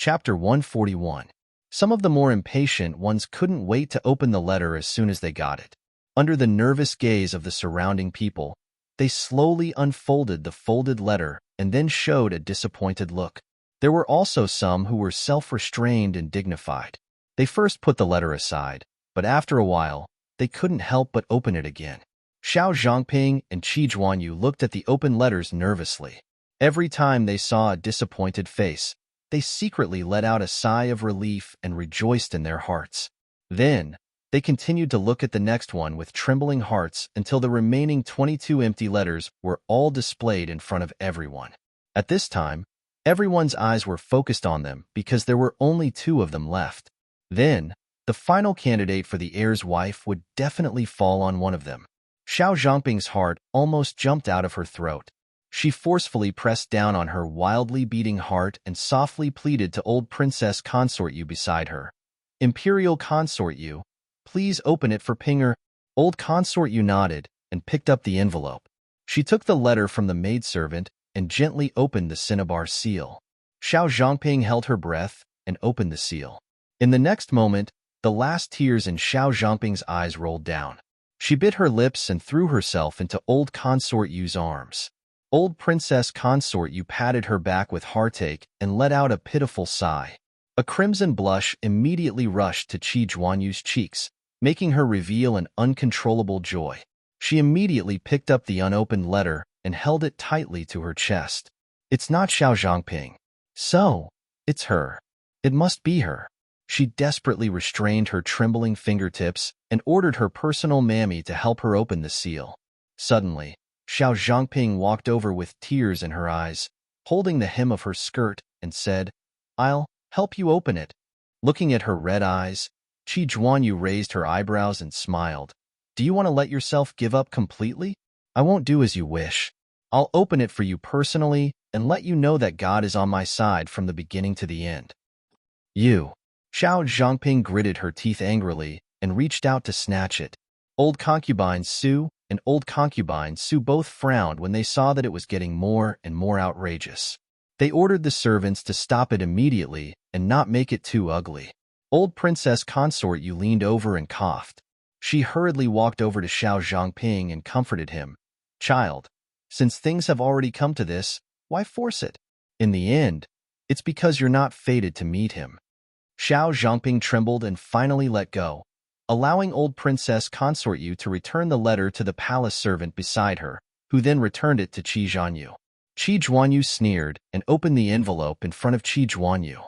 Chapter 141. Some of the more impatient ones couldn't wait to open the letter as soon as they got it. Under the nervous gaze of the surrounding people, they slowly unfolded the folded letter and then showed a disappointed look. There were also some who were self-restrained and dignified. They first put the letter aside, but after a while, they couldn't help but open it again. Xiao Zhangping and Qi Zhuanyu looked at the open letters nervously. Every time they saw a disappointed face, they secretly let out a sigh of relief and rejoiced in their hearts. Then, they continued to look at the next one with trembling hearts until the remaining 22 empty letters were all displayed in front of everyone. At this time, everyone's eyes were focused on them because there were only 2 of them left. Then, the final candidate for the heir's wife would definitely fall on one of them. Xiao Zhangping's heart almost jumped out of her throat. She forcefully pressed down on her wildly beating heart and softly pleaded to old Princess Consort Yu beside her. "Imperial Consort Yu, please open it for Pinger." Old Consort Yu nodded and picked up the envelope. She took the letter from the maidservant and gently opened the cinnabar seal. Xiao Zhangping held her breath and opened the seal. In the next moment, the last tears in Xiao Zhangping's eyes rolled down. She bit her lips and threw herself into old Consort Yu's arms. Old Princess Consort Yu patted her back with heartache and let out a pitiful sigh. A crimson blush immediately rushed to Qi Zhuanyu's cheeks, making her reveal an uncontrollable joy. She immediately picked up the unopened letter and held it tightly to her chest. "It's not Xiao Zhangping. So, it's her. It must be her." She desperately restrained her trembling fingertips and ordered her personal mammy to help her open the seal. Suddenly, Xiao Zhangping walked over with tears in her eyes, holding the hem of her skirt, and said, "I'll help you open it." Looking at her red eyes, Qi Zhuanyu raised her eyebrows and smiled. "Do you want to let yourself give up completely? I won't do as you wish. I'll open it for you personally and let you know that God is on my side from the beginning to the end." "You." Xiao Zhangping gritted her teeth angrily and reached out to snatch it. Old Concubine Su and Old Concubine Su both frowned when they saw that it was getting more and more outrageous. They ordered the servants to stop it immediately and not make it too ugly. Old Princess Consort Yu leaned over and coughed. She hurriedly walked over to Xiao Zhangping and comforted him. "Child, since things have already come to this, why force it? In the end, it's because you're not fated to meet him." Xiao Zhangping trembled and finally let go, allowing old Princess Consort Yu to return the letter to the palace servant beside her, who then returned it to Qi Zhuanyu. Qi Zhuanyu sneered and opened the envelope in front of Qi Zhuanyu.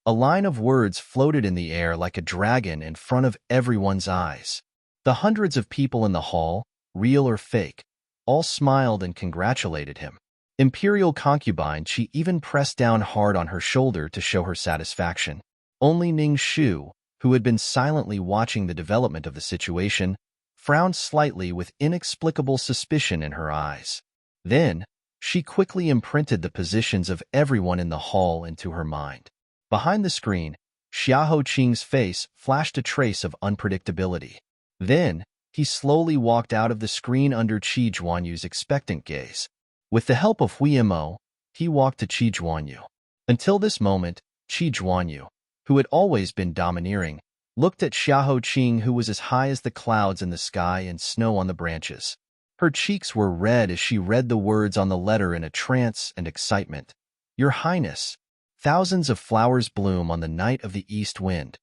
A line of words floated in the air like a dragon in front of everyone's eyes. The hundreds of people in the hall, real or fake, all smiled and congratulated him. Imperial Concubine Qi even pressed down hard on her shoulder to show her satisfaction. Only Ning Shu, who had been silently watching the development of the situation, frowned slightly with inexplicable suspicion in her eyes. Then, she quickly imprinted the positions of everyone in the hall into her mind. Behind the screen, Xiahou Qing's face flashed a trace of unpredictability. Then, he slowly walked out of the screen under Qi Zhuanyu's expectant gaze. With the help of Hui Mo, he walked to Qi Zhuanyu. Until this moment, Qi Zhuanyu, who had always been domineering, looked at Xiahou Qing, who was as high as the clouds in the sky and snow on the branches. Her cheeks were red as she read the words on the letter in a trance and excitement. "Your Highness, thousands of flowers bloom on the night of the east wind."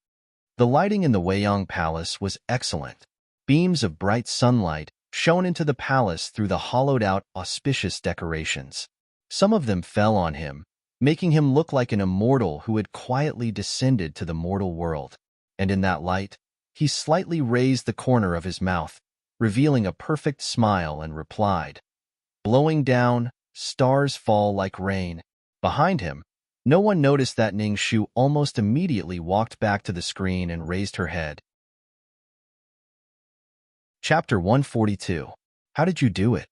The lighting in the Weiyang Palace was excellent. Beams of bright sunlight shone into the palace through the hollowed-out, auspicious decorations. Some of them fell on him, making him look like an immortal who had quietly descended to the mortal world. And in that light, he slightly raised the corner of his mouth, revealing a perfect smile, and replied, "Blowing down, stars fall like rain." Behind him, no one noticed that Ning Shu almost immediately walked back to the screen and raised her head. Chapter 142. How did you do it?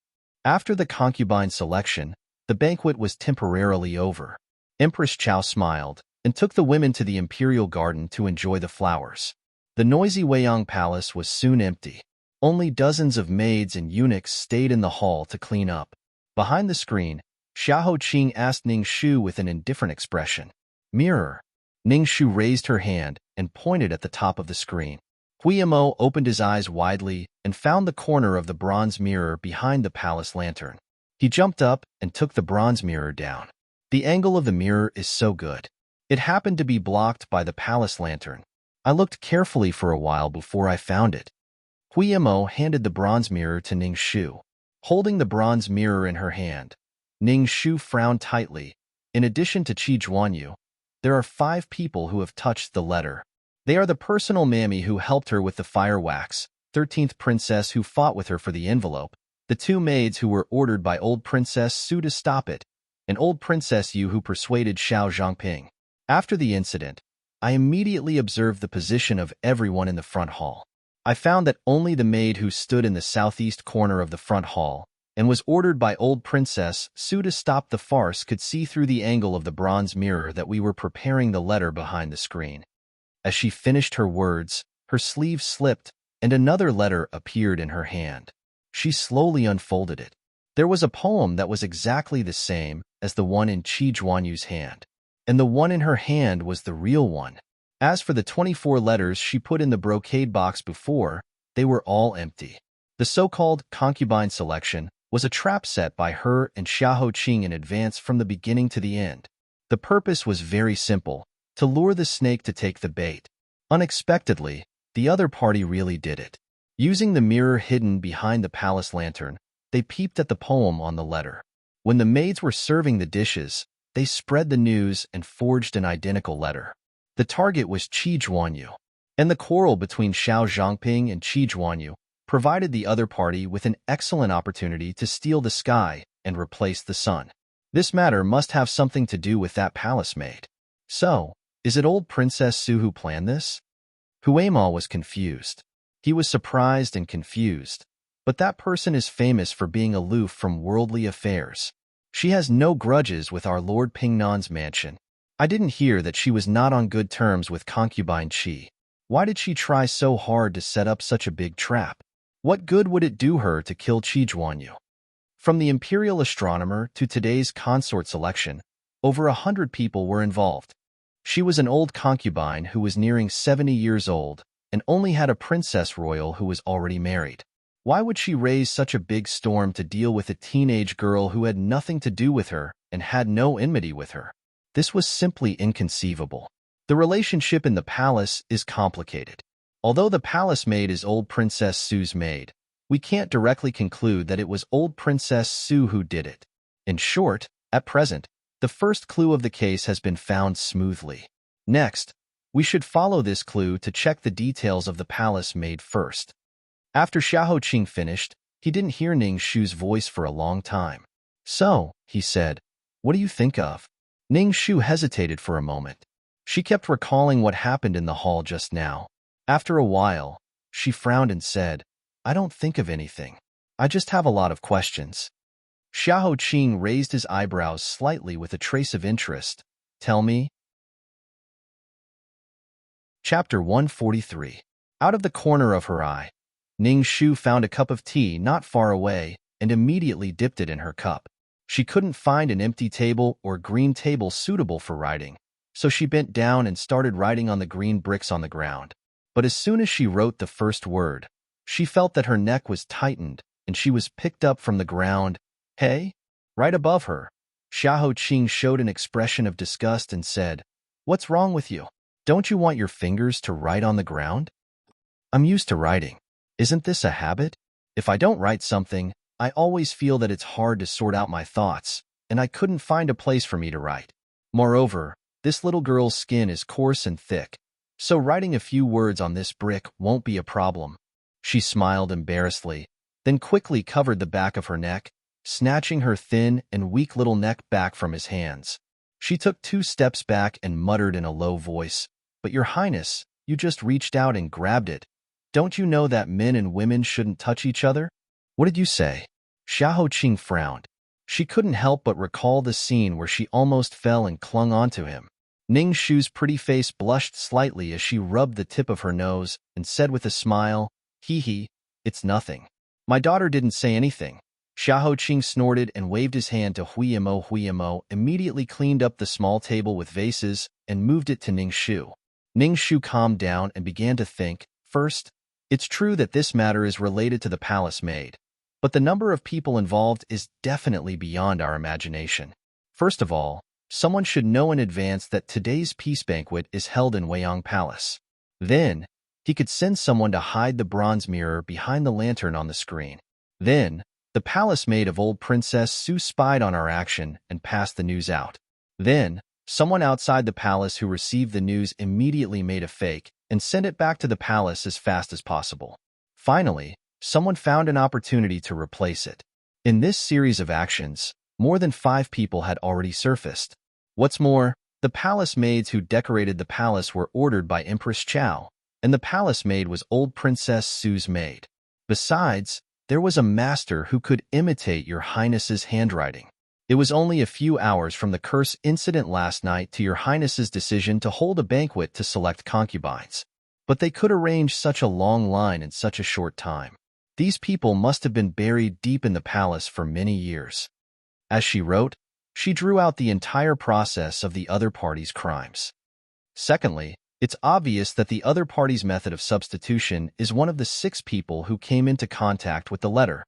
After the concubine selection, the banquet was temporarily over. Empress Chao smiled and took the women to the imperial garden to enjoy the flowers. The noisy Weiyang Palace was soon empty. Only dozens of maids and eunuchs stayed in the hall to clean up. Behind the screen, Xiahou Qing asked Ning Shu with an indifferent expression, "Mirror, Ning Shu raised her hand and pointed at the top of the screen. Huiyamo opened his eyes widely and found the corner of the bronze mirror behind the palace lantern. He jumped up and took the bronze mirror down. The angle of the mirror is so good. It happened to be blocked by the palace lantern. I looked carefully for a while before I found it. Huiyamo handed the bronze mirror to Ning Shu. Holding the bronze mirror in her hand, Ning Shu frowned tightly. In addition to Qi Zhuanyu, there are 5 people who have touched the letter. They are the personal mammy who helped her with the fire wax, 13th princess who fought with her for the envelope, the 2 maids who were ordered by old Princess Su to stop it, and old Princess Yu who persuaded Xiao Zhangping. After the incident, I immediately observed the position of everyone in the front hall. I found that only the maid who stood in the southeast corner of the front hall and was ordered by old Princess Su to stop the farce could see through the angle of the bronze mirror that we were preparing the letter behind the screen. As she finished her words, her sleeve slipped and another letter appeared in her hand. She slowly unfolded it. There was a poem that was exactly the same as the one in Qi Zhuanyu's hand, and the one in her hand was the real one. As for the 24 letters she put in the brocade box before, they were all empty. The so-called concubine selection was a trap set by her and Xiahou Qing in advance from the beginning to the end. The purpose was very simple, to lure the snake to take the bait. Unexpectedly, the other party really did it. Using the mirror hidden behind the palace lantern, they peeped at the poem on the letter. When the maids were serving the dishes, they spread the news and forged an identical letter. The target was Qi Zhuanyu, and the quarrel between Xiao Zhangping and Qi Zhuanyu provided the other party with an excellent opportunity to steal the sky and replace the sun. This matter must have something to do with that palace maid. So, is it old Princess Su who planned this? Huiyamo was confused. He was surprised and confused, but that person is famous for being aloof from worldly affairs. She has no grudges with our Lord Pingnan's mansion. I didn't hear that she was not on good terms with concubine Qi. Why did she try so hard to set up such a big trap? What good would it do her to kill Qi Zhuanyu? From the imperial astronomer to today's consort selection, over 100 people were involved. She was an old concubine who was nearing 70 years old and only had a princess royal who was already married. Why would she raise such a big storm to deal with a teenage girl who had nothing to do with her and had no enmity with her? This was simply inconceivable. The relationship in the palace is complicated. Although the palace maid is old Princess Su's maid, we can't directly conclude that it was old Princess Su who did it. In short, at present, the first clue of the case has been found smoothly. Next, we should follow this clue to check the details of the palace maid first. After Xiahou Qing finished, he didn't hear Ning Shu's voice for a long time. So, he said, what do you think of? Ning Shu hesitated for a moment. She kept recalling what happened in the hall just now. After a while, she frowned and said, I don't think of anything. I just have a lot of questions. Xiahou Qing raised his eyebrows slightly with a trace of interest. Tell me. Chapter 143. Out of the corner of her eye, Ning Shu found a cup of tea not far away and immediately dipped it in her cup. She couldn't find an empty table or green table suitable for writing, so she bent down and started writing on the green bricks on the ground. But as soon as she wrote the first word, she felt that her neck was tightened and she was picked up from the ground. Hey? Right above her, Xiahou Qing showed an expression of disgust and said, What's wrong with you? Don't you want your fingers to write on the ground? I'm used to writing. Isn't this a habit? If I don't write something, I always feel that it's hard to sort out my thoughts, and I couldn't find a place for me to write. Moreover, this little girl's skin is coarse and thick, so writing a few words on this brick won't be a problem. She smiled embarrassedly, then quickly covered the back of her neck, snatching her thin and weak little neck back from his hands. She took 2 steps back and muttered in a low voice, But Your Highness, you just reached out and grabbed it. Don't you know that men and women shouldn't touch each other? What did you say? Xiahou Qing frowned. She couldn't help but recall the scene where she almost fell and clung onto him. Ning Shu's pretty face blushed slightly as she rubbed the tip of her nose and said with a smile, Hee hee, it's nothing. My daughter didn't say anything. Xiahou Qing snorted and waved his hand to Huimo, immediately cleaned up the small table with vases and moved it to Ning Shu. Ning Shu calmed down and began to think. First, it's true that this matter is related to the palace maid, but the number of people involved is definitely beyond our imagination. First of all, someone should know in advance that today's peace banquet is held in Weiyang Palace. Then, he could send someone to hide the bronze mirror behind the lantern on the screen. Then, the palace maid of old Princess Su spied on our action and passed the news out. Then, someone outside the palace who received the news immediately made a fake and sent it back to the palace as fast as possible. Finally, someone found an opportunity to replace it. In this series of actions, more than 5 people had already surfaced. What's more, the palace maids who decorated the palace were ordered by Empress Chao, and the palace maid was old Princess Su's maid. Besides, there was a master who could imitate your highness's handwriting. It was only a few hours from the curse incident last night to your highness's decision to hold a banquet to select concubines. But they could arrange such a long line in such a short time. These people must have been buried deep in the palace for many years. As she wrote, she drew out the entire process of the other party's crimes. Secondly, it's obvious that the other party's method of substitution is one of the 6 people who came into contact with the letter.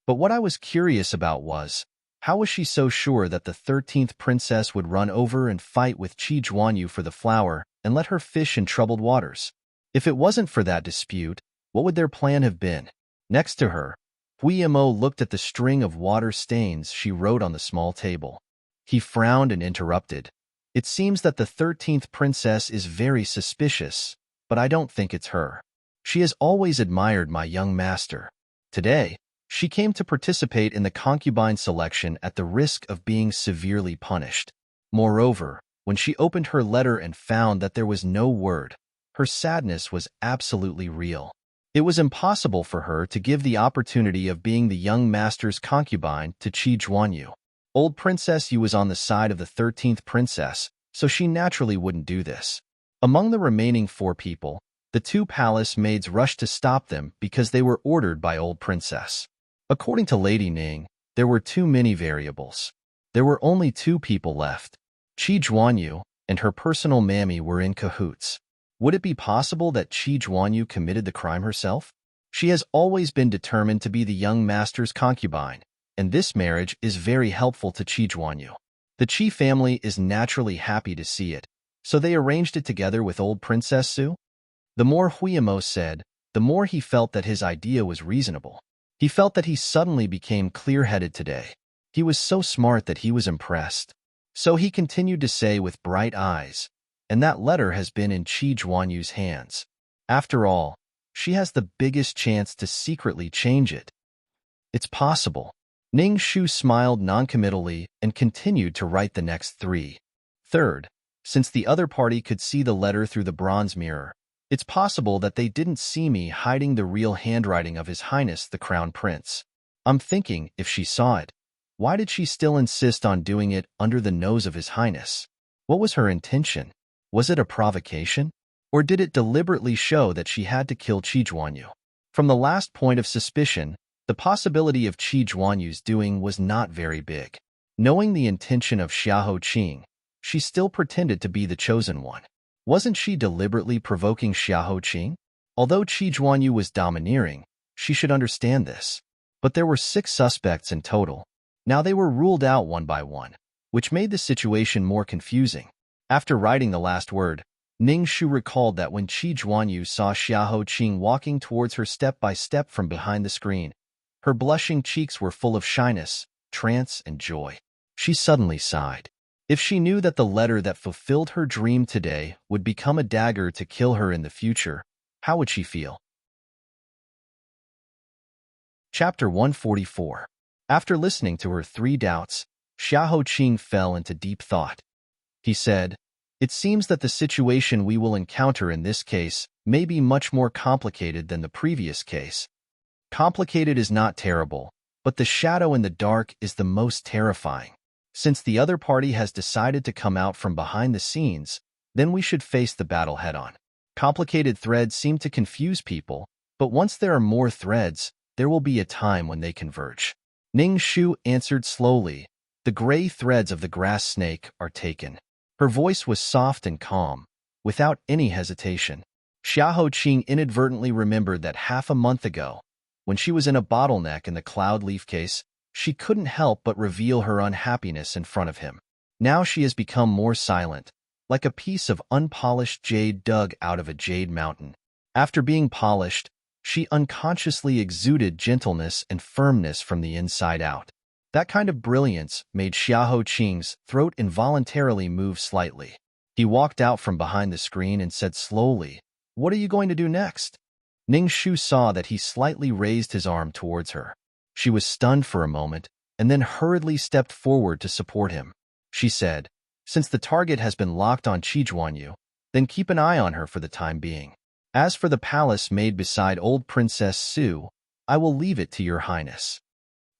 But what I was curious about was, how was she so sure that the 13th princess would run over and fight with Qi Zhuanyu for the flower and let her fish in troubled waters? If it wasn't for that dispute, what would their plan have been? Next to her, Huimo looked at the string of water stains she wrote on the small table. He frowned and interrupted. It seems that the 13th princess is very suspicious, but I don't think it's her. She has always admired my young master. Today, she came to participate in the concubine selection at the risk of being severely punished. Moreover, when she opened her letter and found that there was no word, her sadness was absolutely real. It was impossible for her to give the opportunity of being the young master's concubine to Qi Zhuanyu. Old Princess Yu was on the side of the 13th princess, so she naturally wouldn't do this. Among the remaining 4 people, the 2 palace maids rushed to stop them because they were ordered by Old Princess. According to Lady Ning, there were too many variables. There were only 2 people left. Qi Zhuanyu and her personal mammy were in cahoots. Would it be possible that Qi Zhuanyu committed the crime herself? She has always been determined to be the young master's concubine, and this marriage is very helpful to Qi Zhuanyu. The Qi family is naturally happy to see it, so they arranged it together with old Princess Su. The more Huimo said, the more he felt that his idea was reasonable. He felt that he suddenly became clear-headed today. He was so smart that he was impressed. So he continued to say with bright eyes, and that letter has been in Qi Zhuanyu's hands. After all, she has the biggest chance to secretly change it. It's possible. Ning Shu smiled noncommittally and continued to write the next 3. Third, since the other party could see the letter through the bronze mirror, it's possible that they didn't see me hiding the real handwriting of His Highness the Crown Prince. I'm thinking, if she saw it, why did she still insist on doing it under the nose of His Highness? What was her intention? Was it a provocation? Or did it deliberately show that she had to kill Qi Zhuanyu? From the last point of suspicion, the possibility of Qi Zhuanyu's doing was not very big. Knowing the intention of Xiahou Qing, she still pretended to be the chosen one. Wasn't she deliberately provoking Xiahou Qing? Although Qi Zhuanyu was domineering, she should understand this. But there were 6 suspects in total. Now they were ruled out one by one, which made the situation more confusing. After writing the last word, Ning Shu recalled that when Qi Zhuanyu saw Xiahou Qing walking towards her step by step from behind the screen, her blushing cheeks were full of shyness, trance, and joy. She suddenly sighed. If she knew that the letter that fulfilled her dream today would become a dagger to kill her in the future, how would she feel? Chapter 144. After listening to her 3 doubts, Xiahou Qing fell into deep thought. He said, "It seems that the situation we will encounter in this case may be much more complicated than the previous case. Complicated is not terrible, but the shadow in the dark is the most terrifying. Since the other party has decided to come out from behind the scenes, then we should face the battle head-on. Complicated threads seem to confuse people, but once there are more threads, there will be a time when they converge. Ning Shu answered slowly. The gray threads of the grass snake are taken. Her voice was soft and calm, without any hesitation. Xiahou Qing inadvertently remembered that half a month ago, when she was in a bottleneck in the cloud leaf case, she couldn't help but reveal her unhappiness in front of him. Now she has become more silent, like a piece of unpolished jade dug out of a jade mountain. After being polished, she unconsciously exuded gentleness and firmness from the inside out. That kind of brilliance made Xiahou Qing's throat involuntarily move slightly. He walked out from behind the screen and said slowly, "What are you going to do next?" Ning Shu saw that he slightly raised his arm towards her. She was stunned for a moment, and then hurriedly stepped forward to support him. She said, "Since the target has been locked on Qijuanyu, then keep an eye on her for the time being. As for the palace made beside old Princess Su, I will leave it to your highness."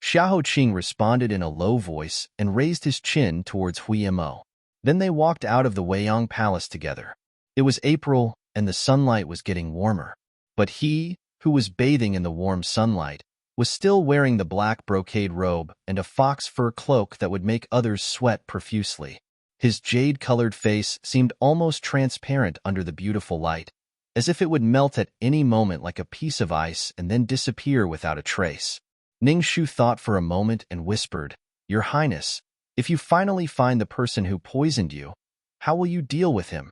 Xiahou Qing responded in a low voice and raised his chin towards Hui Mo. Then they walked out of the Weiyang Palace together. It was April, and the sunlight was getting warmer. But he, who was bathing in the warm sunlight, was still wearing the black brocade robe and a fox fur cloak that would make others sweat profusely. His jade-colored face seemed almost transparent under the beautiful light, as if it would melt at any moment like a piece of ice and then disappear without a trace. Ning Shu thought for a moment and whispered, "Your Highness, if you finally find the person who poisoned you, how will you deal with him?"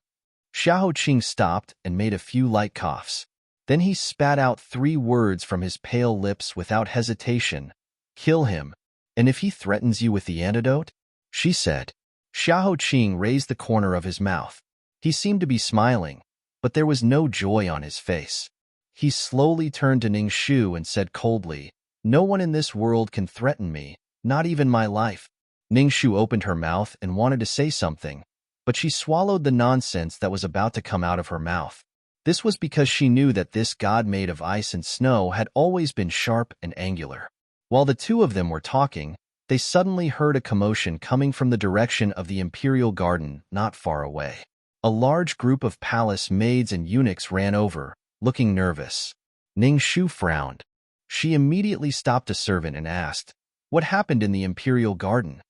Xiahou Qing stopped and made a few light coughs. Then he spat out 3 words from his pale lips without hesitation. "Kill him. And if he threatens you with the antidote?" she said. Xiahou Qing raised the corner of his mouth. He seemed to be smiling, but there was no joy on his face. He slowly turned to Ning Shu and said coldly, "No one in this world can threaten me, not even my life." Ning Shu opened her mouth and wanted to say something, but she swallowed the nonsense that was about to come out of her mouth. This was because she knew that this god made of ice and snow had always been sharp and angular. While the two of them were talking, they suddenly heard a commotion coming from the direction of the imperial garden not far away. A large group of palace maids and eunuchs ran over, looking nervous. Ning Shu frowned. She immediately stopped a servant and asked, "What happened in the imperial garden?"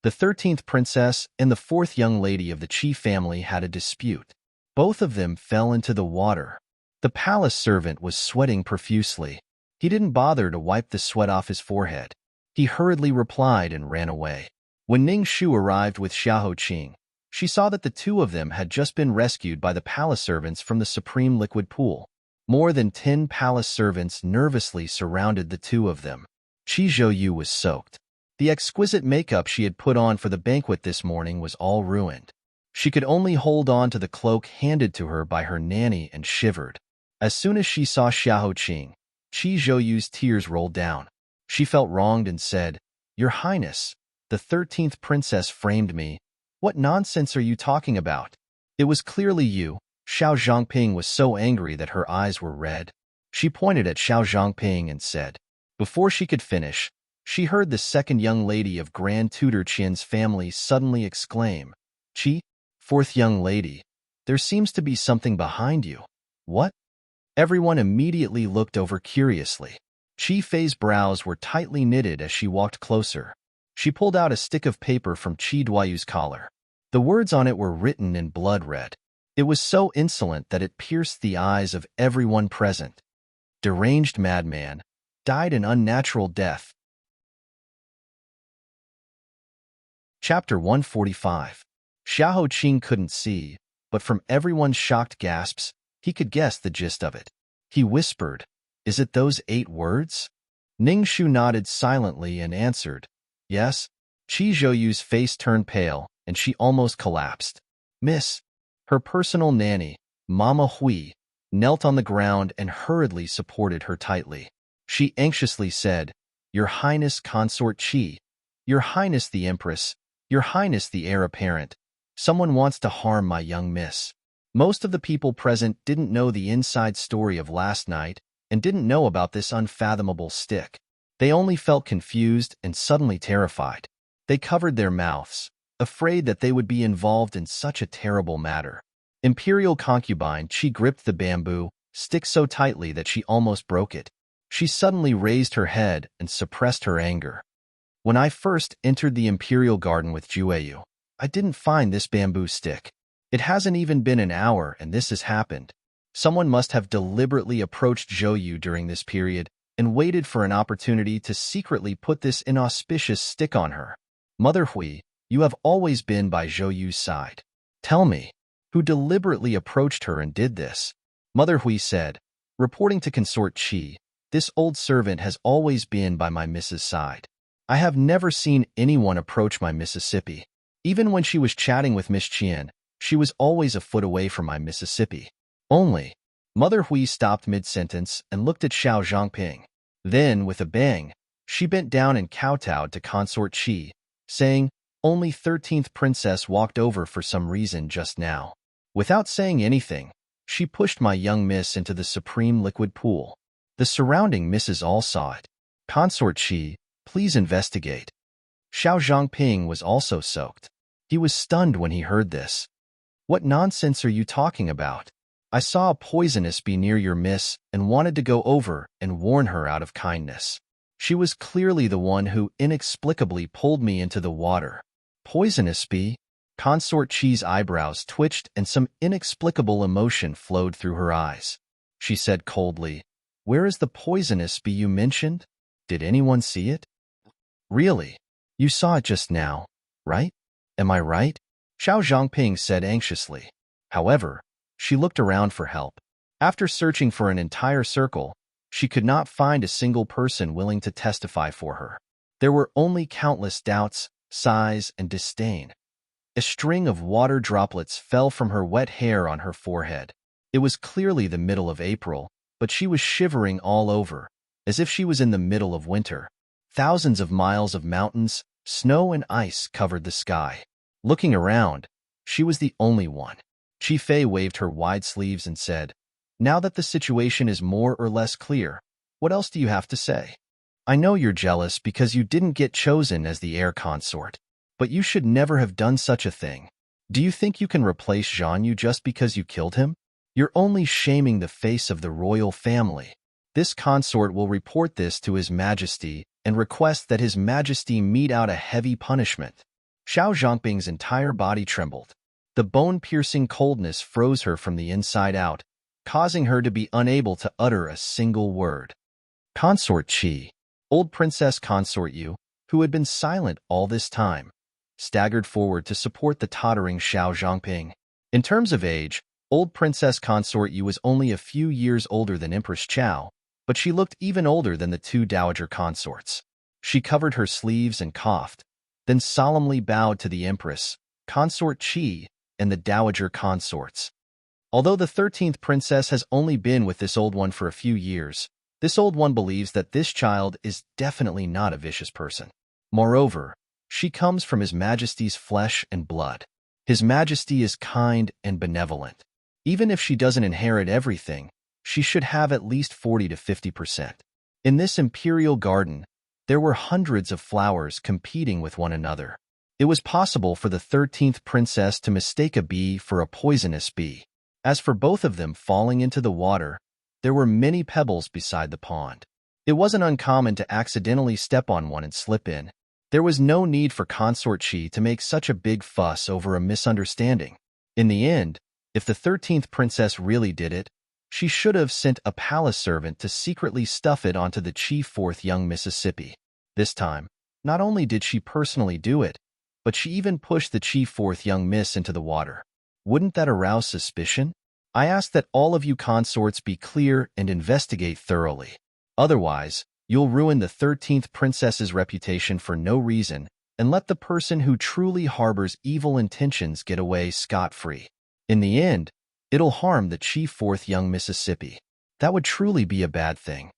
The 13th princess and the 4th young lady of the Qi family had a dispute. Both of them fell into the water. The palace servant was sweating profusely. He didn't bother to wipe the sweat off his forehead. He hurriedly replied and ran away. When Ning Shu arrived with Xiahou Qing, she saw that the two of them had just been rescued by the palace servants from the supreme liquid pool. More than 10 palace servants nervously surrounded the two of them. Qi Zhouyu was soaked. The exquisite makeup she had put on for the banquet this morning was all ruined. She could only hold on to the cloak handed to her by her nanny and shivered. As soon as she saw Xiahou Qing, Qi Zhouyu's tears rolled down. She felt wronged and said, "Your Highness, the 13th princess framed me. What nonsense are you talking about? It was clearly you." Xiao Zhangping was so angry that her eyes were red. She pointed at Xiao Zhangping and said. Before she could finish, she heard the second young lady of Grand Tutor Qian's family suddenly exclaim, "Qi, 4th young lady, there seems to be something behind you." "What?" Everyone immediately looked over curiously. Qi Fei's brows were tightly knitted as she walked closer. She pulled out a stick of paper from Qi Duayu's collar. The words on it were written in blood red. It was so insolent that it pierced the eyes of everyone present. "Deranged madman, died an unnatural death." Chapter 145. Xiahou Qing couldn't see, but from everyone's shocked gasps, he could guess the gist of it. He whispered, "Is it those 8 words?" Ning Shu nodded silently and answered, "Yes." Qi Zhouyu's face turned pale, and she almost collapsed. "Miss." Her personal nanny, Mama Hui, knelt on the ground and hurriedly supported her tightly. She anxiously said, "Your Highness Consort Qi, Your Highness the Empress, Your Highness the Heir Apparent, someone wants to harm my young miss." Most of the people present didn't know the inside story of last night and didn't know about this unfathomable stick. They only felt confused and suddenly terrified. They covered their mouths, afraid that they would be involved in such a terrible matter. Imperial concubine, she gripped the bamboo stick so tightly that she almost broke it. She suddenly raised her head and suppressed her anger. When I first entered the Imperial Garden with Jueyu, I didn't find this bamboo stick. It hasn't even been an hour and this has happened. Someone must have deliberately approached Zhouyu during this period and waited for an opportunity to secretly put this inauspicious stick on her. Mother Hui, you have always been by Zhouyu's side. Tell me, who deliberately approached her and did this? Mother Hui said, reporting to Consort Qi, this old servant has always been by my Mrs. side. I have never seen anyone approach my Mississippi. Even when she was chatting with Miss Qian, she was always a foot away from my Mississippi. Only. Mother Hui stopped mid-sentence and looked at Xiao Zhangping. Then, with a bang, she bent down and kowtowed to Consort Qi, saying, only 13th princess walked over for some reason just now. Without saying anything, she pushed my young miss into the supreme liquid pool. The surrounding misses all saw it. Consort Qi, please investigate. Xiao Zhangping was also soaked. He was stunned when he heard this. What nonsense are you talking about? I saw a poisonous bee near your miss and wanted to go over and warn her out of kindness. She was clearly the one who inexplicably pulled me into the water. Poisonous bee? Consort Qi's eyebrows twitched and some inexplicable emotion flowed through her eyes. She said coldly, where is the poisonous bee you mentioned? Did anyone see it? Really? You saw it just now, right? Am I right? Xiao Zhangping said anxiously. However, she looked around for help. After searching for an entire circle, she could not find a single person willing to testify for her. There were only countless doubts, sighs, and disdain. A string of water droplets fell from her wet hair on her forehead. It was clearly the middle of April, but she was shivering all over, as if she was in the middle of winter. Thousands of miles of mountains, snow and ice covered the sky. Looking around, she was the only one. Qi Fei waved her wide sleeves and said, now that the situation is more or less clear, what else do you have to say? I know you're jealous because you didn't get chosen as the heir consort, but you should never have done such a thing. Do you think you can replace Zhan Yu just because you killed him? You're only shaming the face of the royal family. This consort will report this to His Majesty and request that His Majesty mete out a heavy punishment. Xiao Zhangping's entire body trembled. The bone-piercing coldness froze her from the inside out, causing her to be unable to utter a single word. Consort Qi, old Princess Consort Yu, who had been silent all this time, staggered forward to support the tottering Xiao Zhangping. In terms of age, old Princess Consort Yu was only a few years older than Empress Chao, but she looked even older than the two dowager consorts. She covered her sleeves and coughed, then solemnly bowed to the Empress, Consort Qi, and the dowager consorts. Although the 13th princess has only been with this old one for a few years, this old one believes that this child is definitely not a vicious person. Moreover, she comes from His Majesty's flesh and blood. His Majesty is kind and benevolent. Even if she doesn't inherit everything, she should have at least 40 to 50%. In this imperial garden, there were hundreds of flowers competing with one another. It was possible for the 13th princess to mistake a bee for a poisonous bee. As for both of them falling into the water, there were many pebbles beside the pond. It wasn't uncommon to accidentally step on one and slip in. There was no need for Consort Qi to make such a big fuss over a misunderstanding. In the end, if the 13th princess really did it, she should have sent a palace servant to secretly stuff it onto the Qi 4th young Mississippi. This time, not only did she personally do it, but she even pushed the Qi 4th young miss into the water. Wouldn't that arouse suspicion? I ask that all of you consorts be clear and investigate thoroughly. Otherwise, you'll ruin the 13th princess's reputation for no reason and let the person who truly harbors evil intentions get away scot-free. In the end, it'll harm the Qi 4th young Mississippi. That would truly be a bad thing.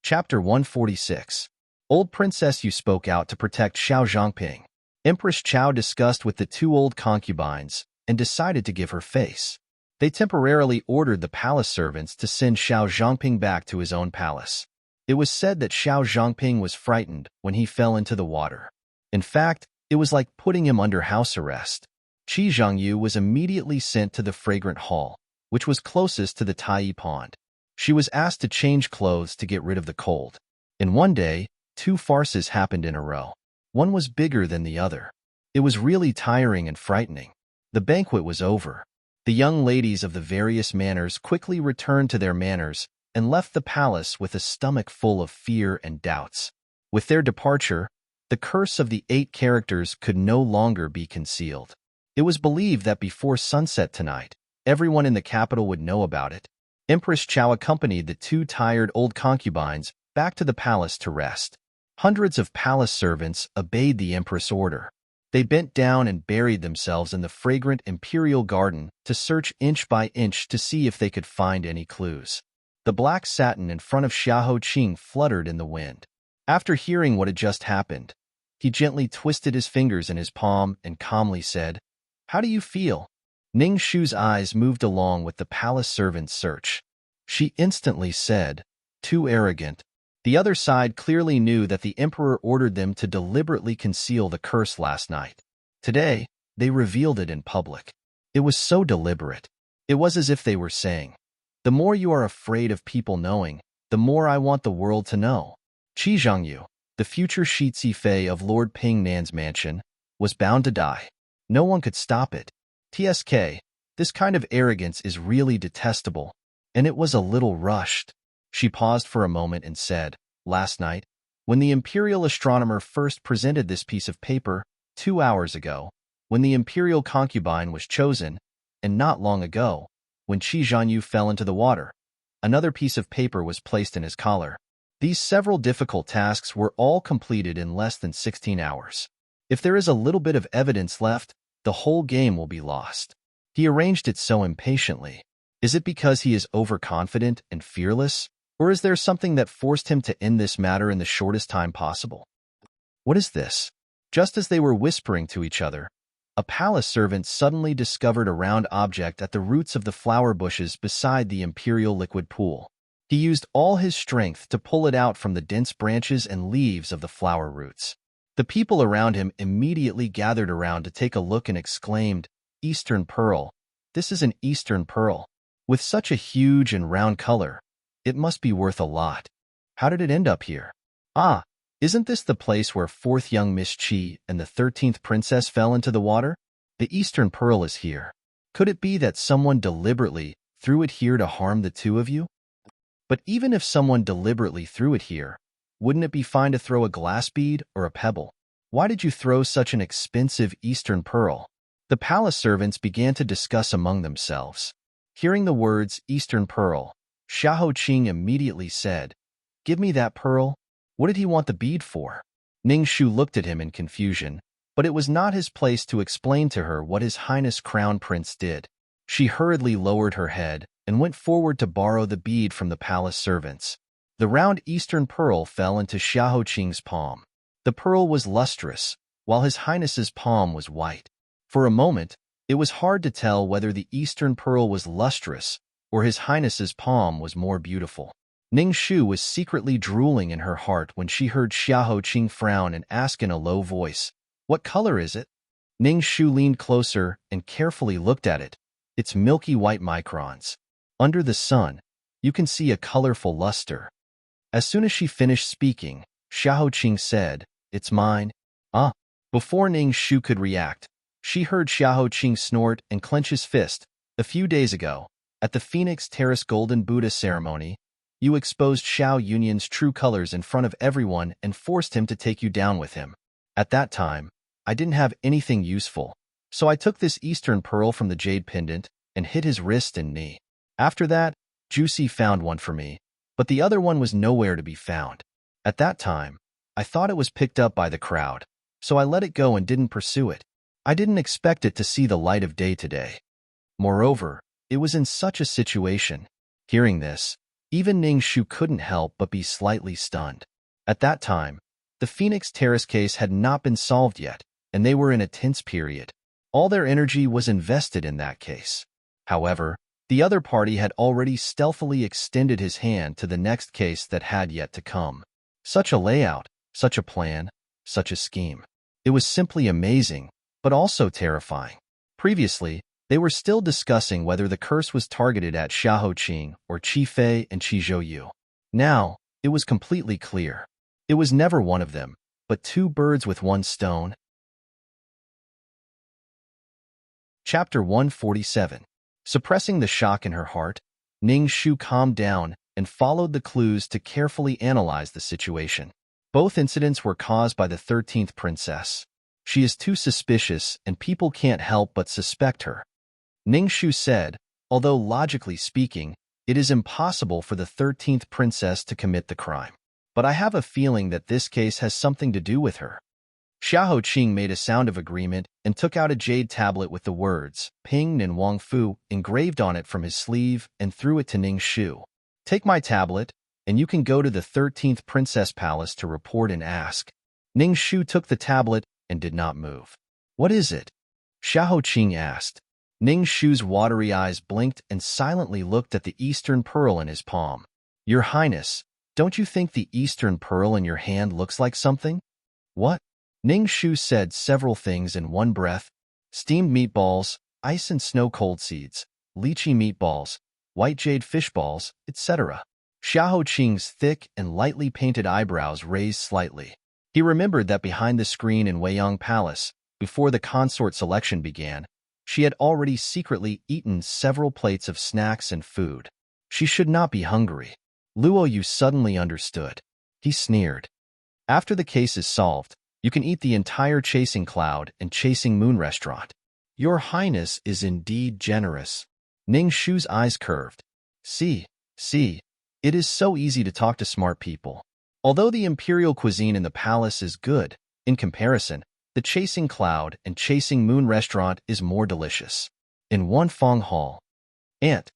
Chapter 146. Old Princess Yu spoke out to protect Xiao Zhangping. Empress Chao discussed with the two old concubines and decided to give her face. They temporarily ordered the palace servants to send Xiao Zhangping back to his own palace. It was said that Xiao Zhangping was frightened when he fell into the water. In fact, it was like putting him under house arrest. Qi Zhangyu was immediately sent to the fragrant hall, which was closest to the Tai pond. She was asked to change clothes to get rid of the cold. In one day, 2 farces happened in a row. One was bigger than the other. It was really tiring and frightening. The banquet was over. The young ladies of the various manors quickly returned to their manors and left the palace with a stomach full of fear and doubts. With their departure, the curse of the 8 characters could no longer be concealed. It was believed that before sunset tonight, everyone in the capital would know about it. Empress Chao accompanied the 2 tired old concubines back to the palace to rest. Hundreds of palace servants obeyed the empress' order. They bent down and buried themselves in the fragrant imperial garden to search inch by inch to see if they could find any clues. The black satin in front of Xiahou Qing fluttered in the wind. After hearing what had just happened, he gently twisted his fingers in his palm and calmly said, "How do you feel?" Ning Shu's eyes moved along with the palace servant's search. She instantly said, "Too arrogant." The other side clearly knew that the emperor ordered them to deliberately conceal the curse last night. Today, they revealed it in public. It was so deliberate. It was as if they were saying, "The more you are afraid of people knowing, the more I want the world to know." Qi Zhangyu, the future Shi Fei of Lord Ping Nan's mansion, was bound to die. No one could stop it. TSK, this kind of arrogance is really detestable, and it was a little rushed. She paused for a moment and said, "Last night, when the imperial astronomer first presented this piece of paper, 2 hours ago, when the imperial concubine was chosen, and not long ago, when Qi Zhangyu fell into the water, another piece of paper was placed in his collar. These several difficult tasks were all completed in less than 16 hours. If there is a little bit of evidence left, the whole game will be lost." He arranged it so impatiently. Is it because he is overconfident and fearless, or is there something that forced him to end this matter in the shortest time possible? What is this? Just as they were whispering to each other, a palace servant suddenly discovered a round object at the roots of the flower bushes beside the imperial liquid pool. He used all his strength to pull it out from the dense branches and leaves of the flower roots. The people around him immediately gathered around to take a look and exclaimed, "Eastern pearl! This is an Eastern pearl. With such a huge and round color, it must be worth a lot. How did it end up here? Ah, isn't this the place where 4th young Miss Qi and the 13th princess fell into the water? The Eastern pearl is here. Could it be that someone deliberately threw it here to harm the 2 of you? But even if someone deliberately threw it here, wouldn't it be fine to throw a glass bead or a pebble? Why did you throw such an expensive Eastern pearl?" The palace servants began to discuss among themselves. Hearing the words Eastern pearl, Xiahou Qing immediately said, "Give me that pearl." What did he want the bead for? Ning Shu looked at him in confusion, but it was not his place to explain to her what His Highness Crown Prince did. She hurriedly lowered her head and went forward to borrow the bead from the palace servants. The round Eastern pearl fell into Xiahou Qing's palm. The pearl was lustrous, while His Highness's palm was white. For a moment, it was hard to tell whether the Eastern pearl was lustrous or His Highness's palm was more beautiful. Ning Shu was secretly drooling in her heart when she heard Xiahou Qing frown and ask in a low voice, "What color is it?" Ning Shu leaned closer and carefully looked at it. It's milky white microns. Under the sun, you can see a colorful luster. As soon as she finished speaking, Xiahou Qing said, "It's mine." Ah! Before Ning Shu could react, she heard Xiahou Qing snort and clench his fist. "A few days ago, at the Phoenix Terrace Golden Buddha ceremony, you exposed Xiao Yunyan's true colors in front of everyone and forced him to take you down with him. At that time, I didn't have anything useful, so I took this Eastern pearl from the jade pendant and hit his wrist and knee. After that, Juicy found one for me, but the other one was nowhere to be found. At that time, I thought it was picked up by the crowd, so I let it go and didn't pursue it. I didn't expect it to see the light of day today. Moreover, it was in such a situation." Hearing this, even Ning Shu couldn't help but be slightly stunned. At that time, the Phoenix Terrace case had not been solved yet, and they were in a tense period. All their energy was invested in that case. However, the other party had already stealthily extended his hand to the next case that had yet to come. Such a layout, such a plan, such a scheme. It was simply amazing, but also terrifying. Previously, They were still discussing whether the curse was targeted at Xiaoqing or Qi Fei and Qi Zhouyu. Now, it was completely clear. It was never one of them, but two birds with one stone. Chapter 147. Suppressing the shock in her heart, Ning Shu calmed down and followed the clues to carefully analyze the situation. Both incidents were caused by the 13th princess. She is too suspicious and people can't help but suspect her. Ning Shu said, although logically speaking, it is impossible for the 13th princess to commit the crime. But I have a feeling that this case has something to do with her. Xiahou Qing made a sound of agreement and took out a jade tablet with the words, Ping and Wang Fu, engraved on it from his sleeve and threw it to Ning Shu. Take my tablet, and you can go to the 13th Princess Palace to report and ask. Ning Shu took the tablet and did not move. What is it? Xiahou Qing asked. Ning Shu's watery eyes blinked and silently looked at the Eastern Pearl in his palm. Your Highness, don't you think the Eastern Pearl in your hand looks like something? What? Ning Shu said several things in one breath. Steamed meatballs, ice and snow cold seeds, lychee meatballs, white jade fish balls, etc. Xiahou Qing's thick and lightly painted eyebrows raised slightly. He remembered that behind the screen in Weiyang Palace, before the consort selection began, she had already secretly eaten several plates of snacks and food. She should not be hungry. Luo Yu suddenly understood. He sneered. After the case is solved, you can eat the entire Chasing Cloud and Chasing Moon restaurant. Your Highness is indeed generous. Ning Shu's eyes curved. See, it is so easy to talk to smart people. Although the imperial cuisine in the palace is good, in comparison, the Chasing Cloud and Chasing Moon restaurant is more delicious. In Wanfeng Hall, Aunt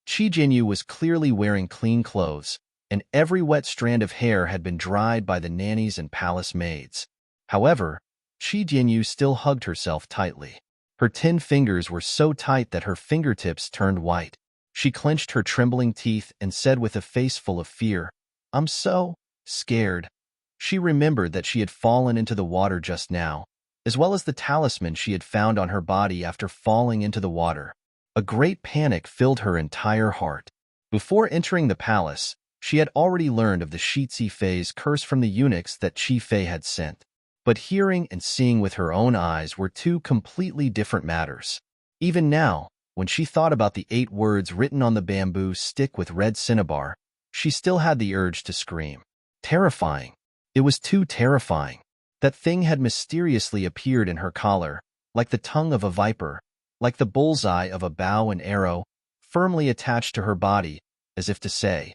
Qi Jinyu was clearly wearing clean clothes, and every wet strand of hair had been dried by the nannies and palace maids. However, Qi Jinyu still hugged herself tightly. Her 10 fingers were so tight that her fingertips turned white. She clenched her trembling teeth and said with a face full of fear, I'm so scared. She remembered that she had fallen into the water just now, as well as the talisman she had found on her body after falling into the water. A great panic filled her entire heart. Before entering the palace, she had already learned of the Shitzi Fei's curse from the eunuchs that Qi Fei had sent. But hearing and seeing with her own eyes were two completely different matters. Even now, when she thought about the 8 words written on the bamboo stick with red cinnabar, she still had the urge to scream. Terrifying. It was too terrifying. That thing had mysteriously appeared in her collar, like the tongue of a viper, like the bullseye of a bow and arrow, firmly attached to her body, as if to say,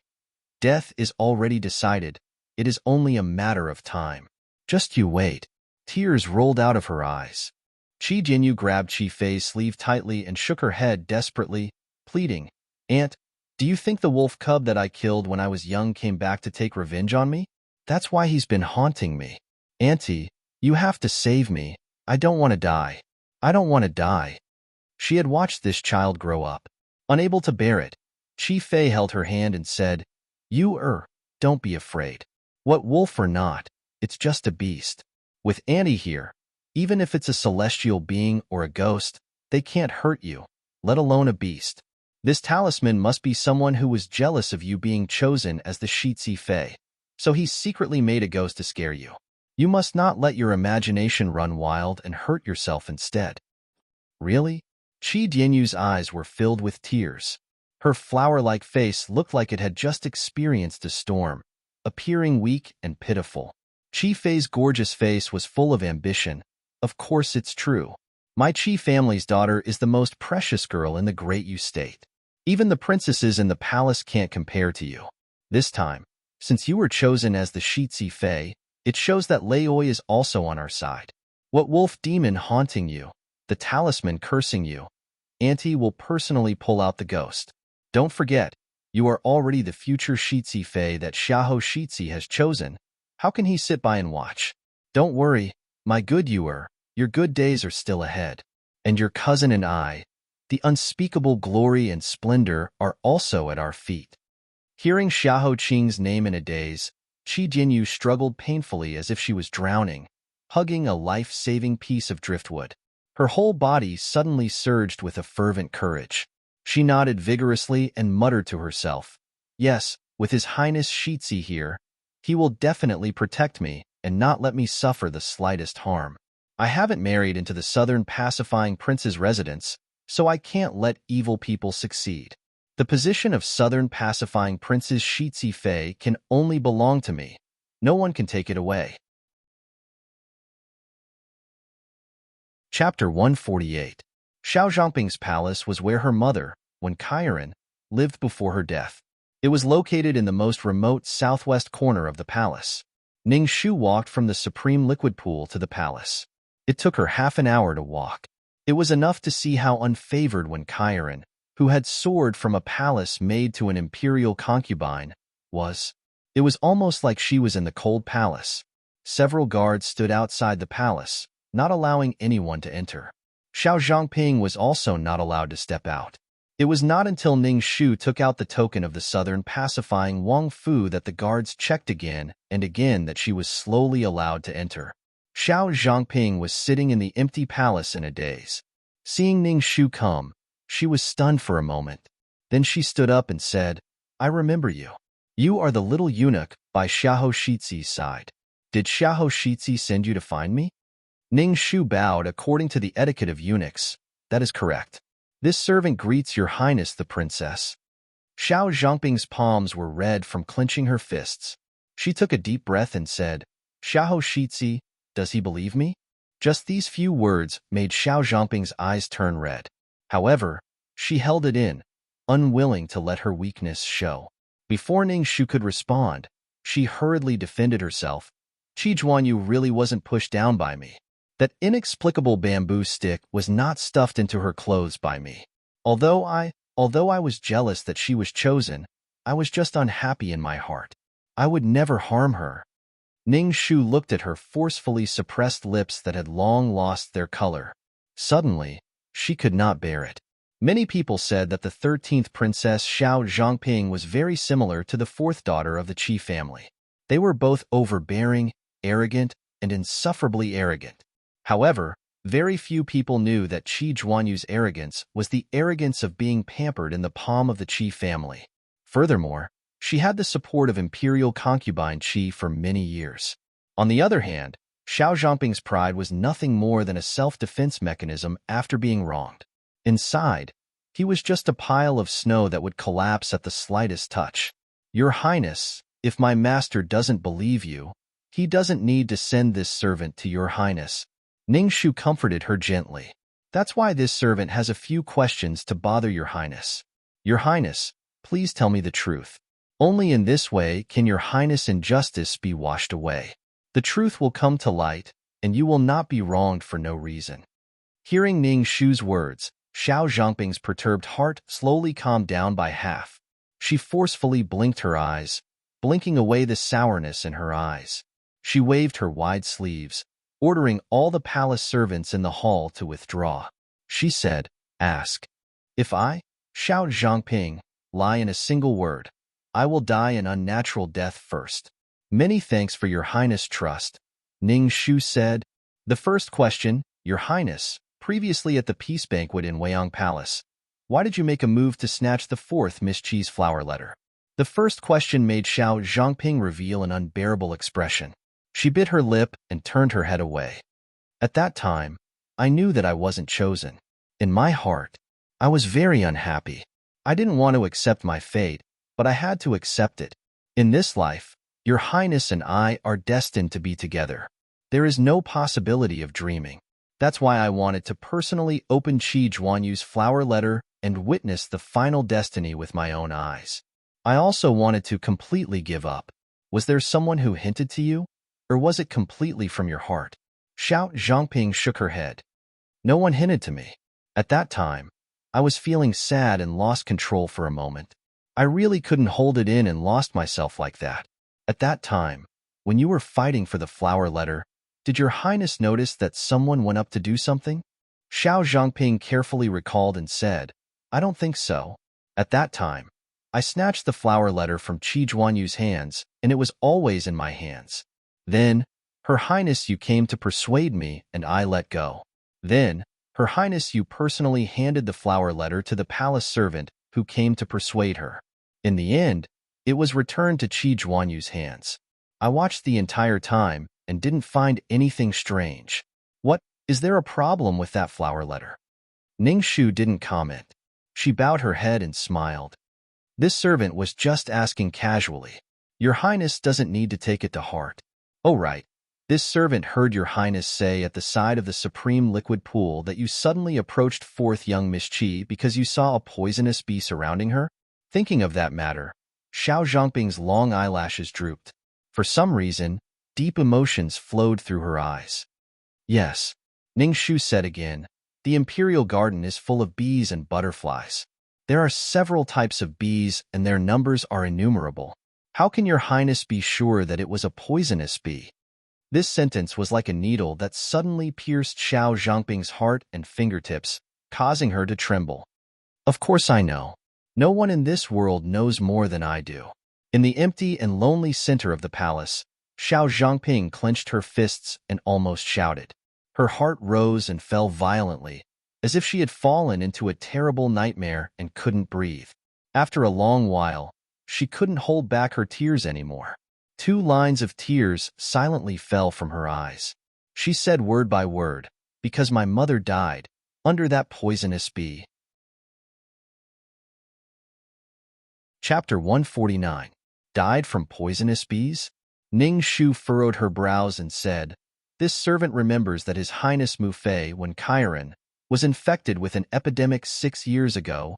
death is already decided, it is only a matter of time. Just you wait. Tears rolled out of her eyes. Qi Jinyu grabbed Qi Fei's sleeve tightly and shook her head desperately, pleading, Aunt, do you think the wolf cub that I killed when I was young came back to take revenge on me? That's why he's been haunting me. Auntie, you have to save me. I don't want to die. I don't want to die. She had watched this child grow up. Unable to bear it, Qi Fei held her hand and said, don't be afraid. What wolf or not, it's just a beast. With Auntie here, even if it's a celestial being or a ghost, they can't hurt you, let alone a beast. This talisman must be someone who was jealous of you being chosen as the Shitzi Fei, so he secretly made a ghost to scare you. You must not let your imagination run wild and hurt yourself instead. Really? Qi Dianyu's eyes were filled with tears. Her flower-like face looked like it had just experienced a storm, appearing weak and pitiful. Qi Fei's gorgeous face was full of ambition. Of course it's true. My Qi family's daughter is the most precious girl in the Great Yu State. Even the princesses in the palace can't compare to you. This time, since you were chosen as the Shitzi Fei, it shows that Laoi is also on our side. What wolf demon haunting you, the talisman cursing you, Auntie will personally pull out the ghost. Don't forget, you are already the future Shitzi Fei that Xiahou Shitzi has chosen. How can he sit by and watch? Don't worry, my good Yuer, your good days are still ahead. And your cousin and I, the unspeakable glory and splendor are also at our feet. Hearing Xiahou Qing's name in a daze, Qi Jinyu struggled painfully as if she was drowning, hugging a life-saving piece of driftwood. Her whole body suddenly surged with a fervent courage. She nodded vigorously and muttered to herself, "Yes, with His Highness Shitsi here, he will definitely protect me and not let me suffer the slightest harm. I haven't married into the southern pacifying prince's residence, so I can't let evil people succeed. The position of southern pacifying prince's Shitsi Fei can only belong to me. No one can take it away." Chapter 148. Xiao Zhangping's palace was where her mother, Wen Kairan, lived before her death. It was located in the most remote southwest corner of the palace. Ning Shu walked from the supreme liquid pool to the palace. It took her half an hour to walk. It was enough to see how unfavored Wen Kairan, who had soared from a palace made to an imperial concubine, was. It was almost like she was in the cold palace. Several guards stood outside the palace, not allowing anyone to enter. Xiao Zhangping was also not allowed to step out. It was not until Ning Shu took out the token of the southern pacifying Wang Fu that the guards checked again and again that she was slowly allowed to enter. Xiao Zhangping was sitting in the empty palace in a daze. Seeing Ning Shu come, she was stunned for a moment. Then she stood up and said, "I remember you. You are the little eunuch by Xiahou Shizi's side. Did Xiahou Shizi send you to find me?" Ning Shu bowed according to the etiquette of eunuchs. "That is correct. This servant greets your highness the princess." Xiao Zhangping's palms were red from clenching her fists. She took a deep breath and said, "Xiahou Shizi, does he believe me?" Just these few words made Xiao Zhangping's eyes turn red. However, she held it in, unwilling to let her weakness show. Before Ning Shu could respond, she hurriedly defended herself. "Qi Juanyu really wasn't pushed down by me. That inexplicable bamboo stick was not stuffed into her clothes by me. Although I was jealous that she was chosen, I was just unhappy in my heart. I would never harm her." Ning Shu looked at her forcefully suppressed lips that had long lost their color. Suddenly, she could not bear it. Many people said that the 13th Princess Xiao Zhangping was very similar to the 4th daughter of the Qi family. They were both overbearing, arrogant, and insufferably arrogant. However, very few people knew that Qi Juanyu's arrogance was the arrogance of being pampered in the palm of the Qi family. Furthermore, she had the support of imperial concubine Qi for many years. On the other hand, Xiao Zhangping's pride was nothing more than a self-defense mechanism after being wronged. Inside, he was just a pile of snow that would collapse at the slightest touch. "Your Highness, if my master doesn't believe you, he doesn't need to send this servant to your Highness." Ning Shu comforted her gently. "That's why this servant has a few questions to bother your Highness. Your Highness, please tell me the truth. Only in this way can your Highness' injustice be washed away. The truth will come to light, and you will not be wronged for no reason." Hearing Ning Shu's words, Xiao Zhangping's perturbed heart slowly calmed down by half. She forcefully blinked her eyes, blinking away the sourness in her eyes. She waved her wide sleeves, ordering all the palace servants in the hall to withdraw. She said, "Ask. If I, Xiao Zhangping, lie in a single word, I will die an unnatural death first." "Many thanks for your Highness' trust," Ning Shu said. "The first question, your Highness, previously at the peace banquet in Weiyang Palace, why did you make a move to snatch the 4th Miss Qi's flower letter?" The first question made Xiao Zhangping reveal an unbearable expression. She bit her lip and turned her head away. At that time, I knew that I wasn't chosen. In my heart, I was very unhappy. I didn't want to accept my fate, but I had to accept it. In this life, your Highness and I are destined to be together. There is no possibility of dreaming. That's why I wanted to personally open Qi Juanyu's flower letter and witness the final destiny with my own eyes. I also wanted to completely give up. Was there someone who hinted to you? Or was it completely from your heart? Xiao Zhangping shook her head. No one hinted to me. At that time, I was feeling sad and lost control for a moment. I really couldn't hold it in and lost myself like that. At that time, when you were fighting for the flower letter, did your Highness notice that someone went up to do something? Xiao Zhangping carefully recalled and said, "I don't think so. At that time, I snatched the flower letter from Qi Juanyu's hands, and it was always in my hands. Then, Her Highness, you came to persuade me, and I let go. Then, Her Highness Yu personally handed the flower letter to the palace servant who came to persuade her. In the end, it was returned to Qi Zhuanyu's hands. I watched the entire time and didn't find anything strange. What? Is there a problem with that flower letter? Ning Shu didn't comment. She bowed her head and smiled. This servant was just asking casually. Your Highness doesn't need to take it to heart. Oh right. This servant heard your Highness say at the side of the supreme liquid pool that you suddenly approached fourth young Miss Qi because you saw a poisonous bee surrounding her? Thinking of that matter, Xiao Zhangping's long eyelashes drooped. For some reason, deep emotions flowed through her eyes. Yes, Ning Shu said again, the imperial garden is full of bees and butterflies. There are several types of bees and their numbers are innumerable. How can your Highness be sure that it was a poisonous bee? This sentence was like a needle that suddenly pierced Xiao Zhangping's heart and fingertips, causing her to tremble. Of course I know. No one in this world knows more than I do. In the empty and lonely center of the palace, Xiao Zhangping clenched her fists and almost shouted. Her heart rose and fell violently, as if she had fallen into a terrible nightmare and couldn't breathe. After a long while, she couldn't hold back her tears anymore. 2 lines of tears silently fell from her eyes. She said word by word, because my mother died, under that poisonous bee. Chapter 149. Died from poisonous bees? Ning Shu furrowed her brows and said, this servant remembers that His Highness Mu Fei, when Chiron, was infected with an epidemic 6 years ago.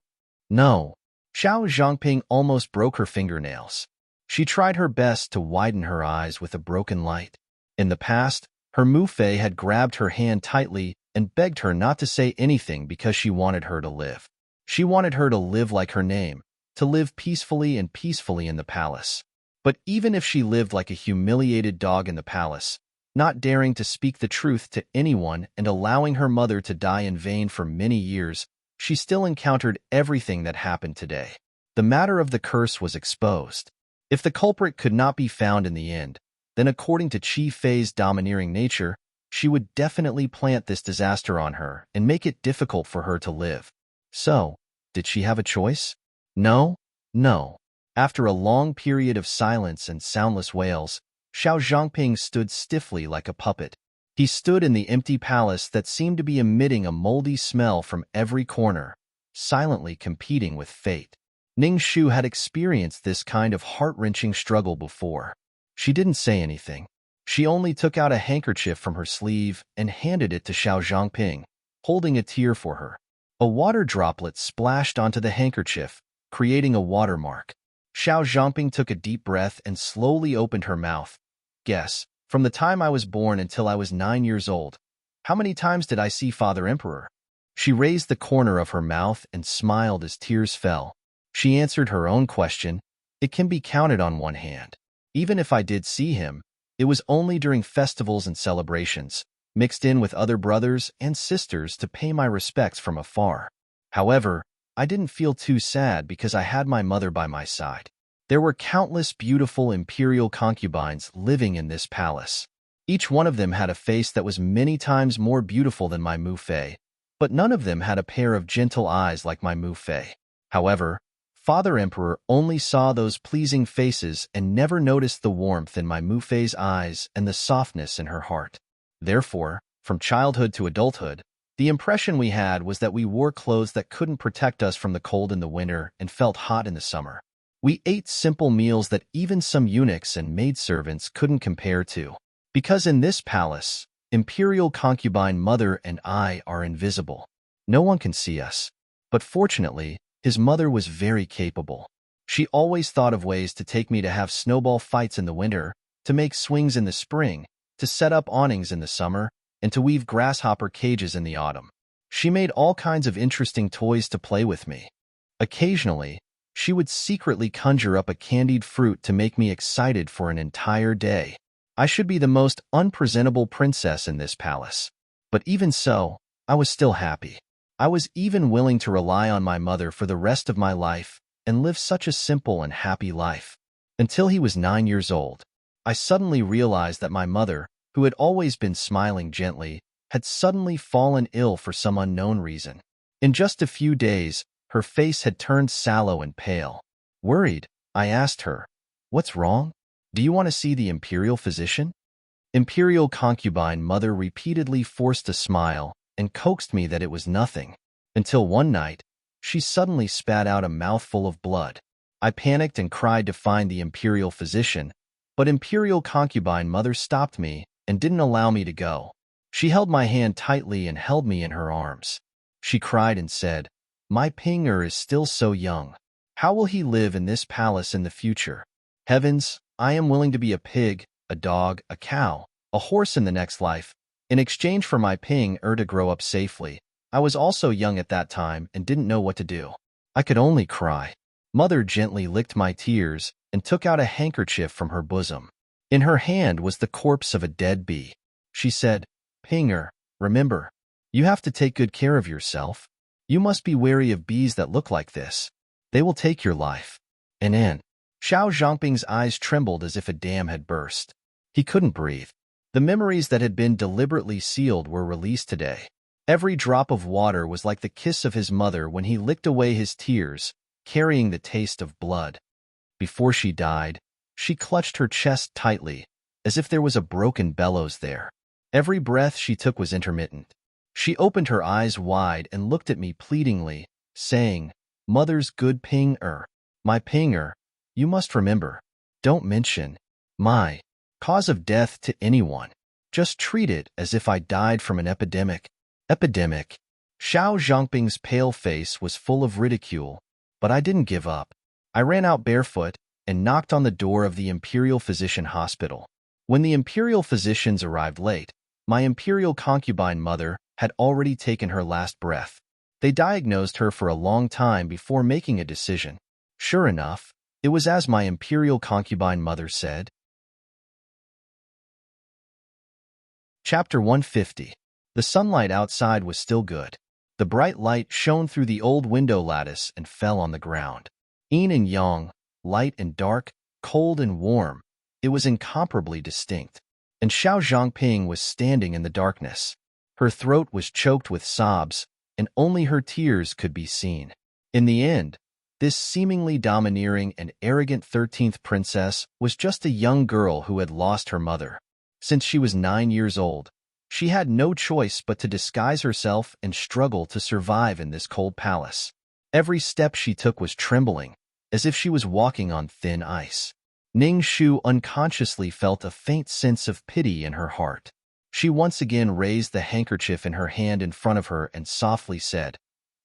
No. Xiao Zhangping almost broke her fingernails. She tried her best to widen her eyes with a broken light. In the past, her Mu Fei had grabbed her hand tightly and begged her not to say anything because she wanted her to live. She wanted her to live like her name, to live peacefully in the palace. But even if she lived like a humiliated dog in the palace, not daring to speak the truth to anyone and allowing her mother to die in vain for many years, she still encountered everything that happened today. The matter of the curse was exposed. If the culprit could not be found in the end, then according to Qi Fei's domineering nature, she would definitely plant this disaster on her and make it difficult for her to live. So, did she have a choice? No, no. After a long period of silence and soundless wails, Xiao Zhangping stood stiffly like a puppet. He stood in the empty palace that seemed to be emitting a moldy smell from every corner, silently competing with fate. Ning Shu had experienced this kind of heart-wrenching struggle before. She didn't say anything. She only took out a handkerchief from her sleeve and handed it to Xiao Zhangping, holding a tear for her. A water droplet splashed onto the handkerchief, creating a watermark. Xiao Zhangping took a deep breath and slowly opened her mouth. Guess, from the time I was born until I was 9 years old, how many times did I see Father Emperor? She raised the corner of her mouth and smiled as tears fell. She answered her own question. It can be counted on one hand. Even if I did see him, it was only during festivals and celebrations, mixed in with other brothers and sisters to pay my respects from afar. However, I didn't feel too sad because I had my mother by my side. There were countless beautiful imperial concubines living in this palace. Each one of them had a face that was many times more beautiful than my Mu Fei, but none of them had a pair of gentle eyes like my Mu Fei. However, Father Emperor only saw those pleasing faces and never noticed the warmth in my Mu Fei's eyes and the softness in her heart. Therefore, from childhood to adulthood, the impression we had was that we wore clothes that couldn't protect us from the cold in the winter and felt hot in the summer. We ate simple meals that even some eunuchs and maidservants couldn't compare to. Because in this palace, imperial concubine mother and I are invisible. No one can see us. But fortunately, his mother was very capable. She always thought of ways to take me to have snowball fights in the winter, to make swings in the spring, to set up awnings in the summer, and to weave grasshopper cages in the autumn. She made all kinds of interesting toys to play with me. Occasionally, she would secretly conjure up a candied fruit to make me excited for an entire day. I should be the most unpresentable princess in this palace. But even so, I was still happy. I was even willing to rely on my mother for the rest of my life and live such a simple and happy life. Until he was 9 years old, I suddenly realized that my mother, who had always been smiling gently, had suddenly fallen ill for some unknown reason. In just a few days, her face had turned sallow and pale. Worried, I asked her, "What's wrong? Do you want to see the imperial physician?" Imperial concubine mother repeatedly forced a smile and coaxed me that it was nothing, until one night, she suddenly spat out a mouthful of blood. I panicked and cried to find the imperial physician, but imperial concubine mother stopped me and didn't allow me to go. She held my hand tightly and held me in her arms. She cried and said, "My Pinger is still so young. How will he live in this palace in the future? Heavens, I am willing to be a pig, a dog, a cow, a horse in the next life, in exchange for my Pinger to grow up safely." I was also young at that time and didn't know what to do. I could only cry. Mother gently licked my tears and took out a handkerchief from her bosom. In her hand was the corpse of a dead bee. She said, "Pinger, remember, you have to take good care of yourself. You must be wary of bees that look like this. They will take your life." And in Xiao Zhangping's eyes trembled as if a dam had burst. He couldn't breathe. The memories that had been deliberately sealed were released today. Every drop of water was like the kiss of his mother when he licked away his tears, carrying the taste of blood. Before she died, she clutched her chest tightly, as if there was a broken bellows there. Every breath she took was intermittent. She opened her eyes wide and looked at me pleadingly, saying, "Mother's good Pinger, my Pinger, you must remember, don't mention my cause of death to anyone. Just treat it as if I died from an epidemic." Epidemic. Xiao Zhangping's pale face was full of ridicule, but I didn't give up. I ran out barefoot and knocked on the door of the Imperial Physician Hospital. When the Imperial physicians arrived late, my Imperial concubine mother had already taken her last breath. They diagnosed her for a long time before making a decision. Sure enough, it was as my Imperial concubine mother said. Chapter 150. The sunlight outside was still good. The bright light shone through the old window lattice and fell on the ground. Yin and yang, light and dark, cold and warm, it was incomparably distinct. And Xiao Zhangping was standing in the darkness. Her throat was choked with sobs, and only her tears could be seen. In the end, this seemingly domineering and arrogant 13th princess was just a young girl who had lost her mother. Since she was 9 years old, she had no choice but to disguise herself and struggle to survive in this cold palace. Every step she took was trembling, as if she was walking on thin ice. Ning Shu unconsciously felt a faint sense of pity in her heart. She once again raised the handkerchief in her hand in front of her and softly said,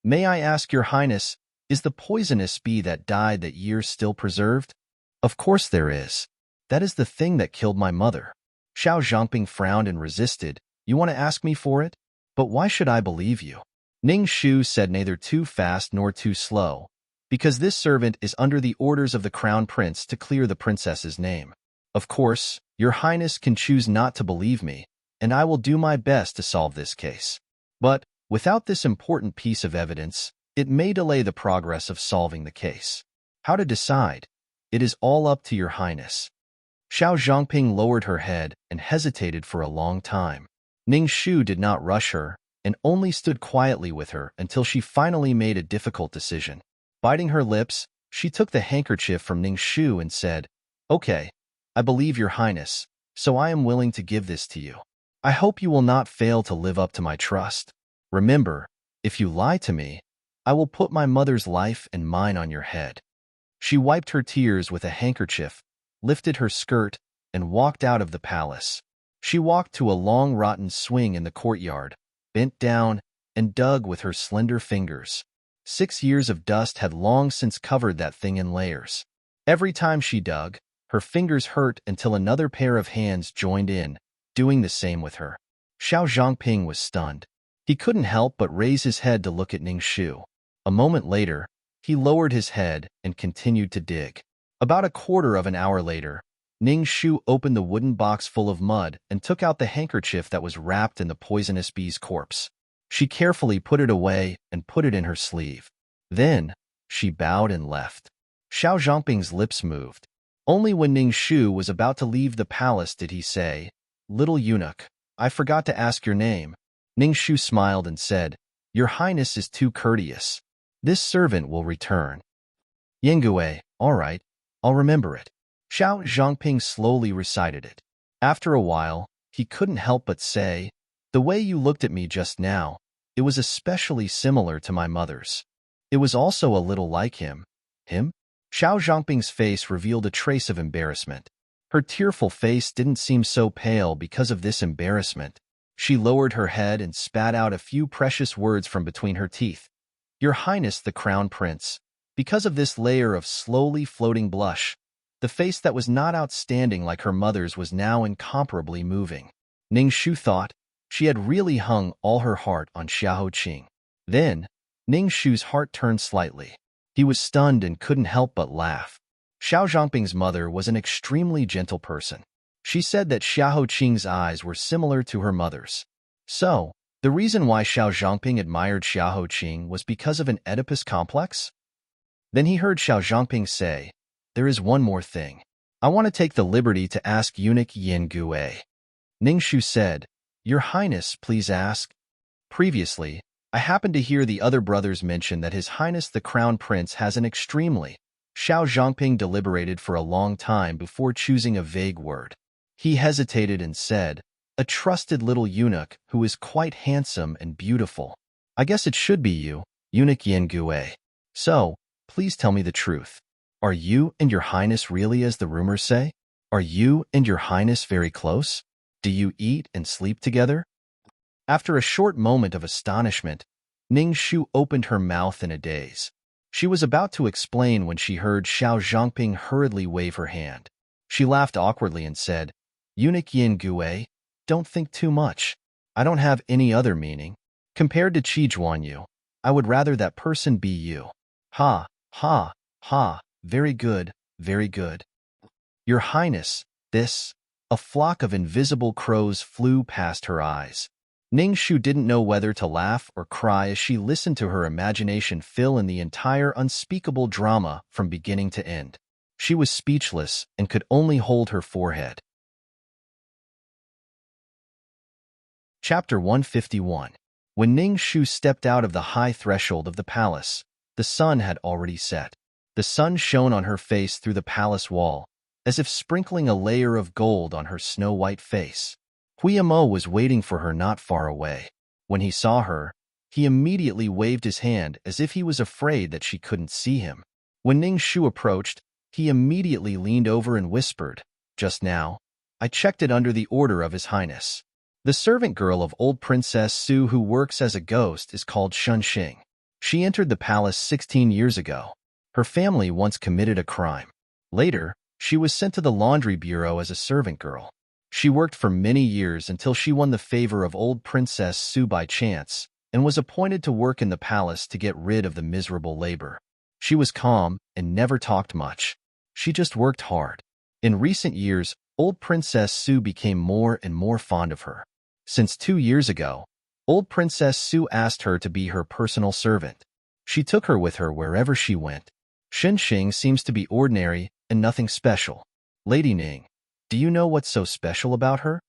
"May I ask your highness, is the poisonous bee that died that year still preserved?" "Of course there is. That is the thing that killed my mother." Xiao Zhangping frowned and resisted. "You want to ask me for it? But why should I believe you?" Ning Shu said neither too fast nor too slow, "Because this servant is under the orders of the crown prince to clear the princess's name. Of course, your highness can choose not to believe me, and I will do my best to solve this case. But, without this important piece of evidence, it may delay the progress of solving the case. How to decide? It is all up to your highness." Xiao Zhangping lowered her head and hesitated for a long time. Ning Shu did not rush her, and only stood quietly with her until she finally made a difficult decision. Biting her lips, she took the handkerchief from Ning Shu and said, "Okay, I believe your highness, so I am willing to give this to you. I hope you will not fail to live up to my trust. Remember, if you lie to me, I will put my mother's life and mine on your head." She wiped her tears with a handkerchief, lifted her skirt, and walked out of the palace. She walked to a long rotten swing in the courtyard, bent down, and dug with her slender fingers. 6 years of dust had long since covered that thing in layers. Every time she dug, her fingers hurt until another pair of hands joined in, doing the same with her. Xiao Zhangping was stunned. He couldn't help but raise his head to look at Ning Shu. A moment later, he lowered his head and continued to dig. About a quarter of an hour later, Ning Shu opened the wooden box full of mud and took out the handkerchief that was wrapped in the poisonous bee's corpse. She carefully put it away and put it in her sleeve. Then, she bowed and left. Xiao Zhangping's lips moved. Only when Ning Shu was about to leave the palace did he say, "Little eunuch, I forgot to ask your name. Ningshu smiled and said, "Your Highness is too courteous. This servant will return." Yengue, all right, I'll remember it. Xiao Zhangping slowly recited it. After a while, he couldn't help but say, "The way you looked at me just now, it was especially similar to my mother's. It was also a little like him." Him? Xiao Zhangping's face revealed a trace of embarrassment. Her tearful face didn't seem so pale because of this embarrassment. She lowered her head and spat out a few precious words from between her teeth. "Your Highness the Crown Prince." Because of this layer of slowly floating blush, the face that was not outstanding like her mother's was now incomparably moving. Ningshu thought she had really hung all her heart on Xiao Qing. Then, Ningshu's heart turned slightly. He was stunned and couldn't help but laugh. Xiao Zhangping's mother was an extremely gentle person. She said that Xiao Qing's eyes were similar to her mother's. So, the reason why Xiao Zhangping admired Xiao Qing was because of an Oedipus complex? Then he heard Xiao Zhangping say, "There is one more thing. I want to take the liberty to ask eunuch Yin Gue." Ningshu said, "Your Highness, please ask." Previously, I happened to hear the other brothers mention that His Highness the Crown Prince has an extremely... Xiao Zhangping deliberated for a long time before choosing a vague word. He hesitated and said, "A trusted little eunuch who is quite handsome and beautiful. I guess it should be you, eunuch Yin Gue. So, please tell me the truth. Are you and your Highness really as the rumors say? Are you and your Highness very close? Do you eat and sleep together?" After a short moment of astonishment, Ningshu opened her mouth in a daze. She was about to explain when she heard Xiao Zhangping hurriedly wave her hand. She laughed awkwardly and said, "Eunuch Yin Gue, don't think too much. I don't have any other meaning. Compared to Qi Zhuanyu, I would rather that person be you." "Ha, ha, ha, very good, very good. Your Highness, this..." A flock of invisible crows flew past her eyes. Ningshu didn't know whether to laugh or cry as she listened to her imagination fill in the entire unspeakable drama from beginning to end. She was speechless and could only hold her forehead. Chapter 151. When Ningshu stepped out of the high threshold of the palace, the sun had already set. The sun shone on her face through the palace wall, as if sprinkling a layer of gold on her snow-white face. Huiyamo was waiting for her not far away. When he saw her, he immediately waved his hand as if he was afraid that she couldn't see him. When Ningshu approached, he immediately leaned over and whispered, "Just now, I checked it under the order of His Highness. The servant girl of old Princess Su who works as a ghost is called Shunxing. She entered the palace 16 years ago. Her family once committed a crime. Later, she was sent to the laundry bureau as a servant girl. She worked for many years until she won the favor of old Princess Su by chance and was appointed to work in the palace to get rid of the miserable labor. She was calm and never talked much. She just worked hard. In recent years, old Princess Su became more and more fond of her. Since 2 years ago, old Princess Su asked her to be her personal servant. She took her with her wherever she went. Shunxing seems to be ordinary and nothing special. Lady Ning, do you know what's so special about her?"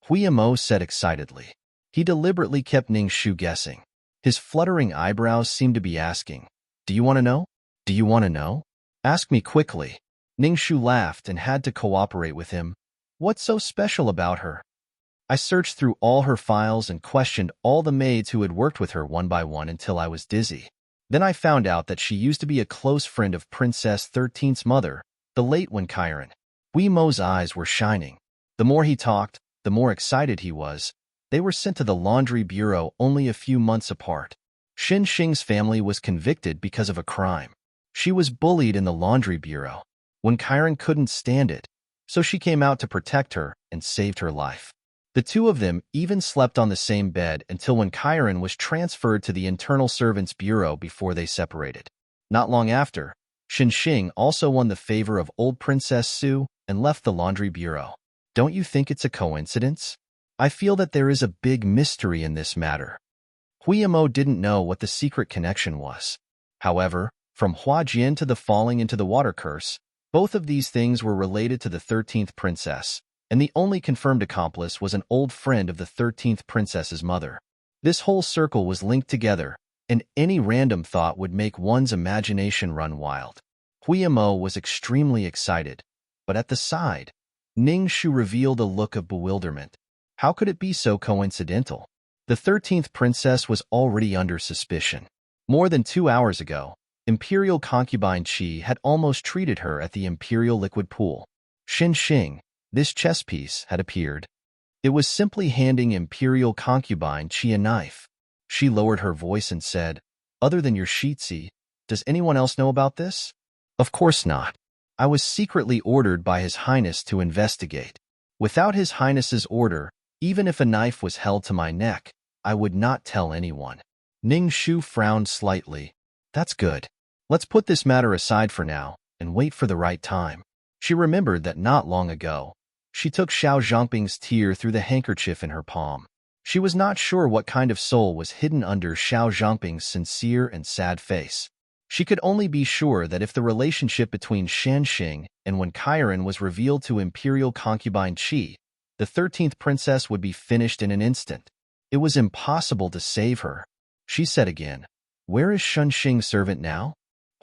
Huiyamo said excitedly. He deliberately kept Ningshu guessing. His fluttering eyebrows seemed to be asking, "Do you want to know? Do you want to know? Ask me quickly." Ningshu laughed and had to cooperate with him. "What's so special about her? I searched through all her files and questioned all the maids who had worked with her one by one until I was dizzy. Then I found out that she used to be a close friend of Princess 13's mother, the late Wen Kairan." Huimo's eyes were shining. The more he talked, the more excited he was. They were sent to the laundry bureau only a few months apart. Shunxing's family was convicted because of a crime. She was bullied in the laundry bureau. Wen Kairan couldn't stand it, so she came out to protect her and saved her life. The two of them even slept on the same bed until Wen Kairan was transferred to the Internal Servants Bureau before they separated. Not long after, Shunxing also won the favor of old Princess Su and left the laundry bureau. Don't you think it's a coincidence? I feel that there is a big mystery in this matter. Huiyamo didn't know what the secret connection was. However, from Huajian to the falling into the water curse, both of these things were related to the 13th princess, and the only confirmed accomplice was an old friend of the 13th princess's mother. This whole circle was linked together, and any random thought would make one's imagination run wild. Huimo was extremely excited, but at the side, Ning Shu revealed a look of bewilderment. How could it be so coincidental? The 13th princess was already under suspicion. More than 2 hours ago, Imperial concubine Qi had almost treated her at the Imperial liquid pool. Xin Xing, this chess piece, had appeared. It was simply handing Imperial concubine Qi a knife. She lowered her voice and said, "Other than your Shitsi, does anyone else know about this?" "Of course not. I was secretly ordered by His Highness to investigate. Without His Highness's order, even if a knife was held to my neck, I would not tell anyone." Ning Shu frowned slightly. "That's good. Let's put this matter aside for now and wait for the right time." She remembered that not long ago, she took Xiao Zhangping's tear through the handkerchief in her palm. She was not sure what kind of soul was hidden under Xiao Zhangping's sincere and sad face. She could only be sure that if the relationship between Shanxing and Wen Kairan was revealed to Imperial concubine Qi, the 13th princess would be finished in an instant. It was impossible to save her. She said again, "Where is Shanxing's servant now?"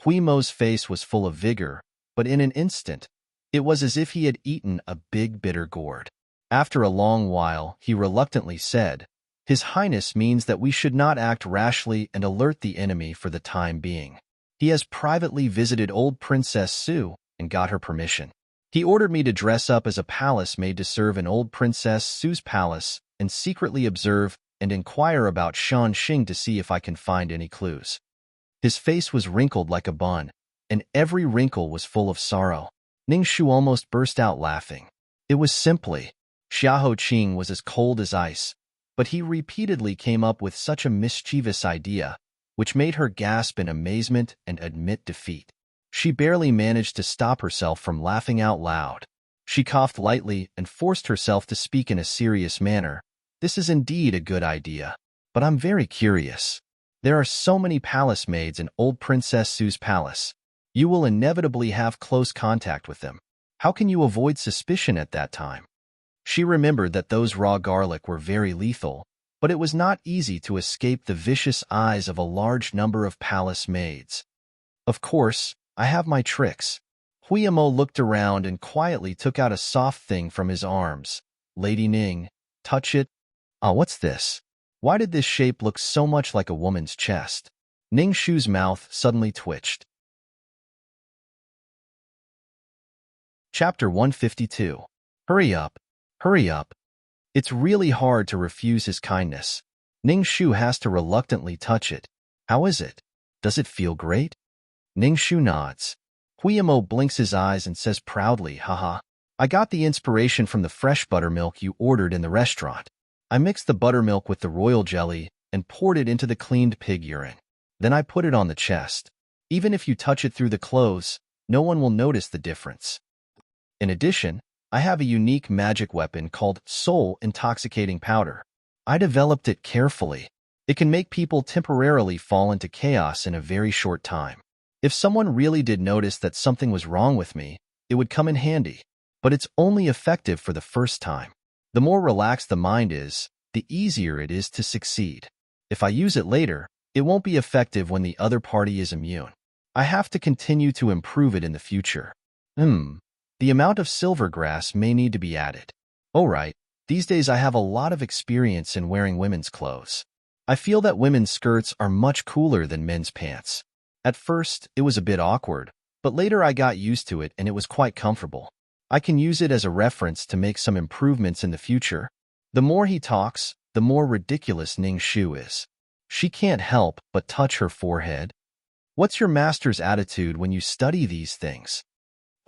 Huimo's face was full of vigor, but in an instant, it was as if he had eaten a big bitter gourd. After a long while, he reluctantly said, "His Highness means that we should not act rashly and alert the enemy for the time being. He has privately visited old Princess Su and got her permission. He ordered me to dress up as a palace maid to serve in old Princess Su's palace and secretly observe and inquire about Shanxing to see if I can find any clues." His face was wrinkled like a bun, and every wrinkle was full of sorrow. Ning Shu almost burst out laughing. It was simply, Xiahou Qing was as cold as ice, but he repeatedly came up with such a mischievous idea, which made her gasp in amazement and admit defeat. She barely managed to stop herself from laughing out loud. She coughed lightly and forced herself to speak in a serious manner. "This is indeed a good idea, but I'm very curious. There are so many palace maids in old Princess Su's palace. You will inevitably have close contact with them. How can you avoid suspicion at that time?" She remembered that those raw garlic were very lethal, but it was not easy to escape the vicious eyes of a large number of palace maids. "Of course, I have my tricks." Huimo looked around and quietly took out a soft thing from his arms. "Lady Ning, touch it." "Ah, what's this? Why did this shape look so much like a woman's chest?" Ning Shu's mouth suddenly twitched. Chapter 152. Hurry up. Hurry up. It's really hard to refuse his kindness. Ning Shu has to reluctantly touch it. "How is it? Does it feel great?" Ning Shu nods. Huimo blinks his eyes and says proudly, "Haha. I got the inspiration from the fresh buttermilk you ordered in the restaurant. I mixed the buttermilk with the royal jelly and poured it into the cleaned pig urine. Then I put it on the chest. Even if you touch it through the clothes, no one will notice the difference. In addition, I have a unique magic weapon called Soul Intoxicating Powder. I developed it carefully. It can make people temporarily fall into chaos in a very short time. If someone really did notice that something was wrong with me, it would come in handy. But it's only effective for the first time. The more relaxed the mind is, the easier it is to succeed. If I use it later, it won't be effective when the other party is immune. I have to continue to improve it in the future. The amount of silver grass may need to be added. Oh right, these days I have a lot of experience in wearing women's clothes. I feel that women's skirts are much cooler than men's pants. At first, it was a bit awkward, but later I got used to it and it was quite comfortable. I can use it as a reference to make some improvements in the future." The more he talks, the more ridiculous Ning Shu is. She can't help but touch her forehead. "What's your master's attitude when you study these things?"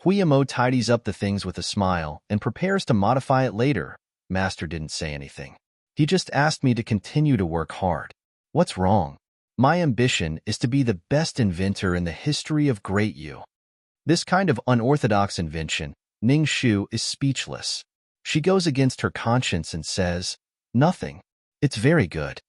Huimo tidies up the things with a smile and prepares to modify it later. "Master didn't say anything. He just asked me to continue to work hard." "What's wrong?" "My ambition is to be the best inventor in the history of Great Yu." This kind of unorthodox invention, Ning Shu is speechless. She goes against her conscience and says, "Nothing. It's very good."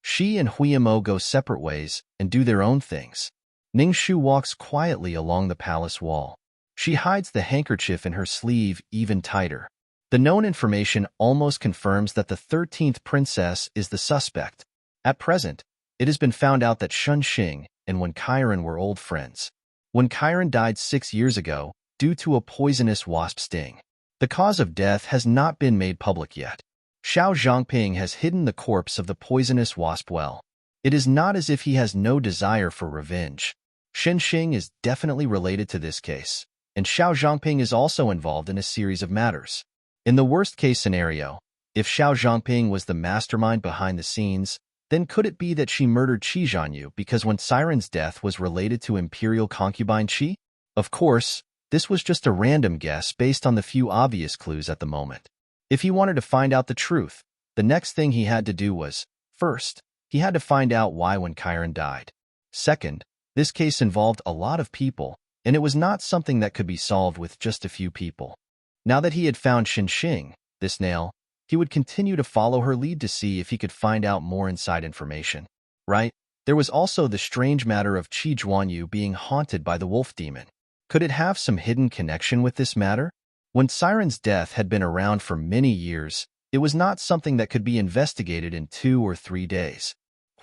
She and Huimo go separate ways and do their own things. Ning Shu walks quietly along the palace wall. She hides the handkerchief in her sleeve even tighter. The known information almost confirms that the 13th princess is the suspect. At present, it has been found out that Shun Xing and Wen Kairan were old friends. Wen Kairan died 6 years ago due to a poisonous wasp sting. The cause of death has not been made public yet. Xiao Zhangping has hidden the corpse of the poisonous wasp well. It is not as if he has no desire for revenge. Shen Xing is definitely related to this case, and Xiao Zhangping is also involved in a series of matters. In the worst-case scenario, if Xiao Zhangping was the mastermind behind the scenes, then could it be that she murdered Qi Zhanyu because Wen Siren's death was related to imperial concubine Qi? Of course, this was just a random guess based on the few obvious clues at the moment. If he wanted to find out the truth, the next thing he had to do was, first, he had to find out why Wen Kairan died. Second, this case involved a lot of people, and it was not something that could be solved with just a few people. Now that he had found Shen Xing, this nail, he would continue to follow her lead to see if he could find out more inside information. Right? There was also the strange matter of Qi Zhuanyu being haunted by the wolf demon. Could it have some hidden connection with this matter? When Siren's death had been around for many years, it was not something that could be investigated in 2 or 3 days.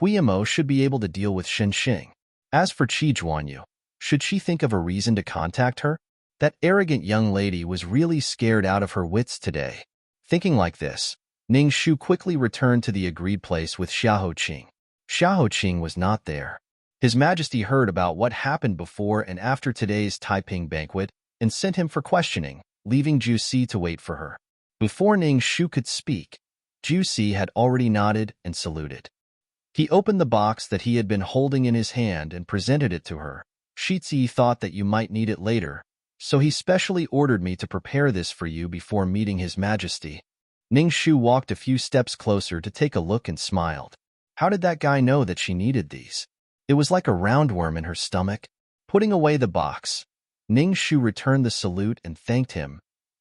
Huiyamo should be able to deal with Shen Xing. As for Qi Zhuanyu, should she think of a reason to contact her? That arrogant young lady was really scared out of her wits today. Thinking like this, Ning Shu quickly returned to the agreed place with Xiahou Qing. Xiahou Qing was not there. His Majesty heard about what happened before and after today's Taiping banquet and sent him for questioning, leaving Ju Si to wait for her. Before Ning Shu could speak, Ju Si had already nodded and saluted. He opened the box that he had been holding in his hand and presented it to her. Shizi thought that you might need it later, so he specially ordered me to prepare this for you before meeting His Majesty. Ning Shu walked a few steps closer to take a look and smiled. How did that guy know that she needed these? It was like a roundworm in her stomach. Putting away the box, Ning Shu returned the salute and thanked him.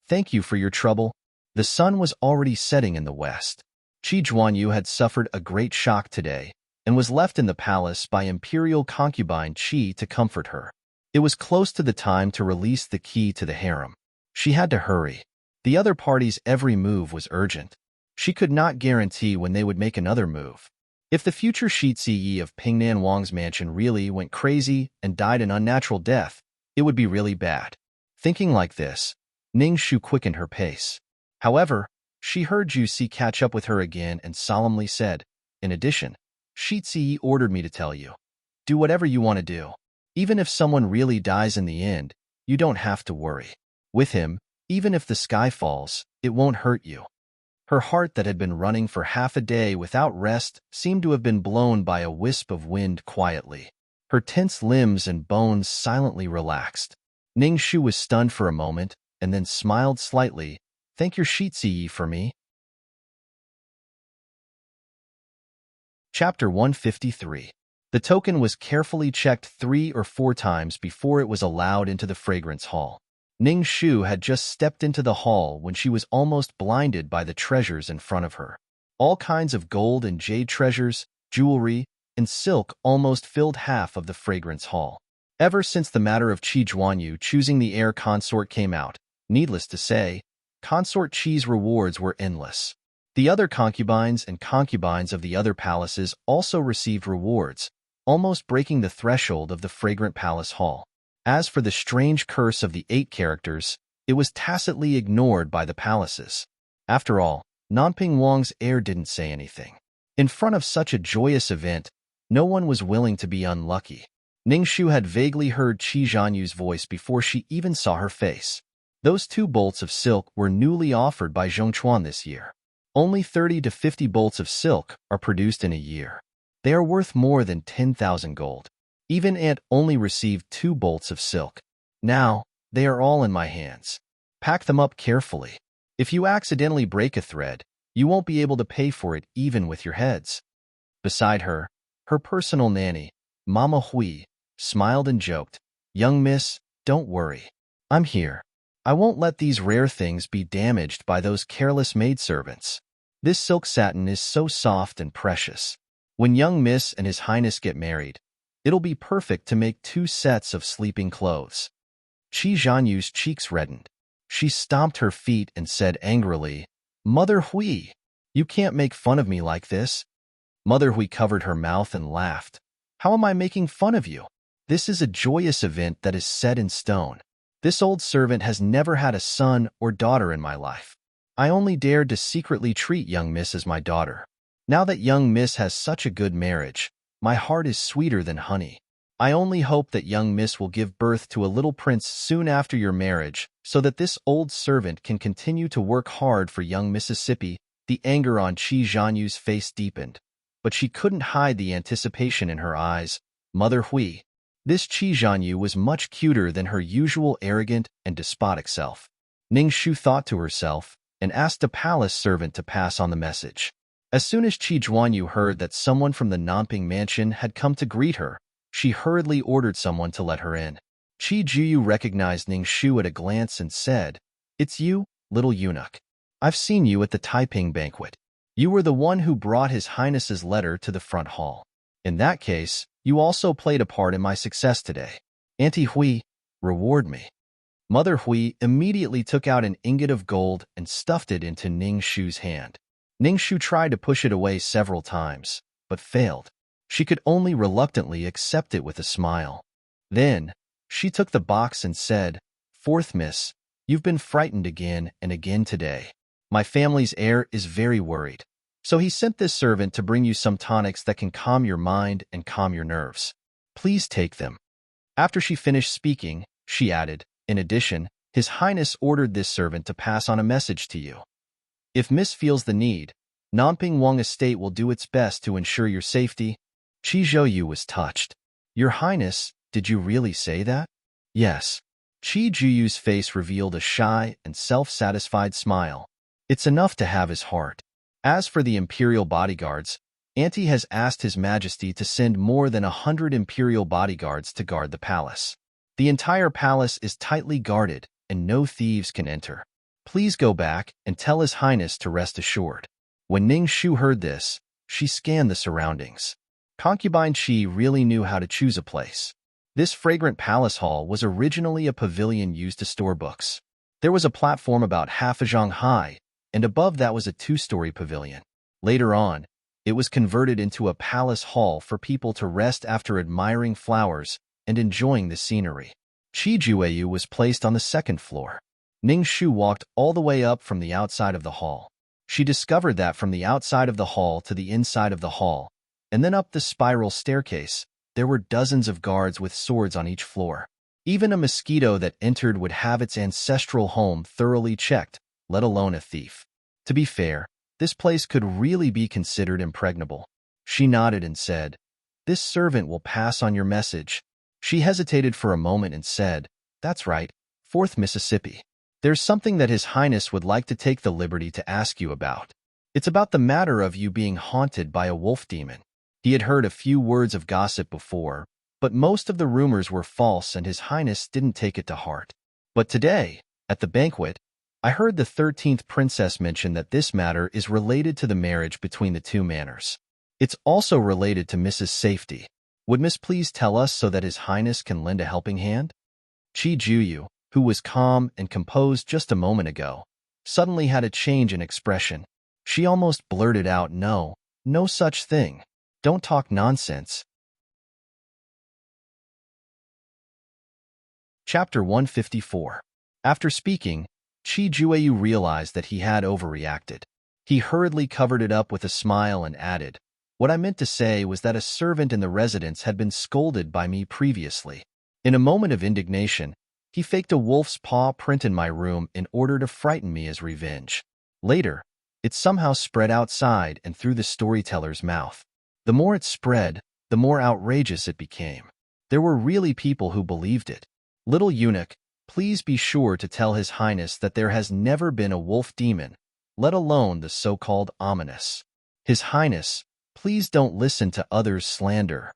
Thank you for your trouble. The sun was already setting in the west. Qi Zhuanyu had suffered a great shock today and was left in the palace by imperial concubine Qi to comfort her. It was close to the time to release the key to the harem. She had to hurry. The other party's every move was urgent. She could not guarantee when they would make another move. If the future Shizi of Pingnan Wang's mansion really went crazy and died an unnatural death, it would be really bad. Thinking like this, Ning Shu quickened her pace. However, she heard Ju Si catch up with her again and solemnly said, in addition, Shizi ordered me to tell you. Do whatever you want to do. Even if someone really dies in the end, you don't have to worry. With him, even if the sky falls, it won't hurt you. Her heart that had been running for half a day without rest seemed to have been blown by a wisp of wind quietly. Her tense limbs and bones silently relaxed. Ning Shu was stunned for a moment and then smiled slightly. Thank your Shizi for me. Chapter 153. The token was carefully checked 3 or 4 times before it was allowed into the fragrance hall. Ning Shu had just stepped into the hall when she was almost blinded by the treasures in front of her. All kinds of gold and jade treasures, jewelry, and silk almost filled half of the fragrance hall. Ever since the matter of Qi Zhuanyu choosing the heir consort came out, needless to say, Consort Qi's rewards were endless. The other concubines and concubines of the other palaces also received rewards, almost breaking the threshold of the fragrant palace hall. As for the strange curse of the 8 characters, it was tacitly ignored by the palaces. After all, Nanping Wang's heir didn't say anything. In front of such a joyous event, no one was willing to be unlucky. Ning Shu had vaguely heard Qi Zhanyu's voice before she even saw her face. Those 2 bolts of silk were newly offered by Zhongchuan this year. Only 30 to 50 bolts of silk are produced in a year. They are worth more than 10,000 gold. Even Ant only received 2 bolts of silk. Now, they are all in my hands. Pack them up carefully. If you accidentally break a thread, you won't be able to pay for it even with your heads. Beside her, her personal nanny, Mama Hui, smiled and joked, Young miss, don't worry. I'm here. I won't let these rare things be damaged by those careless maidservants. This silk satin is so soft and precious. When young miss and His Highness get married, it'll be perfect to make 2 sets of sleeping clothes. Qi Zhanyu's cheeks reddened. She stomped her feet and said angrily, Mother Hui, you can't make fun of me like this. Mother Hui covered her mouth and laughed. How am I making fun of you? This is a joyous event that is set in stone. This old servant has never had a son or daughter in my life. I only dared to secretly treat young Miss as my daughter. Now that young Miss has such a good marriage, my heart is sweeter than honey. I only hope that young Miss will give birth to a little prince soon after your marriage so that this old servant can continue to work hard for young Mississippi. The anger on Qi Zhanyu's face deepened, but she couldn't hide the anticipation in her eyes. Mother Hui. This Qi Zhanyu was much cuter than her usual arrogant and despotic self. Ning Shu thought to herself and asked a palace servant to pass on the message. As soon as Qi Zhanyu heard that someone from the Nanping mansion had come to greet her, she hurriedly ordered someone to let her in. Qi Zhanyu recognized Ning Shu at a glance and said, "It's you, little eunuch. I've seen you at the Taiping banquet. You were the one who brought His Highness's letter to the front hall. In that case, you also played a part in my success today. Auntie Hui, reward me." Mother Hui immediately took out an ingot of gold and stuffed it into Ning Shu's hand. Ning Shu tried to push it away several times, but failed. She could only reluctantly accept it with a smile. Then, she took the box and said, "Fourth Miss, you've been frightened again and again today. My family's heir is very worried. So he sent this servant to bring you some tonics that can calm your mind and calm your nerves. Please take them." After she finished speaking, she added, "In addition, His Highness ordered this servant to pass on a message to you. If Miss feels the need, Nanping Wang Estate will do its best to ensure your safety." Qi Zhouyu was touched. "Your Highness, did you really say that?" "Yes." Qi Zhuyu's face revealed a shy and self-satisfied smile. It's enough to have his heart. As for the imperial bodyguards, Auntie has asked His Majesty to send more than 100 imperial bodyguards to guard the palace. The entire palace is tightly guarded, and no thieves can enter. Please go back and tell His Highness to rest assured." When Ning Shu heard this, she scanned the surroundings. Concubine Qi really knew how to choose a place. This fragrant palace hall was originally a pavilion used to store books. There was a platform about half a zhang high, and above that was a 2-story pavilion. Later on, it was converted into a palace hall for people to rest after admiring flowers and enjoying the scenery. Qi Zhueyu was placed on the 2nd floor. Ning Shu walked all the way up from the outside of the hall. She discovered that from the outside of the hall to the inside of the hall, and then up the spiral staircase, there were dozens of guards with swords on each floor. Even a mosquito that entered would have its ancestral home thoroughly checked, let alone a thief. To be fair, this place could really be considered impregnable. She nodded and said, "This servant will pass on your message." She hesitated for a moment and said, "That's right, 4th Mississippi. There's something that His Highness would like to take the liberty to ask you about. It's about the matter of you being haunted by a wolf demon." He had heard a few words of gossip before, but most of the rumors were false and His Highness didn't take it to heart. But today, at the banquet, I heard the 13th princess mention that this matter is related to the marriage between the two manors. It's also related to Mrs. Safety. Would Miss please tell us so that His Highness can lend a helping hand? Qi Zhuyu, who was calm and composed just a moment ago, suddenly had a change in expression. She almost blurted out, "No, no such thing. Don't talk nonsense." Chapter 154. After speaking, Qi Zhueyu realized that he had overreacted. He hurriedly covered it up with a smile and added, "What I meant to say was that a servant in the residence had been scolded by me previously. In a moment of indignation, he faked a wolf's paw print in my room in order to frighten me as revenge. Later, it somehow spread outside and through the storyteller's mouth. The more it spread, the more outrageous it became. There were really people who believed it. Little eunuch, please be sure to tell His Highness that there has never been a wolf demon, let alone the so-called ominous. His Highness, please don't listen to others' slander."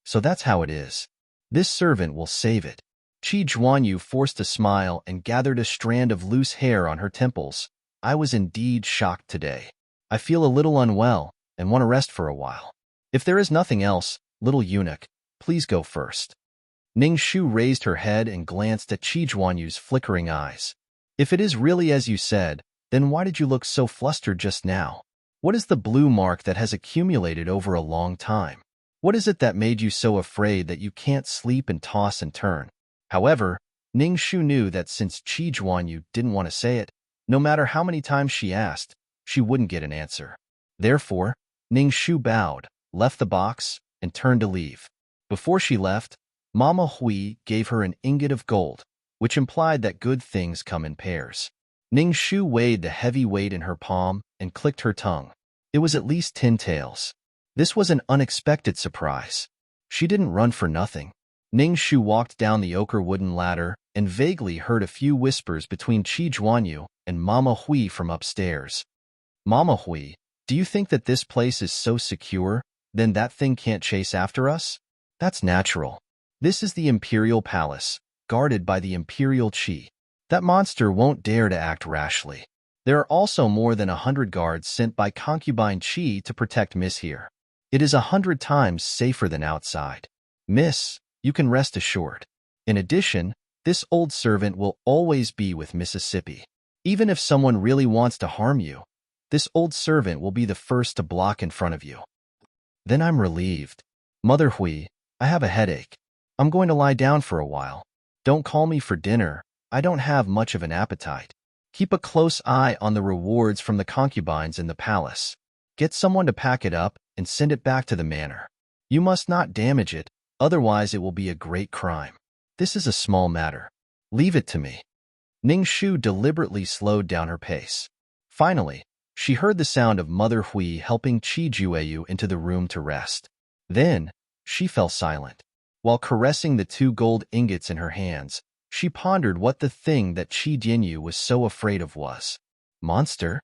So that's how it is. This servant will save it. Qi Zhuanyu forced a smile and gathered a strand of loose hair on her temples. "I was indeed shocked today. I feel a little unwell and want to rest for a while. If there is nothing else, little eunuch, please go first." Ning Shu raised her head and glanced at Qi Zhuanyu's flickering eyes. "If it is really as you said, then why did you look so flustered just now?" What is the blue mark that has accumulated over a long time? What is it that made you so afraid that you can't sleep and toss and turn? However, Ning Shu knew that since Qi Juanyu didn't want to say it, no matter how many times she asked, she wouldn't get an answer. Therefore, Ning Shu bowed, left the box, and turned to leave. Before she left, Mama Hui gave her an ingot of gold, which implied that good things come in pairs. Ning Shu weighed the heavy weight in her palm and clicked her tongue. It was at least 10 taels. This was an unexpected surprise. She didn't run for nothing. Ning Shu walked down the ochre wooden ladder and vaguely heard a few whispers between Qi Juanyu and Mama Hui from upstairs. Mama Hui, do you think that this place is so secure, then that thing can't chase after us? That's natural. This is the Imperial Palace, guarded by the Imperial Qi. That monster won't dare to act rashly. There are also more than 100 guards sent by concubine Qi to protect Miss here. It is 100 times safer than outside. Miss, you can rest assured. In addition, this old servant will always be with Mississippi. Even if someone really wants to harm you, this old servant will be the first to block in front of you. Then I'm relieved. Mother Hui, I have a headache. I'm going to lie down for a while. Don't call me for dinner. I don't have much of an appetite. Keep a close eye on the rewards from the concubines in the palace. Get someone to pack it up and send it back to the manor. You must not damage it, otherwise it will be a great crime. This is a small matter. Leave it to me. Ning Shu deliberately slowed down her pace. Finally, she heard the sound of Mother Hui helping Qi Jueyu into the room to rest. Then, she fell silent. While caressing the 2 gold ingots in her hands, she pondered what the thing that Qi Jianyu was so afraid of was. Monster?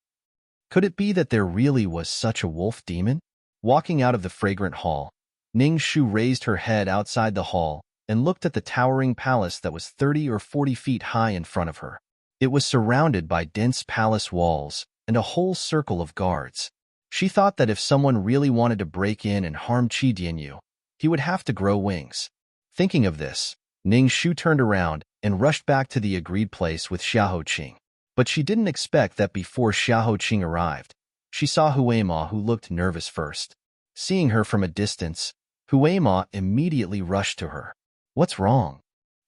Could it be that there really was such a wolf demon? Walking out of the fragrant hall, Ning Shu raised her head outside the hall and looked at the towering palace that was 30 or 40 feet high in front of her. It was surrounded by dense palace walls and a whole circle of guards. She thought that if someone really wanted to break in and harm Qi Jianyu, he would have to grow wings. Thinking of this, Ning Shu turned around and rushed back to the agreed place with Xiahou Qing. But she didn't expect that before Xiahou Qing arrived, she saw Huema, who looked nervous first. Seeing her from a distance, Huema immediately rushed to her. What's wrong?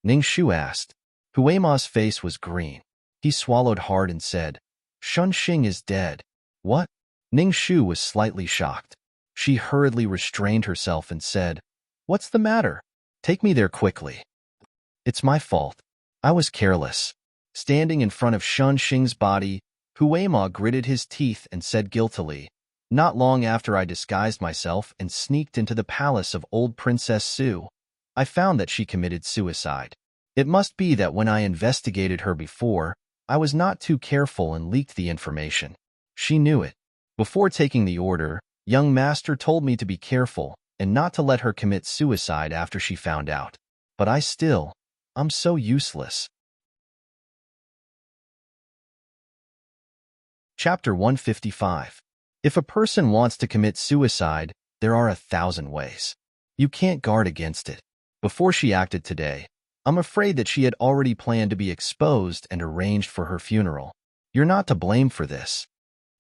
Ning Shu asked. Huema's face was green. He swallowed hard and said, Shun Xing is dead. What? Ning Shu was slightly shocked. She hurriedly restrained herself and said, What's the matter? Take me there quickly. It's my fault. I was careless. Standing in front of Shun Xing's body, Huema gritted his teeth and said guiltily, Not long after I disguised myself and sneaked into the palace of old Princess Su, I found that she committed suicide. It must be that when I investigated her before, I was not too careful and leaked the information. She knew it. Before taking the order, young master told me to be careful and not to let her commit suicide after she found out. But I'm so useless. Chapter 155. If a person wants to commit suicide, there are 1,000 ways. You can't guard against it. Before she acted today, I'm afraid that she had already planned to be exposed and arranged for her funeral. You're not to blame for this.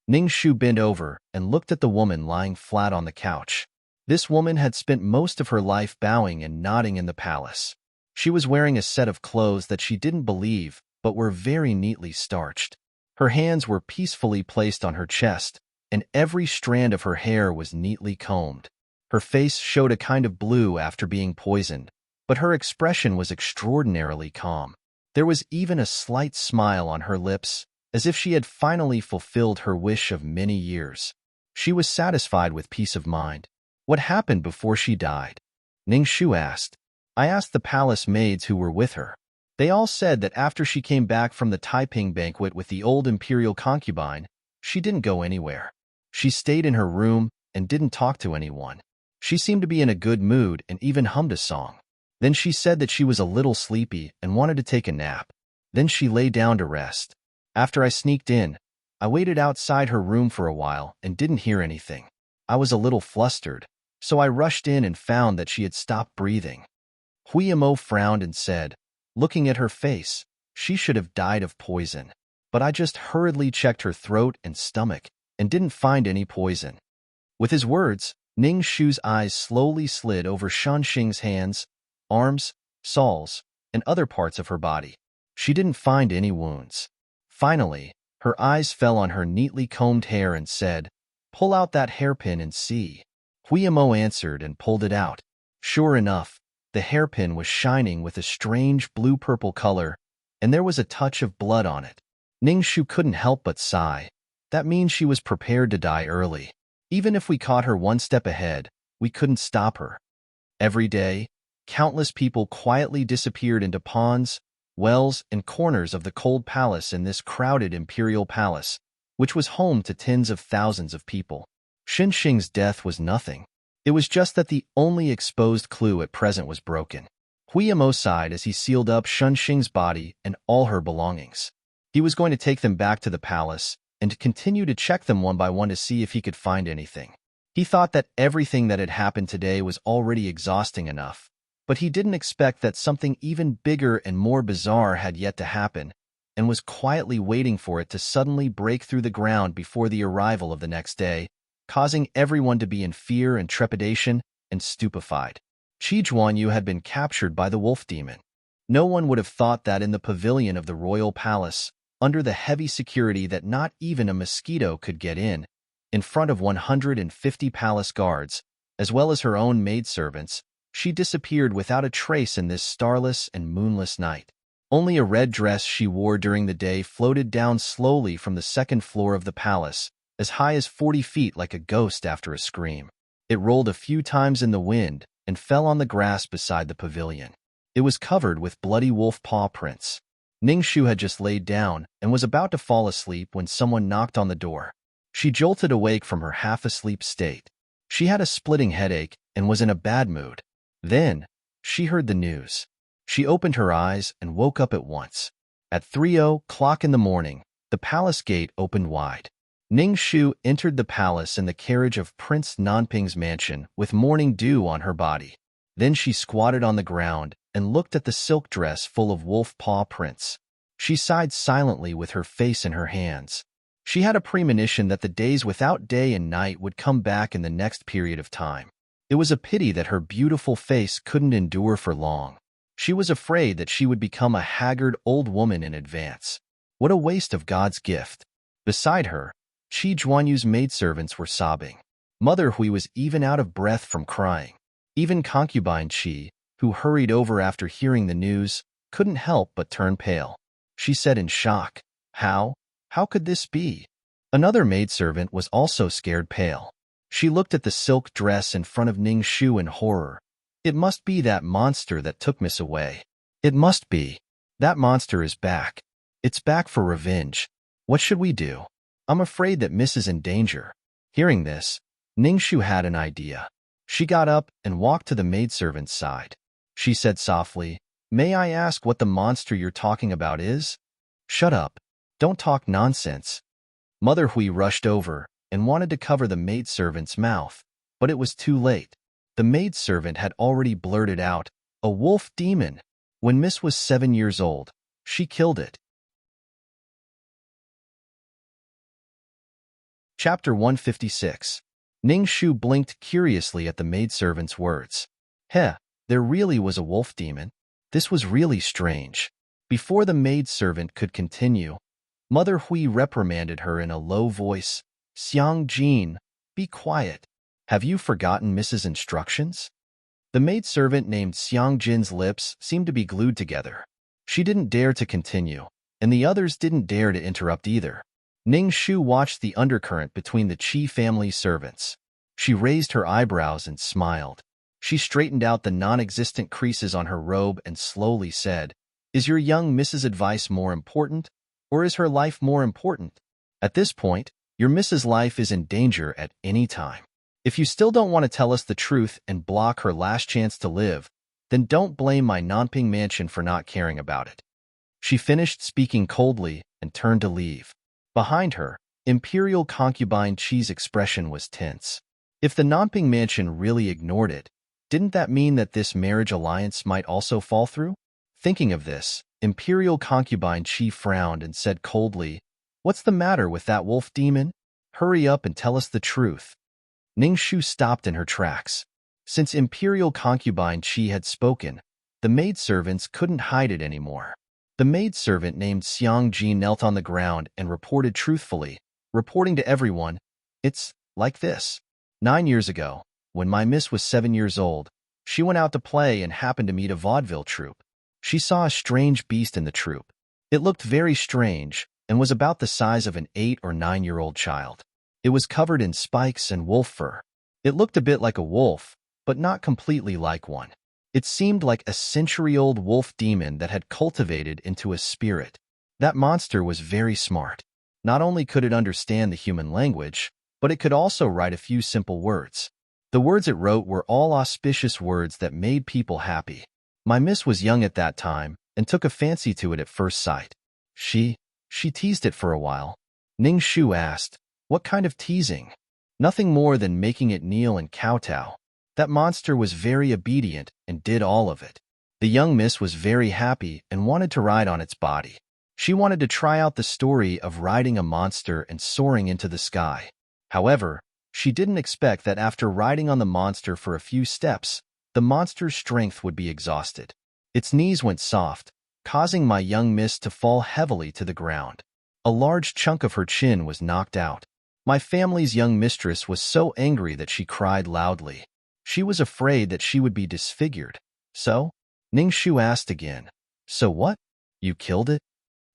Ning Shu bent over and looked at the woman lying flat on the couch. This woman had spent most of her life bowing and nodding in the palace. She was wearing a set of clothes that she didn't believe, but were very neatly starched. Her hands were peacefully placed on her chest, and every strand of her hair was neatly combed. Her face showed a kind of blue after being poisoned, but her expression was extraordinarily calm. There was even a slight smile on her lips, as if she had finally fulfilled her wish of many years. She was satisfied with peace of mind. What happened before she died? Ning Shu asked. I asked the palace maids who were with her. They all said that after she came back from the Taiping banquet with the old imperial concubine, she didn't go anywhere. She stayed in her room and didn't talk to anyone. She seemed to be in a good mood and even hummed a song. Then she said that she was a little sleepy and wanted to take a nap. Then she lay down to rest. After I sneaked in, I waited outside her room for a while and didn't hear anything. I was a little flustered, so I rushed in and found that she had stopped breathing. Huiyamo frowned and said, looking at her face, she should have died of poison. But I just hurriedly checked her throat and stomach, and didn't find any poison. With his words, Ning Shu's eyes slowly slid over Shan Xing's hands, arms, soles, and other parts of her body. She didn't find any wounds. Finally, her eyes fell on her neatly combed hair and said, "Pull out that hairpin and see." Huiyamo answered and pulled it out. Sure enough, the hairpin was shining with a strange blue-purple color, and there was a touch of blood on it. Ning Shu couldn't help but sigh. That means she was prepared to die early. Even if we caught her one step ahead, we couldn't stop her. Every day, countless people quietly disappeared into ponds, wells, and corners of the cold palace in this crowded imperial palace, which was home to tens of thousands of people. Shan Xing's death was nothing. It was just that the only exposed clue at present was broken. Huiyamo sighed as he sealed up Shan Xing's body and all her belongings. He was going to take them back to the palace and continue to check them one by one to see if he could find anything. He thought that everything that had happened today was already exhausting enough, but he didn't expect that something even bigger and more bizarre had yet to happen, and was quietly waiting for it to suddenly break through the ground before the arrival of the next day, causing everyone to be in fear and trepidation and stupefied. Qi Zhuanyu had been captured by the wolf demon. No one would have thought that in the pavilion of the royal palace, under the heavy security that not even a mosquito could get in front of 150 palace guards, as well as her own maidservants, she disappeared without a trace in this starless and moonless night. Only a red dress she wore during the day floated down slowly from the second floor of the palace, as high as 40 feet like a ghost after a scream. It rolled a few times in the wind and fell on the grass beside the pavilion. It was covered with bloody wolf paw prints. Ning Shu had just laid down and was about to fall asleep when someone knocked on the door. She jolted awake from her half-asleep state. She had a splitting headache and was in a bad mood. Then, she heard the news. She opened her eyes and woke up at once. At 3:00 in the morning, the palace gate opened wide. Ning Shu entered the palace in the carriage of Prince Nanping's mansion with morning dew on her body. Then she squatted on the ground and looked at the silk dress full of wolf paw prints. She sighed silently with her face in her hands. She had a premonition that the days without day and night would come back in the next period of time. It was a pity that her beautiful face couldn't endure for long. She was afraid that she would become a haggard old woman in advance. What a waste of God's gift. Beside her, Qi Zhuanyu's maidservants were sobbing. Mother Hui was even out of breath from crying. Even concubine Qi, who hurried over after hearing the news, couldn't help but turn pale. She said in shock, How could this be?" Another maidservant was also scared pale. She looked at the silk dress in front of Ning Shu in horror. It must be that monster that took Miss away. It must be. That monster is back. It's back for revenge. What should we do? I'm afraid that Miss is in danger. Hearing this, Ning Shu had an idea. She got up and walked to the maidservant's side. She said softly, "May I ask what the monster you're talking about is?" "Shut up. Don't talk nonsense." Mother Hui rushed over and wanted to cover the maidservant's mouth, but it was too late. The maidservant had already blurted out, "A wolf demon." When Miss was 7 years old, she killed it. Chapter 156. Ning Shu blinked curiously at the maidservant's words. There really was a wolf demon. This was really strange. Before the maidservant could continue, Mother Hui reprimanded her in a low voice. "Xiang Jin, be quiet. Have you forgotten Mrs. Instructions?" The maidservant named Xiang Jin's lips seemed to be glued together. She didn't dare to continue, and the others didn't dare to interrupt either. Ning Shu watched the undercurrent between the Qi family servants. She raised her eyebrows and smiled. She straightened out the non-existent creases on her robe and slowly said, "Is your young Mrs.'s advice more important, or is her life more important? At this point, your Mrs.'s life is in danger at any time. If you still don't want to tell us the truth and block her last chance to live, then don't blame my Nanping mansion for not caring about it." She finished speaking coldly and turned to leave. Behind her, Imperial concubine Qi's expression was tense. If the Nanping mansion really ignored it, didn't that mean that this marriage alliance might also fall through? Thinking of this, Imperial concubine Qi frowned and said coldly, "What's the matter with that wolf demon?" Hurry up and tell us the truth. Ningshu stopped in her tracks. Since Imperial Concubine Qi had spoken, the maidservants couldn't hide it anymore. The maidservant named Xiang Ji knelt on the ground and reported truthfully, reporting to everyone, "It's like this. 9 years ago, when my miss was 7 years old, she went out to play and happened to meet a vaudeville troupe. She saw a strange beast in the troupe. It looked very strange and was about the size of an 8 or 9-year-old child. It was covered in spikes and wolf fur. It looked a bit like a wolf, but not completely like one. It seemed like a century-old wolf demon that had cultivated into a spirit. That monster was very smart. Not only could it understand the human language, but it could also write a few simple words. The words it wrote were all auspicious words that made people happy. My miss was young at that time and took a fancy to it at first sight. She teased it for a while." Ningshu asked, "What kind of teasing?" "Nothing more than making it kneel and kowtow. That monster was very obedient and did all of it. The young miss was very happy and wanted to ride on its body. She wanted to try out the story of riding a monster and soaring into the sky. However, she didn't expect that after riding on the monster for a few steps, the monster's strength would be exhausted. Its knees went soft, causing my young miss to fall heavily to the ground. A large chunk of her chin was knocked out. My family's young mistress was so angry that she cried loudly. She was afraid that she would be disfigured. So?" Ningshu asked again. "So what? You killed it?"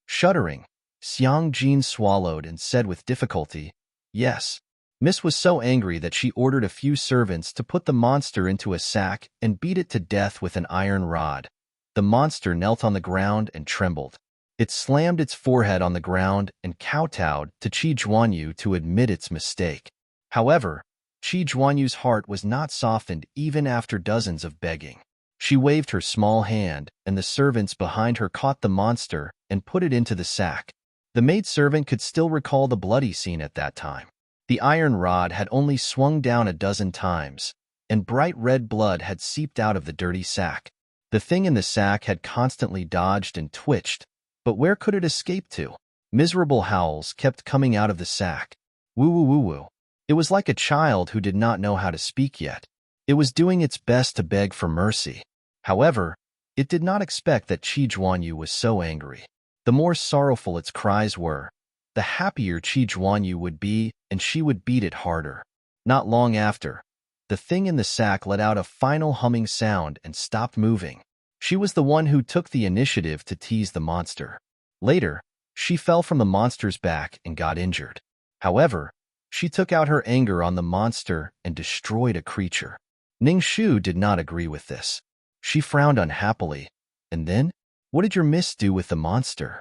Shuddering, Xiang Jin swallowed and said with difficulty, "Yes." Miss was so angry that she ordered a few servants to put the monster into a sack and beat it to death with an iron rod. The monster knelt on the ground and trembled. It slammed its forehead on the ground and kowtowed to Qi Zhuanyu to admit its mistake. However, Qi Zhuanyu's heart was not softened even after dozens of begging. She waved her small hand, and the servants behind her caught the monster and put it into the sack. The maidservant could still recall the bloody scene at that time. The iron rod had only swung down a dozen times, and bright red blood had seeped out of the dirty sack. The thing in the sack had constantly dodged and twitched, but where could it escape to? Miserable howls kept coming out of the sack. Woo-woo-woo-woo. It was like a child who did not know how to speak yet. It was doing its best to beg for mercy. However, it did not expect that Qi Zhuanyu was so angry. The more sorrowful its cries were, the happier Qi Zhuanyu would be, and she would beat it harder. Not long after, the thing in the sack let out a final humming sound and stopped moving. She was the one who took the initiative to tease the monster. Later, she fell from the monster's back and got injured. However, she took out her anger on the monster and destroyed a creature. Ningshu did not agree with this. She frowned unhappily. "And then? What did your miss do with the monster?"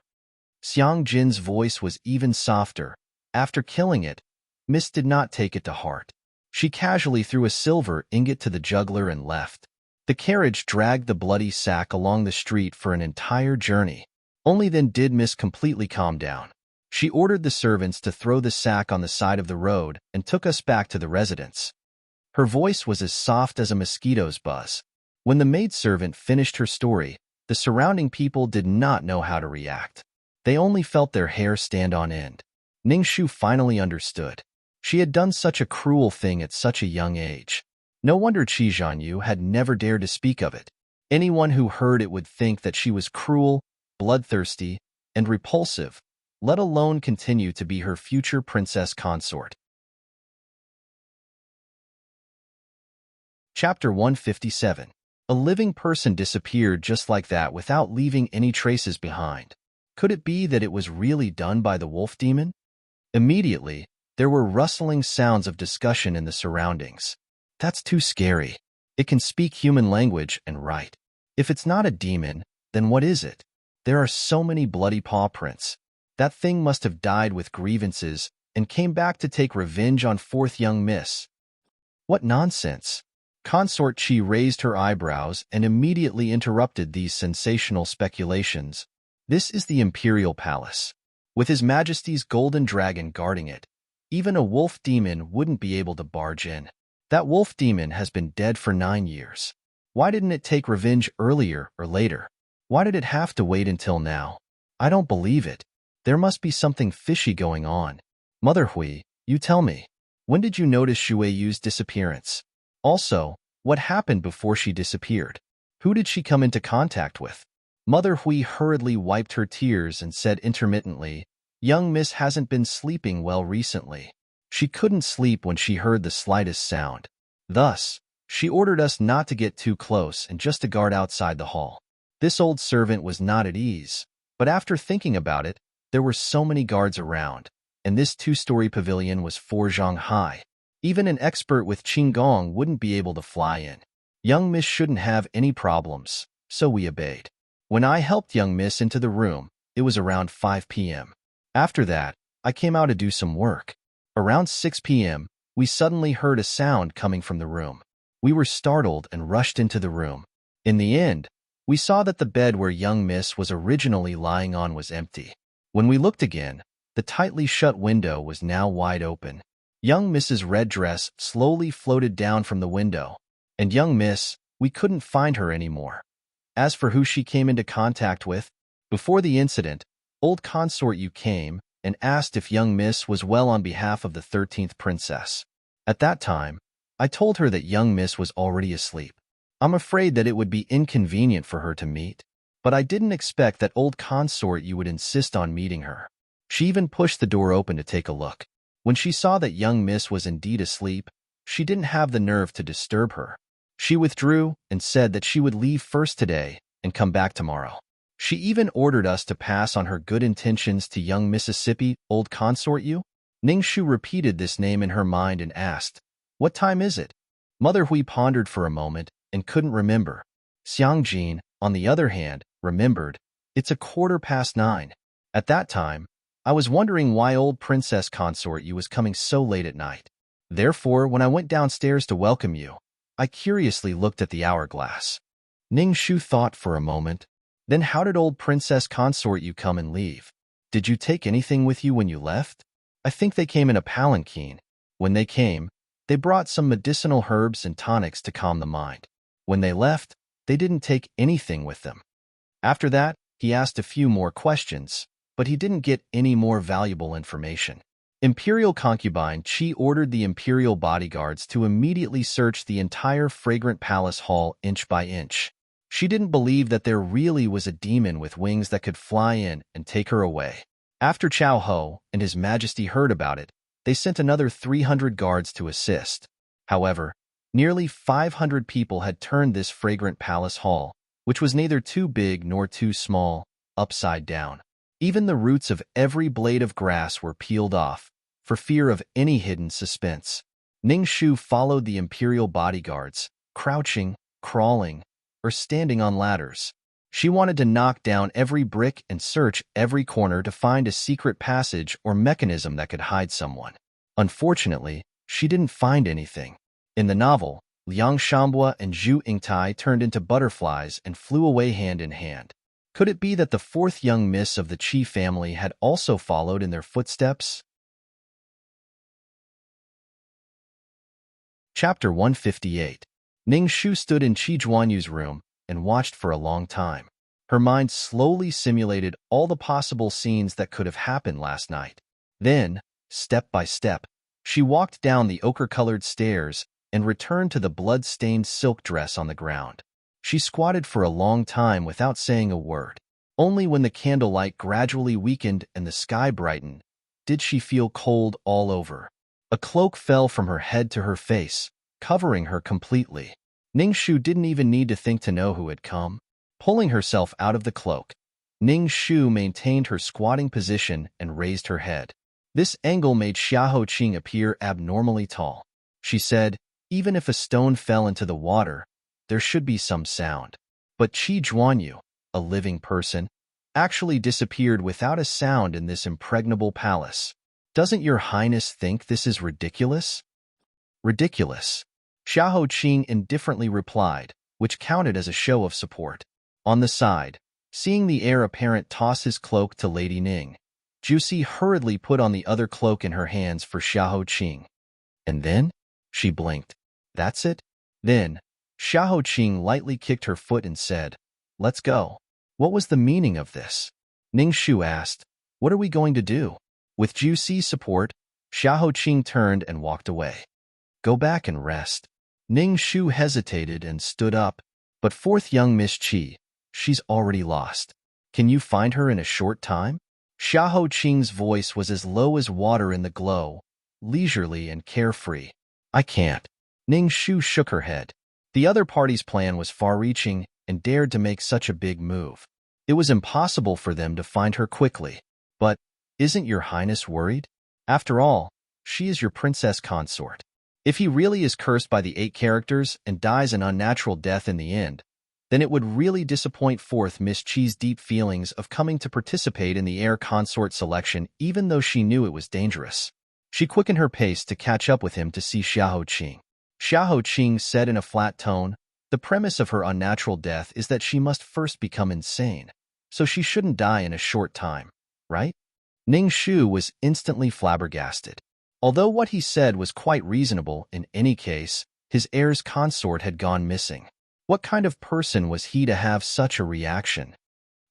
Xiang Jin's voice was even softer. "After killing it, Miss did not take it to heart. She casually threw a silver ingot to the juggler and left. The carriage dragged the bloody sack along the street for an entire journey. Only then did Miss completely calm down. She ordered the servants to throw the sack on the side of the road and took us back to the residence." Her voice was as soft as a mosquito's buzz. When the maidservant finished her story, the surrounding people did not know how to react. They only felt their hair stand on end. Ningshu finally understood. She had done such a cruel thing at such a young age. No wonder Qi Zhuanyu had never dared to speak of it. Anyone who heard it would think that she was cruel, bloodthirsty, and repulsive, let alone continue to be her future princess consort. Chapter 157. A living person disappeared just like that without leaving any traces behind. Could it be that it was really done by the wolf demon? Immediately, there were rustling sounds of discussion in the surroundings. "That's too scary. It can speak human language and write. If it's not a demon, then what is it? There are so many bloody paw prints. That thing must have died with grievances and came back to take revenge on fourth young miss." "What nonsense!" Consort Qi raised her eyebrows and immediately interrupted these sensational speculations. "This is the Imperial Palace. With His Majesty's golden dragon guarding it, even a wolf demon wouldn't be able to barge in. That wolf demon has been dead for 9 years. Why didn't it take revenge earlier or later? Why did it have to wait until now? I don't believe it. There must be something fishy going on. Mother Hui, You tell me. When did you notice Shui Yu's disappearance? Also, what happened before she disappeared? Who did she come into contact with? Mother Hui hurriedly wiped her tears and said intermittently, Young Miss hasn't been sleeping well recently. She couldn't sleep when she heard the slightest sound. Thus, she ordered us not to get too close and just to guard outside the hall. This old servant was not at ease, but after thinking about it, there were so many guards around, and this two-story pavilion was 4 zhang high. Even an expert with Qinggong wouldn't be able to fly in. Young Miss shouldn't have any problems, so we obeyed. When I helped Young Miss into the room, it was around 5 p.m. After that, I came out to do some work. Around 6 p.m., we suddenly heard a sound coming from the room. We were startled and rushed into the room. In the end, we saw that the bed where Young Miss was originally lying on was empty. When we looked again, the tightly shut window was now wide open. Young Miss's red dress slowly floated down from the window, and Young Miss, we couldn't find her anymore. As for who she came into contact with, before the incident, old consort Yu came and asked if Young Miss was well on behalf of the 13th princess. At that time, I told her that Young Miss was already asleep. I'm afraid that it would be inconvenient for her to meet, but I didn't expect that old consort Yu would insist on meeting her. She even pushed the door open to take a look. When she saw that Young Miss was indeed asleep, she didn't have the nerve to disturb her. She withdrew and said that she would leave first today and come back tomorrow. She even ordered us to pass on her good intentions to young Mississippi, old consort Yu. Ningshu repeated this name in her mind and asked, What time is it? Mother Hui pondered for a moment and couldn't remember. Xiangjin, on the other hand, remembered. It's 9:15. At that time, I was wondering why old Princess Consort Yu was coming so late at night. Therefore, when I went downstairs to welcome you, I curiously looked at the hourglass. Ningshu thought for a moment. Then how did old Princess Consort Yu come and leave? Did you take anything with you when you left? I think they came in a palanquin. When they came, they brought some medicinal herbs and tonics to calm the mind. When they left, they didn't take anything with them. After that, he asked a few more questions, but he didn't get any more valuable information. Imperial concubine Qi ordered the imperial bodyguards to immediately search the entire fragrant palace hall inch by inch. She didn't believe that there really was a demon with wings that could fly in and take her away. After Chao Ho and His Majesty heard about it, they sent another 300 guards to assist. However, nearly 500 people had turned this fragrant palace hall, which was neither too big nor too small, upside down. Even the roots of every blade of grass were peeled off, for fear of any hidden suspense. Ningshu followed the imperial bodyguards, crouching, crawling, or standing on ladders. She wanted to knock down every brick and search every corner to find a secret passage or mechanism that could hide someone. Unfortunately, she didn't find anything. In the novel, Liang Shambua and Zhu Yingtai turned into butterflies and flew away hand in hand. Could it be that the fourth young miss of the Qi family had also followed in their footsteps? Chapter 158. Ningshu stood in Qi Zhuanyu's room and watched for a long time. Her mind slowly simulated all the possible scenes that could have happened last night. Then, step by step, she walked down the ochre-colored stairs and returned to the blood-stained silk dress on the ground. She squatted for a long time without saying a word. Only when the candlelight gradually weakened and the sky brightened did she feel cold all over. A cloak fell from her head to her face, covering her completely. Ningshu didn't even need to think to know who had come. Pulling herself out of the cloak, Ningshu maintained her squatting position and raised her head. This angle made Xiahou Qing appear abnormally tall. She said, even if a stone fell into the water, there should be some sound. But Qi Zhuanyu, a living person, actually disappeared without a sound in this impregnable palace. Doesn't your highness think this is ridiculous? Ridiculous. Xiahou Qing indifferently replied, which counted as a show of support. On the side, seeing the heir apparent toss his cloak to Lady Ning, Jusi hurriedly put on the other cloak in her hands for Xiahou Qing. And then? She blinked. That's it? Then, Xiahou Qing lightly kicked her foot and said, Let's go. What was the meaning of this? Ningshu asked, What are we going to do? With Jusi's support, Xiao Qing turned and walked away. Go back and rest. Ning Shu hesitated and stood up. But fourth young Miss Qi, she's already lost. Can you find her in a short time? Xiao Qing's voice was as low as water in the glow, leisurely and carefree. I can't. Ning Shu shook her head. The other party's plan was far-reaching and dared to make such a big move. It was impossible for them to find her quickly. But, isn't your highness worried? After all, she is your princess consort. If he really is cursed by the 8 characters and dies an unnatural death in the end, then it would really disappoint fourth Miss Qi's deep feelings of coming to participate in the heir consort selection even though she knew it was dangerous. She quickened her pace to catch up with him to see Xiao Qing. Xiao Qing said in a flat tone, the premise of her unnatural death is that she must first become insane, so she shouldn't die in a short time, right? Ning Shu was instantly flabbergasted. Although what he said was quite reasonable in any case, his heir's consort had gone missing. What kind of person was he to have such a reaction?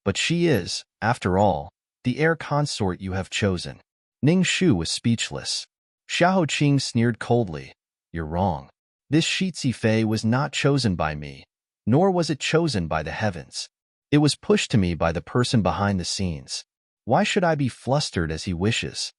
But she is, after all, the heir consort you have chosen. Ning Shu was speechless. Xiao Qing sneered coldly. You're wrong. This Shitzi Fei was not chosen by me, nor was it chosen by the heavens. It was pushed to me by the person behind the scenes. Why should I be flustered as he wishes?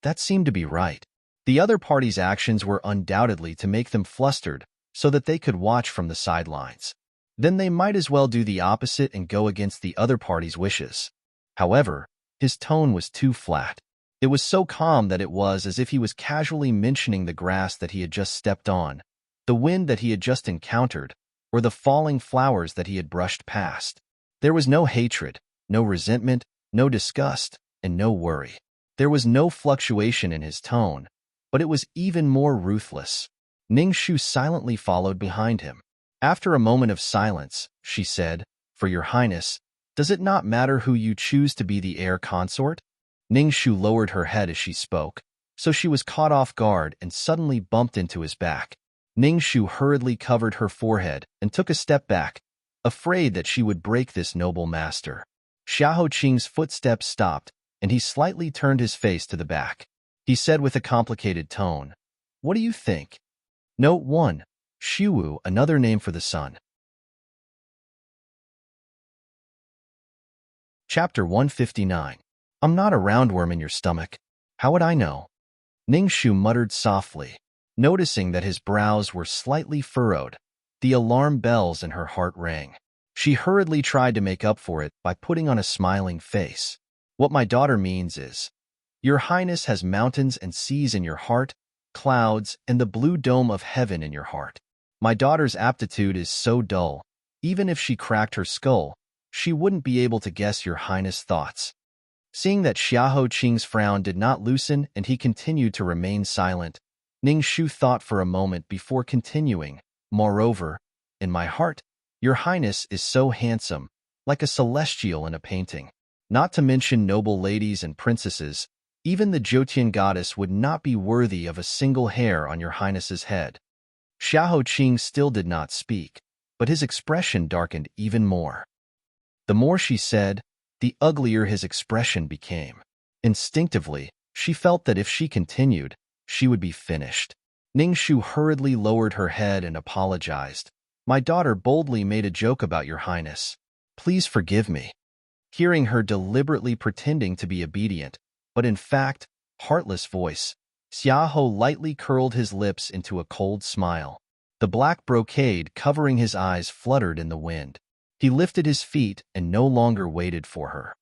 That seemed to be right. The other party's actions were undoubtedly to make them flustered so that they could watch from the sidelines. Then they might as well do the opposite and go against the other party's wishes. However, his tone was too flat. It was so calm that it was as if he was casually mentioning the grass that he had just stepped on, the wind that he had just encountered, or the falling flowers that he had brushed past. There was no hatred, no resentment, no disgust, and no worry. There was no fluctuation in his tone, but it was even more ruthless. Ning Shu silently followed behind him. After a moment of silence, she said, For your highness, does it not matter who you choose to be the heir consort? Ning Shu lowered her head as she spoke, so she was caught off guard and suddenly bumped into his back. Ning Shu hurriedly covered her forehead and took a step back, afraid that she would break this noble master. Xiao Qing's footsteps stopped, and he slightly turned his face to the back. He said with a complicated tone, What do you think? Note 1. Shiwu, another name for the sun. Chapter 159. I'm not a roundworm in your stomach. How would I know? Ning Shu muttered softly, noticing that his brows were slightly furrowed. The alarm bells in her heart rang. She hurriedly tried to make up for it by putting on a smiling face. What my daughter means is, Your Highness has mountains and seas in your heart, clouds, and the blue dome of heaven in your heart. My daughter's aptitude is so dull, even if she cracked her skull, she wouldn't be able to guess your Highness' thoughts. Seeing that Xiao Qing's frown did not loosen and he continued to remain silent, Ning Shu thought for a moment before continuing, Moreover, in my heart, your Highness is so handsome, like a celestial in a painting. Not to mention noble ladies and princesses, even the Jotian goddess would not be worthy of a single hair on your Highness's head. Xiao Qing still did not speak, but his expression darkened even more. The more she said, the uglier his expression became. Instinctively, she felt that if she continued, she would be finished. Ning Shu hurriedly lowered her head and apologized. My daughter boldly made a joke about your Highness. Please forgive me. Hearing her deliberately pretending to be obedient, but in fact, heartless voice, Xiaoho lightly curled his lips into a cold smile. The black brocade covering his eyes fluttered in the wind. He lifted his feet and no longer waited for her.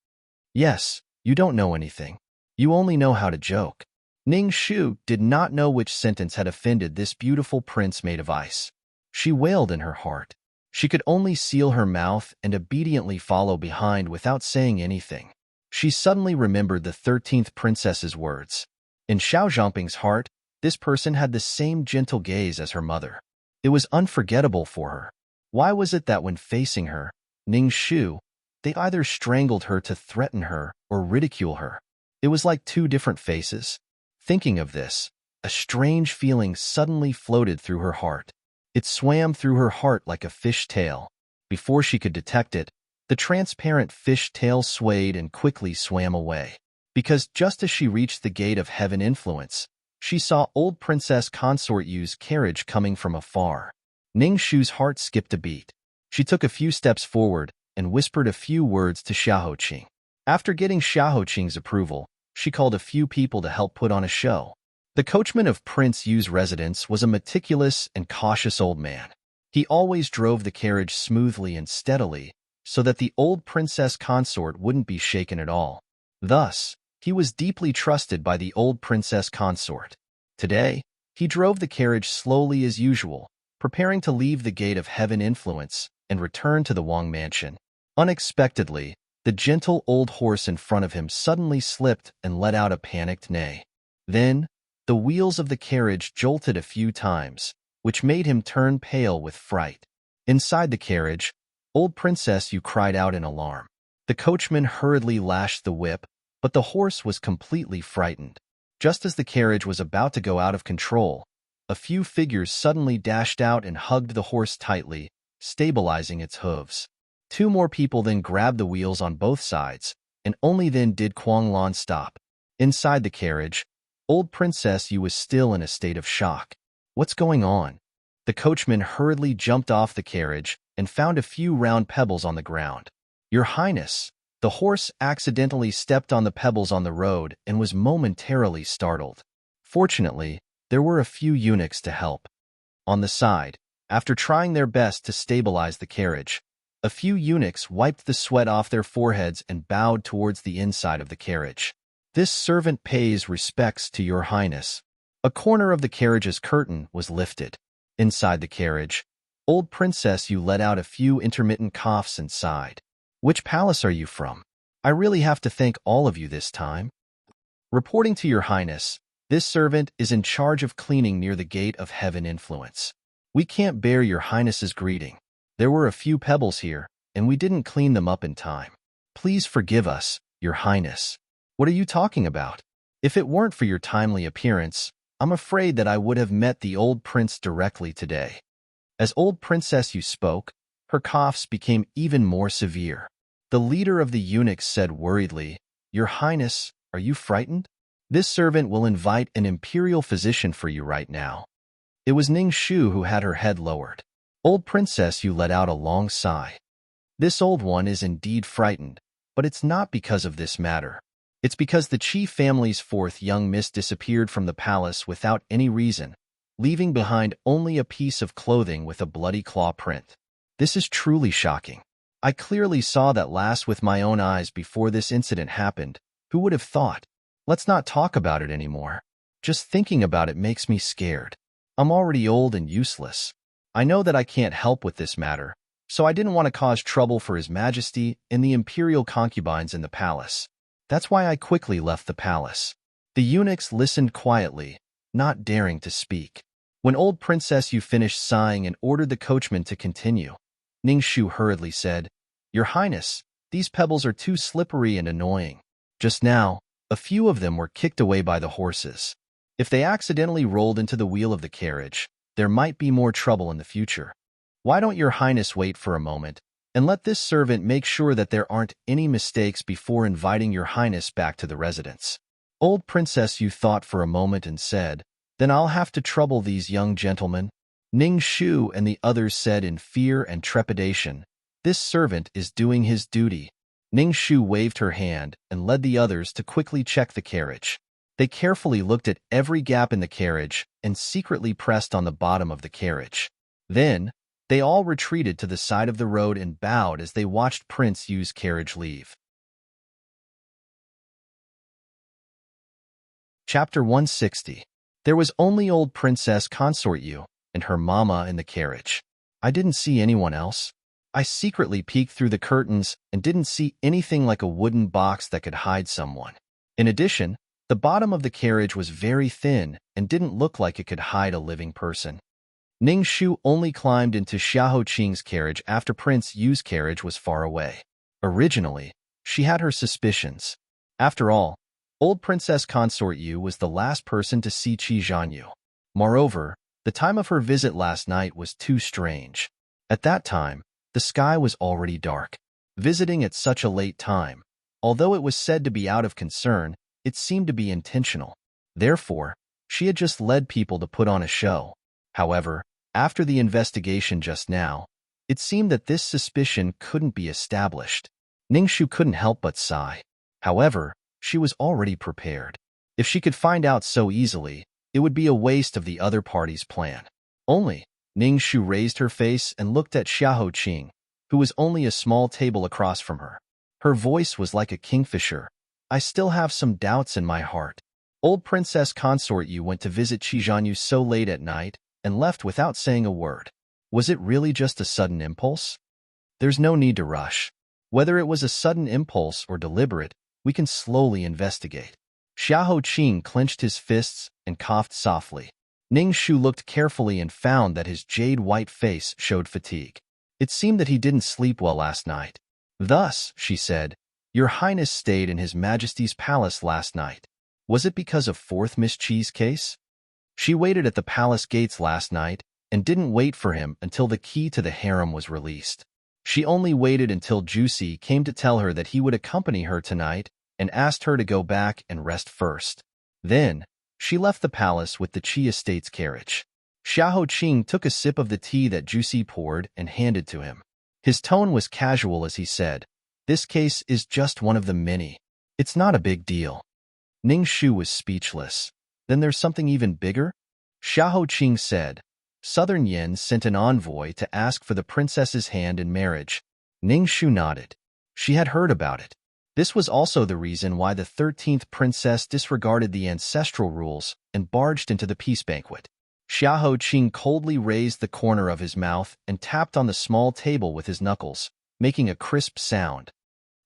Yes, you don't know anything. You only know how to joke. Ning Shu did not know which sentence had offended this beautiful prince made of ice. She wailed in her heart. She could only seal her mouth and obediently follow behind without saying anything. She suddenly remembered the 13th princess's words. In Xiao Zhangping's heart, this person had the same gentle gaze as her mother. It was unforgettable for her. Why was it that when facing her, Ning Shu, they either strangled her to threaten her or ridicule her? It was like two different faces. Thinking of this, a strange feeling suddenly floated through her heart. It swam through her heart like a fish tail. Before she could detect it, the transparent fish tail swayed and quickly swam away. Because just as she reached the gate of heaven influence, she saw old Princess Consort Yu's carriage coming from afar. Ningshu's heart skipped a beat. She took a few steps forward and whispered a few words to Xiaoqing. After getting Xiaoqing's approval, she called a few people to help put on a show. The coachman of Prince Yu's residence was a meticulous and cautious old man. He always drove the carriage smoothly and steadily so that the old princess consort wouldn't be shaken at all. Thus, he was deeply trusted by the old princess consort. Today, he drove the carriage slowly as usual, preparing to leave the gate of heaven influence and return to the Wang mansion. Unexpectedly, the gentle old horse in front of him suddenly slipped and let out a panicked neigh. Then, the wheels of the carriage jolted a few times, which made him turn pale with fright. Inside the carriage, old Princess Yu cried out in alarm. The coachman hurriedly lashed the whip, but the horse was completely frightened. Just as the carriage was about to go out of control, a few figures suddenly dashed out and hugged the horse tightly, stabilizing its hooves. Two more people then grabbed the wheels on both sides, and only then did Kuang Lan stop. Inside the carriage, old Princess Yu was still in a state of shock. What's going on? The coachman hurriedly jumped off the carriage and found a few round pebbles on the ground. Your Highness, the horse accidentally stepped on the pebbles on the road and was momentarily startled. Fortunately, there were a few eunuchs to help. On the side, after trying their best to stabilize the carriage, a few eunuchs wiped the sweat off their foreheads and bowed towards the inside of the carriage. This servant pays respects to your Highness. A corner of the carriage's curtain was lifted. Inside the carriage, old Princess Yu let out a few intermittent coughs and sighed. Which palace are you from? I really have to thank all of you this time. Reporting to your Highness, this servant is in charge of cleaning near the gate of heaven influence. We can't bear your Highness's greeting. There were a few pebbles here, and we didn't clean them up in time. Please forgive us, your Highness. What are you talking about? If it weren't for your timely appearance, I'm afraid that I would have met the old prince directly today. As old Princess Yu spoke, her coughs became even more severe. The leader of the eunuchs said worriedly, Your Highness, are you frightened? This servant will invite an imperial physician for you right now. It was Ningshu who had her head lowered. Old Princess Yu let out a long sigh. This old one is indeed frightened, but it's not because of this matter. It's because the Qi family's fourth young miss disappeared from the palace without any reason, leaving behind only a piece of clothing with a bloody claw print. This is truly shocking. I clearly saw that lass with my own eyes before this incident happened. Who would have thought? Let's not talk about it anymore. Just thinking about it makes me scared. I'm already old and useless. I know that I can't help with this matter, so I didn't want to cause trouble for His Majesty and the imperial concubines in the palace. That's why I quickly left the palace. The eunuchs listened quietly, not daring to speak. When old Princess Yu finished sighing and ordered the coachman to continue, Ningshu hurriedly said, Your Highness, these pebbles are too slippery and annoying. Just now, a few of them were kicked away by the horses. If they accidentally rolled into the wheel of the carriage, there might be more trouble in the future. Why don't your Highness wait for a moment and let this servant make sure that there aren't any mistakes before inviting your Highness back to the residence? Old Princess Yu thought for a moment and said, Then I'll have to trouble these young gentlemen. Ningshu and the others said in fear and trepidation, This servant is doing his duty. Ningshu waved her hand and led the others to quickly check the carriage. They carefully looked at every gap in the carriage and secretly pressed on the bottom of the carriage. Then, they all retreated to the side of the road and bowed as they watched Prince Yu's carriage leave. Chapter 160. There was only old Princess Consort Yu and her mama in the carriage. I didn't see anyone else. I secretly peeked through the curtains and didn't see anything like a wooden box that could hide someone. In addition, the bottom of the carriage was very thin and didn't look like it could hide a living person. Ningshu only climbed into Xiaoqing's carriage after Prince Yu's carriage was far away. Originally, she had her suspicions. After all, old Princess Consort Yu was the last person to see Qi Zhanyu. Moreover, the time of her visit last night was too strange. At that time, the sky was already dark. Visiting at such a late time, although it was said to be out of concern, it seemed to be intentional. Therefore, She had just led people to put on a show. However, after the investigation just now, it seemed that this suspicion couldn't be established. Ningxu couldn't help but sigh. However, she was already prepared. If she could find out so easily, it would be a waste of the other party's plan. Only, Ningxu raised her face and looked at Xiahou Qing, who was only a small table across from her. Her voice was like a kingfisher. I still have some doubts in my heart. Old Princess Consort Yu went to visit Qizhanyu so late at night and left without saying a word. Was it really just a sudden impulse? There's no need to rush. Whether it was a sudden impulse or deliberate, we can slowly investigate. Xiahou Qing clenched his fists and coughed softly. Ningxu looked carefully and found that his jade-white face showed fatigue. It seemed that he didn't sleep well last night. Thus, she said, Your Highness stayed in His Majesty's palace last night. Was it because of fourth Miss Chi's case? She waited at the palace gates last night and didn't wait for him until the key to the harem was released. She only waited until Juicy came to tell her that he would accompany her tonight and asked her to go back and rest first. Then, she left the palace with the Chi estate's carriage. Xiahou Qing took a sip of the tea that Juicy poured and handed to him. His tone was casual as he said, This case is just one of the many. It's not a big deal. Ningxu was speechless. Then there's something even bigger? Xiahou Qing said. Southern Yin sent an envoy to ask for the princess's hand in marriage. Ningxu nodded. She had heard about it. This was also the reason why the 13th princess disregarded the ancestral rules and barged into the peace banquet. Xiahou Qing coldly raised the corner of his mouth and tapped on the small table with his knuckles, making a crisp sound.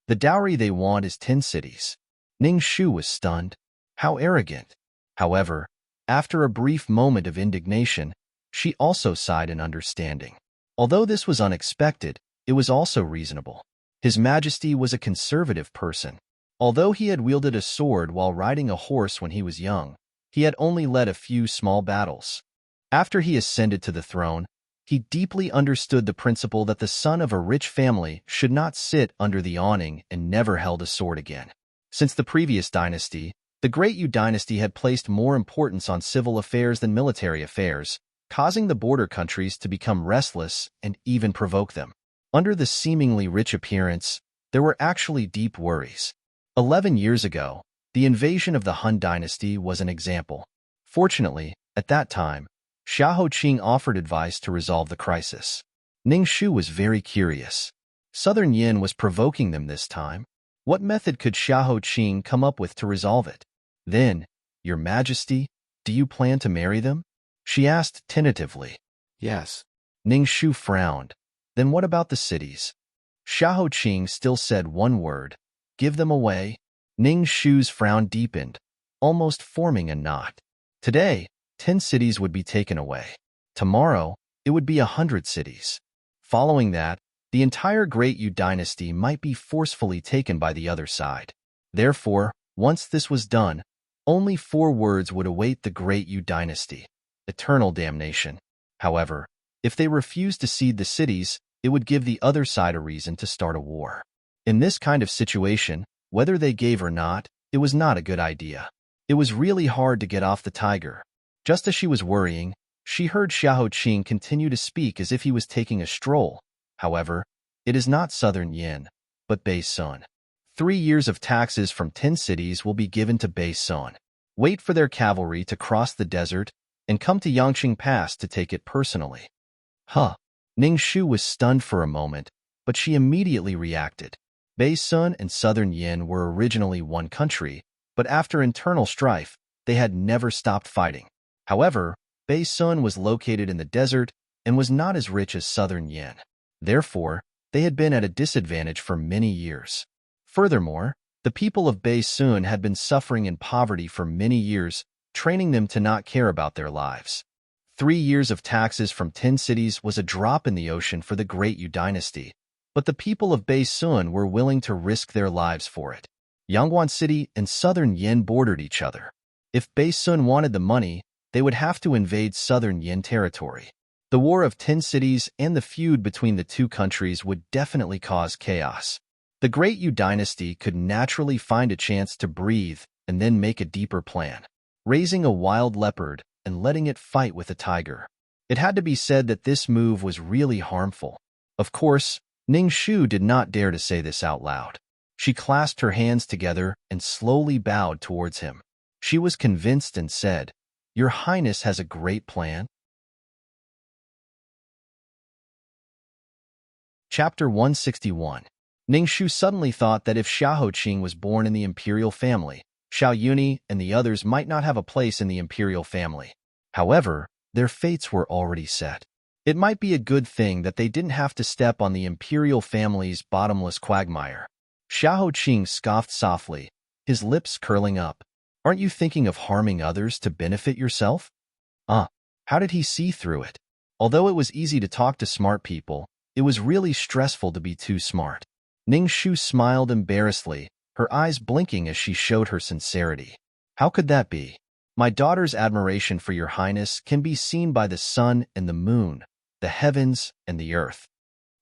The dowry they want is 10 cities. Ningxu was stunned. How arrogant. However, after a brief moment of indignation, she also sighed in understanding. Although this was unexpected, it was also reasonable. His Majesty was a conservative person. Although he had wielded a sword while riding a horse when he was young, he had only led a few small battles. After he ascended to the throne, he deeply understood the principle that the son of a rich family should not sit under the awning and never held a sword again. Since the previous dynasty, the Great Yu dynasty had placed more importance on civil affairs than military affairs, causing the border countries to become restless and even provoke them. Under the seemingly rich appearance, there were actually deep worries. 11 years ago, the invasion of the Han dynasty was an example. Fortunately, at that time, Xiahou Qing offered advice to resolve the crisis. Ningxu was very curious. Southern Yin was provoking them this time. What method could Xiahou Qing come up with to resolve it? Then, Your Majesty, do you plan to marry them? She asked tentatively. Yes. Ningxu frowned. Then what about the cities? Xiahou Qing still said one word. Give them away. Ningxu's frown deepened, almost forming a knot. Today, 10 cities would be taken away. Tomorrow, it would be 100 cities. Following that, the entire Great Yu dynasty might be forcefully taken by the other side. Therefore, once this was done, only 4 words would await the Great Yu dynasty: eternal damnation. However, if they refused to cede the cities, it would give the other side a reason to start a war. In this kind of situation, whether they gave or not, it was not a good idea. It was really hard to get off the tiger. Just as she was worrying, she heard Xiahou Qing continue to speak as if he was taking a stroll. However, it is not Southern Yin, but Bei Sun. 3 years of taxes from 10 cities will be given to Bei Sun. Wait for their cavalry to cross the desert and come to Yangqing Pass to take it personally. Huh. Ningxu was stunned for a moment, but she immediately reacted. Bei Sun and Southern Yin were originally one country, but after internal strife, they had never stopped fighting. However, Bei Sun was located in the desert and was not as rich as Southern Yin. Therefore, they had been at a disadvantage for many years. Furthermore, the people of Bei Sun had been suffering in poverty for many years, training them to not care about their lives. 3 years of taxes from 10 cities was a drop in the ocean for the Great Yu dynasty, but the people of Bei Sun were willing to risk their lives for it. Yangguan City and Southern Yin bordered each other. If Bei Sun wanted the money, they would have to invade Southern Yin territory. The War of 10 Cities and the feud between the two countries would definitely cause chaos. The Great Yu dynasty could naturally find a chance to breathe and then make a deeper plan. raising a wild leopard and letting it fight with a tiger. It had to be said that this move was really harmful. Of course, Ning Shu did not dare to say this out loud. She clasped her hands together and slowly bowed towards him. She was convinced and said, "Your Highness has a great plan." Chapter 161. Ning Shu suddenly thought that if Xiahou Qing was born in the imperial family, Xiao Yuni and the others might not have a place in the imperial family. However, their fates were already set. It might be a good thing that they didn't have to step on the imperial family's bottomless quagmire. Xiahou Qing scoffed softly, his lips curling up. "Aren't you thinking of harming others to benefit yourself?" How did he see through it? Although it was easy to talk to smart people, it was really stressful to be too smart. Ning Shu smiled embarrassedly, her eyes blinking as she showed her sincerity. "How could that be? My daughter's admiration for your highness can be seen by the sun and the moon, the heavens and the earth."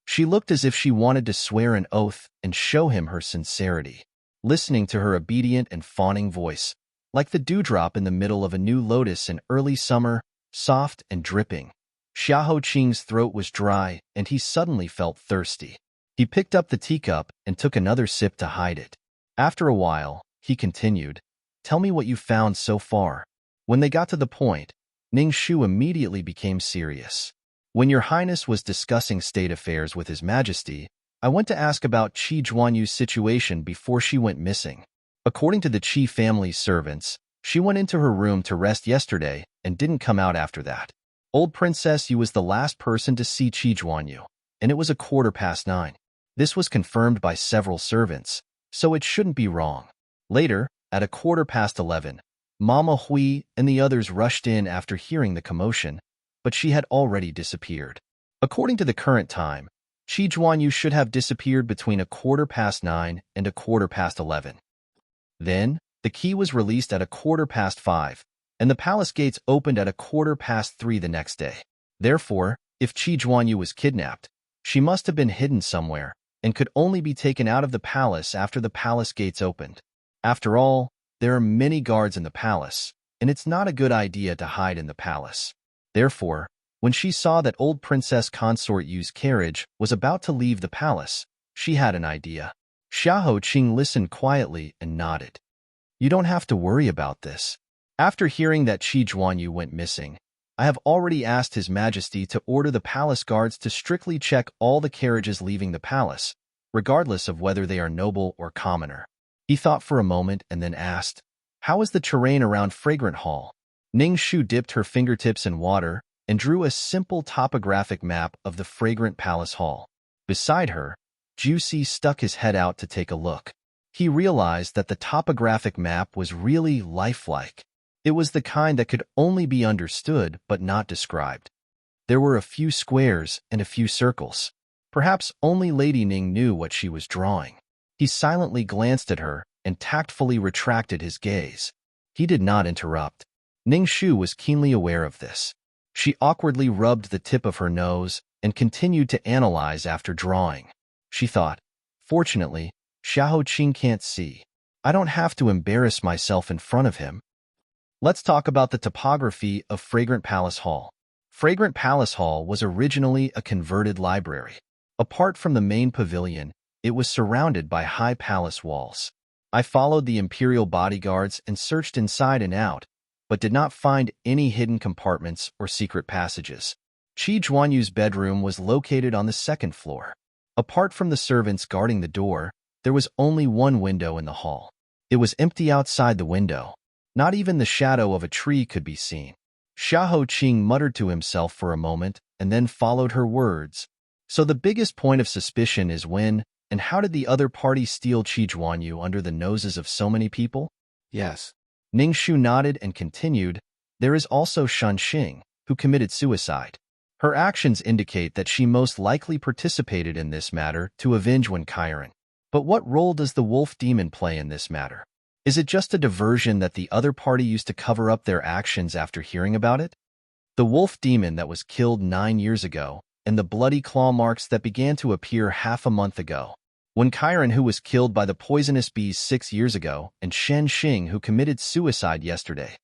She looked as if she wanted to swear an oath and show him her sincerity. Listening to her obedient and fawning voice, like the dewdrop in the middle of a new lotus in early summer, soft and dripping, Xiahou Qing's throat was dry and he suddenly felt thirsty. He picked up the teacup and took another sip to hide it. After a while, he continued, "Tell me what you found so far." When they got to the point, Ning Shu immediately became serious. "When your highness was discussing state affairs with his majesty, I went to ask about Qi Zhuanyu's situation before she went missing. According to the Qi family's servants, she went into her room to rest yesterday and didn't come out after that. Old Princess Yu was the last person to see Qi Zhuanyu, and it was 9:15. This was confirmed by several servants, so it shouldn't be wrong. Later, at 11:15, Mama Hui and the others rushed in after hearing the commotion, but she had already disappeared. According to the current time, Qi Zhuanyu should have disappeared between 9:15 and 11:15. Then, the key was released at 5:15, and the palace gates opened at 3:15 the next day. Therefore, if Qi Zhuanyu was kidnapped, she must have been hidden somewhere and could only be taken out of the palace after the palace gates opened. After all, there are many guards in the palace, and it's not a good idea to hide in the palace. Therefore, when she saw that old Princess Consort Yu's carriage was about to leave the palace, she had an idea. Xiahou Qing listened quietly and nodded. "You don't have to worry about this. After hearing that Qi Zhuanyu went missing, I have already asked His Majesty to order the palace guards to strictly check all the carriages leaving the palace, regardless of whether they are noble or commoner." He thought for a moment and then asked, "How is the terrain around Fragrant Hall?" Ning Shu dipped her fingertips in water and drew a simple topographic map of the Fragrant Palace Hall. Beside her, Juicy stuck his head out to take a look. He realized that the topographic map was really lifelike. It was the kind that could only be understood but not described. There were a few squares and a few circles. Perhaps only Lady Ning knew what she was drawing. He silently glanced at her and tactfully retracted his gaze. He did not interrupt. Ning Shu was keenly aware of this. She awkwardly rubbed the tip of her nose and continued to analyze after drawing. She thought, "Fortunately, Xiahou Qing can't see. I don't have to embarrass myself in front of him." Let's talk about the topography of Fragrant Palace Hall. Fragrant Palace Hall was originally a converted library. Apart from the main pavilion, it was surrounded by high palace walls. I followed the imperial bodyguards and searched inside and out, but did not find any hidden compartments or secret passages. Qi Zhuanyu's bedroom was located on the second floor. Apart from the servants guarding the door, there was only one window in the hall. It was empty outside the window. Not even the shadow of a tree could be seen. Xiahou Qing muttered to himself for a moment and then followed her words. So the biggest point of suspicion is when and how did the other party steal Qi Zhuanyu under the noses of so many people? Yes. Ning Shu nodded and continued, "There is also Shan Xing, who committed suicide. Her actions indicate that she most likely participated in this matter to avenge Wen Kairan. But what role does the wolf demon play in this matter? Is it just a diversion that the other party used to cover up their actions after hearing about it? The wolf demon that was killed 9 years ago, and the bloody claw marks that began to appear half a month ago. Wen Kairan, who was killed by the poisonous bees 6 years ago, and Shen Xing, who committed suicide yesterday.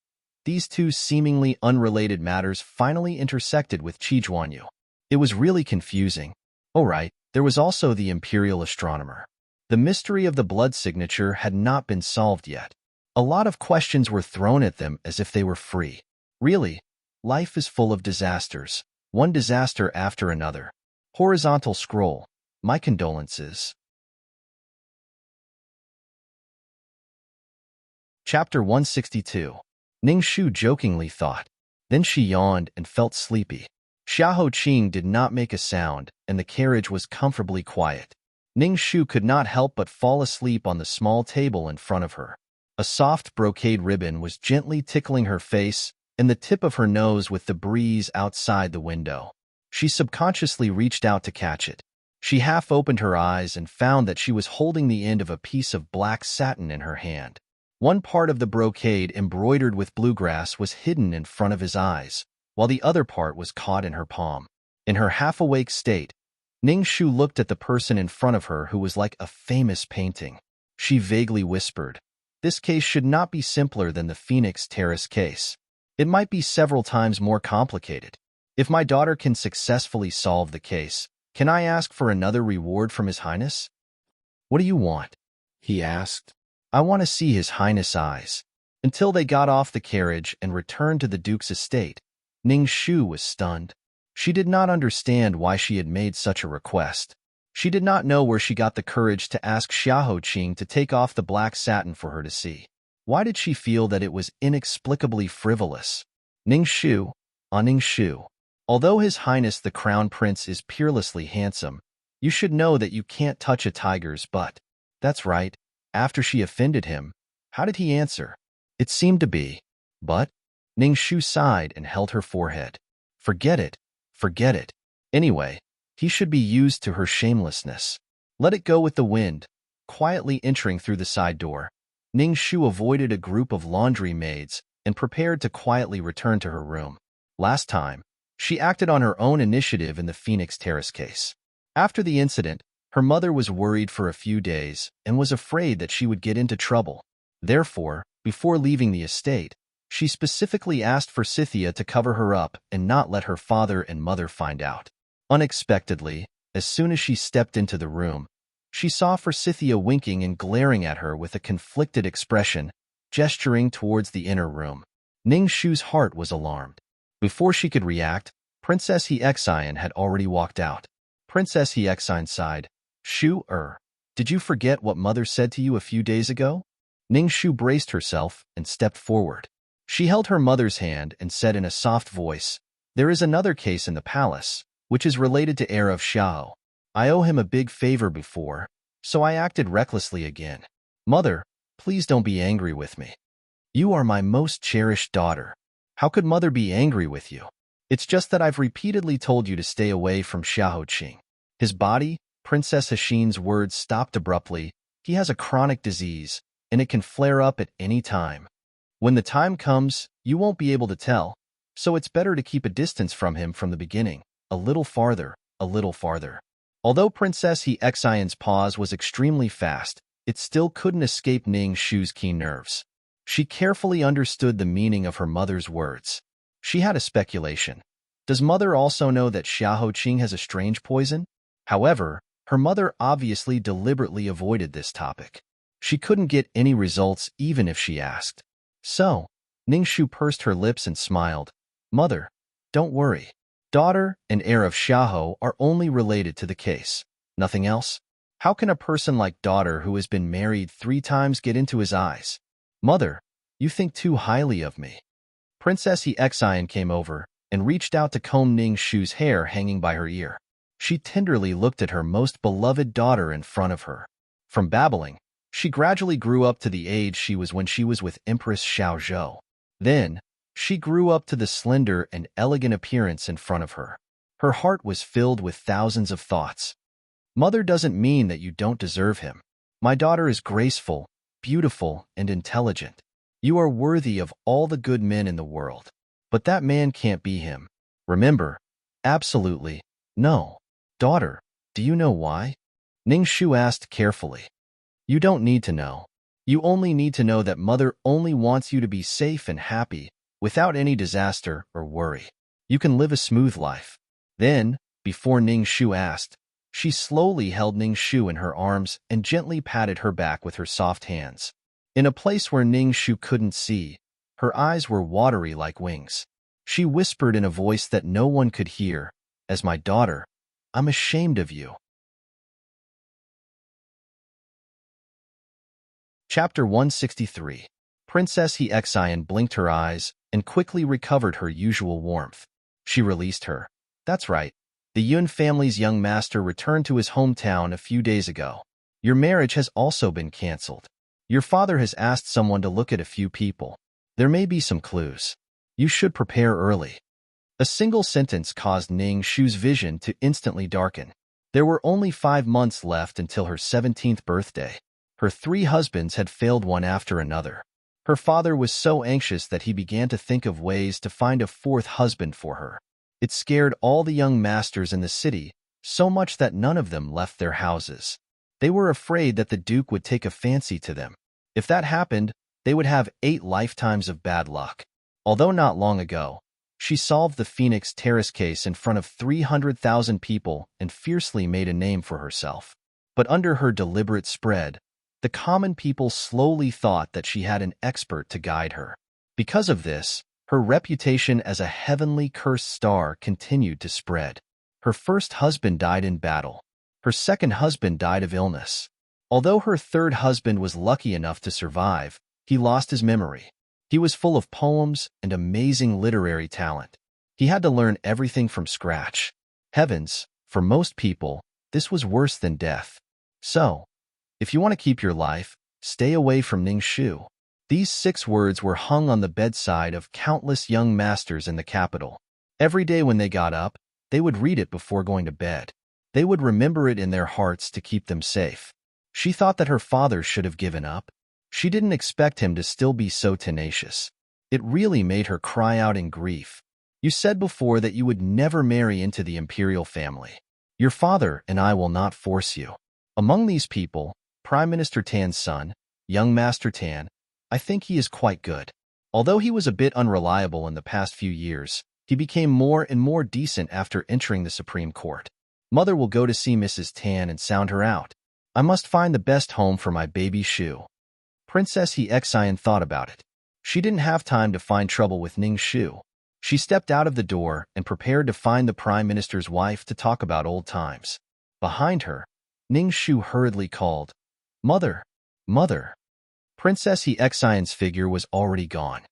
These two seemingly unrelated matters finally intersected with Qijuanyu. It was really confusing. Oh right, there was also the imperial astronomer. The mystery of the blood signature had not been solved yet. A lot of questions were thrown at them as if they were free. Really, life is full of disasters, one disaster after another. Horizontal scroll. My condolences. Chapter 162. Ning Shu jokingly thought. Then she yawned and felt sleepy. Xiahou Qing did not make a sound, and the carriage was comfortably quiet. Ning Shu could not help but fall asleep on the small table in front of her. A soft brocade ribbon was gently tickling her face and the tip of her nose with the breeze outside the window. She subconsciously reached out to catch it. She half opened her eyes and found that she was holding the end of a piece of black satin in her hand. One part of the brocade embroidered with bluegrass was hidden in front of his eyes, while the other part was caught in her palm. In her half-awake state, Ning Shu looked at the person in front of her who was like a famous painting. She vaguely whispered, "This case should not be simpler than the Phoenix Terrace case. It might be several times more complicated. If my daughter can successfully solve the case, can I ask for another reward from His Highness?" "What do you want?" he asked. "I want to see His Highness' eyes." Until they got off the carriage and returned to the Duke's estate, Ning Shu was stunned. She did not understand why she had made such a request. She did not know where she got the courage to ask Xiahou Qing to take off the black satin for her to see. Why did she feel that it was inexplicably frivolous? Ning Shu, Ning Shu. Although His Highness the Crown Prince is peerlessly handsome, you should know that you can't touch a tiger's butt. That's right. After she offended him, how did he answer? It seemed to be, "But?" Ning Shu sighed and held her forehead. Forget it. Forget it. Anyway, he should be used to her shamelessness. Let it go with the wind. Quietly entering through the side door, Ning Shu avoided a group of laundry maids and prepared to quietly return to her room. Last time, she acted on her own initiative in the Phoenix Terrace case. After the incident, her mother was worried for a few days and was afraid that she would get into trouble. Therefore, before leaving the estate, she specifically asked for Scythia to cover her up and not let her father and mother find out. Unexpectedly, as soon as she stepped into the room, she saw Forsythia winking and glaring at her with a conflicted expression, gesturing towards the inner room. Ning Shu's heart was alarmed. Before she could react, Princess Hiexian had already walked out. Princess Hiexian sighed. "Shu, did you forget what mother said to you a few days ago?" Ning Shu braced herself and stepped forward. She held her mother's hand and said in a soft voice, "There is another case in the palace, which is related to heir of Xiao. I owe him a big favor before, so I acted recklessly again. Mother, please don't be angry with me. You are my most cherished daughter. How could mother be angry with you? It's just that I've repeatedly told you to stay away from Xiahou Qing. His body," Princess Hixin's words stopped abruptly. "He has a chronic disease, and it can flare up at any time. When the time comes, you won't be able to tell, so it's better to keep a distance from him from the beginning, a little farther, a little farther." Although Princess Hiexian's pause was extremely fast, it still couldn't escape Ning Shu's keen nerves. She carefully understood the meaning of her mother's words. She had a speculation. Does mother also know that Xiahou Qing has a strange poison? However, her mother obviously deliberately avoided this topic. She couldn't get any results even if she asked. So, Ning Shu pursed her lips and smiled. "Mother, don't worry. Daughter and heir of Xiahou are only related to the case. Nothing else? How can a person like daughter who has been married 3 times get into his eyes? Mother, you think too highly of me." Princess Hiexian came over and reached out to comb Ning Shu's hair hanging by her ear. She tenderly looked at her most beloved daughter in front of her. From babbling, she gradually grew up to the age she was when she was with Empress Xiaozhou. Then, she grew up to the slender and elegant appearance in front of her. Her heart was filled with thousands of thoughts. Mother doesn't mean that you don't deserve him. My daughter is graceful, beautiful, and intelligent. You are worthy of all the good men in the world. But that man can't be him. Remember, absolutely, no. Daughter, do you know why? Ning Shu asked carefully. You don't need to know. You only need to know that mother only wants you to be safe and happy, without any disaster or worry. You can live a smooth life. Then, before Ning Shu asked, she slowly held Ning Shu in her arms and gently patted her back with her soft hands. In a place where Ning Shu couldn't see, her eyes were watery like wings. She whispered in a voice that no one could hear, "As my daughter, I'm ashamed of you." Chapter 163. Princess He Xian blinked her eyes and quickly recovered her usual warmth. She released her. That's right. The Yun family's young master returned to his hometown a few days ago. Your marriage has also been cancelled. Your father has asked someone to look at a few people. There may be some clues. You should prepare early. A single sentence caused Ning Shu's vision to instantly darken. There were only 5 months left until her 17th birthday. Her 3 husbands had failed one after another. Her father was so anxious that he began to think of ways to find a 4th husband for her. It scared all the young masters in the city, so much that none of them left their houses. They were afraid that the Duke would take a fancy to them. If that happened, they would have 8 lifetimes of bad luck. Although not long ago, she solved the Phoenix Terrace case in front of 300,000 people and fiercely made a name for herself. But under her deliberate spread, the common people slowly thought that she had an expert to guide her. Because of this, her reputation as a heavenly cursed star continued to spread. Her first husband died in battle. Her second husband died of illness. Although her third husband was lucky enough to survive, he lost his memory. He was full of poems and amazing literary talent. He had to learn everything from scratch. Heavens, for most people, this was worse than death. So, if you want to keep your life, stay away from Ning Shu. These 6 words were hung on the bedside of countless young masters in the capital. Every day when they got up, they would read it before going to bed. They would remember it in their hearts to keep them safe. She thought that her father should have given up. She didn't expect him to still be so tenacious. It really made her cry out in grief. You said before that you would never marry into the imperial family. Your father and I will not force you. Among these people, Prime Minister Tan's son, young Master Tan, I think he is quite good. Although he was a bit unreliable in the past few years, he became more and more decent after entering the Supreme Court. Mother will go to see Mrs. Tan and sound her out. I must find the best home for my baby Shu. Princess He Xian thought about it. She didn't have time to find trouble with Ning Shu. She stepped out of the door and prepared to find the Prime Minister's wife to talk about old times. Behind her, Ning Shu hurriedly called, "Mother, Mother." Princess He Xian's figure was already gone.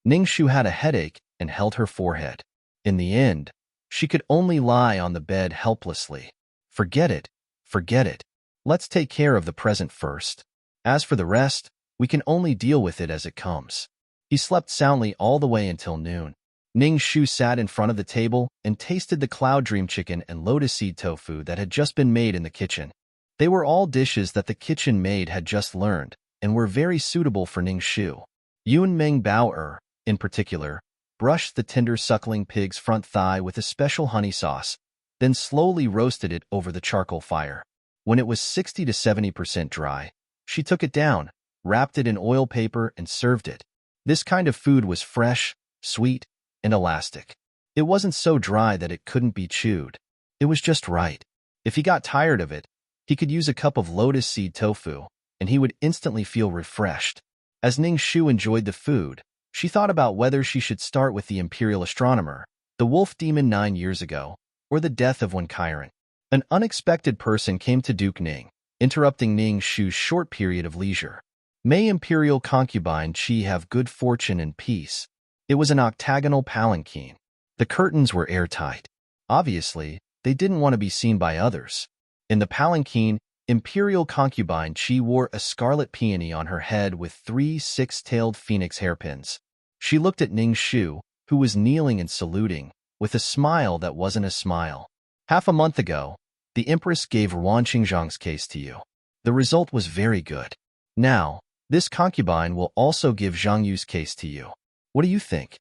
Ning Shu had a headache and held her forehead. In the end, she could only lie on the bed helplessly. Forget it, forget it. Let's take care of the present first. As for the rest, we can only deal with it as it comes. He slept soundly all the way until noon. Ning Shu sat in front of the table and tasted the cloud dream chicken and lotus seed tofu that had just been made in the kitchen. They were all dishes that the kitchen maid had just learned and were very suitable for Ning Shu. Yun Meng Bao in particular, brushed the tender suckling pig's front thigh with a special honey sauce, then slowly roasted it over the charcoal fire. When it was 60 to 70% dry, she took it down, wrapped it in oil paper, and served it. This kind of food was fresh, sweet, and elastic. It wasn't so dry that it couldn't be chewed. It was just right. If he got tired of it, he could use a cup of lotus seed tofu, and he would instantly feel refreshed. As Ning Shu enjoyed the food, she thought about whether she should start with the imperial astronomer, the wolf demon 9 years ago, or the death of Wen Kairan. An unexpected person came to Duke Ning, interrupting Ning Shu's short period of leisure. May imperial concubine Qi have good fortune and peace. It was an octagonal palanquin. The curtains were airtight. Obviously, they didn't want to be seen by others. In the palanquin, imperial concubine Qi wore a scarlet peony on her head with 3 six-tailed phoenix hairpins. She looked at Ning Shu, who was kneeling and saluting, with a smile that wasn't a smile. Half a month ago, the Empress gave Ruan Qingzhang's case to you. The result was very good. Now, this concubine will also give Zhang Yu's case to you. What do you think?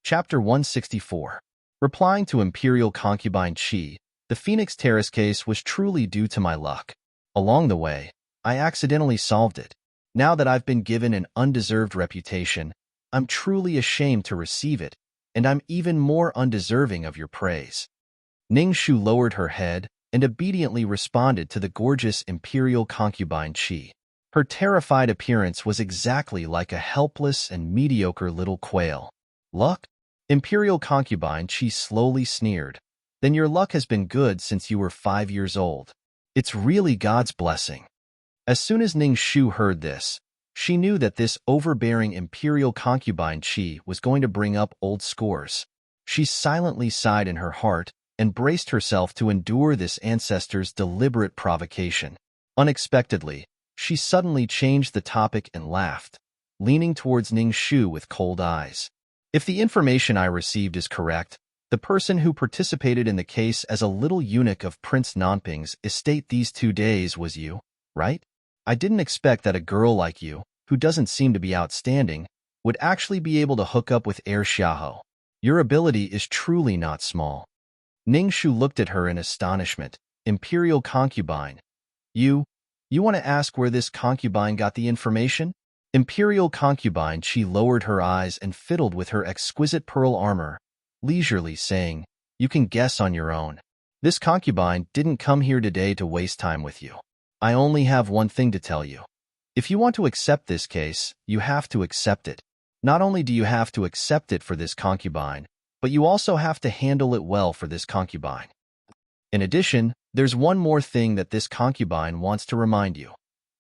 Chapter 164. Replying to Imperial Concubine Qi, the Phoenix Terrace case was truly due to my luck. Along the way, I accidentally solved it. Now that I've been given an undeserved reputation, I'm truly ashamed to receive it, and I'm even more undeserving of your praise." Ningshu lowered her head and obediently responded to the gorgeous imperial concubine Qi. Her terrified appearance was exactly like a helpless and mediocre little quail. "Luck?" Imperial concubine Qi slowly sneered. "Then your luck has been good since you were 5 years old. It's really God's blessing." As soon as Ningshu heard this, she knew that this overbearing imperial concubine Qi was going to bring up old scores. She silently sighed in her heart and braced herself to endure this ancestor's deliberate provocation. Unexpectedly, she suddenly changed the topic and laughed, leaning towards Ningshu with cold eyes. "If the information I received is correct, the person who participated in the case as a little eunuch of Prince Nanping's estate these 2 days was you, right? I didn't expect that a girl like you, who doesn't seem to be outstanding, would actually be able to hook up with Heir Xiahou. Your ability is truly not small." Ningshu looked at her in astonishment. "Imperial concubine. You want to ask where this concubine got the information?" Imperial concubine Qi lowered her eyes and fiddled with her exquisite pearl armor, leisurely saying, "You can guess on your own. This concubine didn't come here today to waste time with you. I only have one thing to tell you. If you want to accept this case, you have to accept it. Not only do you have to accept it for this concubine, but you also have to handle it well for this concubine. In addition, there's one more thing that this concubine wants to remind you.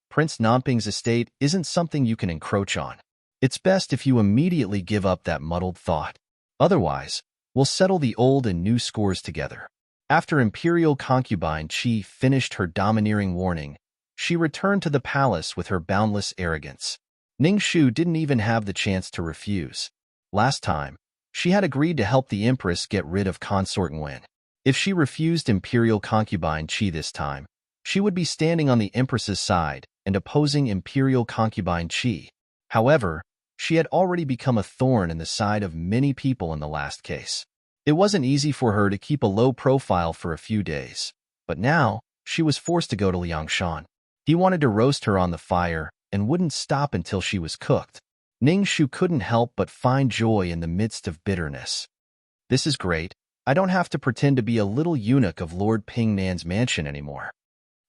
Prince Nanping's estate isn't something you can encroach on. It's best if you immediately give up that muddled thought. Otherwise, we'll settle the old and new scores together." After Imperial concubine Qi finished her domineering warning, she returned to the palace with her boundless arrogance. Ningshu didn't even have the chance to refuse. Last time, she had agreed to help the Empress get rid of Consort Nguyen. If she refused Imperial concubine Qi this time, she would be standing on the Empress's side and opposing Imperial concubine Qi. However, she had already become a thorn in the side of many people in the last case. It wasn't easy for her to keep a low profile for a few days, but now she was forced to go to Liangshan. He wanted to roast her on the fire and wouldn't stop until she was cooked. Ningshu couldn't help but find joy in the midst of bitterness. "This is great. I don't have to pretend to be a little eunuch of Lord Ping Nan's mansion anymore."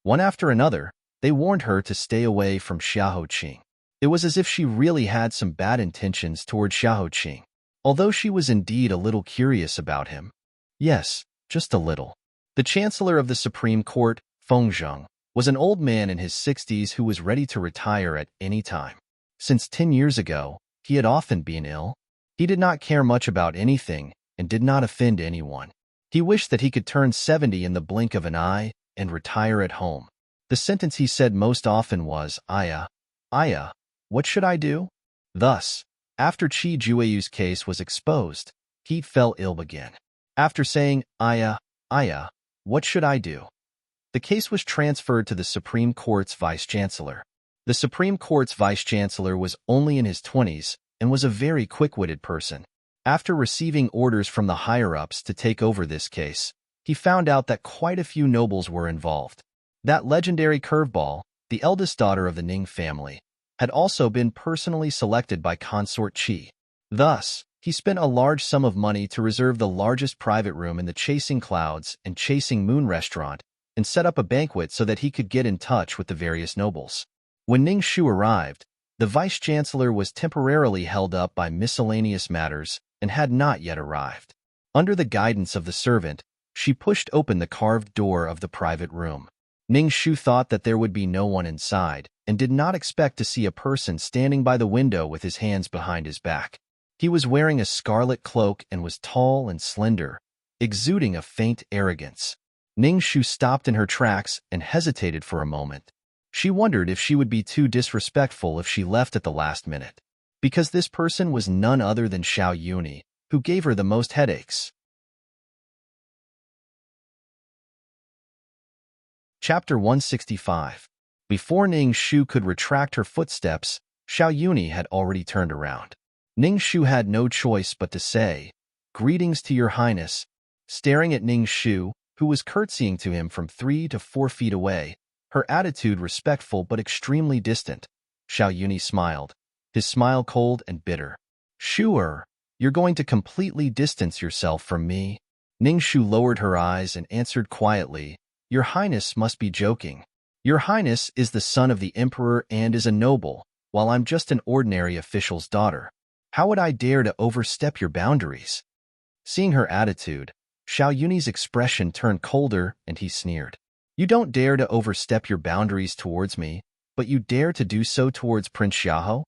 One after another, they warned her to stay away from Xiahou Qing. It was as if she really had some bad intentions toward Xiahou Qing, although she was indeed a little curious about him. Yes, just a little. The Chancellor of the Supreme Court, Feng Zheng, was an old man in his 60s who was ready to retire at any time. Since 10 years ago, he had often been ill. He did not care much about anything and did not offend anyone. He wished that he could turn 70 in the blink of an eye and retire at home. The sentence he said most often was, "Aya, Aya, what should I do?" Thus, after Qi Jueyu's case was exposed, he fell ill again. After saying, "Aya, Aya, what should I do?" the case was transferred to the Supreme Court's Vice-Chancellor. The Supreme Court's Vice-Chancellor was only in his 20s and was a very quick-witted person. After receiving orders from the higher-ups to take over this case, he found out that quite a few nobles were involved. That legendary curveball, the eldest daughter of the Ning family, had also been personally selected by Consort Qi. Thus, he spent a large sum of money to reserve the largest private room in the Chasing Clouds and Chasing Moon restaurant and set up a banquet so that he could get in touch with the various nobles. When Ningshu arrived, the Vice-Chancellor was temporarily held up by miscellaneous matters and had not yet arrived. Under the guidance of the servant, she pushed open the carved door of the private room. Ningshu thought that there would be no one inside and did not expect to see a person standing by the window with his hands behind his back. He was wearing a scarlet cloak and was tall and slender, exuding a faint arrogance. Ningshu stopped in her tracks and hesitated for a moment. She wondered if she would be too disrespectful if she left at the last minute, because this person was none other than Xiao Yuni, who gave her the most headaches. Chapter 165. Before Ningshu could retract her footsteps, Xiao Yuni had already turned around. Ningshu had no choice but to say, "Greetings to your highness." Staring at Ningshu, who was curtsying to him from 3 to 4 feet away, her attitude respectful but extremely distant. Xiao Yuni smiled, his smile cold and bitter. Sure, you're going to completely distance yourself from me? Ning Shu lowered her eyes and answered quietly, Your Highness must be joking. Your Highness is the son of the Emperor and is a noble, while I'm just an ordinary official's daughter. How would I dare to overstep your boundaries? Seeing her attitude, Xiao Yuni's expression turned colder and he sneered. You don't dare to overstep your boundaries towards me, but you dare to do so towards Prince Xiaohou?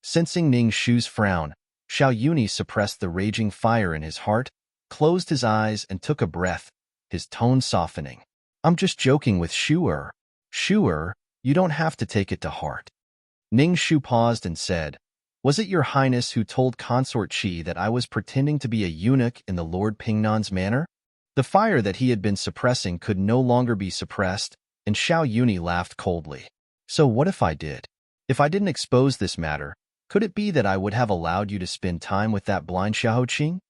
Sensing Ning Shu's frown, Xiao Yuni suppressed the raging fire in his heart, closed his eyes and took a breath, his tone softening. I'm just joking with Shu-er. Shu-er, you don't have to take it to heart. Ning Shu paused and said, Was it your highness who told Consort Qi that I was pretending to be a eunuch in the Lord Pingnan's manor? The fire that he had been suppressing could no longer be suppressed, and Xiao Yuni laughed coldly. So what if I did? If I didn't expose this matter, could it be that I would have allowed you to spend time with that blind Xiaoqing?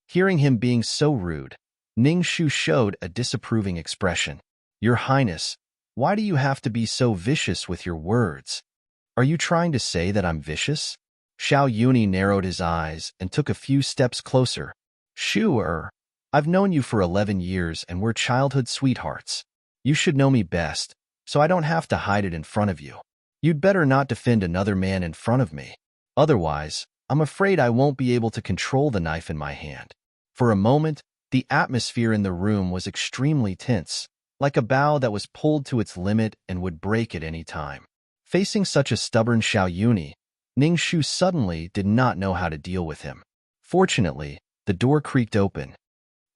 Hearing him being so rude, Ning Shu showed a disapproving expression. Your Highness, why do you have to be so vicious with your words? Are you trying to say that I'm vicious? Xiao Yuni narrowed his eyes and took a few steps closer. Shu-er, I've known you for 11 years and we're childhood sweethearts. You should know me best, so I don't have to hide it in front of you. You'd better not defend another man in front of me. Otherwise, I'm afraid I won't be able to control the knife in my hand. For a moment, the atmosphere in the room was extremely tense, like a bow that was pulled to its limit and would break at any time. Facing such a stubborn Xiao Yuni, Ning Shu suddenly did not know how to deal with him. Fortunately, the door creaked open.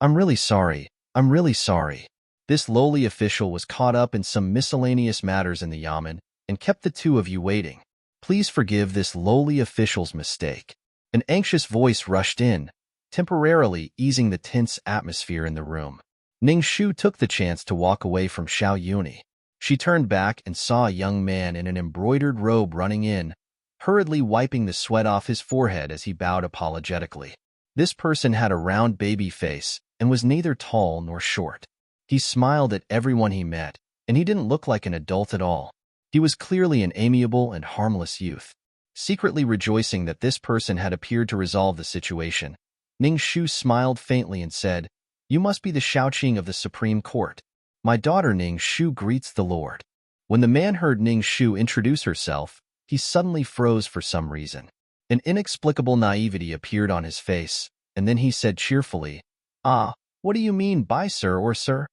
I'm really sorry. I'm really sorry. This lowly official was caught up in some miscellaneous matters in the yamen and kept the two of you waiting. Please forgive this lowly official's mistake. An anxious voice rushed in, temporarily easing the tense atmosphere in the room. Ning Shu took the chance to walk away from Xiao Yuni. She turned back and saw a young man in an embroidered robe running in, hurriedly wiping the sweat off his forehead as he bowed apologetically. This person had a round baby face and was neither tall nor short. He smiled at everyone he met, and he didn't look like an adult at all. He was clearly an amiable and harmless youth. Secretly rejoicing that this person had appeared to resolve the situation, Ning Shu smiled faintly and said, You must be the Xiaoqing of the Supreme Court. My daughter Ning Shu greets the Lord. When the man heard Ning Shu introduce herself, he suddenly froze for some reason. An inexplicable naivety appeared on his face, and then he said cheerfully, Ah, what do you mean by sir or sir?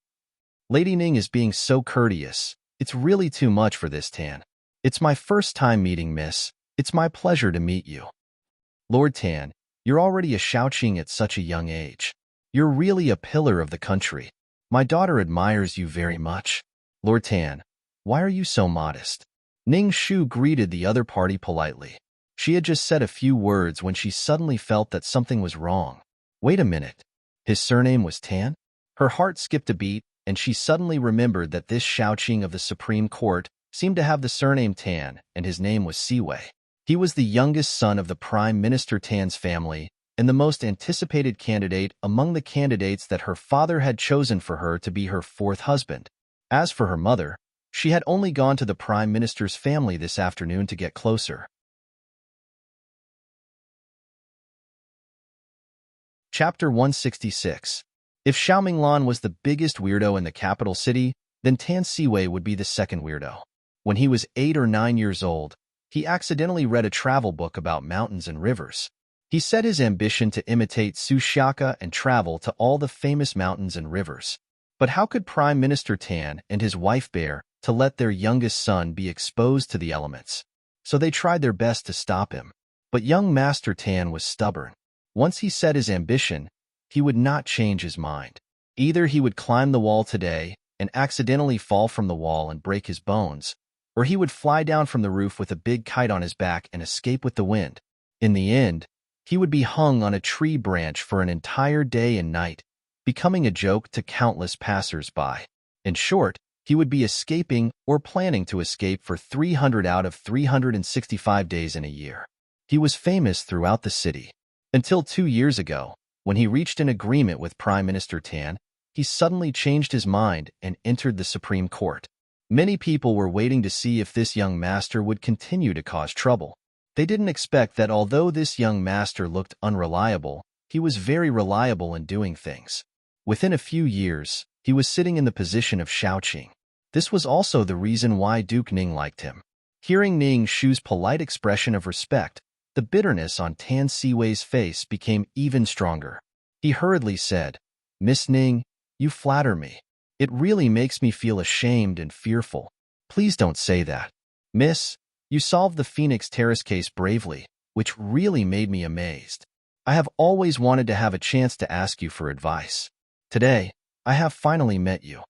Lady Ning is being so courteous. It's really too much for this Tan. It's my first time meeting Miss. It's my pleasure to meet you. Lord Tan, you're already a Xiaoqing at such a young age. You're really a pillar of the country. My daughter admires you very much. Lord Tan, why are you so modest? Ning Shu greeted the other party politely. She had just said a few words when she suddenly felt that something was wrong. Wait a minute. His surname was Tan? Her heart skipped a beat, and she suddenly remembered that this Xiaoqing of the Supreme Court seemed to have the surname Tan, and his name was Siwei. He was the youngest son of the Prime Minister Tan's family, and the most anticipated candidate among the candidates that her father had chosen for her to be her fourth husband. As for her mother, she had only gone to the Prime Minister's family this afternoon to get closer. Chapter 166. If Xiaominglan was the biggest weirdo in the capital city, then Tan Siwei would be the second weirdo. When he was 8 or 9 years old, he accidentally read a travel book about mountains and rivers. He set his ambition to imitate Su Xiaka and travel to all the famous mountains and rivers. But how could Prime Minister Tan and his wife bear to let their youngest son be exposed to the elements? So they tried their best to stop him. But young Master Tan was stubborn. Once he set his ambition, he would not change his mind. Either he would climb the wall today and accidentally fall from the wall and break his bones, or he would fly down from the roof with a big kite on his back and escape with the wind. In the end, he would be hung on a tree branch for an entire day and night, becoming a joke to countless passers-by. In short, he would be escaping or planning to escape for 300 out of 365 days in a year. He was famous throughout the city. Until 2 years ago, when he reached an agreement with Prime Minister Tan, he suddenly changed his mind and entered the Supreme Court. Many people were waiting to see if this young master would continue to cause trouble. They didn't expect that although this young master looked unreliable, he was very reliable in doing things. Within a few years, he was sitting in the position of Shaoqing. This was also the reason why Duke Ning liked him. Hearing Ning Shu's polite expression of respect, the bitterness on Tan Siwei's face became even stronger. He hurriedly said, "Miss Ning, you flatter me. It really makes me feel ashamed and fearful. Please don't say that. Miss, you solved the Phoenix Terrace case bravely, which really made me amazed. I have always wanted to have a chance to ask you for advice. Today, I have finally met you."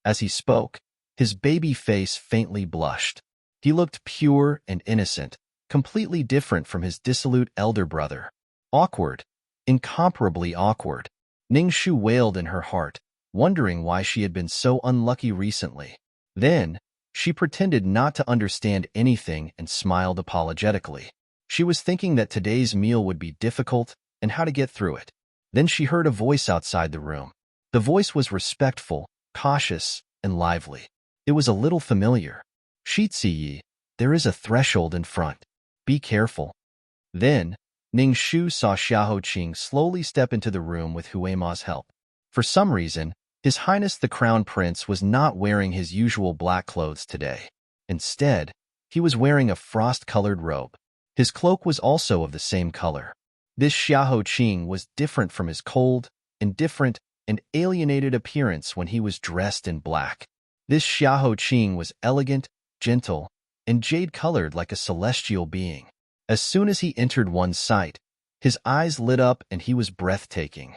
As he spoke, his baby face faintly blushed. He looked pure and innocent, completely different from his dissolute elder brother. Awkward, incomparably awkward. Ning Shu wailed in her heart, wondering why she had been so unlucky recently. Then, she pretended not to understand anything and smiled apologetically. She was thinking that today's meal would be difficult and how to get through it. Then she heard a voice outside the room. The voice was respectful, cautious, and lively. It was a little familiar. "Shiziyi, there is a threshold in front. Be careful." Then, Ning Shu saw Xiaoqing slowly step into the room with Huema's help. For some reason, His Highness the Crown Prince was not wearing his usual black clothes today. Instead, he was wearing a frost-colored robe. His cloak was also of the same color. This Xiaoqing was different from his cold, indifferent, and alienated appearance when he was dressed in black. This Xiaoqing was elegant, gentle, and jade-colored like a celestial being. As soon as he entered one's sight, his eyes lit up and he was breathtaking.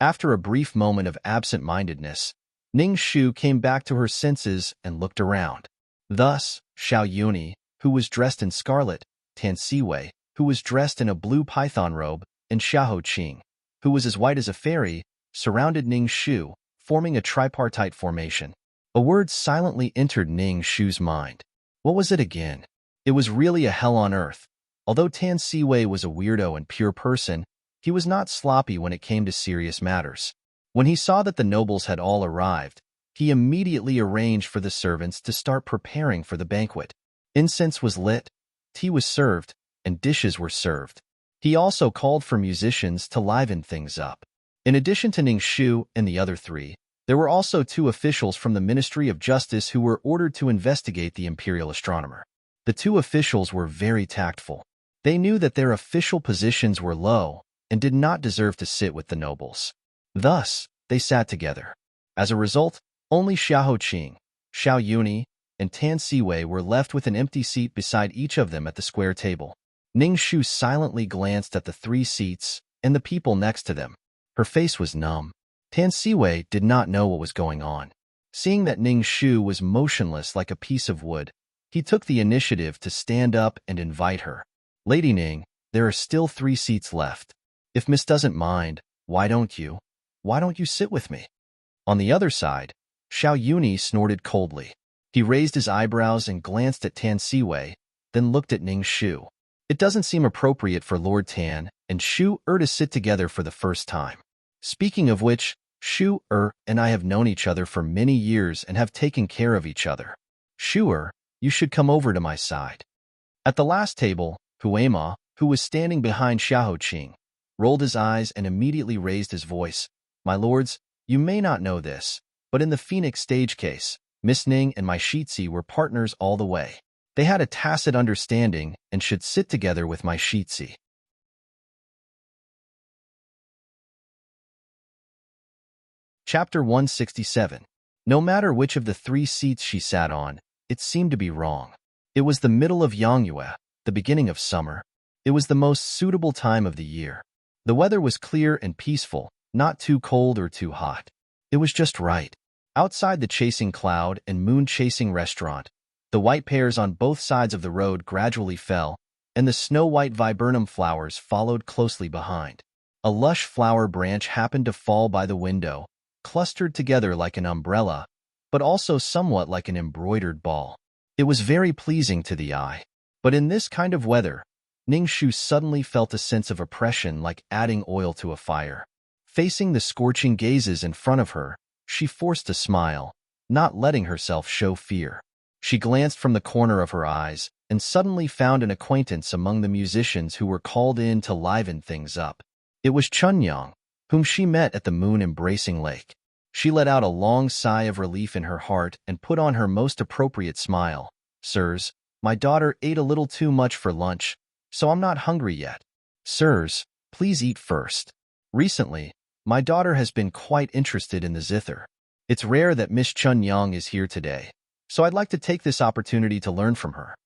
After a brief moment of absent-mindedness, Ning Shu came back to her senses and looked around. Thus, Xiao Yuni, who was dressed in scarlet, Tan Siwei, who was dressed in a blue python robe, and Xiaoqing, who was as white as a fairy, surrounded Ning Shu, forming a tripartite formation. A word silently entered Ning Shu's mind. What was it again? It was really a hell on earth. Although Tan Siwei was a weirdo and pure person, he was not sloppy when it came to serious matters. When he saw that the nobles had all arrived, he immediately arranged for the servants to start preparing for the banquet. Incense was lit, tea was served, and dishes were served. He also called for musicians to liven things up. In addition to Ning Shu and the other three, there were also 2 officials from the Ministry of Justice who were ordered to investigate the imperial astronomer. The 2 officials were very tactful. They knew that their official positions were low and did not deserve to sit with the nobles. Thus, they sat together. As a result, only Xiaoqing, Xiao Yuni, and Tan Siwei were left with an empty seat beside each of them at the square table. Ning Shu silently glanced at the 3 seats and the people next to them. Her face was numb. Tan Siwei did not know what was going on. Seeing that Ning Shu was motionless like a piece of wood, he took the initiative to stand up and invite her. "Lady Ning, there are still 3 seats left. If Miss doesn't mind, why don't you sit with me?" On the other side, Xiao Yuni snorted coldly. He raised his eyebrows and glanced at Tan Siwei, then looked at Ning Shu. It doesn't seem appropriate for Lord Tan and Shu to sit together for the first time. Speaking of which, Shu and I have known each other for many years and have taken care of each other. Shu you should come over to my side. At the last table, Huema, who was standing behind Xiaoqing, rolled his eyes and immediately raised his voice. "My lords, you may not know this, but in the Phoenix stage case, Miss Ning and my Shizi were partners all the way. They had a tacit understanding and should sit together with my Shizi." Chapter 167. No matter which of the 3 seats she sat on, it seemed to be wrong. It was the middle of Yangyue, the beginning of summer. It was the most suitable time of the year. The weather was clear and peaceful, not too cold or too hot. It was just right. Outside the Chasing Cloud and Moon Chasing restaurant, the white pears on both sides of the road gradually fell, and the snow-white viburnum flowers followed closely behind. A lush flower branch happened to fall by the window, clustered together like an umbrella, but also somewhat like an embroidered ball. It was very pleasing to the eye. But in this kind of weather, Ning Shu suddenly felt a sense of oppression like adding oil to a fire. Facing the scorching gazes in front of her, she forced a smile, not letting herself show fear. She glanced from the corner of her eyes and suddenly found an acquaintance among the musicians who were called in to liven things up. It was Chunyang, whom she met at the moon-embracing lake. She let out a long sigh of relief in her heart and put on her most appropriate smile. "Sirs, my daughter ate a little too much for lunch, so I'm not hungry yet. Sirs, please eat first. Recently, my daughter has been quite interested in the zither. It's rare that Miss Chunyang is here today, so I'd like to take this opportunity to learn from her."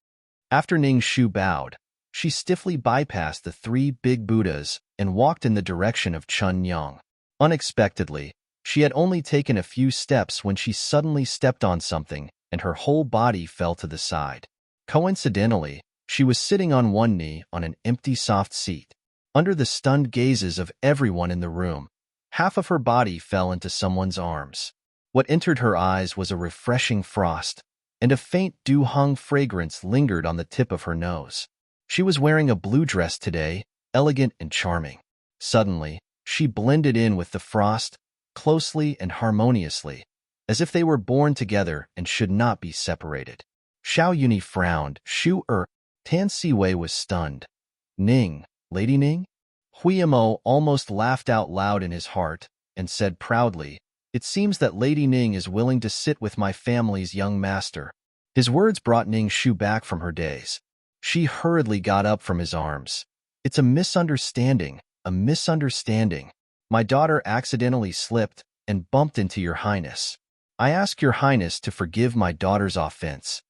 After Ning Shu bowed, she stiffly bypassed the three big Buddhas and walked in the direction of Chunyang. Unexpectedly, she had only taken a few steps when she suddenly stepped on something and her whole body fell to the side. Coincidentally, she was sitting on one knee on an empty soft seat. Under the stunned gazes of everyone in the room, half of her body fell into someone's arms. What entered her eyes was a refreshing frost, and a faint dew-hung fragrance lingered on the tip of her nose. She was wearing a blue dress today, elegant and charming. Suddenly, she blended in with the frost, closely and harmoniously, as if they were born together and should not be separated. Xiao Yuni frowned. Tan Siwei was stunned. "Ning, Lady Ning?" Huiyamo almost laughed out loud in his heart and said proudly, "It seems that Lady Ning is willing to sit with my family's young master." His words brought Ning Shu back from her daze. She hurriedly got up from his arms. "It's a misunderstanding, a misunderstanding. My daughter accidentally slipped and bumped into your highness. I ask your highness to forgive my daughter's offense."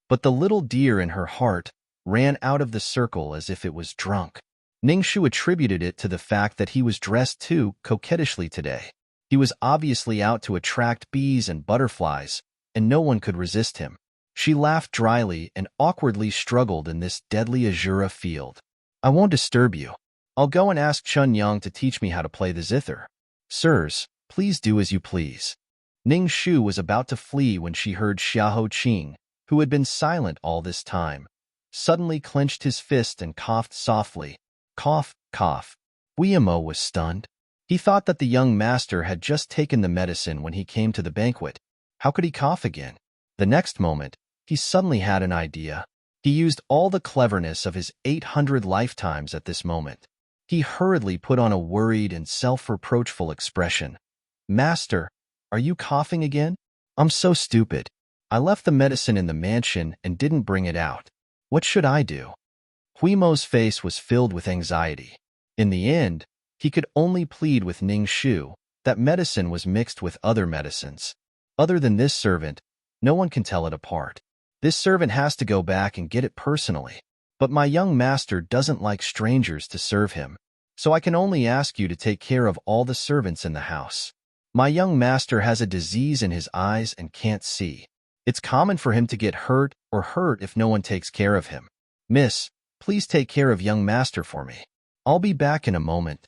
But the little deer in her heart ran out of the circle as if it was drunk. Ning Shu attributed it to the fact that he was dressed too coquettishly today. He was obviously out to attract bees and butterflies, and no one could resist him. She laughed dryly and awkwardly struggled in this deadly azura field. "I won't disturb you. I'll go and ask Chunyang to teach me how to play the zither." "Sirs, please do as you please." Ning Shu was about to flee when she heard Xiahou Qing, who had been silent all this time, suddenly clenched his fist and coughed softly. Cough, cough. Guillermo was stunned. He thought that the young master had just taken the medicine when he came to the banquet. How could he cough again? The next moment, he suddenly had an idea. He used all the cleverness of his 800 lifetimes at this moment. He hurriedly put on a worried and self-reproachful expression. "Master, are you coughing again? I'm so stupid. I left the medicine in the mansion and didn't bring it out. What should I do?" Huimo's face was filled with anxiety. In the end, he could only plead with Ning Shu that medicine was mixed with other medicines. Other than this servant, no one can tell it apart. This servant has to go back and get it personally. But my young master doesn't like strangers to serve him, so I can only ask you to take care of all the servants in the house. My young master has a disease in his eyes and can't see. It's common for him to get hurt or hurt if no one takes care of him. Miss, please take care of young master for me. I'll be back in a moment."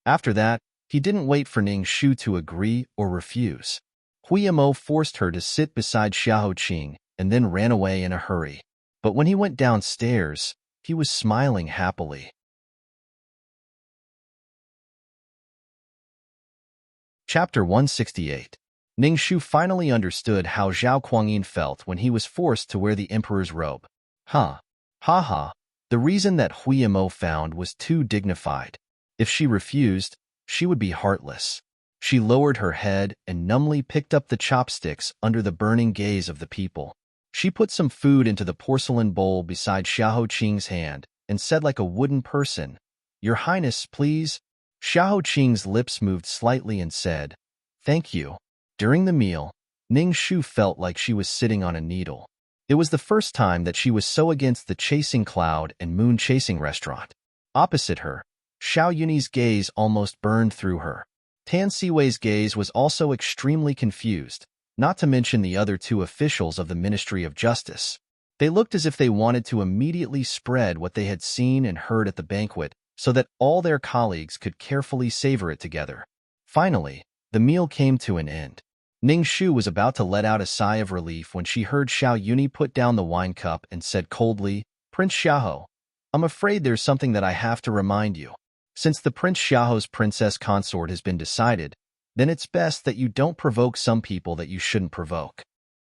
After that, he didn't wait for Ning Shu to agree or refuse. Huiyamo forced her to sit beside Xiahou Qing and then ran away in a hurry. But when he went downstairs, he was smiling happily. Chapter 168. Ning Shu finally understood how Zhao Kuangyin felt when he was forced to wear the emperor's robe. Ha ha. The reason that Huiyamo found was too dignified. If she refused, she would be heartless. She lowered her head and numbly picked up the chopsticks under the burning gaze of the people. She put some food into the porcelain bowl beside Xiahou Qing's hand and said like a wooden person, "Your Highness, please." Xiahou Qing's lips moved slightly and said, "Thank you." During the meal, Ning Shu felt like she was sitting on a needle. It was the first time that she was so against the chasing cloud and moon chasing restaurant. Opposite her, Xiao Yuni's gaze almost burned through her. Tan Siwei's gaze was also extremely confused, not to mention the other two officials of the Ministry of Justice. They looked as if they wanted to immediately spread what they had seen and heard at the banquet so that all their colleagues could carefully savor it together. Finally, the meal came to an end. Ning Shu was about to let out a sigh of relief when she heard Xiao Yuni put down the wine cup and said coldly, "Prince Xiahou, I'm afraid there's something that I have to remind you. Since the Prince Xiahou's princess consort has been decided, then it's best that you don't provoke some people that you shouldn't provoke."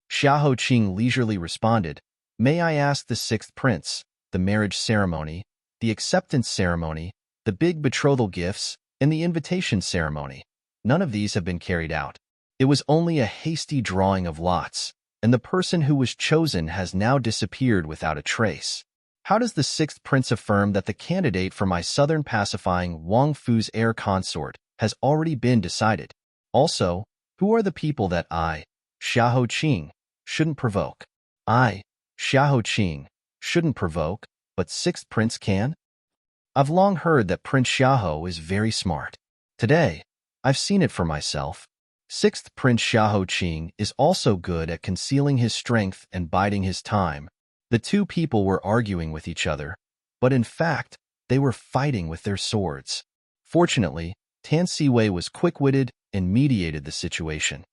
Xiahou Qing leisurely responded, "May I ask the sixth prince, the marriage ceremony, the acceptance ceremony, the big betrothal gifts, and the invitation ceremony. None of these have been carried out. It was only a hasty drawing of lots, and the person who was chosen has now disappeared without a trace. How does the sixth prince affirm that the candidate for my southern pacifying Wang Fu's heir consort has already been decided? Also, who are the people that I, Xiahou Qing, shouldn't provoke? I, Xiahou Qing, shouldn't provoke, but sixth prince can? I've long heard that Prince Xiahou is very smart. Today, I've seen it for myself. Sixth Prince Xiahou Qing is also good at concealing his strength and biding his time. The two people were arguing with each other, but in fact, they were fighting with their swords. Fortunately, Tan Siwei was quick-witted and mediated the situation.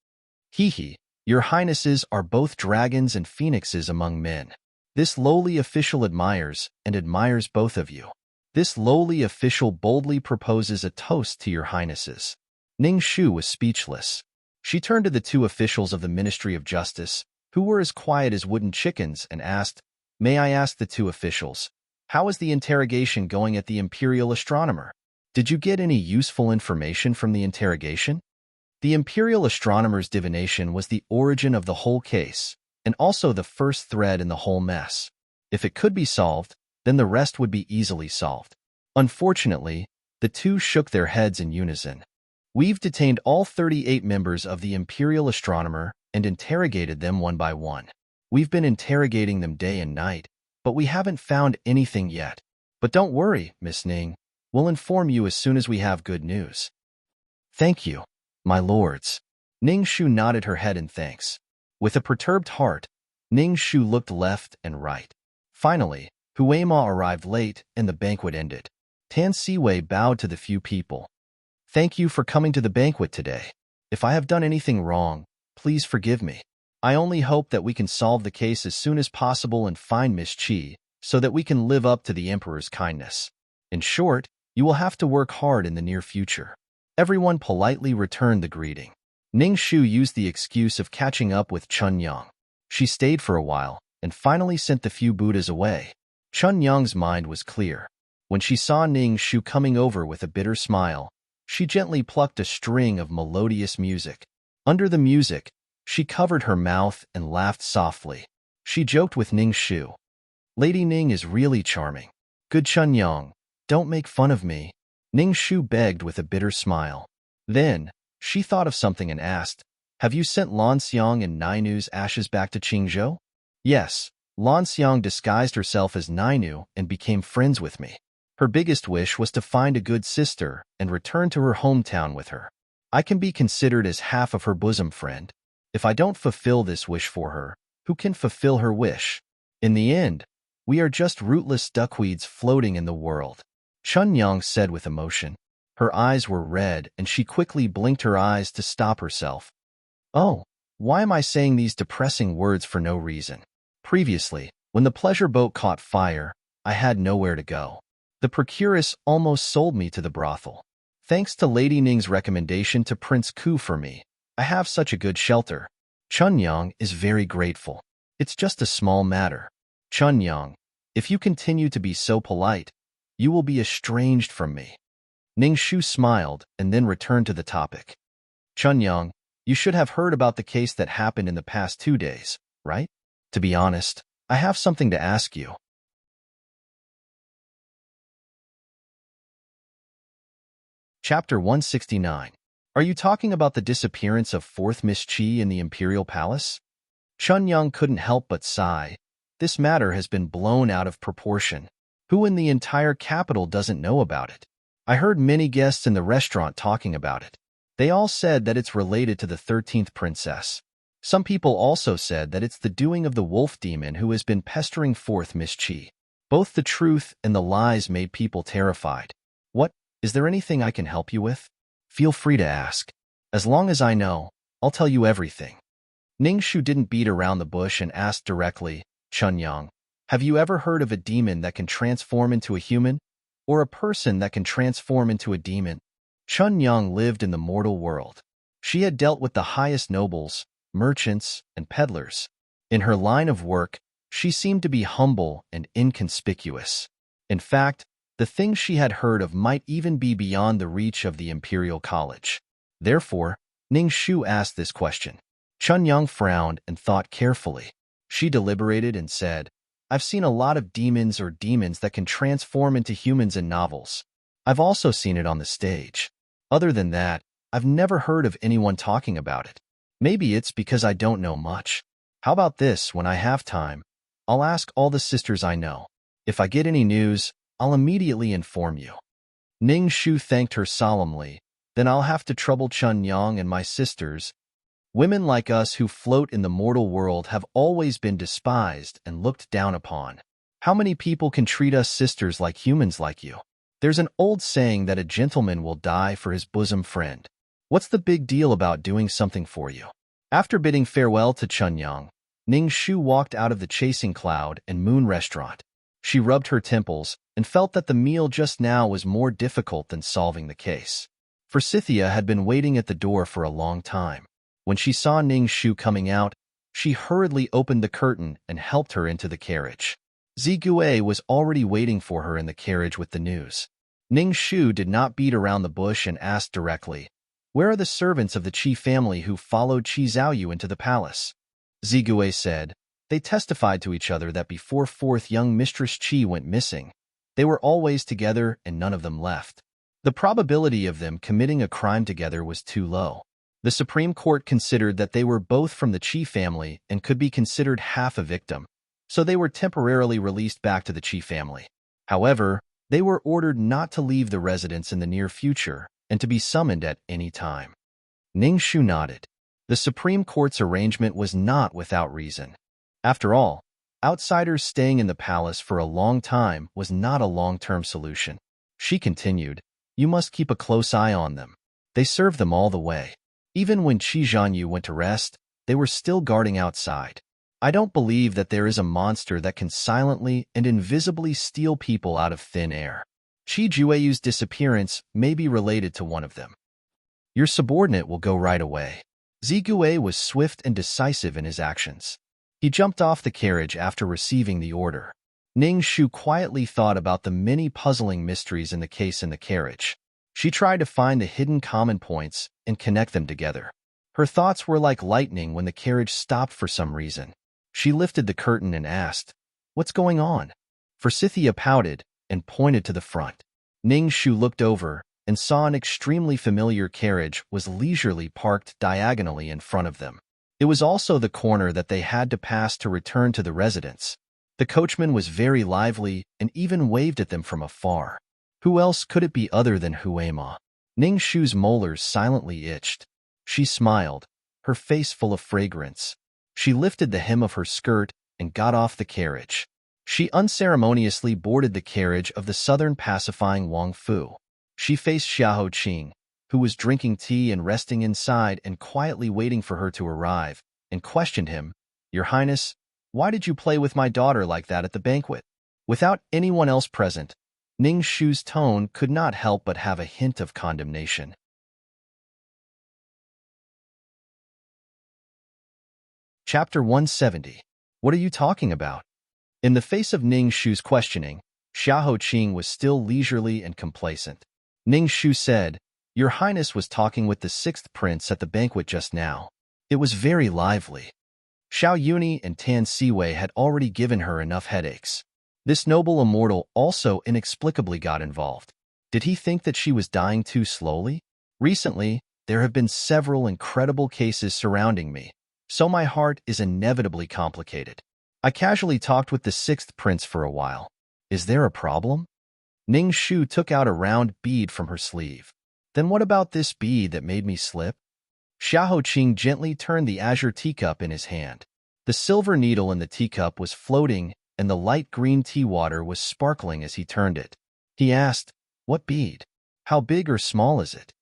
Hee, your highnesses are both dragons and phoenixes among men. This lowly official admires both of you. This lowly official boldly proposes a toast to your highnesses." Ning Shu was speechless. She turned to the two officials of the Ministry of Justice, who were as quiet as wooden chickens, and asked, "May I ask the two officials, how is the interrogation going at the Imperial Astronomer? Did you get any useful information from the interrogation?" The Imperial Astronomer's divination was the origin of the whole case, and also the first thread in the whole mess. If it could be solved, then the rest would be easily solved. Unfortunately, the two shook their heads in unison. "We've detained all 38 members of the Imperial Astronomer and interrogated them one by one. We've been interrogating them day and night, but we haven't found anything yet. But don't worry, Miss Ning. We'll inform you as soon as we have good news." "Thank you, my lords." Ning Shu nodded her head in thanks. With a perturbed heart, Ning Shu looked left and right. Finally, Huei Ma arrived late and the banquet ended. Tan Siwei bowed to the few people. "Thank you for coming to the banquet today. If I have done anything wrong, please forgive me. I only hope that we can solve the case as soon as possible and find Miss Qi, so that we can live up to the Emperor's kindness. In short, you will have to work hard in the near future." Everyone politely returned the greeting. Ning Shu used the excuse of catching up with Chun Yang. She stayed for a while and finally sent the few Buddhas away. Chun Yang's mind was clear. When she saw Ning Shu coming over with a bitter smile, she gently plucked a string of melodious music. Under the music, she covered her mouth and laughed softly. She joked with Ning Shu. "Lady Ning is really charming. Good Chun Yang, don't make fun of me," Ning Shu begged with a bitter smile. Then, she thought of something and asked, "Have you sent Lan Xiang and Nainu's ashes back to Qingzhou?" "Yes, Lan Xiang disguised herself as Nainu and became friends with me. Her biggest wish was to find a good sister and return to her hometown with her. I can be considered as half of her bosom friend. If I don't fulfill this wish for her, who can fulfill her wish? In the end, we are just rootless duckweeds floating in the world," Chun Yang said with emotion. Her eyes were red and she quickly blinked her eyes to stop herself. "Oh, why am I saying these depressing words for no reason? Previously, when the pleasure boat caught fire, I had nowhere to go. The procuress almost sold me to the brothel. Thanks to Lady Ning's recommendation to Prince Ku for me, I have such a good shelter. Chun Yang is very grateful. It's just a small matter. Chun Yang, if you continue to be so polite, you will be estranged from me." Ning Shu smiled and then returned to the topic. "Chun Yang, you should have heard about the case that happened in the past 2 days, right? To be honest, I have something to ask you." Chapter 169. Are you talking about the disappearance of 4th Miss Qi in the Imperial Palace? Chun Yang couldn't help but sigh. This matter has been blown out of proportion. Who in the entire capital doesn't know about it? I heard many guests in the restaurant talking about it. They all said that it's related to the 13th princess. Some people also said that it's the doing of the wolf demon who has been pestering 4th Miss Qi. Both the truth and the lies made people terrified. What? Is there anything I can help you with? Feel free to ask. As long as I know, I'll tell you everything. Ning Shu didn't beat around the bush and asked directly, "Chun Yang, have you ever heard of a demon that can transform into a human? Or a person that can transform into a demon?" Chun Yang lived in the mortal world. She had dealt with the highest nobles, merchants, and peddlers. In her line of work, she seemed to be humble and inconspicuous. In fact, the things she had heard of might even be beyond the reach of the Imperial College. Therefore, Ning Shu asked this question. Chun Yang frowned and thought carefully. She deliberated and said, I've seen a lot of demons or demons that can transform into humans in novels. I've also seen it on the stage. Other than that, I've never heard of anyone talking about it. Maybe it's because I don't know much. How about this, when I have time, I'll ask all the sisters I know. If I get any news, I'll immediately inform you. Ning Shu thanked her solemnly. Then I'll have to trouble Chun Yang and my sisters. Women like us who float in the mortal world have always been despised and looked down upon. How many people can treat us sisters like humans like you? There's an old saying that a gentleman will die for his bosom friend. What's the big deal about doing something for you? After bidding farewell to Chun Yang, Ning Shu walked out of the Chasing Cloud and Moon restaurant. She rubbed her temples and felt that the meal just now was more difficult than solving the case. Forsythia had been waiting at the door for a long time. When she saw Ning Shu coming out, she hurriedly opened the curtain and helped her into the carriage. Zigui was already waiting for her in the carriage with the news. Ning Shu did not beat around the bush and asked directly, Where are the servants of the Qi family who followed Qi Zhaoyu into the palace? Zigui said, They testified to each other that before fourth young Mistress Qi went missing, they were always together and none of them left. The probability of them committing a crime together was too low. The Supreme Court considered that they were both from the Qi family and could be considered half a victim, so they were temporarily released back to the Qi family. However, they were ordered not to leave the residence in the near future and to be summoned at any time. Ning Shu nodded. The Supreme Court's arrangement was not without reason. After all, outsiders staying in the palace for a long time was not a long-term solution. She continued, You must keep a close eye on them. They serve them all the way. Even when Qi Zhanyu went to rest, they were still guarding outside. I don't believe that there is a monster that can silently and invisibly steal people out of thin air. Qi Jueyu's disappearance may be related to one of them. Your subordinate will go right away. Zigui was swift and decisive in his actions. He jumped off the carriage after receiving the order. Ning Shu quietly thought about the many puzzling mysteries in the case in the carriage. She tried to find the hidden common points and connect them together. Her thoughts were like lightning when the carriage stopped for some reason. She lifted the curtain and asked, What's going on? Forsythia pouted and pointed to the front. Ning Shu looked over and saw an extremely familiar carriage was leisurely parked diagonally in front of them. It was also the corner that they had to pass to return to the residence. The coachman was very lively and even waved at them from afar. Who else could it be other than Huema? Ning Shu's molars silently itched. She smiled, her face full of fragrance. She lifted the hem of her skirt and got off the carriage. She unceremoniously boarded the carriage of the southern pacifying Wang Fu. She faced Xiahou Qing, who was drinking tea and resting inside and quietly waiting for her to arrive, and questioned him, Your Highness, why did you play with my daughter like that at the banquet? Without anyone else present, Ning Shu's tone could not help but have a hint of condemnation. Chapter 170. What are you talking about? In the face of Ning Shu's questioning, Xiahou Qing was still leisurely and complacent. Ning Shu said, Your Highness was talking with the sixth prince at the banquet just now. It was very lively. Xiao Yuni and Tan Siwei had already given her enough headaches. This noble immortal also inexplicably got involved. Did he think that she was dying too slowly? Recently, there have been several incredible cases surrounding me, so my heart is inevitably complicated. I casually talked with the sixth prince for a while. Is there a problem? Ning Shu took out a round bead from her sleeve. Then what about this bead that made me slip? Xiahou Qing gently turned the azure teacup in his hand. The silver needle in the teacup was floating and the light green tea water was sparkling as he turned it. He asked, What bead? How big or small is it?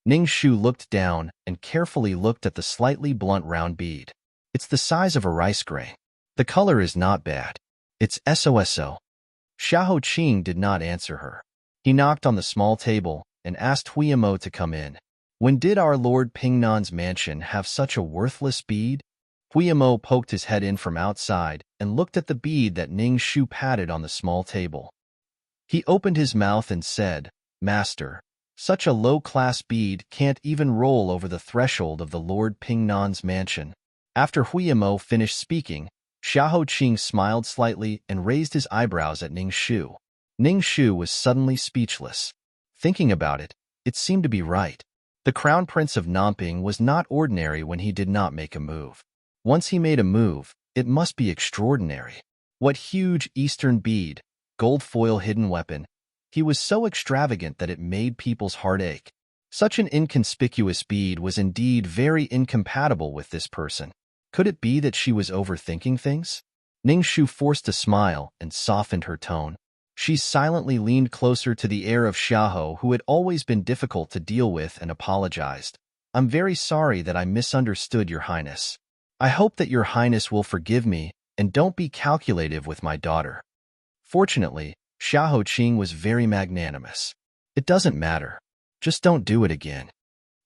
Ning Shu looked down and carefully looked at the slightly blunt round bead. It's the size of a rice grain. The color is not bad. It's SOSO. Xiahou Qing did not answer her. He knocked on the small table and asked Huiyamo to come in. When did our Lord Pingnan's mansion have such a worthless bead? Huiyamo poked his head in from outside and looked at the bead that Ning Shu patted on the small table. He opened his mouth and said, "Master, such a low-class bead can't even roll over the threshold of the Lord Pingnan's mansion." After Huiyamo finished speaking, Xiahou Qing smiled slightly and raised his eyebrows at Ning Shu. Ning Shu was suddenly speechless. Thinking about it, it seemed to be right. The Crown Prince of Namping was not ordinary when he did not make a move. Once he made a move, it must be extraordinary. What huge Eastern bead, gold foil hidden weapon. He was so extravagant that it made people's heart ache. Such an inconspicuous bead was indeed very incompatible with this person. Could it be that she was overthinking things? Ning Shu forced a smile and softened her tone. She silently leaned closer to the heir of Xiahou, who had always been difficult to deal with, and apologized. "I'm very sorry that I misunderstood your highness. I hope that your highness will forgive me and don't be calculative with my daughter." Fortunately, Xiahou Qing was very magnanimous. "It doesn't matter. Just don't do it again."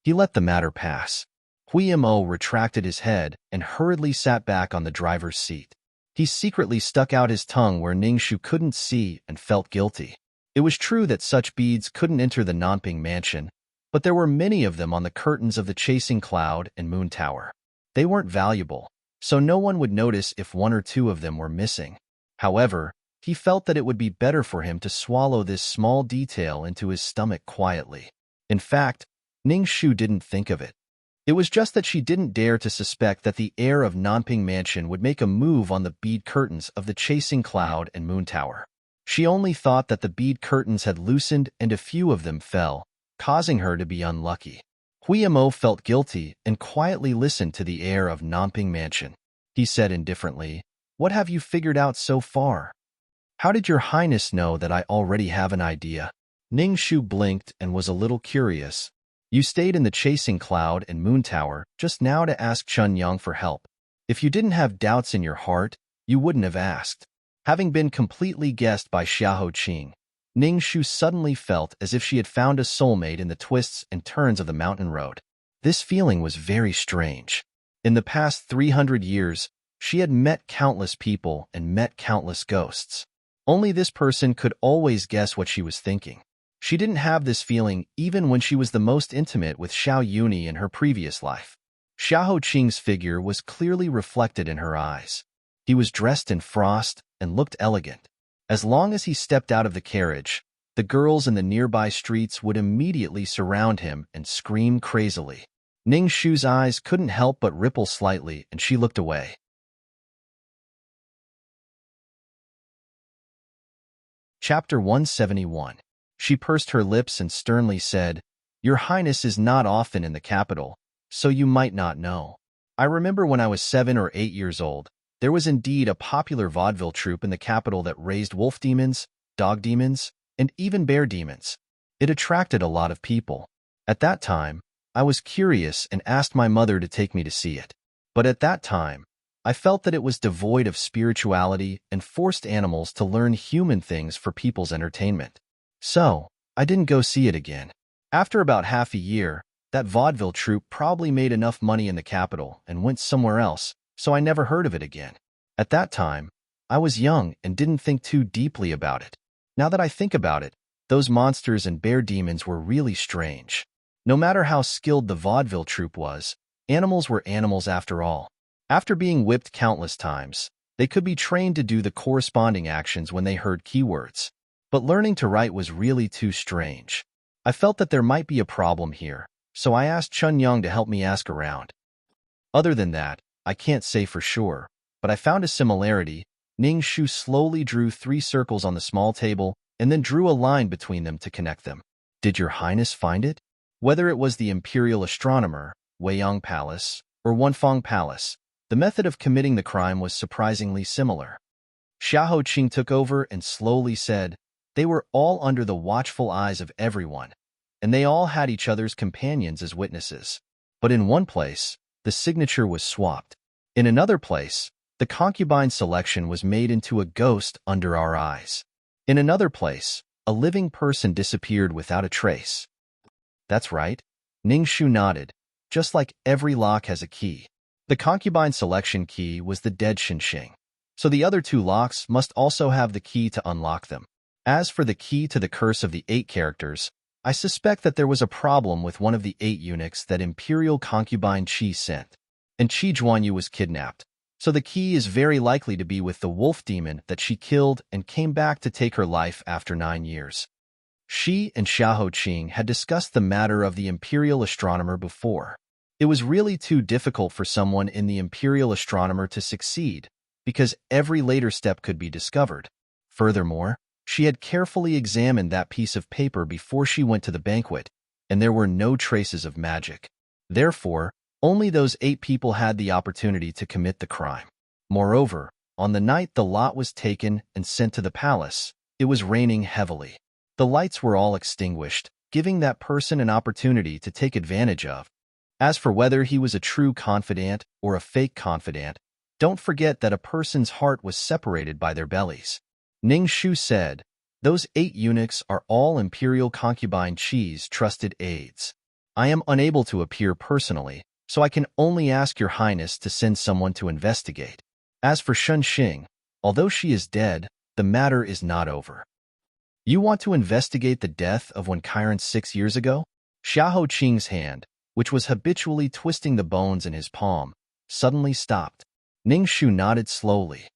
He let the matter pass. Huiyamo retracted his head and hurriedly sat back on the driver's seat. He secretly stuck out his tongue where Ning Shu couldn't see and felt guilty. It was true that such beads couldn't enter the Nanping mansion, but there were many of them on the curtains of the Chasing Cloud and Moon Tower. They weren't valuable, so no one would notice if one or two of them were missing. However, he felt that it would be better for him to swallow this small detail into his stomach quietly. In fact, Ning Shu didn't think of it. It was just that she didn't dare to suspect that the heir of Nanping Mansion would make a move on the bead curtains of the Chasing Cloud and Moon Tower. She only thought that the bead curtains had loosened and a few of them fell, causing her to be unlucky. Huiyamo felt guilty and quietly listened to the heir of Nanping Mansion. He said indifferently, "What have you figured out so far? How did your highness know that I already have an idea?" Ning Shu blinked and was a little curious. "You stayed in the Chasing Cloud and Moon Tower just now to ask Chun Yang for help. If you didn't have doubts in your heart, you wouldn't have asked." Having been completely guessed by Xiahou Qing, Ning Shu suddenly felt as if she had found a soulmate in the twists and turns of the mountain road. This feeling was very strange. In the past 300 years, she had met countless people and met countless ghosts. Only this person could always guess what she was thinking. She didn't have this feeling even when she was the most intimate with Xiao Yuni in her previous life. Xiahou Qing's figure was clearly reflected in her eyes. He was dressed in frost and looked elegant. As long as he stepped out of the carriage, the girls in the nearby streets would immediately surround him and scream crazily. Ning Shu's eyes couldn't help but ripple slightly, and she looked away. Chapter 171. She pursed her lips and sternly said, "Your Highness is not often in the capital, so you might not know. I remember when I was 7 or 8 years old, there was indeed a popular vaudeville troupe in the capital that raised wolf demons, dog demons, and even bear demons. It attracted a lot of people. At that time, I was curious and asked my mother to take me to see it. But at that time, I felt that it was devoid of spirituality and forced animals to learn human things for people's entertainment. So, I didn't go see it again. After about half a year, that vaudeville troupe probably made enough money in the capital and went somewhere else, so I never heard of it again. At that time, I was young and didn't think too deeply about it. Now that I think about it, those monsters and bear demons were really strange. No matter how skilled the vaudeville troupe was, animals were animals after all. After being whipped countless times, they could be trained to do the corresponding actions when they heard keywords. But learning to write was really too strange. I felt that there might be a problem here, so I asked Chun Yang to help me ask around. Other than that, I can't say for sure, but I found a similarity. Ning Shu slowly drew 3 circles on the small table and then drew a line between them to connect them. "Did your highness find it?" Whether it was the imperial astronomer, Weiyang Palace, or Wanfang Palace, the method of committing the crime was surprisingly similar. Xiahou Qing took over and slowly said, "They were all under the watchful eyes of everyone, and they all had each other's companions as witnesses. But in one place, the signature was swapped. In another place, the concubine selection was made into a ghost under our eyes. In another place, a living person disappeared without a trace." "That's right. Ning-Shu nodded. Just like every lock has a key. The concubine selection key was the dead Xinxing. So the other two locks must also have the key to unlock them. As for the key to the curse of the 8 characters, I suspect that there was a problem with one of the 8 eunuchs that imperial concubine Qi sent. And Qi Zhuanyu was kidnapped. So the key is very likely to be with the wolf demon that she killed and came back to take her life after 9 years. Shi and Xiahou Qing had discussed the matter of the imperial astronomer before. It was really too difficult for someone in the imperial astronomer to succeed, because every later step could be discovered. Furthermore, she had carefully examined that piece of paper before she went to the banquet, and there were no traces of magic. Therefore, only those 8 people had the opportunity to commit the crime. Moreover, on the night the lot was taken and sent to the palace, it was raining heavily. The lights were all extinguished, giving that person an opportunity to take advantage of. As for whether he was a true confidant or a fake confidant, don't forget that a person's heart was separated by their bellies. Ning-Shu said, "Those 8 eunuchs are all imperial concubine Qi's trusted aides. I am unable to appear personally, so I can only ask your highness to send someone to investigate. As for Xinxing, although she is dead, the matter is not over." "You want to investigate the death of Wen Qirun 6 years ago?" Xiahou Qing's hand, which was habitually twisting the bones in his palm, suddenly stopped. Ning-Shu nodded slowly.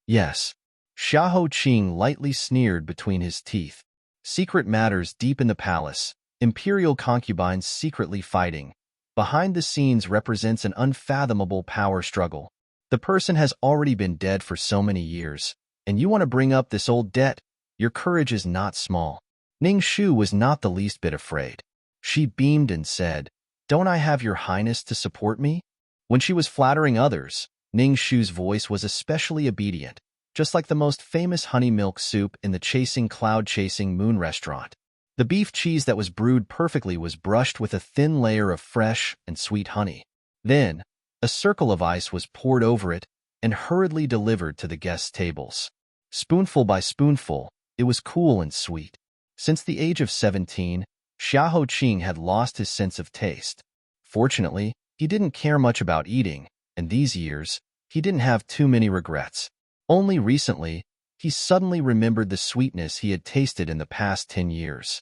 "Yes." Xiahou Qing lightly sneered between his teeth. Secret matters deep in the palace, imperial concubines secretly fighting. Behind the scenes represents an unfathomable power struggle. The person has already been dead for so many years, and you want to bring up this old debt? Your courage is not small. Ning-Shu was not the least bit afraid. She beamed and said, "Don't I have your highness to support me?" When she was flattering others, Ning-Shu's voice was especially obedient, just like the most famous honey milk soup in the cloud-chasing moon restaurant. The beef cheese that was brewed perfectly was brushed with a thin layer of fresh and sweet honey. Then, a circle of ice was poured over it and hurriedly delivered to the guests' tables. Spoonful by spoonful, it was cool and sweet. Since the age of 17, Xiahou Qing had lost his sense of taste. Fortunately, he didn't care much about eating, and these years, he didn't have too many regrets. Only recently, he suddenly remembered the sweetness he had tasted in the past 10 years.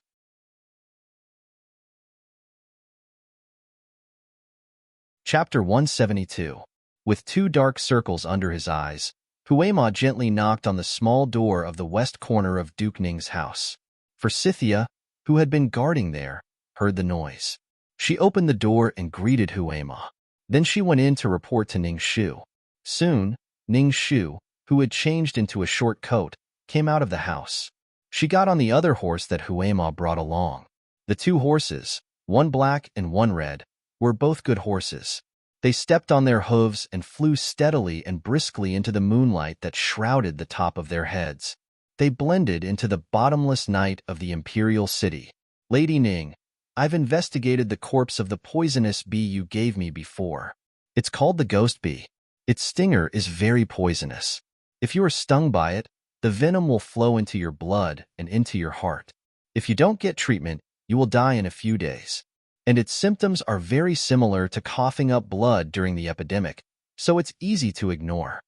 Chapter 172. With 2 dark circles under his eyes, Huema gently knocked on the small door of the west corner of Duke Ning's house. Forsythia, who had been guarding there, heard the noise. She opened the door and greeted Huema. Then she went in to report to Ning-Shu. Soon, Ning-Shu, who had changed into a short coat, came out of the house. She got on the other horse that Huema brought along. The 2 horses, one black and one red, were both good horses. They stepped on their hooves and flew steadily and briskly into the moonlight that shrouded the top of their heads. They blended into the bottomless night of the imperial city. "Lady Ning, I've investigated the corpse of the poisonous bee you gave me before. It's called the ghost bee. Its stinger is very poisonous. If you are stung by it, the venom will flow into your blood and into your heart. If you don't get treatment, you will die in a few days. And its symptoms are very similar to coughing up blood during the epidemic, so it's easy to ignore."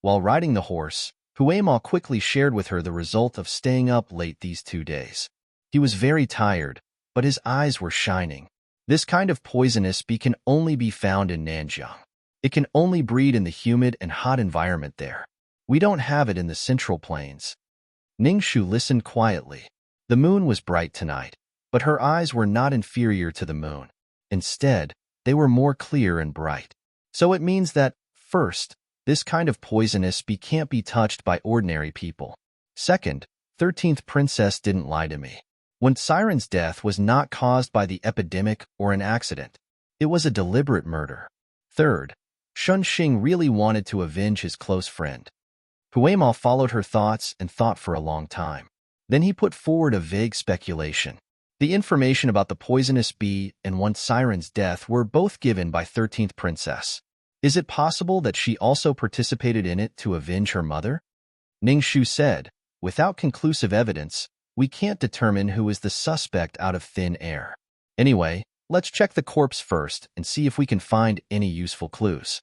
While riding the horse, Huema quickly shared with her the result of staying up late these 2 days. He was very tired, but his eyes were shining. This kind of poisonous bee can only be found in Nanjiang. It can only breed in the humid and hot environment there. We don't have it in the Central Plains. Ning-Shu listened quietly. The moon was bright tonight, but her eyes were not inferior to the moon. Instead, they were more clear and bright. So it means that, first, this kind of poisonous bee can't be touched by ordinary people. Second, 13th Princess didn't lie to me. Wen Qirun's death was not caused by the epidemic or an accident. It was a deliberate murder. Third, Xinxing really wanted to avenge his close friend. Huema followed her thoughts and thought for a long time. Then he put forward a vague speculation. The information about the poisonous bee and Wen Qirun's death were both given by 13th Princess. Is it possible that she also participated in it to avenge her mother? Ning-Shu said, "Without conclusive evidence, we can't determine who is the suspect out of thin air. Anyway, Let's check the corpse first and see if we can find any useful clues.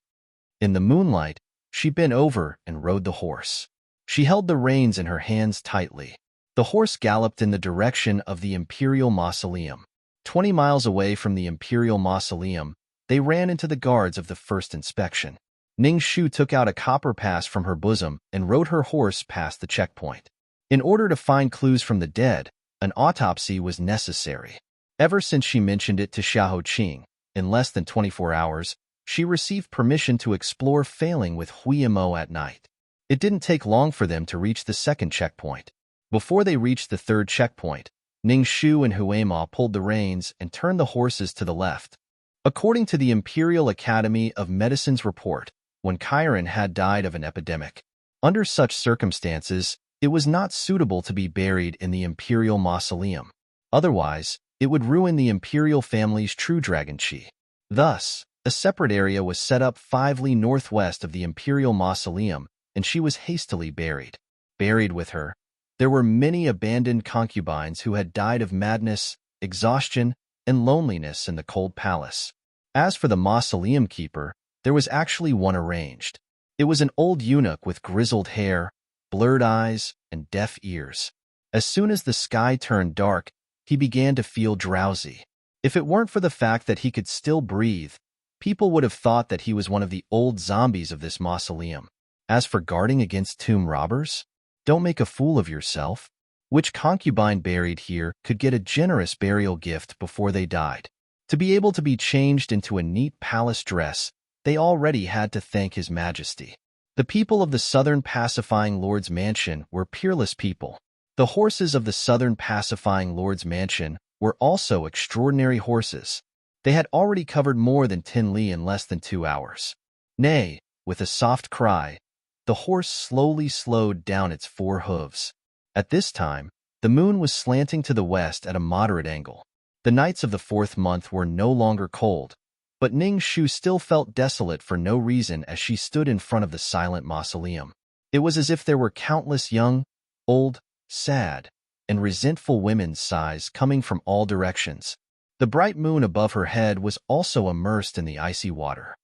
In the moonlight, she bent over and rode the horse. She held the reins in her hands tightly. The horse galloped in the direction of the Imperial Mausoleum. 20 miles away from the Imperial Mausoleum, they ran into the guards of the first inspection. Ning Shu took out a copper pass from her bosom and rode her horse past the checkpoint. In order to find clues from the dead, an autopsy was necessary. Ever since she mentioned it to Xiahou Qing, in less than 24 hours, she received permission to explore failing with Hui Mo at night. It didn't take long for them to reach the second checkpoint. Before they reached the third checkpoint, Ning Shu and Hui Ma pulled the reins and turned the horses to the left. According to the Imperial Academy of Medicine's report, when Chiron had died of an epidemic, under such circumstances, it was not suitable to be buried in the Imperial Mausoleum. Otherwise, it would ruin the Imperial family's true dragon chi. Thus, a separate area was set up 5 li northwest of the Imperial Mausoleum, and she was hastily buried. Buried with her, there were many abandoned concubines who had died of madness, exhaustion, and loneliness in the cold palace. As for the mausoleum keeper, there was actually one arranged. It was an old eunuch with grizzled hair, blurred eyes, and deaf ears. As soon as the sky turned dark, he began to feel drowsy. If it weren't for the fact that he could still breathe, people would have thought that he was one of the old zombies of this mausoleum. As for guarding against tomb robbers, don't make a fool of yourself. Which concubine buried here could get a generous burial gift before they died? To be able to be changed into a neat palace dress, they already had to thank His Majesty. The people of the Southern Pacifying Lord's Mansion were peerless people. The horses of the Southern Pacifying Lord's Mansion were also extraordinary horses. They had already covered more than 10 li in less than 2 hours. Nay, with a soft cry, the horse slowly slowed down its 4 hooves. At this time, the moon was slanting to the west at a moderate angle. The nights of the 4th month were no longer cold, but Ning Shu still felt desolate for no reason as she stood in front of the silent mausoleum. It was as if there were countless young, old, sad, and resentful women's sighs coming from all directions. The bright moon above her head was also immersed in the icy water.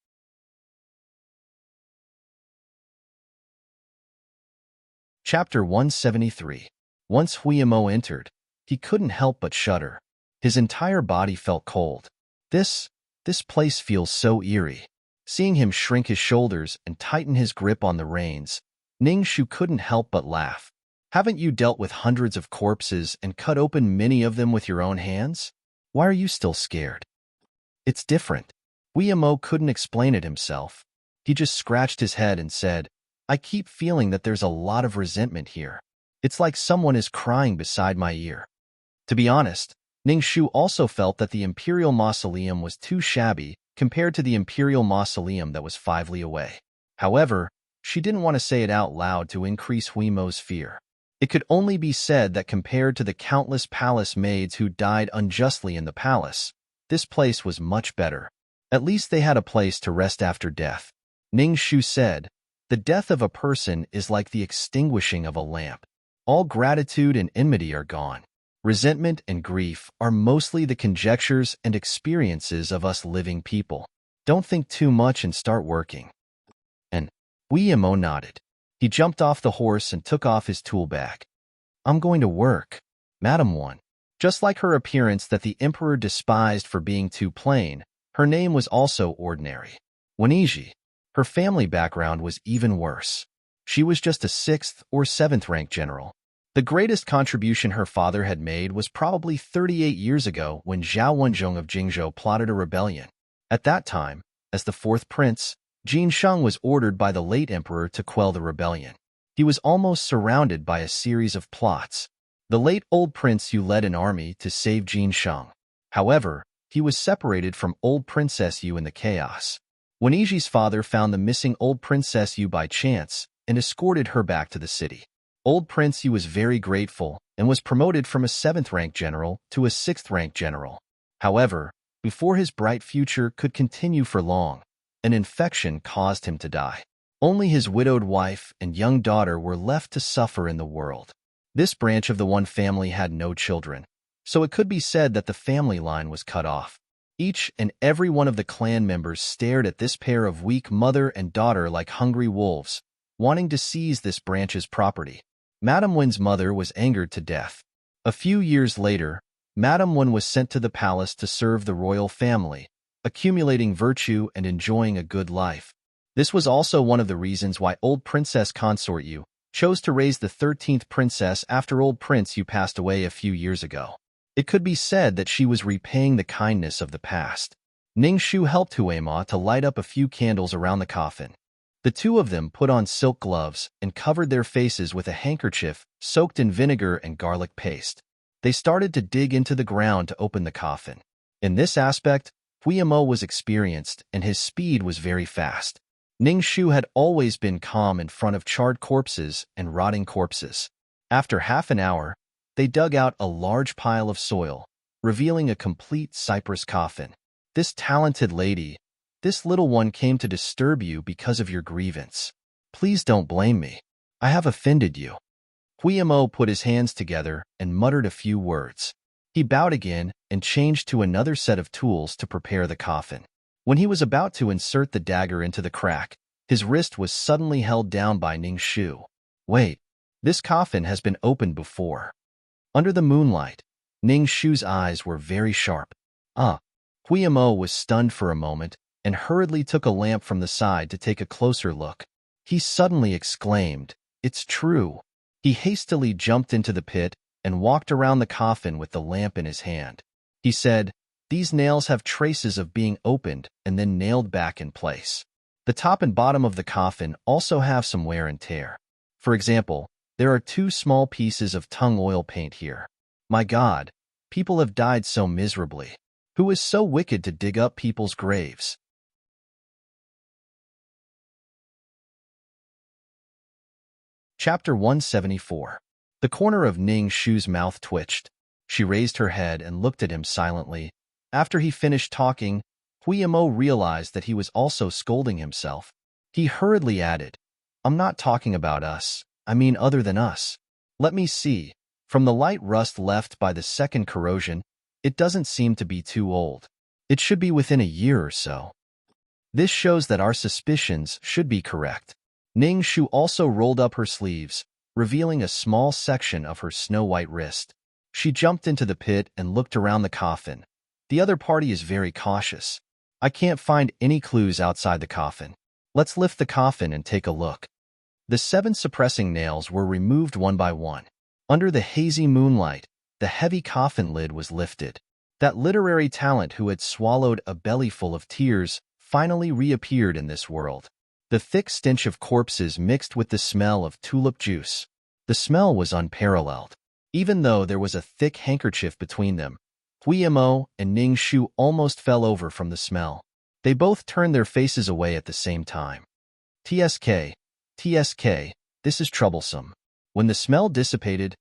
Chapter 173. Once Huiyamo entered, he couldn't help but shudder. His entire body felt cold. This place feels so eerie. Seeing him shrink his shoulders and tighten his grip on the reins, Ning Shu couldn't help but laugh. Haven't you dealt with hundreds of corpses and cut open many of them with your own hands? Why are you still scared? It's different. Huiyamo couldn't explain it himself. He just scratched his head and said, I keep feeling that there's a lot of resentment here. It's like someone is crying beside my ear. To be honest, Ning Shu also felt that the Imperial Mausoleum was too shabby compared to the Imperial Mausoleum that was 5 li away. However, she didn't want to say it out loud to increase Huimo's fear. It could only be said that compared to the countless palace maids who died unjustly in the palace, this place was much better. At least they had a place to rest after death. Ning Shu said, the death of a person is like the extinguishing of a lamp. All gratitude and enmity are gone. Resentment and grief are mostly the conjectures and experiences of us living people. Don't think too much and start working. And Huiyamo nodded. He jumped off the horse and took off his tool bag. I'm going to work, Madam One. Just like her appearance that the emperor despised for being too plain, her name was also ordinary. Weniji. Her family background was even worse. She was just a 6th or 7th rank general. The greatest contribution her father had made was probably 38 years ago when Zhao Wenzhong of Jingzhou plotted a rebellion. At that time, as the 4th prince, Jin Sheng was ordered by the late emperor to quell the rebellion. He was almost surrounded by a series of plots. The late old prince Yu led an army to save Jin Sheng. However, he was separated from old Princess Yu in the chaos. Weniji's father found the missing old Princess Yu by chance and escorted her back to the city. Old Prince Yu was very grateful and was promoted from a 7th rank general to a 6th rank general. However, before his bright future could continue for long, an infection caused him to die. Only his widowed wife and young daughter were left to suffer in the world. This branch of the one family had no children, so it could be said that the family line was cut off. Each and every one of the clan members stared at this pair of weak mother and daughter like hungry wolves, wanting to seize this branch's property. Madame Wen's mother was angered to death. A few years later, Madame Wen was sent to the palace to serve the royal family, accumulating virtue and enjoying a good life. This was also one of the reasons why old Princess Consort Yu chose to raise the 13th princess after old Prince Yu passed away a few years ago. It could be said that she was repaying the kindness of the past. Ning Shu helped Huema to light up a few candles around the coffin. The two of them put on silk gloves and covered their faces with a handkerchief soaked in vinegar and garlic paste. They started to dig into the ground to open the coffin. In this aspect, Huema was experienced and his speed was very fast. Ning Shu had always been calm in front of charred corpses and rotting corpses. After half an hour, they dug out a large pile of soil, revealing a complete cypress coffin. This talented lady, this little one came to disturb you because of your grievance. Please don't blame me. I have offended you. Huemo put his hands together and muttered a few words. He bowed again and changed to another set of tools to prepare the coffin. When he was about to insert the dagger into the crack, his wrist was suddenly held down by Ning Shu. Wait, this coffin has been opened before. Under the moonlight, Ning Shu's eyes were very sharp. Huemo was stunned for a moment and hurriedly took a lamp from the side to take a closer look. He suddenly exclaimed, "It's true." He hastily jumped into the pit and walked around the coffin with the lamp in his hand. He said, "These nails have traces of being opened and then nailed back in place. The top and bottom of the coffin also have some wear and tear. For example, there are 2 small pieces of tung oil paint here. My God, people have died so miserably. Who is so wicked to dig up people's graves?" Chapter 174. The corner of Ning Shu's mouth twitched. She raised her head and looked at him silently. After he finished talking, Huemo realized that he was also scolding himself. He hurriedly added, "I'm not talking about us. I mean other than us. Let me see. From the light rust left by the second corrosion, it doesn't seem to be too old. It should be within a year or so. This shows that our suspicions should be correct." Ning Shu also rolled up her sleeves, revealing a small section of her snow-white wrist. She jumped into the pit and looked around the coffin. The other party is very cautious. I can't find any clues outside the coffin. Let's lift the coffin and take a look. The 7 suppressing nails were removed one by one. Under the hazy moonlight, the heavy coffin lid was lifted. That literary talent who had swallowed a bellyful of tears finally reappeared in this world. The thick stench of corpses mixed with the smell of tulip juice. The smell was unparalleled. Even though there was a thick handkerchief between them, Huemo and Ning Shu almost fell over from the smell. They both turned their faces away at the same time. TSK, this is troublesome. When the smell dissipated,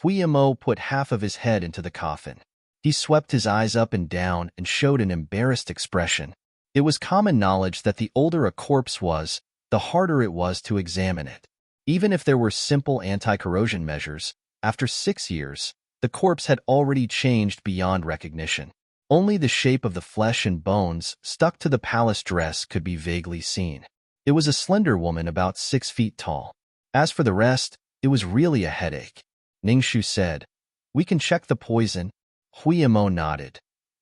Huemo put half of his head into the coffin. He swept his eyes up and down and showed an embarrassed expression. It was common knowledge that the older a corpse was, the harder it was to examine it. Even if there were simple anti-corrosion measures, after 6 years, the corpse had already changed beyond recognition. Only the shape of the flesh and bones stuck to the palace dress could be vaguely seen. It was a slender woman about 6 feet tall. As for the rest, it was really a headache. Ning Shu said, "We can check the poison." Huemo nodded.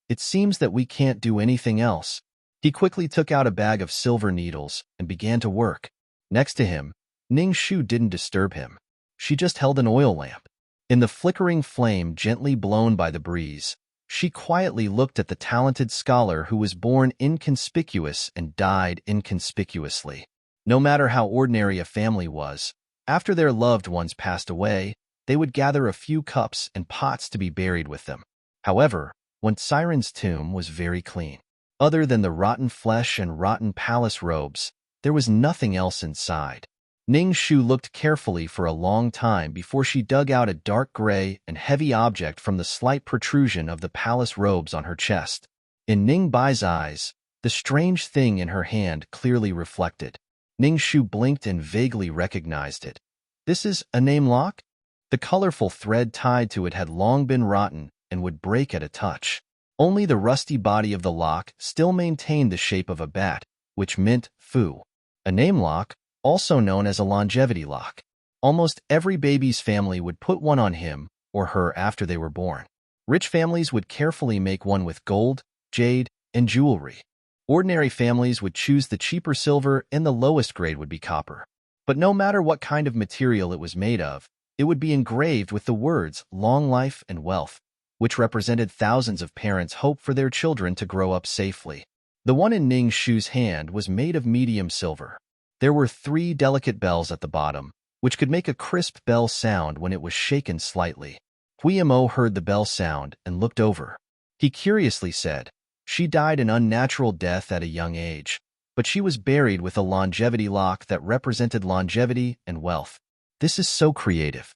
"It seems that we can't do anything else." He quickly took out a bag of silver needles and began to work. Next to him, Ning Shu didn't disturb him. She just held an oil lamp. In the flickering flame gently blown by the breeze, she quietly looked at the talented scholar who was born inconspicuous and died inconspicuously. No matter how ordinary a family was, after their loved ones passed away, they would gather a few cups and pots to be buried with them. However, when Siren's tomb was very clean. Other than the rotten flesh and rotten palace robes, there was nothing else inside. Ning Shu looked carefully for a long time before she dug out a dark gray and heavy object from the slight protrusion of the palace robes on her chest. In Ning Bai's eyes, the strange thing in her hand clearly reflected. Ning Shu blinked and vaguely recognized it. This is a name lock? The colorful thread tied to it had long been rotten and would break at a touch. Only the rusty body of the lock still maintained the shape of a bat, which meant Fu, a name lock, also known as a longevity lock. Almost every baby's family would put one on him or her after they were born. Rich families would carefully make one with gold, jade, and jewelry. Ordinary families would choose the cheaper silver, and the lowest grade would be copper. But no matter what kind of material it was made of, it would be engraved with the words long life and wealth, which represented thousands of parents' hope for their children to grow up safely. The one in Ning Shu's hand was made of medium silver. There were 3 delicate bells at the bottom, which could make a crisp bell sound when it was shaken slightly. Huimo heard the bell sound and looked over. He curiously said, "She died an unnatural death at a young age, but she was buried with a longevity lock that represented longevity and wealth. This is so creative."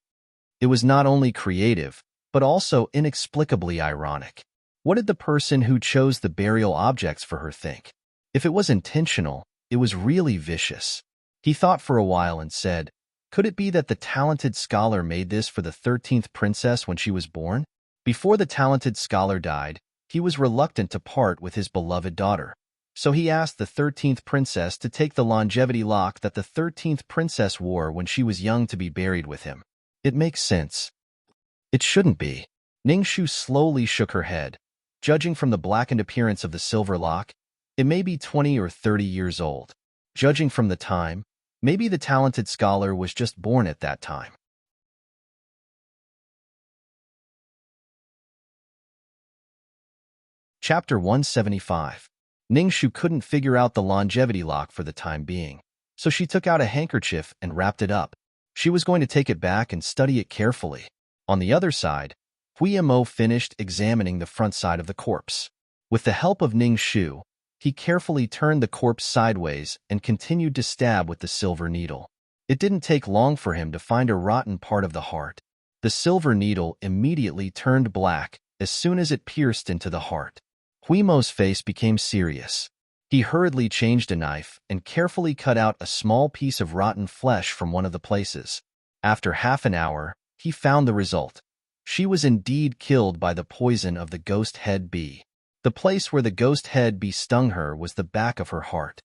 It was not only creative, but also inexplicably ironic. What did the person who chose the burial objects for her think? If it was intentional, it was really vicious. He thought for a while and said, "Could it be that the talented scholar made this for the 13th princess when she was born?" Before the talented scholar died, he was reluctant to part with his beloved daughter. So he asked the 13th princess to take the longevity lock that the 13th princess wore when she was young to be buried with him. It makes sense. It shouldn't be. Ning Shu slowly shook her head. Judging from the blackened appearance of the silver lock, it may be 20 or 30 years old. Judging from the time, maybe the talented scholar was just born at that time. Chapter 175. Ning Shu couldn't figure out the longevity lock for the time being, so she took out a handkerchief and wrapped it up. She was going to take it back and study it carefully. On the other side, Huimo finished examining the front side of the corpse. With the help of Ning Shu, he carefully turned the corpse sideways and continued to stab with the silver needle. It didn't take long for him to find a rotten part of the heart. The silver needle immediately turned black as soon as it pierced into the heart. Huimo's face became serious. He hurriedly changed a knife and carefully cut out a small piece of rotten flesh from one of the places. After half an hour, he found the result. She was indeed killed by the poison of the ghost head bee. The place where the ghost head bee stung her was the back of her heart.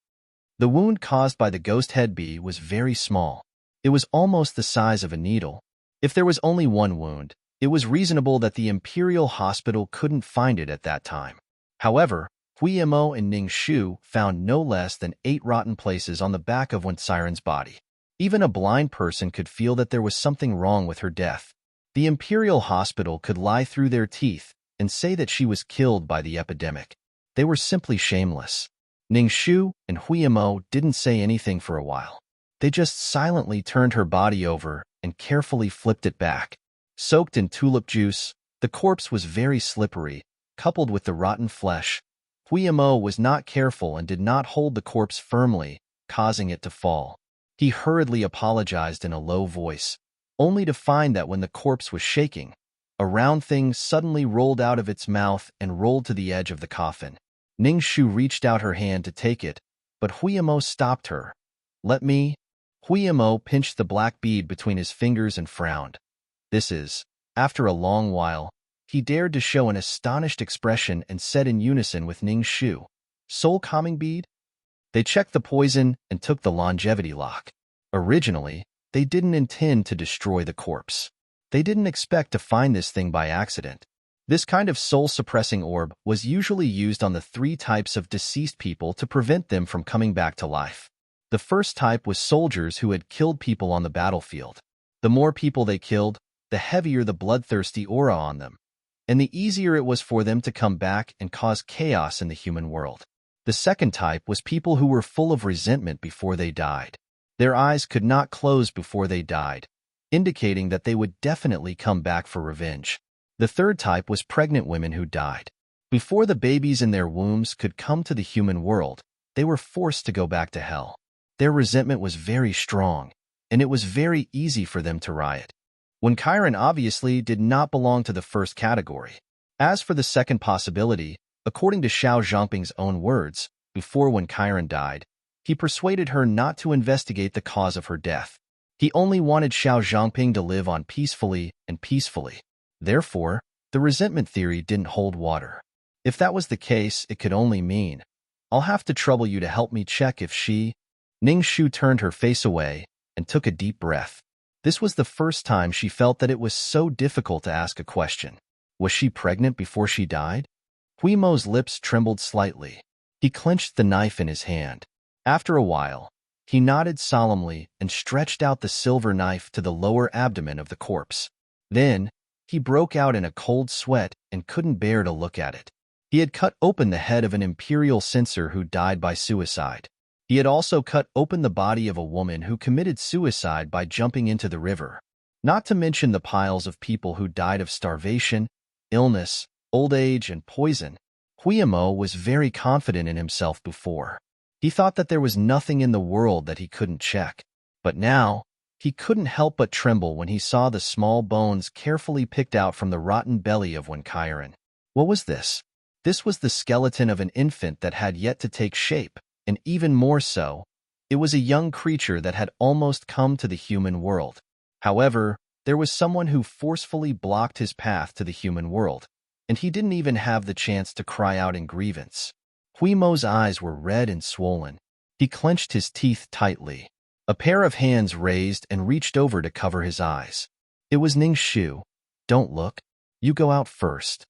The wound caused by the ghost head bee was very small. It was almost the size of a needle. If there was only one wound, it was reasonable that the Imperial Hospital couldn't find it at that time. However, Huimo and Ning Shu found no less than 8 rotten places on the back of Wen Siren's body. Even a blind person could feel that there was something wrong with her death. The Imperial Hospital could lie through their teeth and say that she was killed by the epidemic. They were simply shameless. Ning Shu and Huimo didn't say anything for a while. They just silently turned her body over and carefully flipped it back. Soaked in tulip juice, the corpse was very slippery, coupled with the rotten flesh. Huimo was not careful and did not hold the corpse firmly, causing it to fall. He hurriedly apologized in a low voice, only to find that when the corpse was shaking, a round thing suddenly rolled out of its mouth and rolled to the edge of the coffin. Ning Shu reached out her hand to take it, but Huimo stopped her. "Let me." Huimo pinched the black bead between his fingers and frowned. This is, after a long while, he dared to show an astonished expression and said in unison with Ning Shu, "Soul calming bead?" They checked the poison and took the longevity lock. Originally, they didn't intend to destroy the corpse. They didn't expect to find this thing by accident. This kind of soul-suppressing orb was usually used on the 3 types of deceased people to prevent them from coming back to life. The first type was soldiers who had killed people on the battlefield. The more people they killed, the heavier the bloodthirsty aura on them, and the easier it was for them to come back and cause chaos in the human world. The second type was people who were full of resentment before they died. Their eyes could not close before they died, indicating that they would definitely come back for revenge. The third type was pregnant women who died. Before the babies in their wombs could come to the human world, they were forced to go back to hell. Their resentment was very strong, and it was very easy for them to riot. Wen Qiren obviously did not belong to the first category. As for the second possibility, according to Xiao Zhangping's own words, before Wen Qiren died, he persuaded her not to investigate the cause of her death. He only wanted Xiao Zhangping to live on peacefully and peacefully. Therefore, the resentment theory didn't hold water. If that was the case, it could only mean, I'll have to trouble you to help me check if she... Ning Shu turned her face away and took a deep breath. This was the first time she felt that it was so difficult to ask a question. Was she pregnant before she died? Hui Mo's lips trembled slightly. He clenched the knife in his hand. After a while, he nodded solemnly and stretched out the silver knife to the lower abdomen of the corpse. Then, he broke out in a cold sweat and couldn't bear to look at it. He had cut open the head of an imperial censor who died by suicide. He had also cut open the body of a woman who committed suicide by jumping into the river. Not to mention the piles of people who died of starvation, illness, old age, and poison. Hui Mo was very confident in himself before. He thought that there was nothing in the world that he couldn't check. But now, he couldn't help but tremble when he saw the small bones carefully picked out from the rotten belly of Wen Kairan. What was this? This was the skeleton of an infant that had yet to take shape, and even more so, it was a young creature that had almost come to the human world. However, there was someone who forcefully blocked his path to the human world, and he didn't even have the chance to cry out in grievance. Hui Mo's eyes were red and swollen. He clenched his teeth tightly. A pair of hands raised and reached over to cover his eyes. It was Ning Shu. Don't look. You go out first.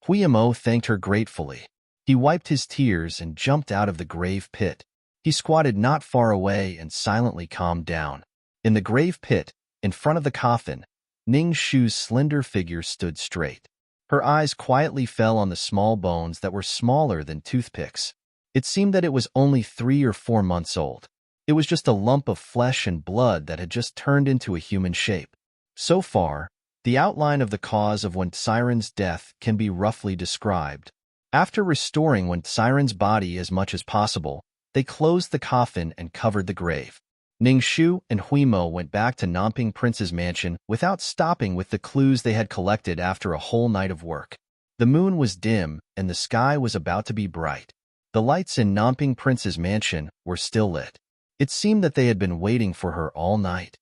Hui Mo thanked her gratefully. He wiped his tears and jumped out of the grave pit. He squatted not far away and silently calmed down. In the grave pit, in front of the coffin, Ning Shu's slender figure stood straight. Her eyes quietly fell on the small bones that were smaller than toothpicks. It seemed that it was only 3 or 4 months old. It was just a lump of flesh and blood that had just turned into a human shape. So far, the outline of the cause of Wen Xiren's death can be roughly described. After restoring Wen Xiren's body as much as possible, they closed the coffin and covered the grave. Ning Shu and Hui Mo went back to Nanping Prince's mansion without stopping with the clues they had collected after a whole night of work. The moon was dim and the sky was about to be bright. The lights in Nanping Prince's mansion were still lit. It seemed that they had been waiting for her all night.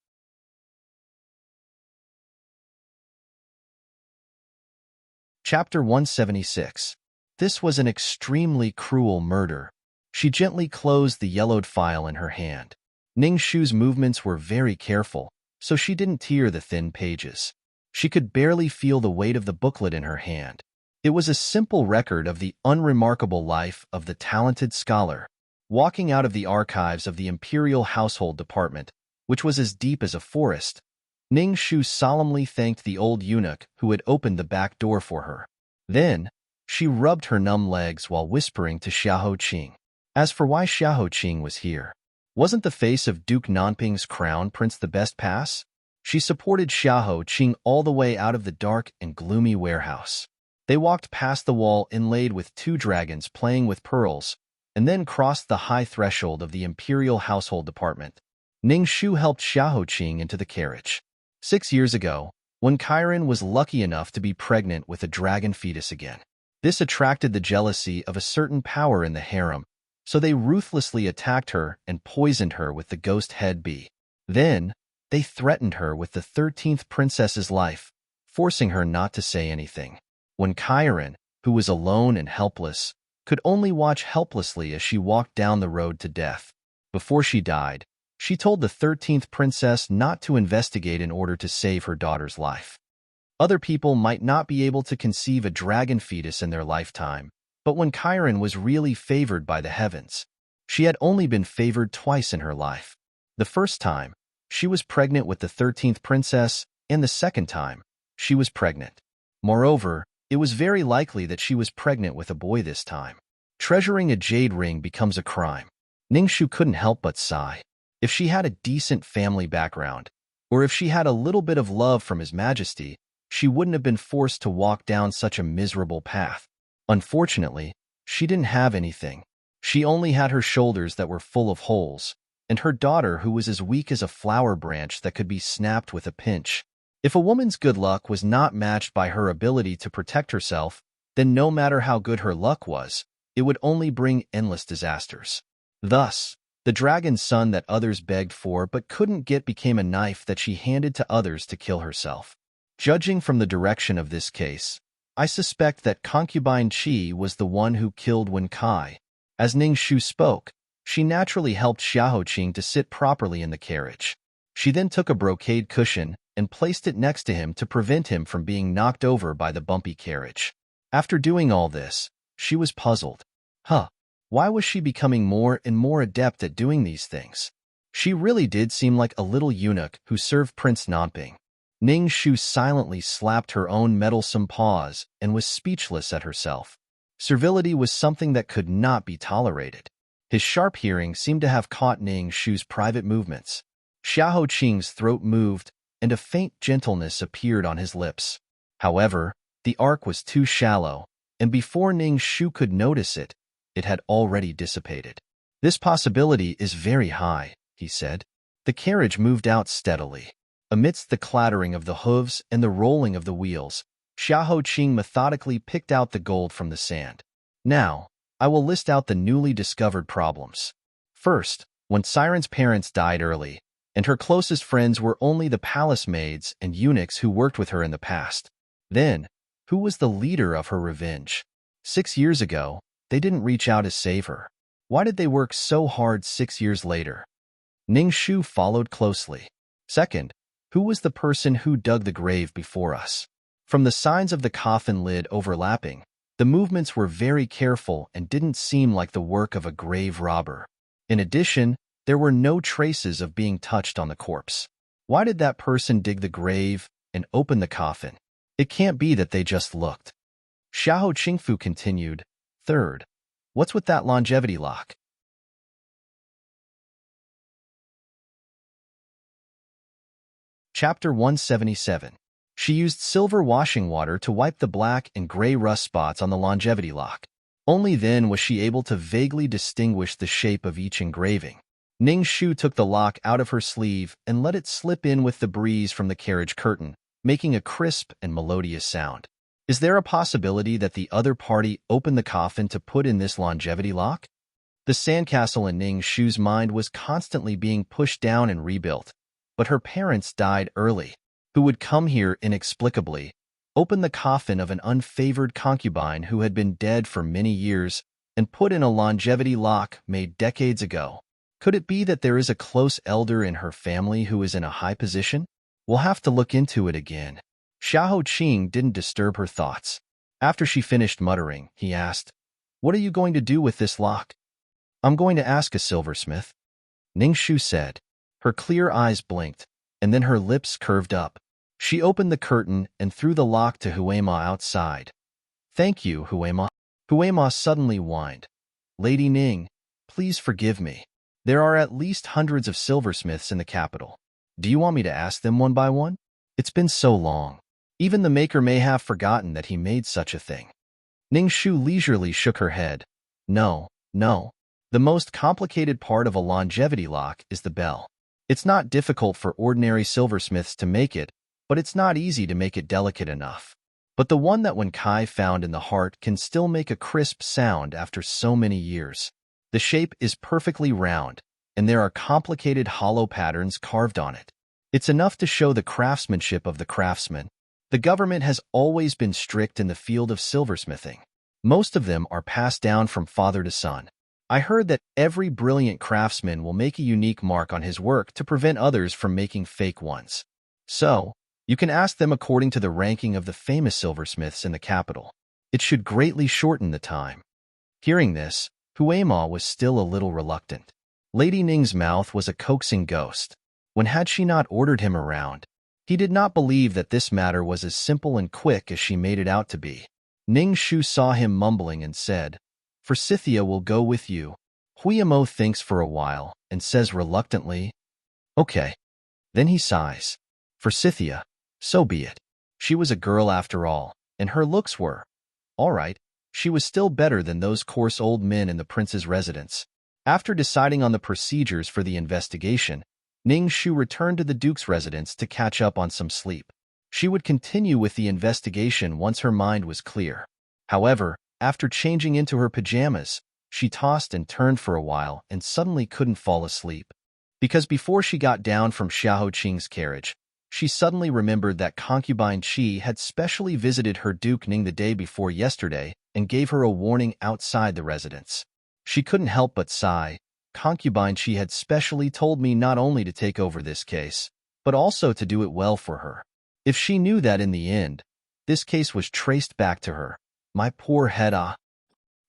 Chapter 176. This was an extremely cruel murder. She gently closed the yellowed file in her hand. Ning Shu's movements were very careful, so she didn't tear the thin pages. She could barely feel the weight of the booklet in her hand. It was a simple record of the unremarkable life of the talented scholar. Walking out of the archives of the Imperial Household Department, which was as deep as a forest, Ning Shu solemnly thanked the old eunuch who had opened the back door for her. Then, she rubbed her numb legs while whispering to Xiahou Qing. As for why Xiahou Qing was here, wasn't the face of Duke Nanping's crown prince the best pass? She supported Xiahou Qing all the way out of the dark and gloomy warehouse. They walked past the wall inlaid with 2 dragons playing with pearls, and then crossed the high threshold of the Imperial Household Department. Ning Shu helped Xiahou Qing into the carriage. 6 years ago, Wen Kairan was lucky enough to be pregnant with a dragon fetus again. This attracted the jealousy of a certain power in the harem, so they ruthlessly attacked her and poisoned her with the ghost head bee. Then, they threatened her with the 13th princess's life, forcing her not to say anything. Wen Kairan, who was alone and helpless, could only watch helplessly as she walked down the road to death. Before she died, she told the 13th princess not to investigate in order to save her daughter's life. Other people might not be able to conceive a dragon fetus in their lifetime, but Wen Kairan was really favored by the heavens. She had only been favored twice in her life. The first time, she was pregnant with the 13th princess, and the second time, she was pregnant. Moreover, it was very likely that she was pregnant with a boy this time. Treasuring a jade ring becomes a crime. Ning Shu couldn't help but sigh. If she had a decent family background, or if she had a little bit of love from His Majesty, she wouldn't have been forced to walk down such a miserable path. Unfortunately, she didn't have anything. She only had her shoulders that were full of holes, and her daughter who was as weak as a flower branch that could be snapped with a pinch. If a woman's good luck was not matched by her ability to protect herself, then no matter how good her luck was, it would only bring endless disasters. Thus, the dragon's son that others begged for but couldn't get became a knife that she handed to others to kill herself. Judging from the direction of this case, I suspect that concubine Qi was the one who killed Wen Kai. As Ning Shu spoke, she naturally helped Xiahou Qing to sit properly in the carriage. She then took a brocade cushion and placed it next to him to prevent him from being knocked over by the bumpy carriage. After doing all this, she was puzzled. Why was she becoming more and more adept at doing these things? She really did seem like a little eunuch who served Prince Nanping. Ning Shu silently slapped her own meddlesome paws and was speechless at herself. Servility was something that could not be tolerated. His sharp hearing seemed to have caught Ning Shu's private movements. Xiahou Qing's throat moved, and a faint gentleness appeared on his lips. However, the arc was too shallow, and before Ning Shu could notice it, it had already dissipated. This possibility is very high, he said. The carriage moved out steadily. Amidst the clattering of the hooves and the rolling of the wheels, Xiahou Qing methodically picked out the gold from the sand. Now, I will list out the newly discovered problems. First, when Siren's parents died early, and her closest friends were only the palace maids and eunuchs who worked with her in the past. Then, who was the leader of her revenge? 6 years ago, they didn't reach out to save her. Why did they work so hard 6 years later? Ning Shu followed closely. Second, who was the person who dug the grave before us? From the signs of the coffin lid overlapping, the movements were very careful and didn't seem like the work of a grave robber. In addition, there were no traces of being touched on the corpse. Why did that person dig the grave and open the coffin? It can't be that they just looked. Xiahou Qingfu continued. Third, what's with that longevity lock? Chapter 177. She used silver washing water to wipe the black and gray rust spots on the longevity lock. Only then was she able to vaguely distinguish the shape of each engraving. Ning Shu took the lock out of her sleeve and let it slip in with the breeze from the carriage curtain, making a crisp and melodious sound. Is there a possibility that the other party opened the coffin to put in this longevity lock? The sandcastle in Ning Shu's mind was constantly being pushed down and rebuilt, but her parents died early. Who would come here inexplicably, open the coffin of an unfavored concubine who had been dead for many years, and put in a longevity lock made decades ago? Could it be that there is a close elder in her family who is in a high position? We'll have to look into it again. Xiahou Qing didn't disturb her thoughts. After she finished muttering, he asked, "What are you going to do with this lock?" "I'm going to ask a silversmith," Ning Shu said. Her clear eyes blinked, and then her lips curved up. She opened the curtain and threw the lock to Huema outside. "Thank you, Huema." Huema suddenly whined. "Lady Ning, please forgive me. There are at least hundreds of silversmiths in the capital. Do you want me to ask them one by one? It's been so long. Even the maker may have forgotten that he made such a thing." Ning Shu leisurely shook her head. No. The most complicated part of a longevity lock is the bell. It's not difficult for ordinary silversmiths to make it, but it's not easy to make it delicate enough. But the one that Wen Kai found in the heart can still make a crisp sound after so many years. The shape is perfectly round, and there are complicated hollow patterns carved on it. It's enough to show the craftsmanship of the craftsman. The government has always been strict in the field of silversmithing. Most of them are passed down from father to son. I heard that every brilliant craftsman will make a unique mark on his work to prevent others from making fake ones. So, you can ask them according to the ranking of the famous silversmiths in the capital. It should greatly shorten the time. Hearing this, Huema was still a little reluctant. Lady Ning's mouth was a coaxing ghost. When had she not ordered him around? He did not believe that this matter was as simple and quick as she made it out to be. Ning Shu saw him mumbling and said, "Forsythia will go with you." Huemo thinks for a while and says reluctantly, "Okay." Then he sighs. Forsythia, so be it. She was a girl after all, and her looks were all right. She was still better than those coarse old men in the prince's residence. After deciding on the procedures for the investigation, Ning Shu returned to the duke's residence to catch up on some sleep. She would continue with the investigation once her mind was clear. However, after changing into her pajamas, she tossed and turned for a while and suddenly couldn't fall asleep. Because before she got down from Xiahou Qing's carriage, She suddenly remembered that concubine Qi had specially visited her Duke Ning the day before yesterday and gave her a warning outside the residence. She couldn't help but sigh. Concubine Qi had specially told me not only to take over this case, but also to do it well for her. If she knew that in the end, this case was traced back to her. My poor head, ah.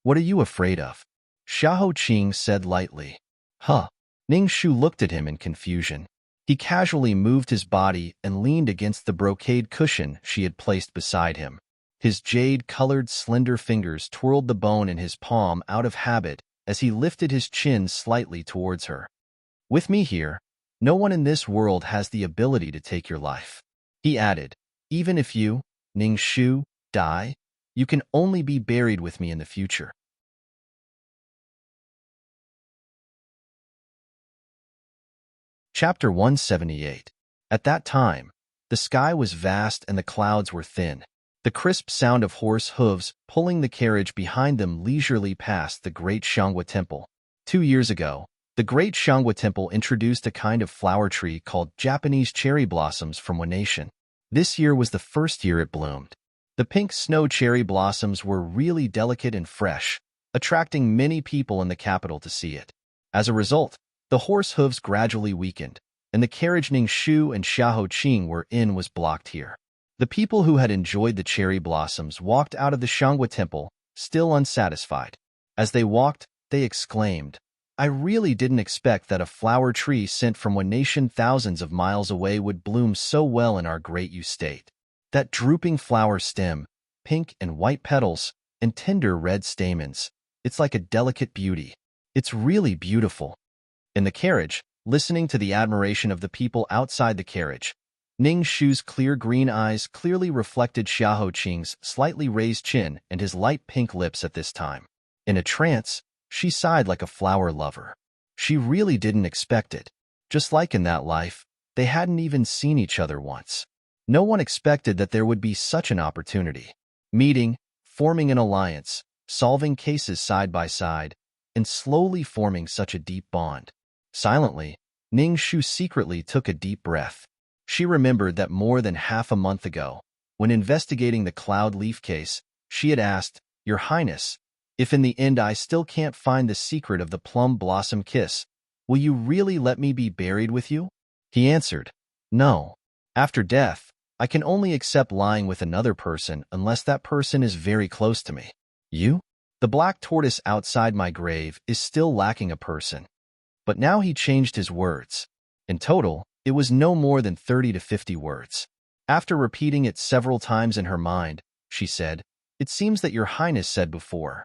What are you afraid of? Xiahou Qing said lightly. Huh. Ning Shu looked at him in confusion. He casually moved his body and leaned against the brocade cushion she had placed beside him. His jade-colored slender fingers twirled the bone in his palm out of habit as he lifted his chin slightly towards her. With me here, no one in this world has the ability to take your life. He added, even if you, Ning Shu, die, you can only be buried with me in the future. Chapter 178. At that time, the sky was vast and the clouds were thin. The crisp sound of horse hooves pulling the carriage behind them leisurely passed the Great Xianghua Temple. 2 years ago, the Great Xianghua Temple introduced a kind of flower tree called Japanese cherry blossoms from Wanation. This year was the first year it bloomed. The pink snow cherry blossoms were really delicate and fresh, attracting many people in the capital to see it. As a result, the horse hooves gradually weakened, and the carriage Ning Shu and Xiahou Qing were in was blocked here. The people who had enjoyed the cherry blossoms walked out of the Xianghua Temple, still unsatisfied. As they walked, they exclaimed, I really didn't expect that a flower tree sent from Wanation thousands of miles away would bloom so well in our great Yu state. That drooping flower stem, pink and white petals, and tender red stamens, it's like a delicate beauty. It's really beautiful. In the carriage, listening to the admiration of the people outside the carriage, Ning Shu's clear green eyes clearly reflected Xiahou Qing's slightly raised chin and his light pink lips at this time. In a trance, she sighed like a flower lover. She really didn't expect it. Just like in that life, they hadn't even seen each other once. No one expected that there would be such an opportunity. Meeting, forming an alliance, solving cases side by side, and slowly forming such a deep bond. Silently, Ning Shu secretly took a deep breath. She remembered that more than half a month ago, when investigating the Cloud Leaf case, she had asked, Your Highness, if in the end I still can't find the secret of the plum blossom kiss, will you really let me be buried with you? He answered, No. After death, I can only accept lying with another person unless that person is very close to me. You? The black tortoise outside my grave is still lacking a person. But now he changed his words. In total, it was no more than 30 to 50 words. After repeating it several times in her mind, she said, It seems that Your Highness said before,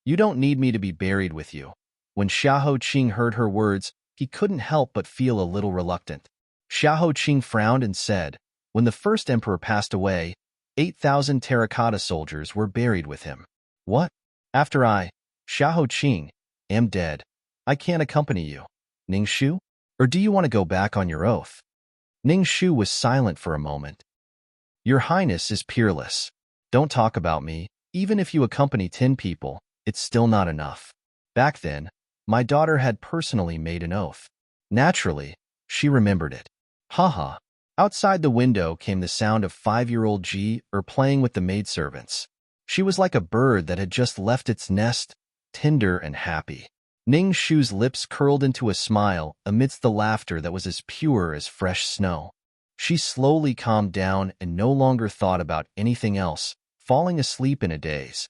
You don't need me to be buried with you. When Xiahou Qing heard her words, he couldn't help but feel a little reluctant. Xiahou Qing frowned and said, When the first emperor passed away, 8,000 terracotta soldiers were buried with him. What? After I, Xiahou Qing, am dead, I can't accompany you, Ning Shu? Or do you want to go back on your oath? Ning Shu was silent for a moment. Your Highness is peerless. Don't talk about me. Even if you accompany 10 people, it's still not enough. Back then, my daughter had personally made an oath. Naturally, she remembered it. Haha. Outside the window came the sound of 5-year-old Ji playing with the maidservants. She was like a bird that had just left its nest, tender and happy. Ning Shu's lips curled into a smile amidst the laughter that was as pure as fresh snow. She slowly calmed down and no longer thought about anything else, falling asleep in a daze.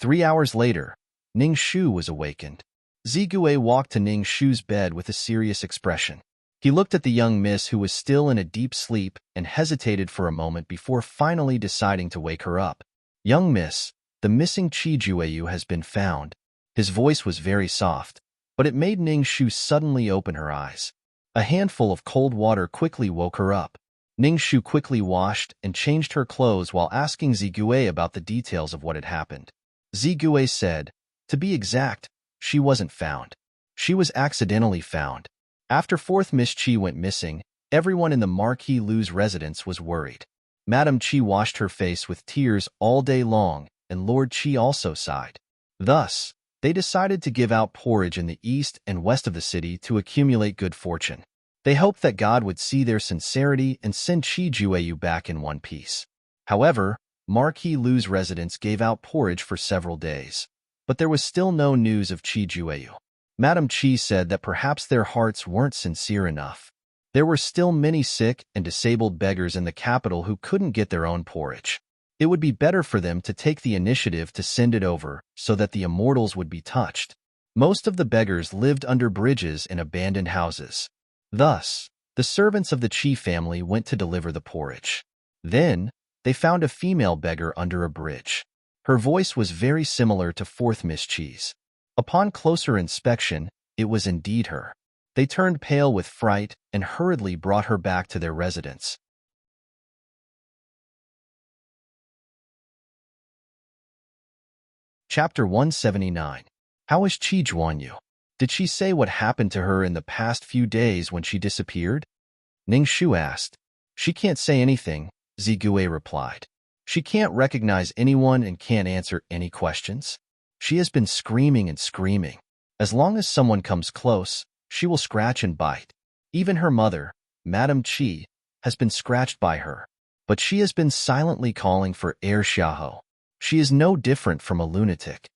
3 hours later, Ning Shu was awakened. Zigui walked to Ning Shu's bed with a serious expression. He looked at the young miss who was still in a deep sleep and hesitated for a moment before finally deciding to wake her up. Young miss, the missing Qi Jueyu has been found. His voice was very soft, but it made Ning Shu suddenly open her eyes. A handful of cold water quickly woke her up. Ning Shu quickly washed and changed her clothes while asking Zigui about the details of what had happened. Zigui said, to be exact, she wasn't found. She was accidentally found. After 4th Miss Qi went missing, everyone in the Marquis Lu's residence was worried. Madame Qi washed her face with tears all day long, and Lord Qi also sighed. Thus, they decided to give out porridge in the east and west of the city to accumulate good fortune. They hoped that God would see their sincerity and send Qi Jueyu back in one piece. However, Marquis Lu's residents gave out porridge for several days, but there was still no news of Qi Jueyu. Madame Qi said that perhaps their hearts weren't sincere enough. There were still many sick and disabled beggars in the capital who couldn't get their own porridge. It would be better for them to take the initiative to send it over so that the immortals would be touched. Most of the beggars lived under bridges in abandoned houses. Thus, the servants of the Qi family went to deliver the porridge. Then, they found a female beggar under a bridge. Her voice was very similar to fourth Miss Qi's. Upon closer inspection, it was indeed her. They turned pale with fright and hurriedly brought her back to their residence. Chapter 179. How is Qi Juanyu? Did she say what happened to her in the past few days when she disappeared? Ning Shu asked. She can't say anything, Zigui replied. She can't recognize anyone and can't answer any questions. She has been screaming and screaming. As long as someone comes close, she will scratch and bite. Even her mother, Madame Qi, has been scratched by her. But she has been silently calling for Air Xiaoho. She is no different from a lunatic.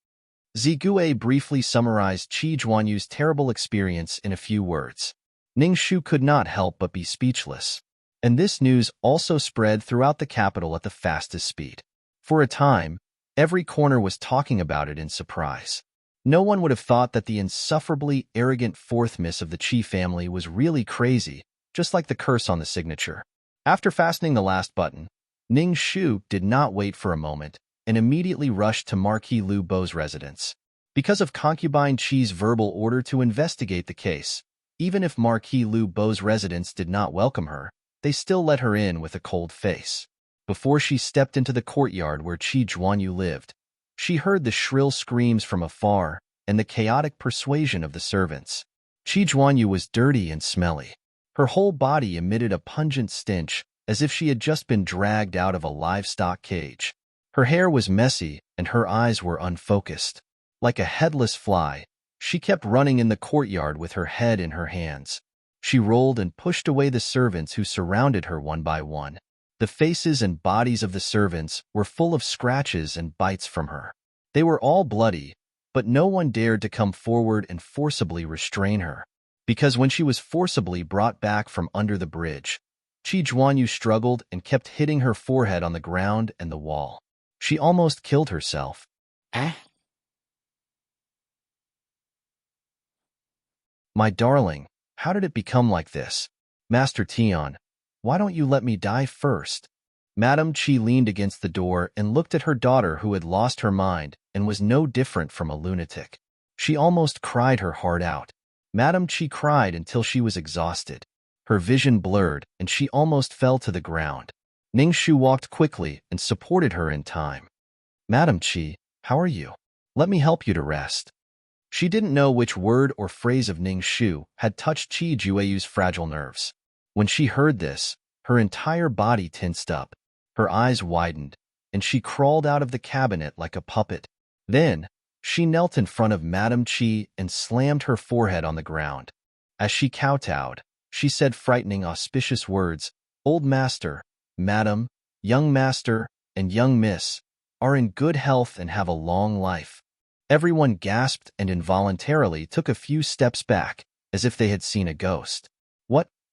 Zigui briefly summarized Qi Juanyu's terrible experience in a few words. Ning Shu could not help but be speechless. And this news also spread throughout the capital at the fastest speed. For a time, every corner was talking about it in surprise. No one would have thought that the insufferably arrogant fourth miss of the Qi family was really crazy, just like the curse on the signature. After fastening the last button, Ning Shu did not wait for a moment and immediately rushed to Marquis Lu Bo's residence. Because of concubine Qi's verbal order to investigate the case, even if Marquis Lu Bo's residents did not welcome her, they still let her in with a cold face. Before she stepped into the courtyard where Qi Juanyu lived, she heard the shrill screams from afar and the chaotic persuasion of the servants. Qi Juanyu was dirty and smelly. Her whole body emitted a pungent stench, as if she had just been dragged out of a livestock cage. Her hair was messy and her eyes were unfocused. Like a headless fly, she kept running in the courtyard with her head in her hands. She rolled and pushed away the servants who surrounded her one by one. The faces and bodies of the servants were full of scratches and bites from her. They were all bloody, but no one dared to come forward and forcibly restrain her. Because when she was forcibly brought back from under the bridge, Qi Juanyu struggled and kept hitting her forehead on the ground and the wall. She almost killed herself. My darling, how did it become like this? Master Tian, why don't you let me die first? Madame Qi leaned against the door and looked at her daughter who had lost her mind and was no different from a lunatic. She almost cried her heart out. Madame Qi cried until she was exhausted. Her vision blurred and she almost fell to the ground. Ning Shu walked quickly and supported her in time. Madame Qi, how are you? Let me help you to rest. She didn't know which word or phrase of Ning Shu had touched Qi Jueyu's fragile nerves. When she heard this, her entire body tensed up. Her eyes widened, and she crawled out of the cabinet like a puppet. Then, she knelt in front of Madame Qi and slammed her forehead on the ground. As she kowtowed, she said frightening auspicious words, Old Master, Madam, Young Master, and Young Miss are in good health and have a long life. Everyone gasped and involuntarily took a few steps back, as if they had seen a ghost.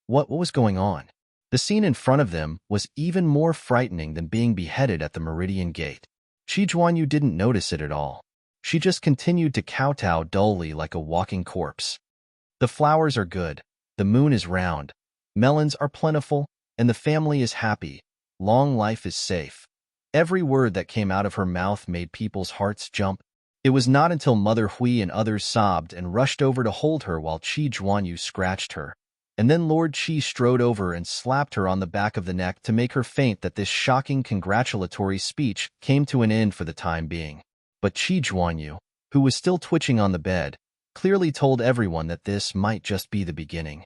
What was going on? The scene in front of them was even more frightening than being beheaded at the Meridian Gate. Qi Juanyu didn't notice it at all. She just continued to kowtow dully like a walking corpse. The flowers are good, the moon is round, melons are plentiful, and the family is happy. Long life is safe. Every word that came out of her mouth made people's hearts jump. It was not until Mother Hui and others sobbed and rushed over to hold her while Qi Juanyu scratched her, and then Lord Qi strode over and slapped her on the back of the neck to make her faint that this shocking congratulatory speech came to an end for the time being. But Qi Juanyu, who was still twitching on the bed, clearly told everyone that this might just be the beginning.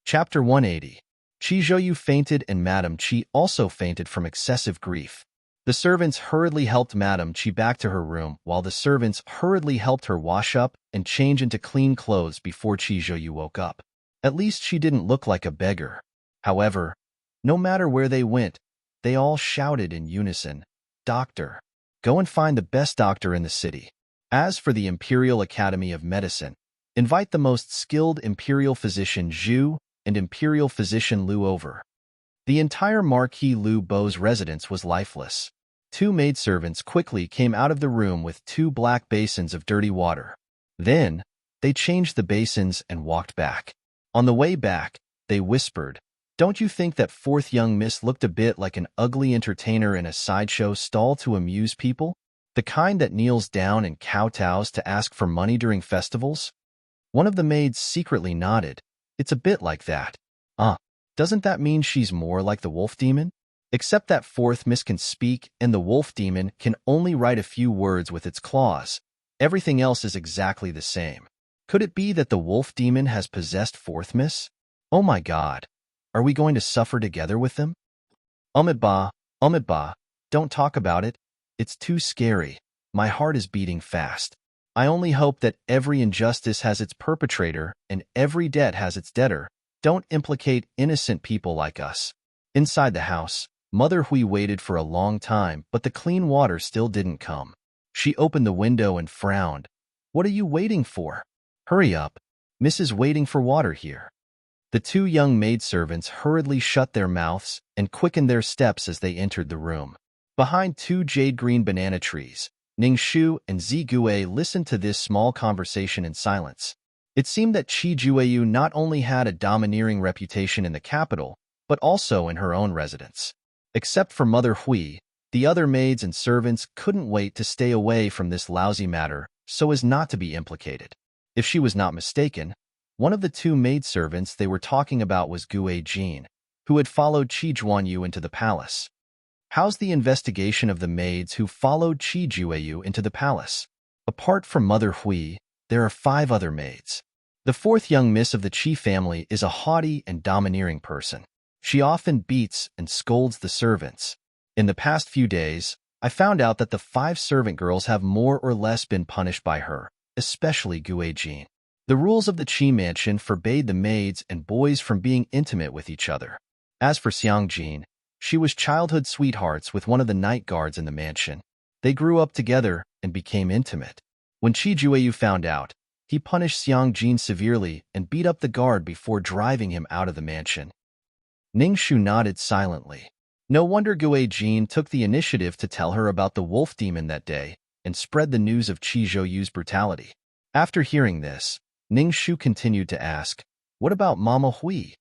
Chapter 180. Qi Zhouyu fainted and Madame Qi also fainted from excessive grief. The servants hurriedly helped Madame Chi back to her room, while the servants hurriedly helped her wash up and change into clean clothes before Chi Zhouyu woke up. At least she didn't look like a beggar. However, no matter where they went, they all shouted in unison, "Doctor! Go and find the best doctor in the city." As for the Imperial Academy of Medicine, invite the most skilled Imperial Physician Zhu and Imperial Physician Liu over. The entire Marquis Liu Bo's residence was lifeless. Two maidservants quickly came out of the room with two black basins of dirty water. Then, they changed the basins and walked back. On the way back, they whispered, "Don't you think that fourth young miss looked a bit like an ugly entertainer in a sideshow stall to amuse people? The kind that kneels down and kowtows to ask for money during festivals?" One of the maids secretly nodded. "It's a bit like that." Doesn't that mean she's more like the wolf demon? Except that fourth miss can speak and the wolf demon can only write a few words with its claws. Everything else is exactly the same. Could it be that the wolf demon has possessed fourth miss? Oh my god. Are we going to suffer together with them? Umidba, don't talk about it. It's too scary. My heart is beating fast. I only hope that every injustice has its perpetrator and every debt has its debtor. Don't implicate innocent people like us. Inside the house, Mother Hui waited for a long time, but the clean water still didn't come. She opened the window and frowned. "What are you waiting for? Hurry up. Miss is waiting for water here." The two young maidservants hurriedly shut their mouths and quickened their steps as they entered the room. Behind two jade-green banana trees, Ningshu and Zigue listened to this small conversation in silence. It seemed that Chi Jueyu not only had a domineering reputation in the capital, but also in her own residence. Except for Mother Hui, the other maids and servants couldn't wait to stay away from this lousy matter so as not to be implicated. If she was not mistaken, one of the two maidservants they were talking about was Gue Jin, who had followed Chi Juanyu into the palace. How's the investigation of the maids who followed Chi Jueyu into the palace? Apart from Mother Hui, there are 5 other maids. The fourth young miss of the Chi family is a haughty and domineering person. She often beats and scolds the servants. In the past few days, I found out that the 5 servant girls have more or less been punished by her, especially Gue Jin. The rules of the Chi mansion forbade the maids and boys from being intimate with each other. As for Xiang Jin, she was childhood sweethearts with one of the night guards in the mansion. They grew up together and became intimate. When Chi Jueyu found out, he punished Xiang Jin severely and beat up the guard before driving him out of the mansion. Ningshu nodded silently. No wonder Gue Jin took the initiative to tell her about the wolf demon that day and spread the news of Chi Zhouyu's brutality. After hearing this, Ningshu continued to ask, "What about Mama Hui?"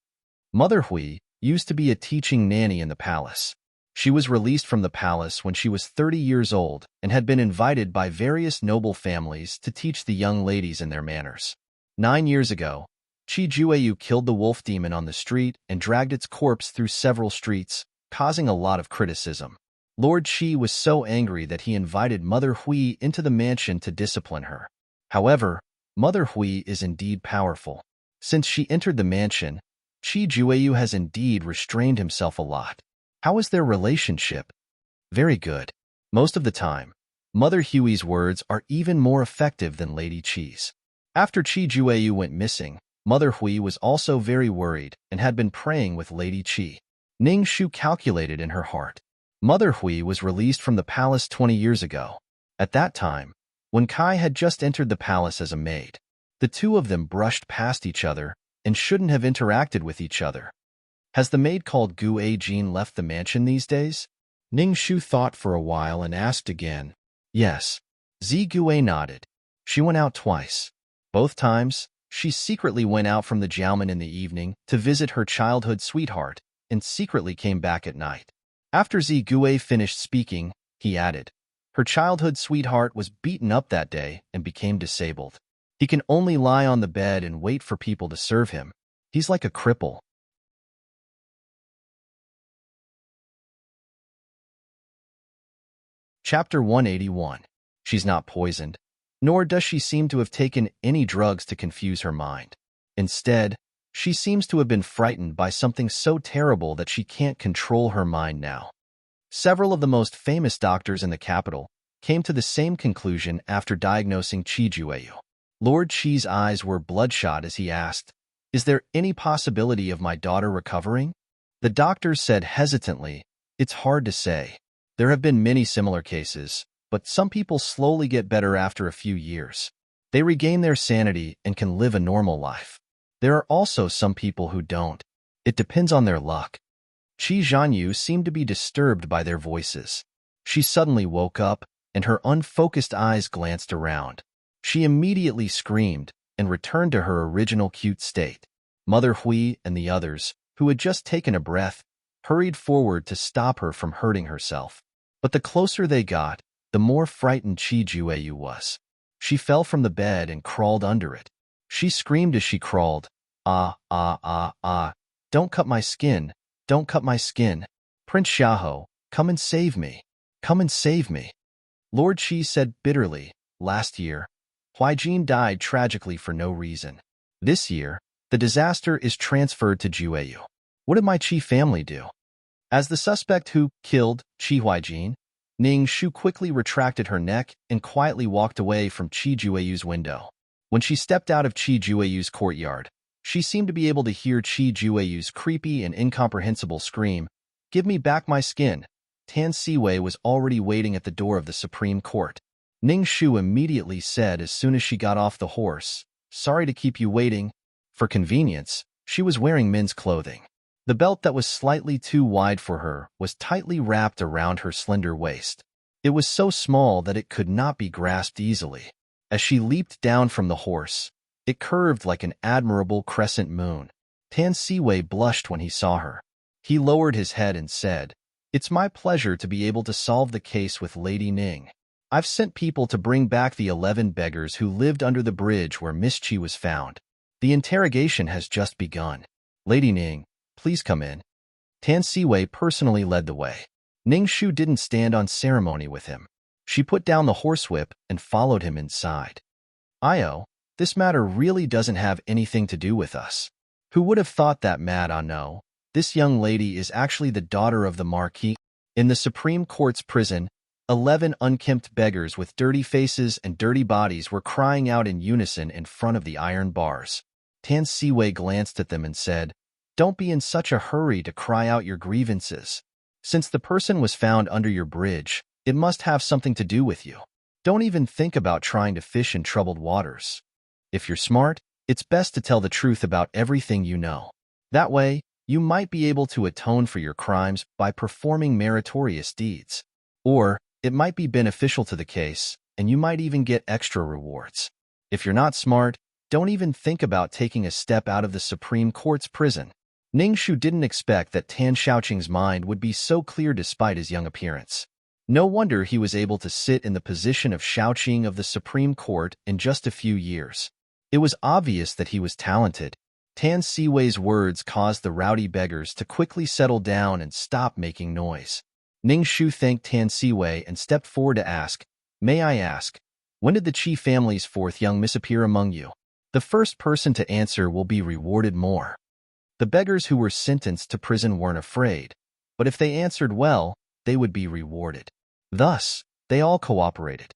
Mother Hui used to be a teaching nanny in the palace. She was released from the palace when she was 30 years old and had been invited by various noble families to teach the young ladies in their manners. 9 years ago, Chi Jueyu killed the wolf demon on the street and dragged its corpse through several streets, causing a lot of criticism. Lord Qi was so angry that he invited Mother Hui into the mansion to discipline her. However, Mother Hui is indeed powerful. Since she entered the mansion, Chi Jueyu has indeed restrained himself a lot. How is their relationship? Very good. Most of the time, Mother Hui's words are even more effective than Lady Qi's. After Chi Jueyu went missing, Mother Hui was also very worried and had been praying with Lady Qi. Ning Shu calculated in her heart. Mother Hui was released from the palace 20 years ago. At that time, when Kai had just entered the palace as a maid, the two of them brushed past each other and shouldn't have interacted with each other. Has the maid called Gue Jin left the mansion these days? Ning Shu thought for a while and asked again. Yes. Gue nodded. She went out twice. Both times, she secretly went out from the Jiaomen in the evening to visit her childhood sweetheart and secretly came back at night. After Gue finished speaking, he added, her childhood sweetheart was beaten up that day and became disabled. He can only lie on the bed and wait for people to serve him. He's like a cripple. Chapter 181. She's not poisoned, nor does she seem to have taken any drugs to confuse her mind. Instead, she seems to have been frightened by something so terrible that she can't control her mind now. Several of the most famous doctors in the capital came to the same conclusion after diagnosing Qi Jueyu. Lord Qi's eyes were bloodshot as he asked, "Is there any possibility of my daughter recovering?" The doctors said hesitantly, "It's hard to say. There have been many similar cases, but some people slowly get better after a few years. They regain their sanity and can live a normal life. There are also some people who don't. It depends on their luck." Qi Zhanyu seemed to be disturbed by their voices. She suddenly woke up, and her unfocused eyes glanced around. She immediately screamed and returned to her original cute state. Mother Hui and the others, who had just taken a breath, hurried forward to stop her from hurting herself. But the closer they got, the more frightened Qi Jueyu was. She fell from the bed and crawled under it. She screamed as she crawled, "Ah, ah, ah, ah, don't cut my skin, don't cut my skin. Prince Xiahou, come and save me. Come and save me." Lord Qi said bitterly, "Last year, Huaijin died tragically for no reason. This year, the disaster is transferred to Jueyu. What did my Qi family do?" As the suspect who killed Qi Huaijin, Ning Shu quickly retracted her neck and quietly walked away from Qi Jueyu's window. When she stepped out of Qi Jueyu's courtyard, she seemed to be able to hear Qi Jueyu's creepy and incomprehensible scream, "Give me back my skin." Tan Siwei was already waiting at the door of the Supreme Court. Ning Shu immediately said as soon as she got off the horse, "Sorry to keep you waiting." For convenience, she was wearing men's clothing. The belt that was slightly too wide for her was tightly wrapped around her slender waist. It was so small that it could not be grasped easily. As she leaped down from the horse, it curved like an admirable crescent moon. Tan Siwei blushed when he saw her. He lowered his head and said, "It's my pleasure to be able to solve the case with Lady Ning. I've sent people to bring back the 11 beggars who lived under the bridge where Miss Qi was found. The interrogation has just begun. Lady Ning, please come in." Tan Siwei personally led the way. Ning Shu didn't stand on ceremony with him. She put down the horsewhip and followed him inside. "Io, this matter really doesn't have anything to do with us. Who would have thought that, Mad no? This young lady is actually the daughter of the Marquis." In the Supreme Court's prison, 11 unkempt beggars with dirty faces and dirty bodies were crying out in unison in front of the iron bars. Tan Siwei glanced at them and said, "Don't be in such a hurry to cry out your grievances. Since the person was found under your bridge, it must have something to do with you. Don't even think about trying to fish in troubled waters. If you're smart, it's best to tell the truth about everything you know. That way, you might be able to atone for your crimes by performing meritorious deeds. Or, it might be beneficial to the case, and you might even get extra rewards. If you're not smart, don't even think about taking a step out of the Supreme Court's prison." Ning Shu didn't expect that Tan Shaoqing's mind would be so clear despite his young appearance. No wonder he was able to sit in the position of Shaoqing of the Supreme Court in just a few years. It was obvious that he was talented. Tan Siwei's words caused the rowdy beggars to quickly settle down and stop making noise. Ning Shu thanked Tan Siwei and stepped forward to ask, "May I ask, when did the Qi family's 4th young miss appear among you? The first person to answer will be rewarded more." The beggars who were sentenced to prison weren't afraid, but if they answered well, they would be rewarded. Thus, they all cooperated.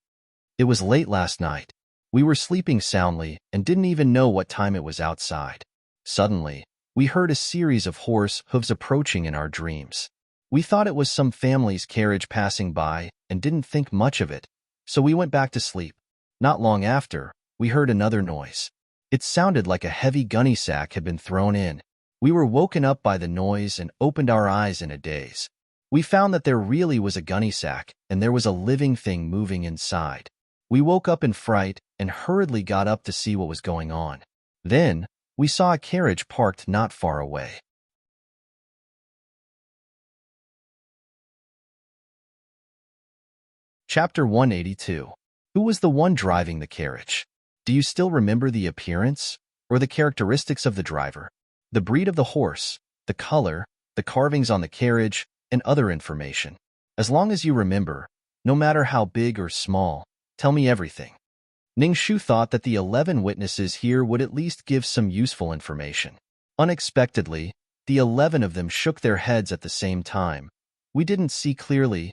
"It was late last night. We were sleeping soundly and didn't even know what time it was outside. Suddenly, we heard a series of horse hooves approaching in our dreams. We thought it was some family's carriage passing by and didn't think much of it, so we went back to sleep. Not long after, we heard another noise. It sounded like a heavy gunny sack had been thrown in. We were woken up by the noise and opened our eyes in a daze. We found that there really was a gunny sack and there was a living thing moving inside. We woke up in fright and hurriedly got up to see what was going on. Then, we saw a carriage parked not far away." Chapter 182. Who was the one driving the carriage? Do you still remember the appearance or the characteristics of the driver? The breed of the horse, the color, the carvings on the carriage, and other information. As long as you remember, no matter how big or small, tell me everything. Ning Shu thought that the 11 witnesses here would at least give some useful information. Unexpectedly, the 11 of them shook their heads at the same time, We didn't see clearly.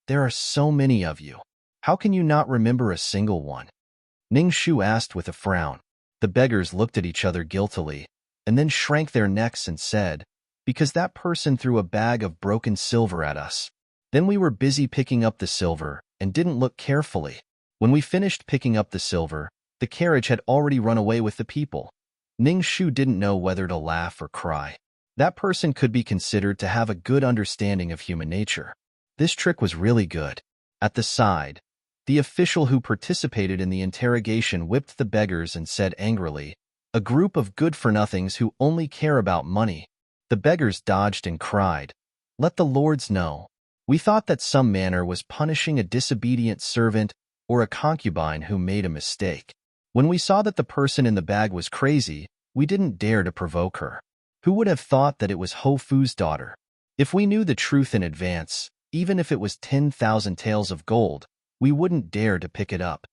There are so many of you. How can you not remember a single one? Ning Shu asked with a frown. The beggars looked at each other guiltily, and then shrank their necks and said, "Because that person threw a bag of broken silver at us. Then we were busy picking up the silver and didn't look carefully. When we finished picking up the silver, the carriage had already run away with the people." Ning Shu didn't know whether to laugh or cry. That person could be considered to have a good understanding of human nature. This trick was really good. At the side, the official who participated in the interrogation whipped the beggars and said angrily, "A group of good-for-nothings who only care about money." The beggars dodged and cried, "Let the lords know. We thought that some manner was punishing a disobedient servant or a concubine who made a mistake. When we saw that the person in the bag was crazy, we didn't dare to provoke her. Who would have thought that it was Ho Fu's daughter? If we knew the truth in advance, even if it was 10,000 taels of gold, we wouldn't dare to pick it up."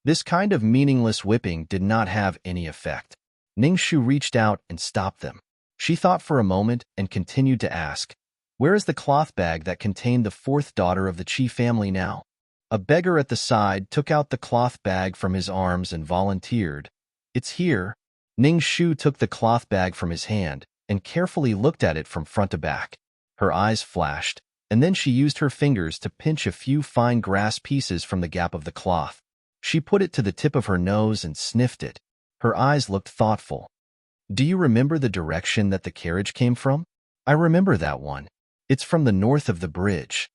This kind of meaningless whipping did not have any effect. Ning Shu reached out and stopped them. She thought for a moment and continued to ask, "Where is the cloth bag that contained the fourth daughter of the Chi family now?" A beggar at the side took out the cloth bag from his arms and volunteered, "It's here." Ning Shu took the cloth bag from his hand and carefully looked at it from front to back. Her eyes flashed, and then she used her fingers to pinch a few fine grass pieces from the gap of the cloth. She put it to the tip of her nose and sniffed it. Her eyes looked thoughtful. "Do you remember the direction that the carriage came from?" "I remember that one. It's from the north of the bridge."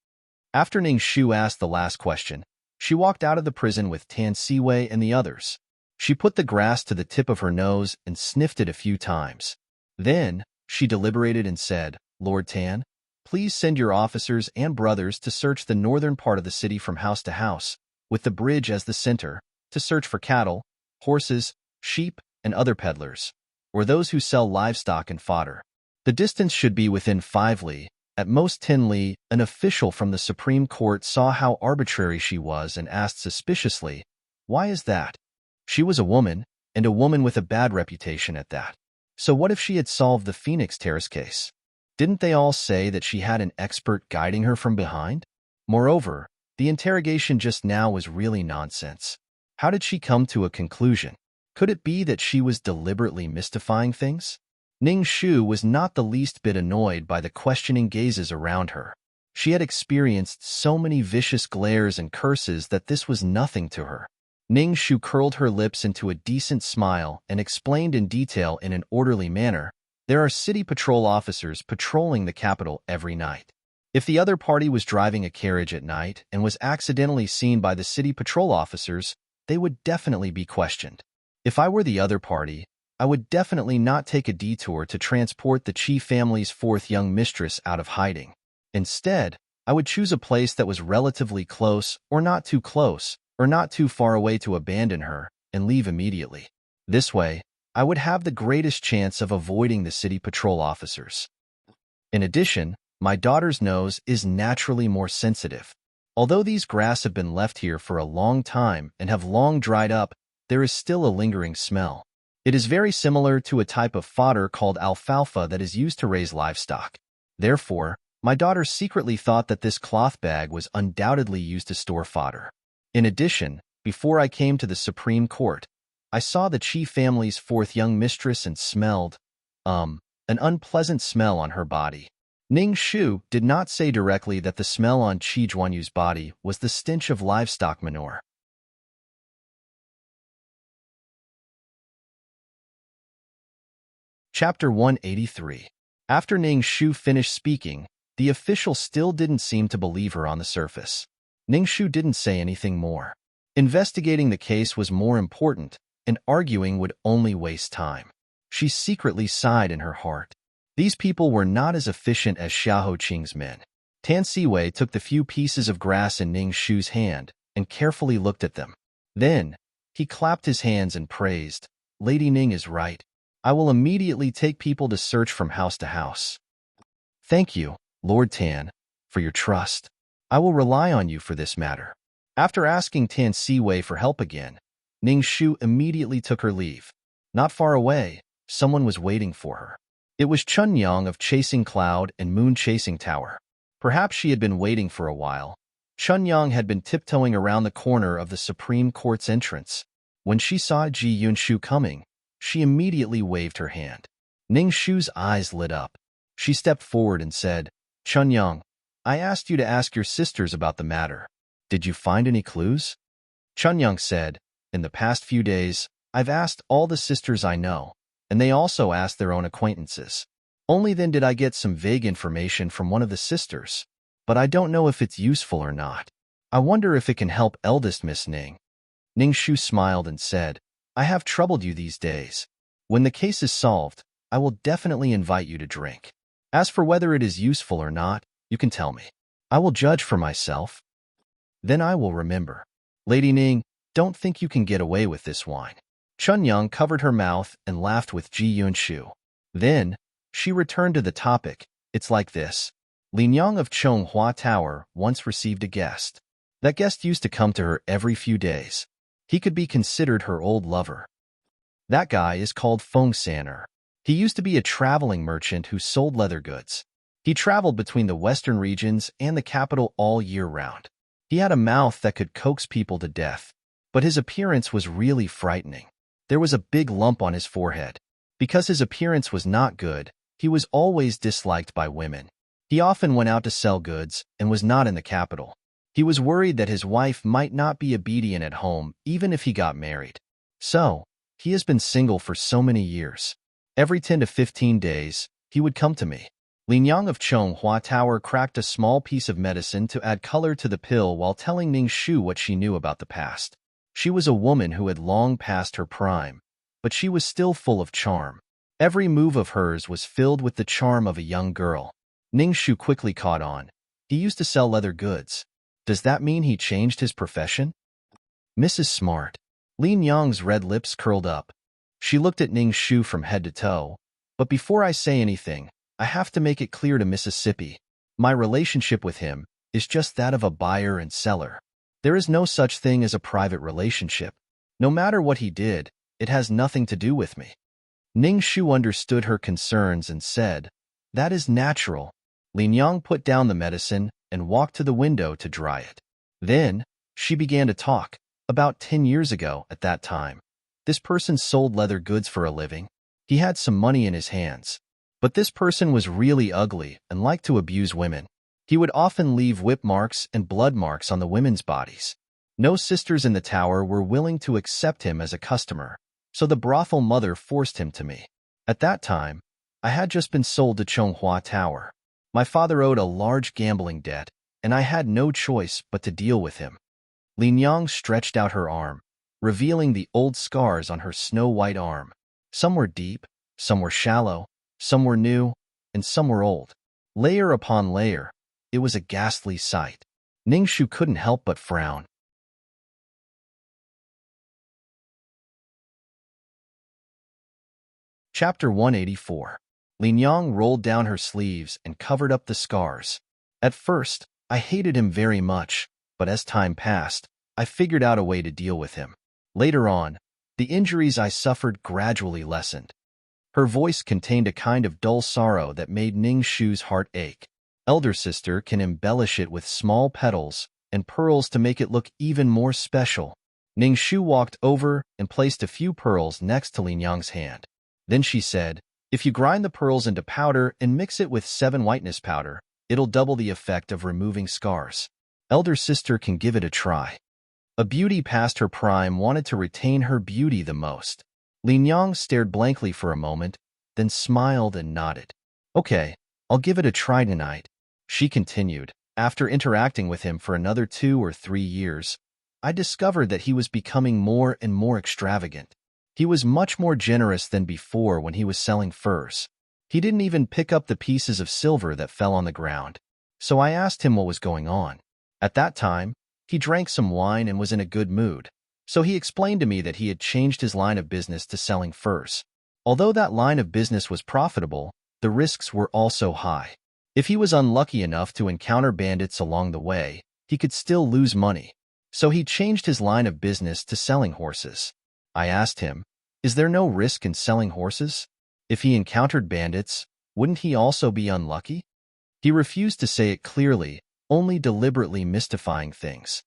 After Ning Shu asked the last question, she walked out of the prison with Tan Siwei and the others. She put the grass to the tip of her nose and sniffed it a few times. Then, she deliberated and said, "Lord Tan, please send your officers and brothers to search the northern part of the city from house to house, with the bridge as the center, to search for cattle, horses, sheep, and other peddlers, or those who sell livestock and fodder. The distance should be within 5 li, at most 10 li." An official from the Supreme Court saw how arbitrary she was and asked suspiciously, "Why is that?" She was a woman, and a woman with a bad reputation at that. So what if she had solved the Phoenix Terrace case? Didn't they all say that she had an expert guiding her from behind? Moreover, the interrogation just now was really nonsense. How did she come to a conclusion? Could it be that she was deliberately mystifying things? Ning Shu was not the least bit annoyed by the questioning gazes around her. She had experienced so many vicious glares and curses that this was nothing to her. Ning Shu curled her lips into a decent smile and explained in detail in an orderly manner, "There are city patrol officers patrolling the capital every night. If the other party was driving a carriage at night and was accidentally seen by the city patrol officers, they would definitely be questioned. If I were the other party, I would definitely not take a detour to transport the Chi family's fourth young mistress out of hiding. Instead, I would choose a place that was relatively close or not too close, or not too far away to abandon her and leave immediately. This way, I would have the greatest chance of avoiding the city patrol officers. In addition, my daughter's nose is naturally more sensitive. Although these grass have been left here for a long time and have long dried up, there is still a lingering smell. It is very similar to a type of fodder called alfalfa that is used to raise livestock. Therefore, my daughter secretly thought that this cloth bag was undoubtedly used to store fodder. In addition, before I came to the Supreme Court, I saw the Chi family's fourth young mistress and smelled, an unpleasant smell on her body." Ning Shu did not say directly that the smell on Chi Juanyu's body was the stench of livestock manure. Chapter 183. After Ning Shu finished speaking, the official still didn't seem to believe her on the surface. Ning Shu didn't say anything more. Investigating the case was more important, and arguing would only waste time. She secretly sighed in her heart. These people were not as efficient as Xiahou Qing's men. Tan Siwei took the few pieces of grass in Ning Shu's hand and carefully looked at them. Then, he clapped his hands and praised, "Lady Ning is right. I will immediately take people to search from house to house." "Thank you, Lord Tan, for your trust. I will rely on you for this matter." After asking Tan Siwei for help again, Ning Shu immediately took her leave. Not far away, someone was waiting for her. It was Chun Yang of Chasing Cloud and Moon Chasing Tower. Perhaps she had been waiting for a while. Chunyang had been tiptoeing around the corner of the Supreme Court's entrance. When she saw Ji Yunshu coming, she immediately waved her hand. Ning Shu's eyes lit up. She stepped forward and said, "Chunyang, I asked you to ask your sisters about the matter. Did you find any clues?" Chunyang said, "In the past few days, I've asked all the sisters I know, and they also asked their own acquaintances. Only then did I get some vague information from one of the sisters, but I don't know if it's useful or not. I wonder if it can help eldest Miss Ning." Ning Shu smiled and said, "I have troubled you these days. When the case is solved, I will definitely invite you to drink. As for whether it is useful or not, you can tell me. I will judge for myself. Then I will remember. Lady Ning, don't think you can get away with this wine." Chunyang covered her mouth and laughed with Ji Yunshu. Then, she returned to the topic. "It's like this. Lin Yang of Chonghua Tower once received a guest. That guest used to come to her every few days. He could be considered her old lover. That guy is called Feng Saner. He used to be a traveling merchant who sold leather goods. He traveled between the western regions and the capital all year round. He had a mouth that could coax people to death, but his appearance was really frightening. There was a big lump on his forehead. Because his appearance was not good, he was always disliked by women. He often went out to sell goods and was not in the capital. He was worried that his wife might not be obedient at home even if he got married. So, he has been single for so many years. Every 10 to 15 days, he would come to me. Lin Yang of Chonghua Tower cracked a small piece of medicine to add color to the pill while telling Ning Shu what she knew about the past. She was a woman who had long passed her prime, but she was still full of charm. Every move of hers was filled with the charm of a young girl. Ning Shu quickly caught on. He used to sell leather goods. Does that mean he changed his profession? Mrs. Smart. Lin Yang's red lips curled up. She looked at Ning Shu from head to toe. But before I say anything, I have to make it clear to Mississippi. My relationship with him is just that of a buyer and seller. There is no such thing as a private relationship. No matter what he did, it has nothing to do with me. Ning Shu understood her concerns and said, "That is natural." Lin Yang put down the medicine and walked to the window to dry it. Then, she began to talk. About 10 years ago, at that time, this person sold leather goods for a living. He had some money in his hands. But this person was really ugly and liked to abuse women. He would often leave whip marks and blood marks on the women's bodies. No sisters in the tower were willing to accept him as a customer, so the brothel mother forced him to me. At that time, I had just been sold to Chonghua Tower. My father owed a large gambling debt, and I had no choice but to deal with him. Lin Yang stretched out her arm, revealing the old scars on her snow-white arm. Some were deep, some were shallow, some were new, and some were old. Layer upon layer, it was a ghastly sight. Ning Shu couldn't help but frown. Chapter 184. Lin Yang rolled down her sleeves and covered up the scars. At first, I hated him very much, but as time passed, I figured out a way to deal with him. Later on, the injuries I suffered gradually lessened. Her voice contained a kind of dull sorrow that made Ning Shu's heart ache. Elder sister can embellish it with small petals and pearls to make it look even more special. Ning Shu walked over and placed a few pearls next to Lin Yang's hand. Then she said, "If you grind the pearls into powder and mix it with 7 whiteness powder, it'll double the effect of removing scars. Elder sister can give it a try." A beauty past her prime wanted to retain her beauty the most. Lin Yang stared blankly for a moment, then smiled and nodded. "Okay, I'll give it a try tonight," she continued. After interacting with him for another 2 or 3 years, I discovered that he was becoming more and more extravagant. He was much more generous than before when he was selling furs. He didn't even pick up the pieces of silver that fell on the ground. So I asked him what was going on. At that time, he drank some wine and was in a good mood. So he explained to me that he had changed his line of business to selling furs. Although that line of business was profitable, the risks were also high. If he was unlucky enough to encounter bandits along the way, he could still lose money. So he changed his line of business to selling horses. I asked him, "Is there no risk in selling horses? If he encountered bandits, wouldn't he also be unlucky?" He refused to say it clearly, only deliberately mystifying things.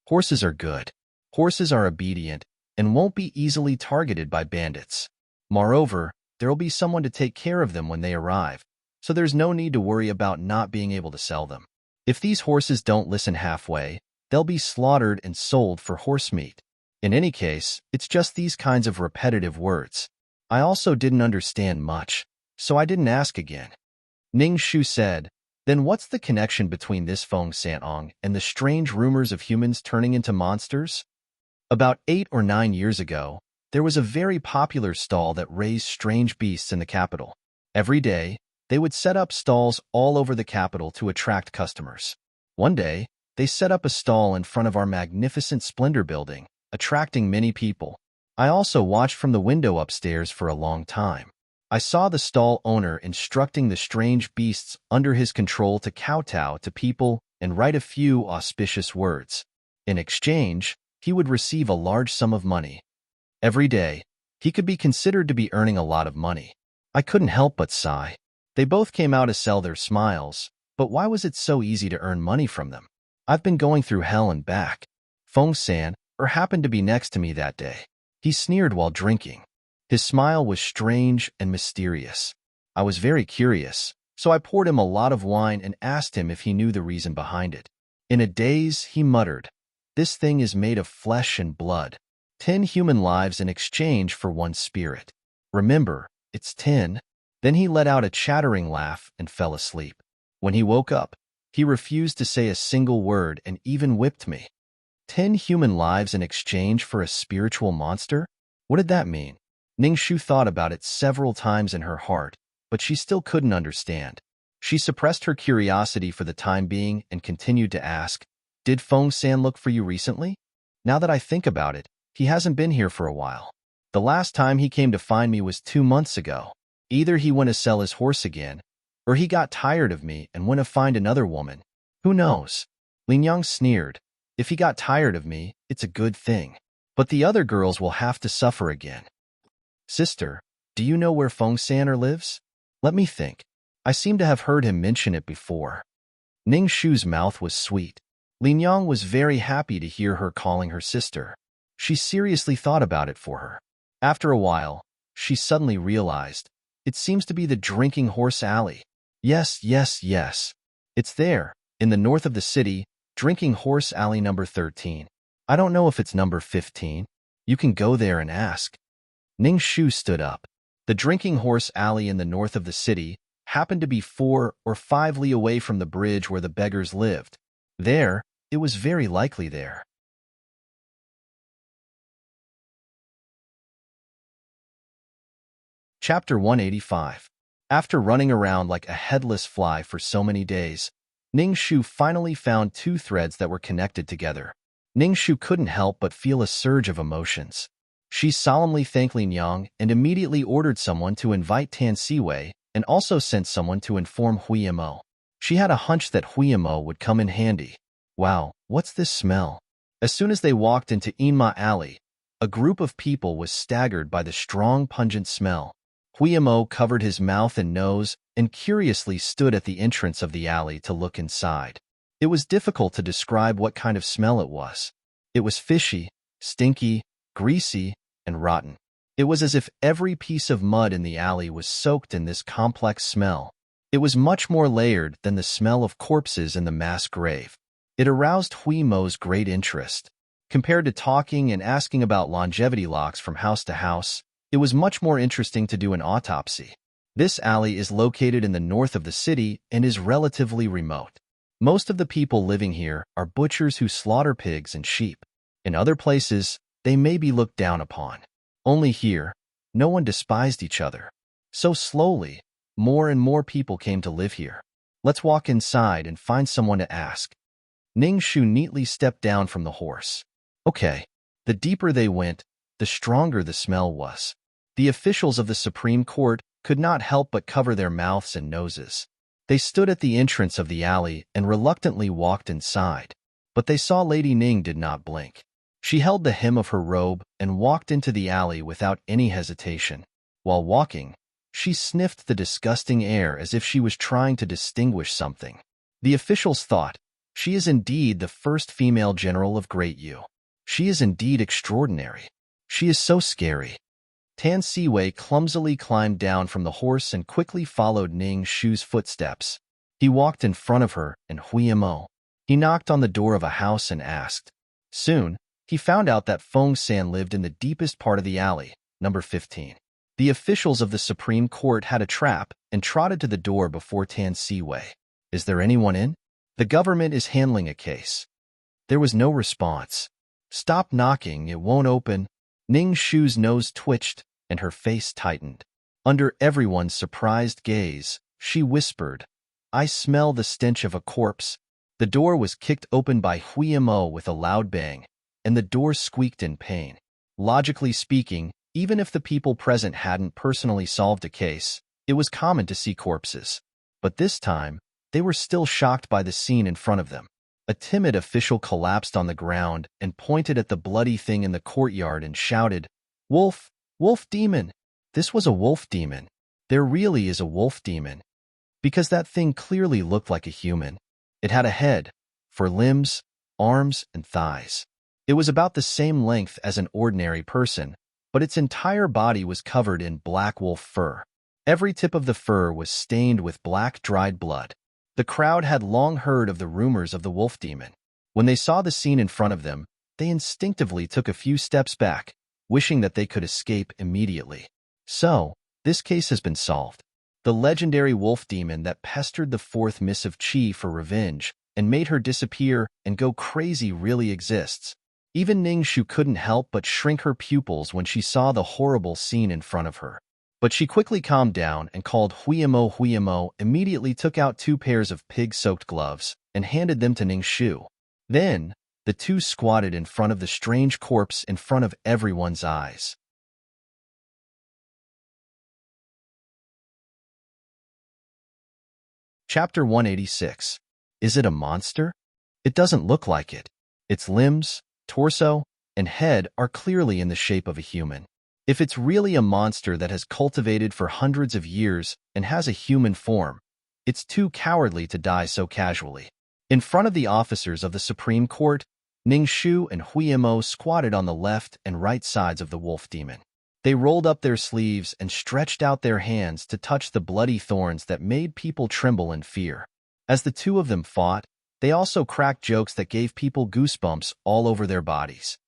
Horses are good. Horses are obedient and won't be easily targeted by bandits. Moreover, there will be someone to take care of them when they arrive, so there's no need to worry about not being able to sell them. If these horses don't listen halfway, they'll be slaughtered and sold for horse meat. In any case, it's just these kinds of repetitive words. I also didn't understand much, so I didn't ask again. Ning Shu said, "Then what's the connection between this Feng Sanong and the strange rumors of humans turning into monsters?" About 8 or 9 years ago, there was a very popular stall that raised strange beasts in the capital. Every day, they would set up stalls all over the capital to attract customers. One day, they set up a stall in front of our magnificent Splendor building, attracting many people. I also watched from the window upstairs for a long time. I saw the stall owner instructing the strange beasts under his control to kowtow to people and write a few auspicious words. In exchange, he would receive a large sum of money. Every day, he could be considered to be earning a lot of money. I couldn't help but sigh. They both came out to sell their smiles, but why was it so easy to earn money from them? I've been going through hell and back. Feng San happened to be next to me that day. He sneered while drinking. His smile was strange and mysterious. I was very curious, so I poured him a lot of wine and asked him if he knew the reason behind it. In a daze, he muttered, "This thing is made of flesh and blood. 10 human lives in exchange for 1 spirit. Remember, it's 10. Then he let out a chattering laugh and fell asleep. When he woke up, he refused to say a single word and even whipped me. 10 human lives in exchange for a spiritual monster? What did that mean? Ning Shu thought about it several times in her heart, but she still couldn't understand. She suppressed her curiosity for the time being and continued to ask, "Did Feng San look for you recently? Now that I think about it, he hasn't been here for a while. The last time he came to find me was 2 months ago. Either he went to sell his horse again, or he got tired of me and went to find another woman. Who knows?" Lin Yang sneered. "If he got tired of me, it's a good thing. But the other girls will have to suffer again." "Sister, do you know where Feng San lives? Let me think. I seem to have heard him mention it before." Ning Shu's mouth was sweet. Lin Yang was very happy to hear her calling her sister. She seriously thought about it for her. After a while, she suddenly realized, it seems to be the Drinking Horse Alley. Yes. It's there, in the north of the city, Drinking Horse Alley number 13. I don't know if it's number 15. You can go there and ask. Ning Shu stood up. The Drinking Horse Alley in the north of the city happened to be 4 or 5 li away from the bridge where the beggars lived. There, it was very likely there. Chapter 185. After running around like a headless fly for so many days, Ning Shu finally found 2 threads that were connected together. Ning Shu couldn't help but feel a surge of emotions. She solemnly thanked Lin Yang and immediately ordered someone to invite Tan Siwei and also sent someone to inform Hui Mo. She had a hunch that Hui Mo would come in handy. Wow, what's this smell? As soon as they walked into Inma Alley, a group of people was staggered by the strong, pungent smell. Hui Mo covered his mouth and nose and curiously stood at the entrance of the alley to look inside. It was difficult to describe what kind of smell it was. It was fishy, stinky, greasy, and rotten. It was as if every piece of mud in the alley was soaked in this complex smell. It was much more layered than the smell of corpses in the mass grave. It aroused Hui Mo's great interest. Compared to talking and asking about longevity locks from house to house, it was much more interesting to do an autopsy. This alley is located in the north of the city and is relatively remote. Most of the people living here are butchers who slaughter pigs and sheep. In other places, they may be looked down upon. Only here, no one despised each other. So slowly, more and more people came to live here. Let's walk inside and find someone to ask. Ning Shu neatly stepped down from the horse. Okay. The deeper they went, the stronger the smell was. The officials of the Supreme Court could not help but cover their mouths and noses. They stood at the entrance of the alley and reluctantly walked inside. But they saw Lady Ning did not blink. She held the hem of her robe and walked into the alley without any hesitation. While walking, She sniffed the disgusting air as if she was trying to distinguish something. The officials thought, "She is indeed the first female general of Great Yu. She is indeed extraordinary. She is so scary." Tan Siwei clumsily climbed down from the horse and quickly followed Ning Shu's footsteps. He walked in front of her and Huiyamo. He knocked on the door of a house and asked. Soon, he found out that Feng San lived in the deepest part of the alley, number 15. The officials of the Supreme Court had a trap and trotted to the door before Tan Siwei. "Is there anyone in? The government is handling a case." There was no response. "Stop knocking, it won't open." Ning Shu's nose twitched and her face tightened. Under everyone's surprised gaze, she whispered, "I smell the stench of a corpse." The door was kicked open by Huiyamo with a loud bang, and the door squeaked in pain. Logically speaking, even if the people present hadn't personally solved a case, it was common to see corpses. But this time, they were still shocked by the scene in front of them. A timid official collapsed on the ground and pointed at the bloody thing in the courtyard and shouted, "Wolf! Wolf demon!" This was a wolf demon. There really is a wolf demon. Because that thing clearly looked like a human. It had a head, 4 limbs, arms, and thighs. It was about the same length as an ordinary person, but its entire body was covered in black wolf fur. Every tip of the fur was stained with black dried blood. The crowd had long heard of the rumors of the wolf demon. When they saw the scene in front of them, they instinctively took a few steps back, wishing that they could escape immediately. So, this case has been solved. The legendary wolf demon that pestered the 4th Miss of Qi for revenge and made her disappear and go crazy really exists. Even Ning Shu couldn't help but shrink her pupils when she saw the horrible scene in front of her. But she quickly calmed down and called Huiyamo. Huiyamo immediately took out 2 pairs of pig-soaked gloves and handed them to Ning Shu. Then, the two squatted in front of the strange corpse in front of everyone's eyes. Chapter 186. Is it a monster? It doesn't look like it. Its limbs, torso, and head are clearly in the shape of a human. If it's really a monster that has cultivated for hundreds of years and has a human form, it's too cowardly to die so casually. In front of the officers of the Supreme Court, Ning Shu and Huiyamo squatted on the left and right sides of the wolf demon. They rolled up their sleeves and stretched out their hands to touch the bloody thorns that made people tremble in fear. As the two of them fought, they also cracked jokes that gave people goosebumps all over their bodies.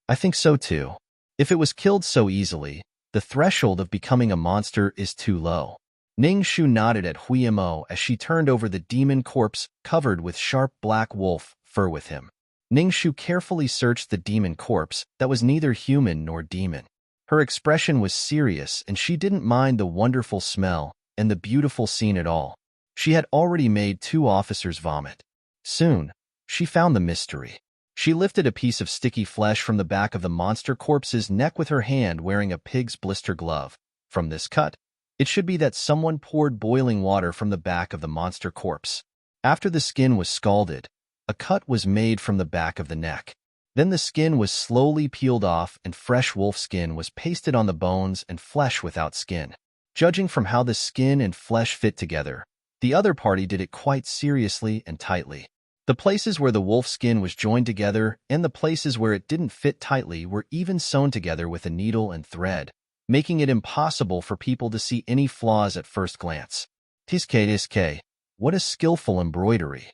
I think so too. If it was killed so easily, the threshold of becoming a monster is too low. Ning Shu nodded at Huiyamo as she turned over the demon corpse covered with sharp black wolf fur with him. Ning Shu carefully searched the demon corpse that was neither human nor demon. Her expression was serious and she didn't mind the wonderful smell and the beautiful scene at all. She had already made 2 officers vomit. Soon, she found the mystery. She lifted a piece of sticky flesh from the back of the monster corpse's neck with her hand wearing a pig's blister glove. From this cut, it should be that someone poured boiling water from the back of the monster corpse. After the skin was scalded, a cut was made from the back of the neck. Then the skin was slowly peeled off and fresh wolf skin was pasted on the bones and flesh without skin. Judging from how the skin and flesh fit together, the other party did it quite seriously and tightly. The places where the wolf skin was joined together and the places where it didn't fit tightly were even sewn together with a needle and thread, making it impossible for people to see any flaws at first glance. Tiske, what a skillful embroidery.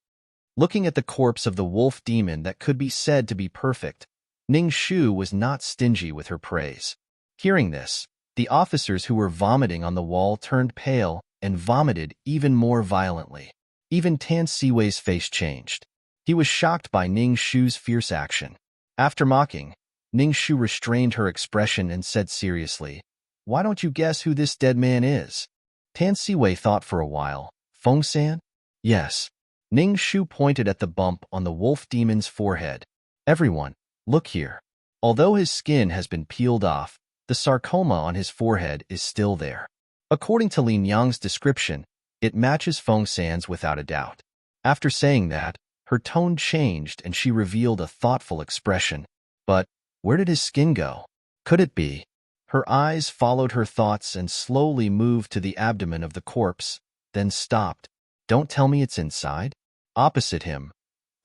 Looking at the corpse of the wolf demon that could be said to be perfect, Ning Shu was not stingy with her praise. Hearing this, the officers who were vomiting on the wall turned pale and vomited even more violently. Even Tan Siwei's face changed. He was shocked by Ning Shu's fierce action. After mocking, Ning Shu restrained her expression and said seriously, "Why don't you guess who this dead man is?" Tan Siwei thought for a while. "Feng San?" "Yes." Ning Shu pointed at the bump on the wolf demon's forehead. "Everyone, look here." Although his skin has been peeled off, the sarcoma on his forehead is still there. According to Lin Yang's description, it matches Feng San's without a doubt. After saying that, her tone changed and she revealed a thoughtful expression. But where did his skin go? Could it be? Her eyes followed her thoughts and slowly moved to the abdomen of the corpse, then stopped. Don't tell me it's inside? Opposite him,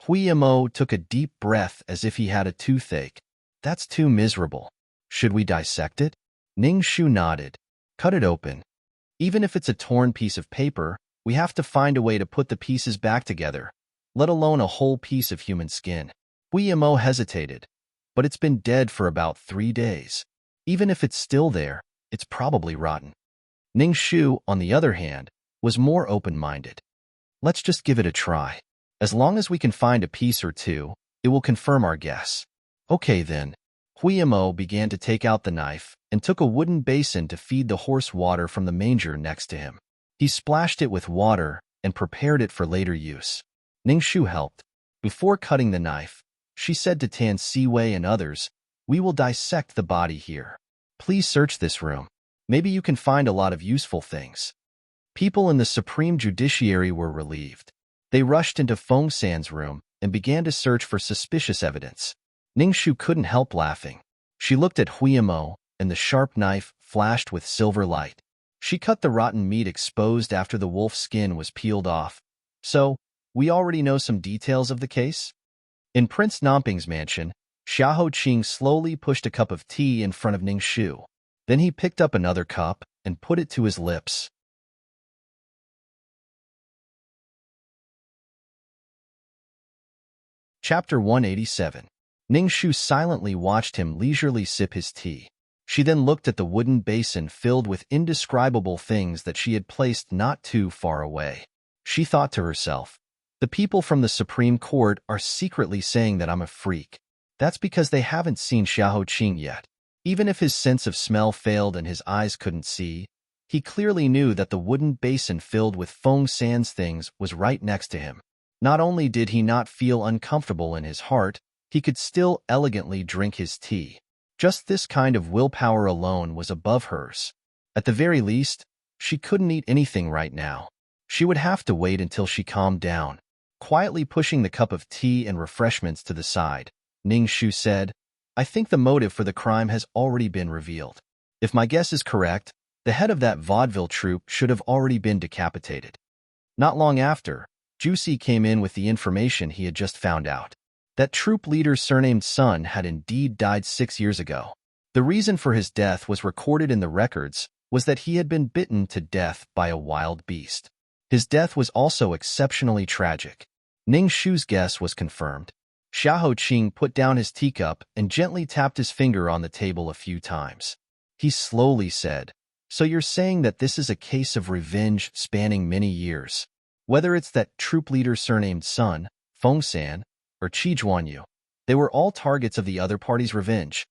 Huiyamo took a deep breath as if he had a toothache. That's too miserable. Should we dissect it? Ning Shu nodded. Cut it open. Even if it's a torn piece of paper, we have to find a way to put the pieces back together, let alone a whole piece of human skin. Huiyamo hesitated, but it's been dead for about 3 days. Even if it's still there, it's probably rotten. Ning Shu, on the other hand, was more open-minded. Let's just give it a try. As long as we can find a piece or two, it will confirm our guess. Okay then. Huiyamo began to take out the knife and took a wooden basin to feed the horse water from the manger next to him. He splashed it with water and prepared it for later use. Ning Shu helped. Before cutting the knife, she said to Tan Siwei and others, "We will dissect the body here. Please search this room. Maybe you can find a lot of useful things." People in the Supreme Judiciary were relieved. They rushed into Feng San's room and began to search for suspicious evidence. Ning Shu couldn't help laughing. She looked at Huiyamo, and the sharp knife flashed with silver light. She cut the rotten meat exposed after the wolf's skin was peeled off. So, we already know some details of the case? In Prince Namping's mansion, Xiahou Qing slowly pushed a cup of tea in front of Ning Shu. Then he picked up another cup and put it to his lips. Chapter 187. Ning Shu silently watched him leisurely sip his tea. She then looked at the wooden basin filled with indescribable things that she had placed not too far away. She thought to herself, the people from the Supreme Court are secretly saying that I'm a freak. That's because they haven't seen Xiahou Qing yet. Even if his sense of smell failed and his eyes couldn't see, he clearly knew that the wooden basin filled with Feng San's things was right next to him. Not only did he not feel uncomfortable in his heart, he could still elegantly drink his tea. Just this kind of willpower alone was above hers. At the very least, she couldn't eat anything right now. She would have to wait until she calmed down. Quietly pushing the cup of tea and refreshments to the side, Ning Shu said, "I think the motive for the crime has already been revealed. If my guess is correct, the head of that vaudeville troupe should have already been decapitated." Not long after, Juicy came in with the information he had just found out. That troop leader's surnamed son had indeed died 6 years ago. The reason for his death was recorded in the records was that he had been bitten to death by a wild beast. His death was also exceptionally tragic. Ning Shu's guess was confirmed. Xiahou Qing put down his teacup and gently tapped his finger on the table a few times. He slowly said, "So you're saying that this is a case of revenge spanning many years? Whether it's that troop leader's surnamed son, Feng San, or Qi Zhuanyu, they were all targets of the other party's revenge."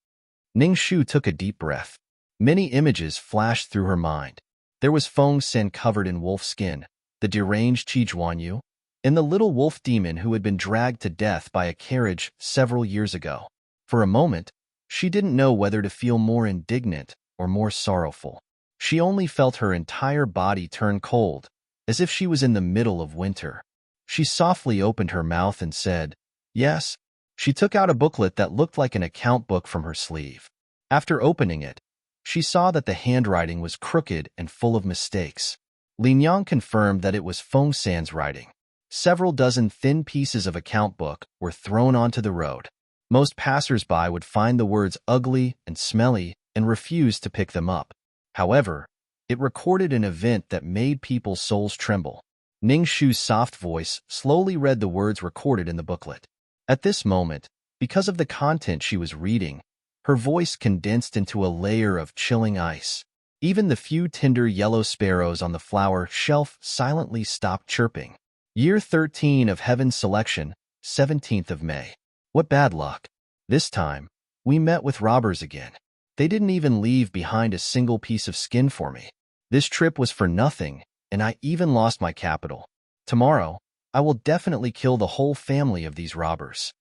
Ning Shu took a deep breath. Many images flashed through her mind. There was Feng San covered in wolf skin, the deranged Qi Zhuanyu, and the little wolf demon who had been dragged to death by a carriage several years ago. For a moment, she didn't know whether to feel more indignant or more sorrowful. She only felt her entire body turn cold, as if she was in the middle of winter. She softly opened her mouth and said, "Yes." She took out a booklet that looked like an account book from her sleeve. After opening it, she saw that the handwriting was crooked and full of mistakes. Lin Yang confirmed that it was Feng San's writing. Several dozen thin pieces of account book were thrown onto the road. Most passers-by would find the words ugly and smelly and refuse to pick them up. However, it recorded an event that made people's souls tremble. Ning Shu's soft voice slowly read the words recorded in the booklet. At this moment, because of the content she was reading, her voice condensed into a layer of chilling ice. Even the few tender yellow sparrows on the flower shelf silently stopped chirping. Year 13 of Heaven's Selection, 17th of May. What bad luck. This time, we met with robbers again. They didn't even leave behind a single piece of skin for me. This trip was for nothing, and I even lost my capital. Tomorrow, I will definitely kill the whole family of these robbers.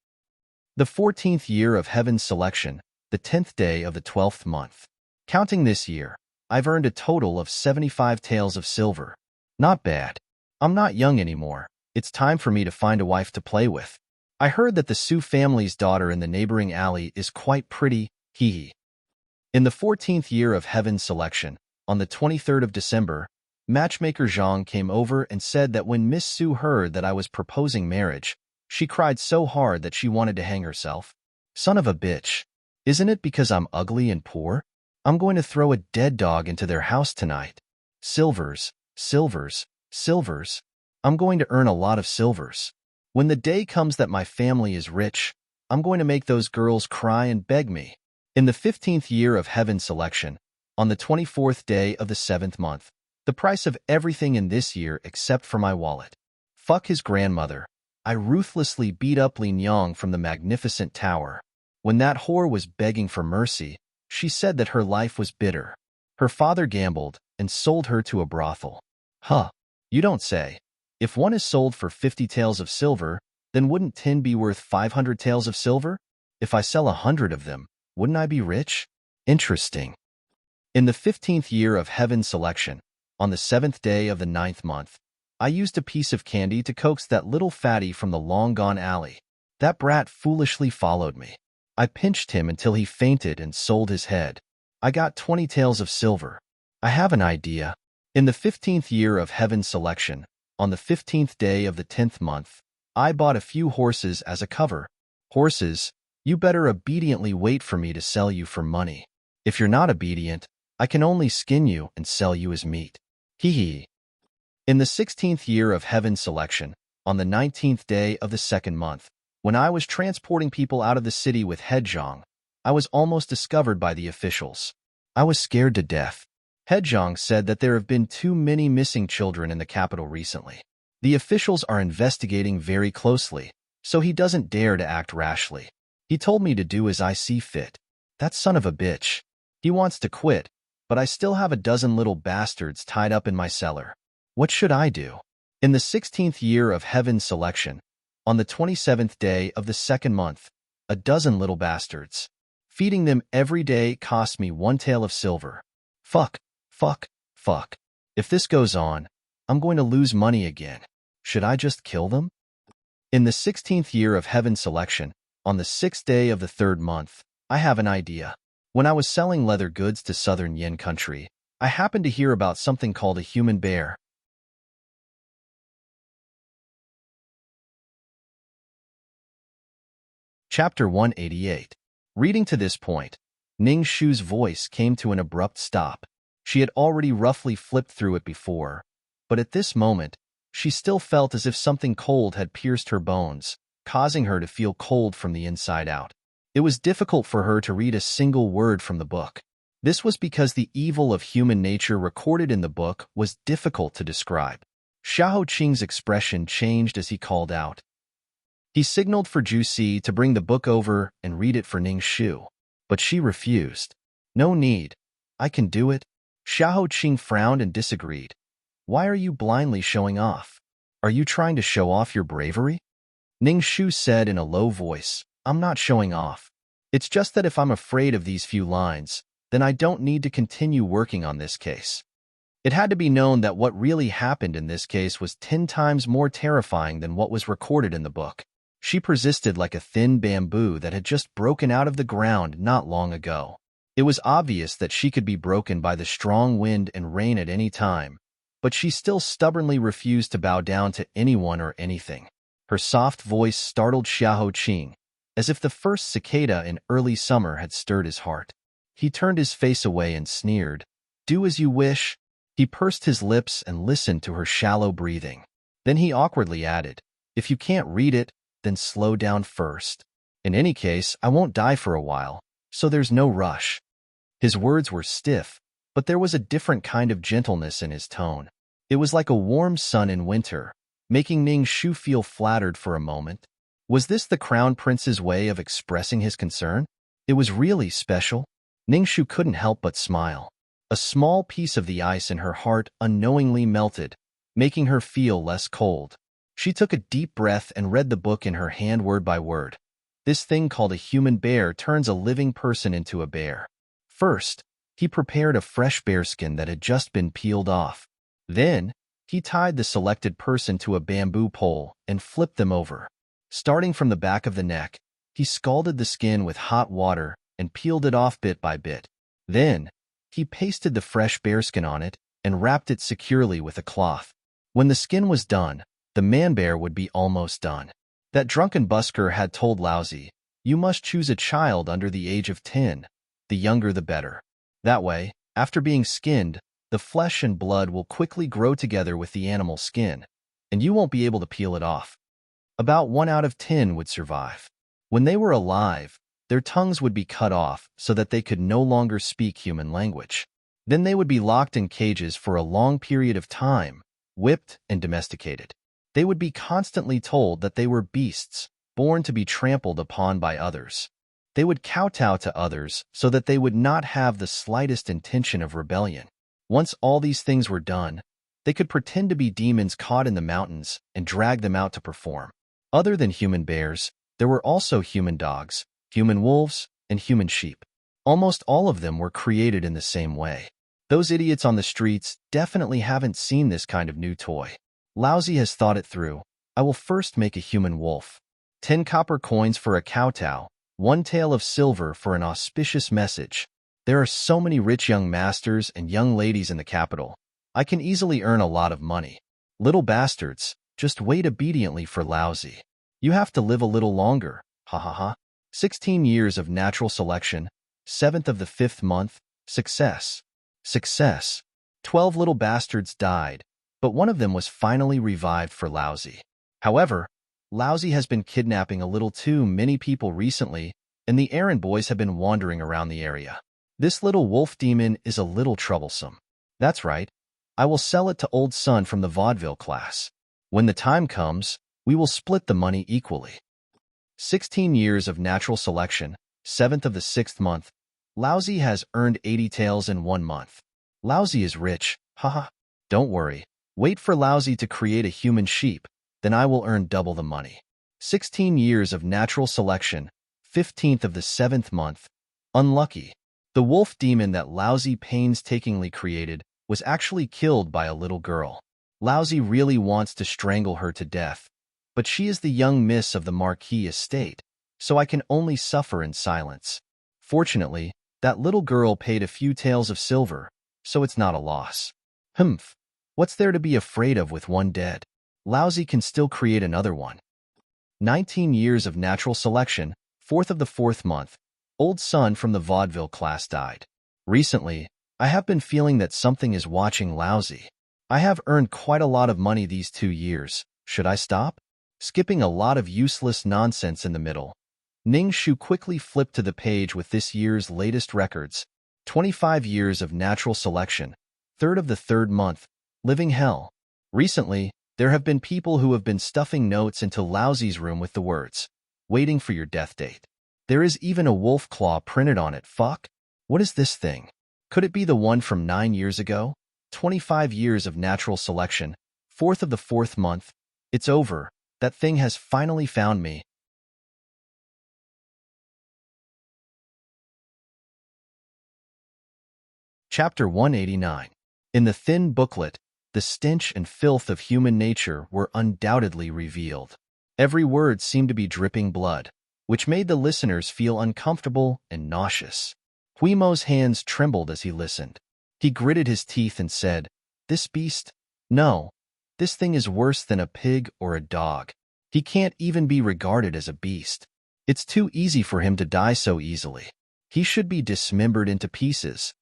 The 14th year of Heaven's Selection, the 10th day of the 12th month. Counting this year, I've earned a total of 75 taels of silver. Not bad. I'm not young anymore. It's time for me to find a wife to play with. I heard that the Su family's daughter in the neighboring alley is quite pretty, hee hee. In the 14th year of Heaven's selection, on the 23rd of December, matchmaker Zhang came over and said that when Miss Su heard that I was proposing marriage, she cried so hard that she wanted to hang herself. Son of a bitch. Isn't it because I'm ugly and poor? I'm going to throw a dead dog into their house tonight. Silvers, silvers, silvers. I'm going to earn a lot of silvers. When the day comes that my family is rich, I'm going to make those girls cry and beg me. In the 15th year of Heaven's selection, on the 24th day of the 7th month, the price of everything in this year except for my wallet. Fuck his grandmother. I ruthlessly beat up Lin Yang from the magnificent tower. When that whore was begging for mercy, she said that her life was bitter. Her father gambled and sold her to a brothel. Huh. You don't say. If one is sold for 50 taels of silver, then wouldn't 10 be worth 500 taels of silver? If I sell 100 of them, wouldn't I be rich? Interesting. In the 15th year of Heaven's selection, on the 7th day of the 9th month, I used a piece of candy to coax that little fatty from the long-gone alley. That brat foolishly followed me. I pinched him until he fainted and sold his head. I got 20 taels of silver. I have an idea. In the 15th year of Heaven's selection, on the 15th day of the 10th month, I bought a few horses as a cover. Horses, you better obediently wait for me to sell you for money. If you're not obedient, I can only skin you and sell you as meat. Hee hee. In the 16th year of Heaven's selection, on the 19th day of the 2nd month, when I was transporting people out of the city with Hedgehog, I was almost discovered by the officials. I was scared to death. Hedgehog said that there have been too many missing children in the capital recently. The officials are investigating very closely, so he doesn't dare to act rashly. He told me to do as I see fit. That son of a bitch. He wants to quit, but I still have a dozen little bastards tied up in my cellar. What should I do? In the 16th year of Heaven's selection, on the 27th day of the 2nd month, a dozen little bastards. Feeding them every day cost me 1 tael of silver. Fuck, fuck, fuck. If this goes on, I'm going to lose money again. Should I just kill them? In the 16th year of Heaven's selection, on the 6th day of the 3rd month, I have an idea. When I was selling leather goods to southern Yin country, I happened to hear about something called a human bear. Chapter 188. Reading to this point, Ning Shu's voice came to an abrupt stop. She had already roughly flipped through it before, but at this moment, she still felt as if something cold had pierced her bones, causing her to feel cold from the inside out. It was difficult for her to read a single word from the book. This was because the evil of human nature recorded in the book was difficult to describe. Xiao Qing's expression changed as he called out. He signaled for Ju Si to bring the book over and read it for Ning Shu, but she refused. No need. I can do it. Xiao Qing frowned and disagreed. Why are you blindly showing off? Are you trying to show off your bravery? Ning Shu said in a low voice, I'm not showing off. It's just that if I'm afraid of these few lines, then I don't need to continue working on this case. It had to be known that what really happened in this case was 10 times more terrifying than what was recorded in the book. She persisted like a thin bamboo that had just broken out of the ground not long ago. It was obvious that she could be broken by the strong wind and rain at any time, but she still stubbornly refused to bow down to anyone or anything. Her soft voice startled Xiao Qing, as if the first cicada in early summer had stirred his heart. He turned his face away and sneered. Do as you wish. He pursed his lips and listened to her shallow breathing. Then he awkwardly added, if you can't read it, then slow down first. In any case, I won't die for a while, so there's no rush. His words were stiff, but there was a different kind of gentleness in his tone. It was like a warm sun in winter, making Ning Shu feel flattered for a moment. Was this the Crown Prince's way of expressing his concern? It was really special. Ning Shu couldn't help but smile. A small piece of the ice in her heart unknowingly melted, making her feel less cold. She took a deep breath and read the book in her hand word by word. This thing called a human bear turns a living person into a bear. First, he prepared a fresh bearskin that had just been peeled off. Then, he tied the selected person to a bamboo pole and flipped them over. Starting from the back of the neck, he scalded the skin with hot water and peeled it off bit by bit. Then, he pasted the fresh bearskin on it and wrapped it securely with a cloth. When the skin was done, the man-bear would be almost done. That drunken busker had told Lousy, "You must choose a child under the age of 10, the younger the better. That way, after being skinned, the flesh and blood will quickly grow together with the animal skin, and you won't be able to peel it off. About 1 out of 10 would survive. When they were alive, their tongues would be cut off so that they could no longer speak human language. Then they would be locked in cages for a long period of time, whipped and domesticated. They would be constantly told that they were beasts, born to be trampled upon by others. They would kowtow to others so that they would not have the slightest intention of rebellion. Once all these things were done, they could pretend to be demons caught in the mountains and drag them out to perform. Other than human bears, there were also human dogs, human wolves, and human sheep. Almost all of them were created in the same way. Those idiots on the streets definitely haven't seen this kind of new toy. Lousy has thought it through. I will first make a human wolf. 10 copper coins for a kowtow, 1 tael of silver for an auspicious message. There are so many rich young masters and young ladies in the capital. I can easily earn a lot of money. Little bastards, just wait obediently for Lousy. You have to live a little longer, ha ha ha. 16 years of natural selection, 7th of the 5th month, success. Success. 12 little bastards died, but one of them was finally revived for Lousy. However, Lousy has been kidnapping a little too many people recently, and the errand boys have been wandering around the area. This little wolf demon is a little troublesome. That's right. I will sell it to old son from the vaudeville class. When the time comes, we will split the money equally. 16 years of natural selection, 7th of the 6th month. Lousy has earned 80 taels in 1 month. Lousy is rich, haha. Don't worry. Wait for Lousy to create a human sheep, then I will earn double the money. 16 years of natural selection, 15th of the 7th month. Unlucky. The wolf demon that Lousy painstakingly created was actually killed by a little girl. Lousy really wants to strangle her to death, but she is the young miss of the Marquis estate, so I can only suffer in silence. Fortunately, that little girl paid a few taels of silver, so it's not a loss. Humph. What's there to be afraid of with one dead? Lousy can still create another one. 19 years of natural selection, 4th of the 4th month. Old son from the vaudeville class died. Recently, I have been feeling that something is watching Lousy. I have earned quite a lot of money these 2 years. Should I stop? Skipping a lot of useless nonsense in the middle. Ning Shu quickly flipped to the page with this year's latest records. 25 years of natural selection, 3rd of the 3rd month. Living hell. Recently, there have been people who have been stuffing notes into Lousy's room with the words, "Waiting for your death date." There is even a wolf claw printed on it. Fuck? What is this thing? Could it be the one from 9 years ago? 25 years of natural selection, 4th of the 4th month. It's over. That thing has finally found me. Chapter 189. In the thin booklet, the stench and filth of human nature were undoubtedly revealed. Every word seemed to be dripping blood, which made the listeners feel uncomfortable and nauseous. Huimo's hands trembled as he listened. He gritted his teeth and said, "This beast? No, this thing is worse than a pig or a dog. He can't even be regarded as a beast. It's too easy for him to die so easily. He should be dismembered into pieces."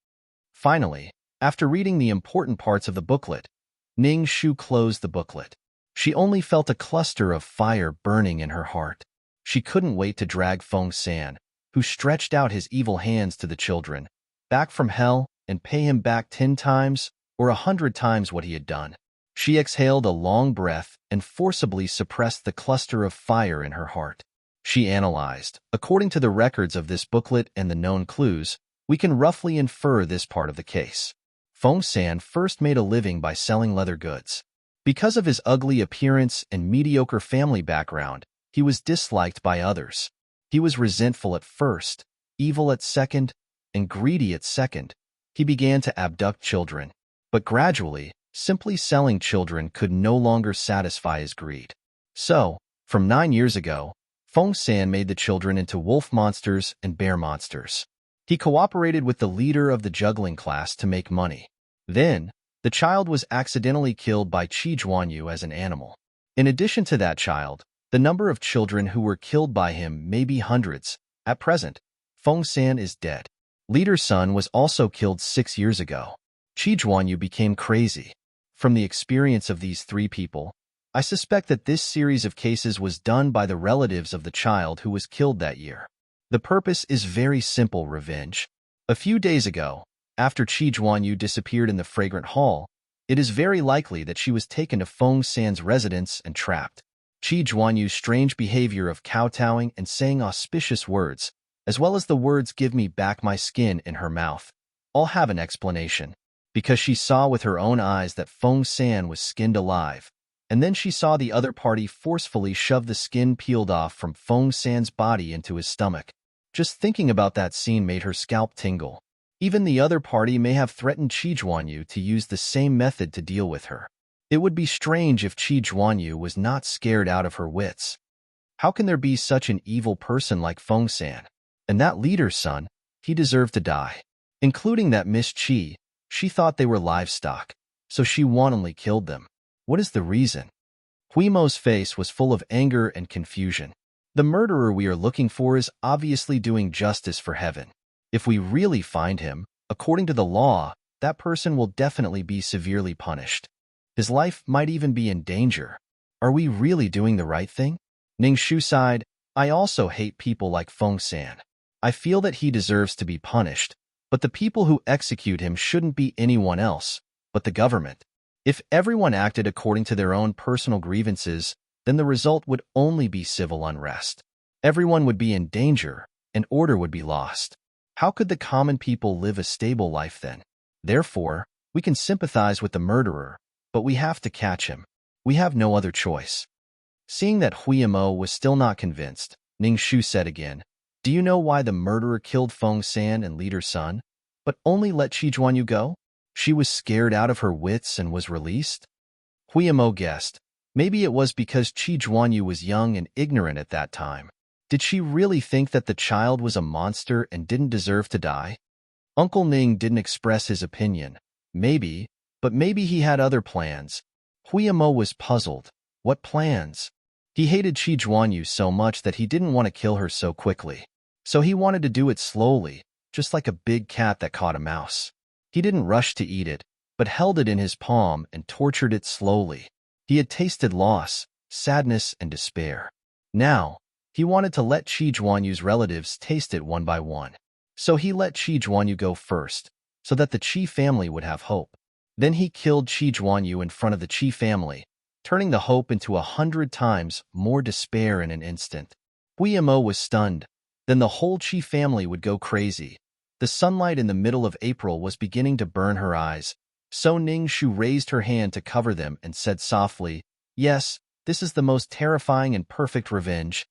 Finally, after reading the important parts of the booklet, Ning Shu closed the booklet. She only felt a cluster of fire burning in her heart. She couldn't wait to drag Feng San, who stretched out his evil hands to the children, back from hell and pay him back 10 times or 100 times what he had done. She exhaled a long breath and forcibly suppressed the cluster of fire in her heart. She analyzed. According to the records of this booklet and the known clues, we can roughly infer this part of the case. Feng San first made a living by selling leather goods. Because of his ugly appearance and mediocre family background, he was disliked by others. He was resentful at first, evil at second, and greedy at second. He began to abduct children. But gradually, simply selling children could no longer satisfy his greed. So, from 9 years ago, Feng San made the children into wolf monsters and bear monsters. He cooperated with the leader of the juggling class to make money. Then, the child was accidentally killed by Qi Zhuanyu as an animal. In addition to that child, the number of children who were killed by him may be hundreds. At present, Feng San is dead. Leader's son was also killed 6 years ago. Qi Zhuanyu became crazy. From the experience of these 3 people, I suspect that this series of cases was done by the relatives of the child who was killed that year. The purpose is very simple: revenge. A few days ago, after Qi Zhuanyu disappeared in the fragrant hall, it is very likely that she was taken to Feng San's residence and trapped. Qi Zhuanyu's strange behavior of kowtowing and saying auspicious words, as well as the words "give me back my skin" in her mouth, all have an explanation. Because she saw with her own eyes that Feng San was skinned alive, and then she saw the other party forcefully shove the skin peeled off from Feng San's body into his stomach. Just thinking about that scene made her scalp tingle. Even the other party may have threatened Qi Zhuanyu to use the same method to deal with her. It would be strange if Qi Zhuanyu was not scared out of her wits. How can there be such an evil person like Feng San? And that leader's son, he deserved to die. Including that Miss Qi, she thought they were livestock, so she wantonly killed them. What is the reason? Huimo's face was full of anger and confusion. The murderer we are looking for is obviously doing justice for heaven. If we really find him, according to the law, that person will definitely be severely punished. His life might even be in danger. Are we really doing the right thing? Ning Shu sighed. I also hate people like Feng San. I feel that he deserves to be punished, but the people who execute him shouldn't be anyone else, but the government. If everyone acted according to their own personal grievances, then the result would only be civil unrest. Everyone would be in danger, and order would be lost. How could the common people live a stable life then? Therefore, we can sympathize with the murderer, but we have to catch him. We have no other choice. Seeing that Huimo was still not convinced, Ning Shu said again, Do you know why the murderer killed Feng San and leader's son, but only let Qi Zhuanyu go? She was scared out of her wits and was released? Huimo guessed. Maybe it was because Qi Zhuanyu was young and ignorant at that time. Did she really think that the child was a monster and didn't deserve to die? Uncle Ning didn't express his opinion. Maybe, but maybe he had other plans. Huimo was puzzled. What plans? He hated Qi Zhuanyu so much that he didn't want to kill her so quickly. So he wanted to do it slowly, just like a big cat that caught a mouse. He didn't rush to eat it, but held it in his palm and tortured it slowly. He had tasted loss, sadness, and despair. Now, he wanted to let Qi Zhuanyu's relatives taste it one by one. So he let Qi Zhuanyu go first, so that the Qi family would have hope. Then he killed Qi Zhuanyu in front of the Qi family, turning the hope into 100 times more despair in an instant. Huimo was stunned. Then the whole Qi family would go crazy. The sunlight in the middle of April was beginning to burn her eyes, so Ning Shu raised her hand to cover them and said softly, Yes, this is the most terrifying and perfect revenge.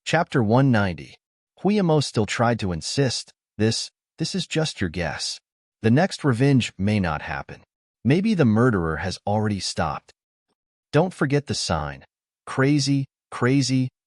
Chapter 190. Huimo still tried to insist, This is just your guess. The next revenge may not happen. Maybe the murderer has already stopped. Don't forget the sign. Crazy,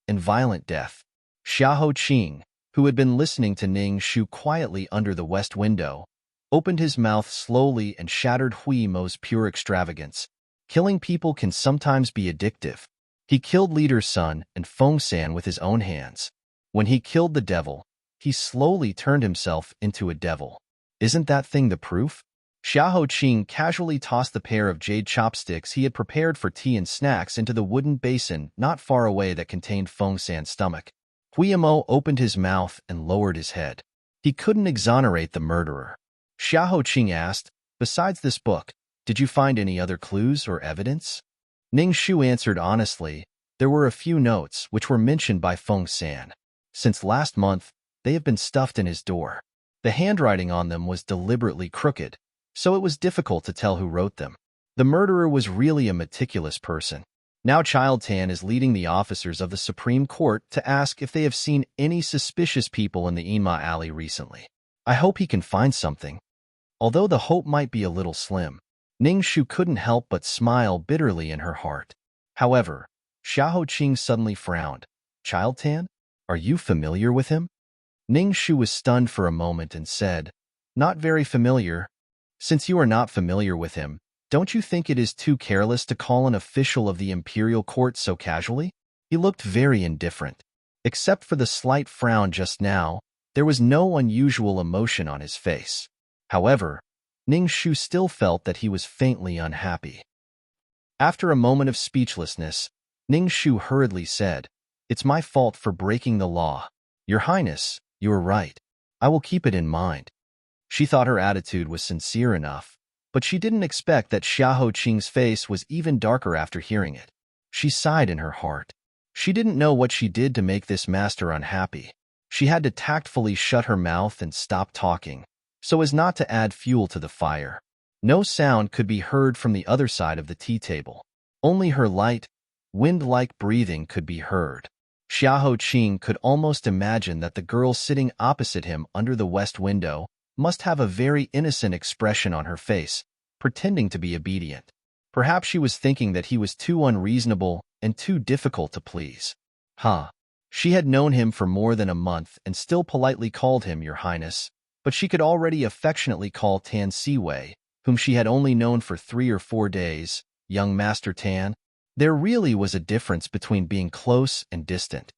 and violent death. Xiahou Qing, who had been listening to Ning Shu quietly under the west window, opened his mouth slowly and shattered Huimo's pure extravagance. Killing people can sometimes be addictive. He killed leader's son and Feng San with his own hands. When he killed the devil, he slowly turned himself into a devil. Isn't that thing the proof? Xiahou Qing casually tossed the pair of jade chopsticks he had prepared for tea and snacks into the wooden basin not far away that contained Feng San's stomach. Huimo opened his mouth and lowered his head. He couldn't exonerate the murderer. Xiahou Qing asked, Besides this book, did you find any other clues or evidence? Ning Shu answered honestly, There were a few notes which were mentioned by Feng San. Since last month, they have been stuffed in his door. The handwriting on them was deliberately crooked, so it was difficult to tell who wrote them. The murderer was really a meticulous person. Now Child Tan is leading the officers of the Supreme Court to ask if they have seen any suspicious people in the Inma Alley recently. I hope he can find something. Although the hope might be a little slim, Ning Shu couldn't help but smile bitterly in her heart. However, Xiahou Qing suddenly frowned. Child Tan? Are you familiar with him? Ning Shu was stunned for a moment and said, Not very familiar. Since you are not familiar with him, don't you think it is too careless to call an official of the imperial court so casually? He looked very indifferent. Except for the slight frown just now, there was no unusual emotion on his face. However, Ning Shu still felt that he was faintly unhappy. After a moment of speechlessness, Ning Shu hurriedly said, It's my fault for breaking the law. Your Highness, you are right. I will keep it in mind. She thought her attitude was sincere enough, but she didn't expect that Xiahou Qing's face was even darker after hearing it. She sighed in her heart. She didn't know what she did to make this master unhappy. She had to tactfully shut her mouth and stop talking, so as not to add fuel to the fire. No sound could be heard from the other side of the tea table. Only her light, wind-like breathing could be heard. Xiahou Qing could almost imagine that the girl sitting opposite him under the west window must have a very innocent expression on her face, pretending to be obedient. Perhaps she was thinking that he was too unreasonable and too difficult to please. She had known him for more than a month and still politely called him Your Highness, but she could already affectionately call Tan Siwei, whom she had only known for 3 or 4 days, young Master Tan. There really was a difference between being close and distant.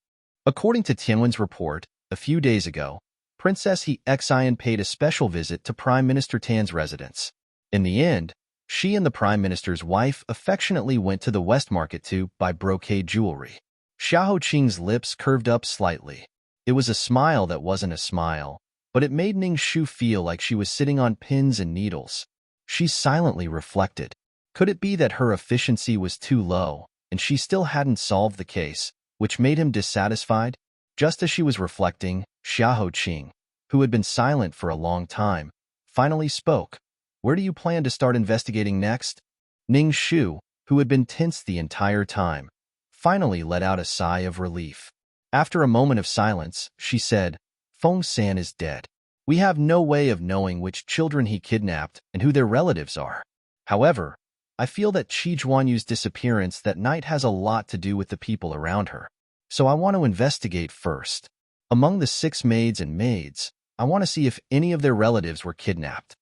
According to Tianwen's report, a few days ago, Princess He Xian paid a special visit to Prime Minister Tan's residence. In the end, she and the Prime Minister's wife affectionately went to the West Market to buy brocade jewelry. Xiahou Qing's lips curved up slightly. It was a smile that wasn't a smile, but it made Ning Shu feel like she was sitting on pins and needles. She silently reflected. Could it be that her efficiency was too low, and she still hadn't solved the case, which made him dissatisfied? Just as she was reflecting, Xiahou Qing, who had been silent for a long time, finally spoke. Where do you plan to start investigating next? Ning Shu, who had been tense the entire time, finally let out a sigh of relief. After a moment of silence, she said, Feng San is dead. We have no way of knowing which children he kidnapped and who their relatives are. However, I feel that Qi Zhuanyu's disappearance that night has a lot to do with the people around her. So I want to investigate first. Among the 6 maids and maids, I want to see if any of their relatives were kidnapped.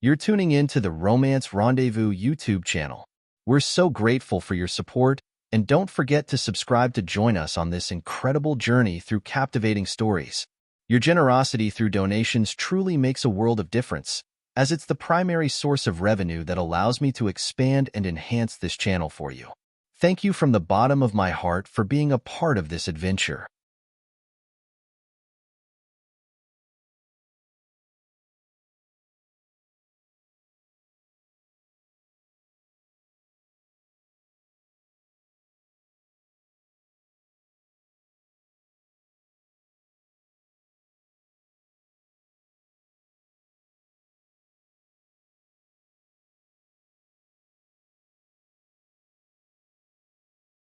You're tuning in to the Romance Rendezvous YouTube channel. We're so grateful for your support, and don't forget to subscribe to join us on this incredible journey through captivating stories. Your generosity through donations truly makes a world of difference, as it's the primary source of revenue that allows me to expand and enhance this channel for you. Thank you from the bottom of my heart for being a part of this adventure.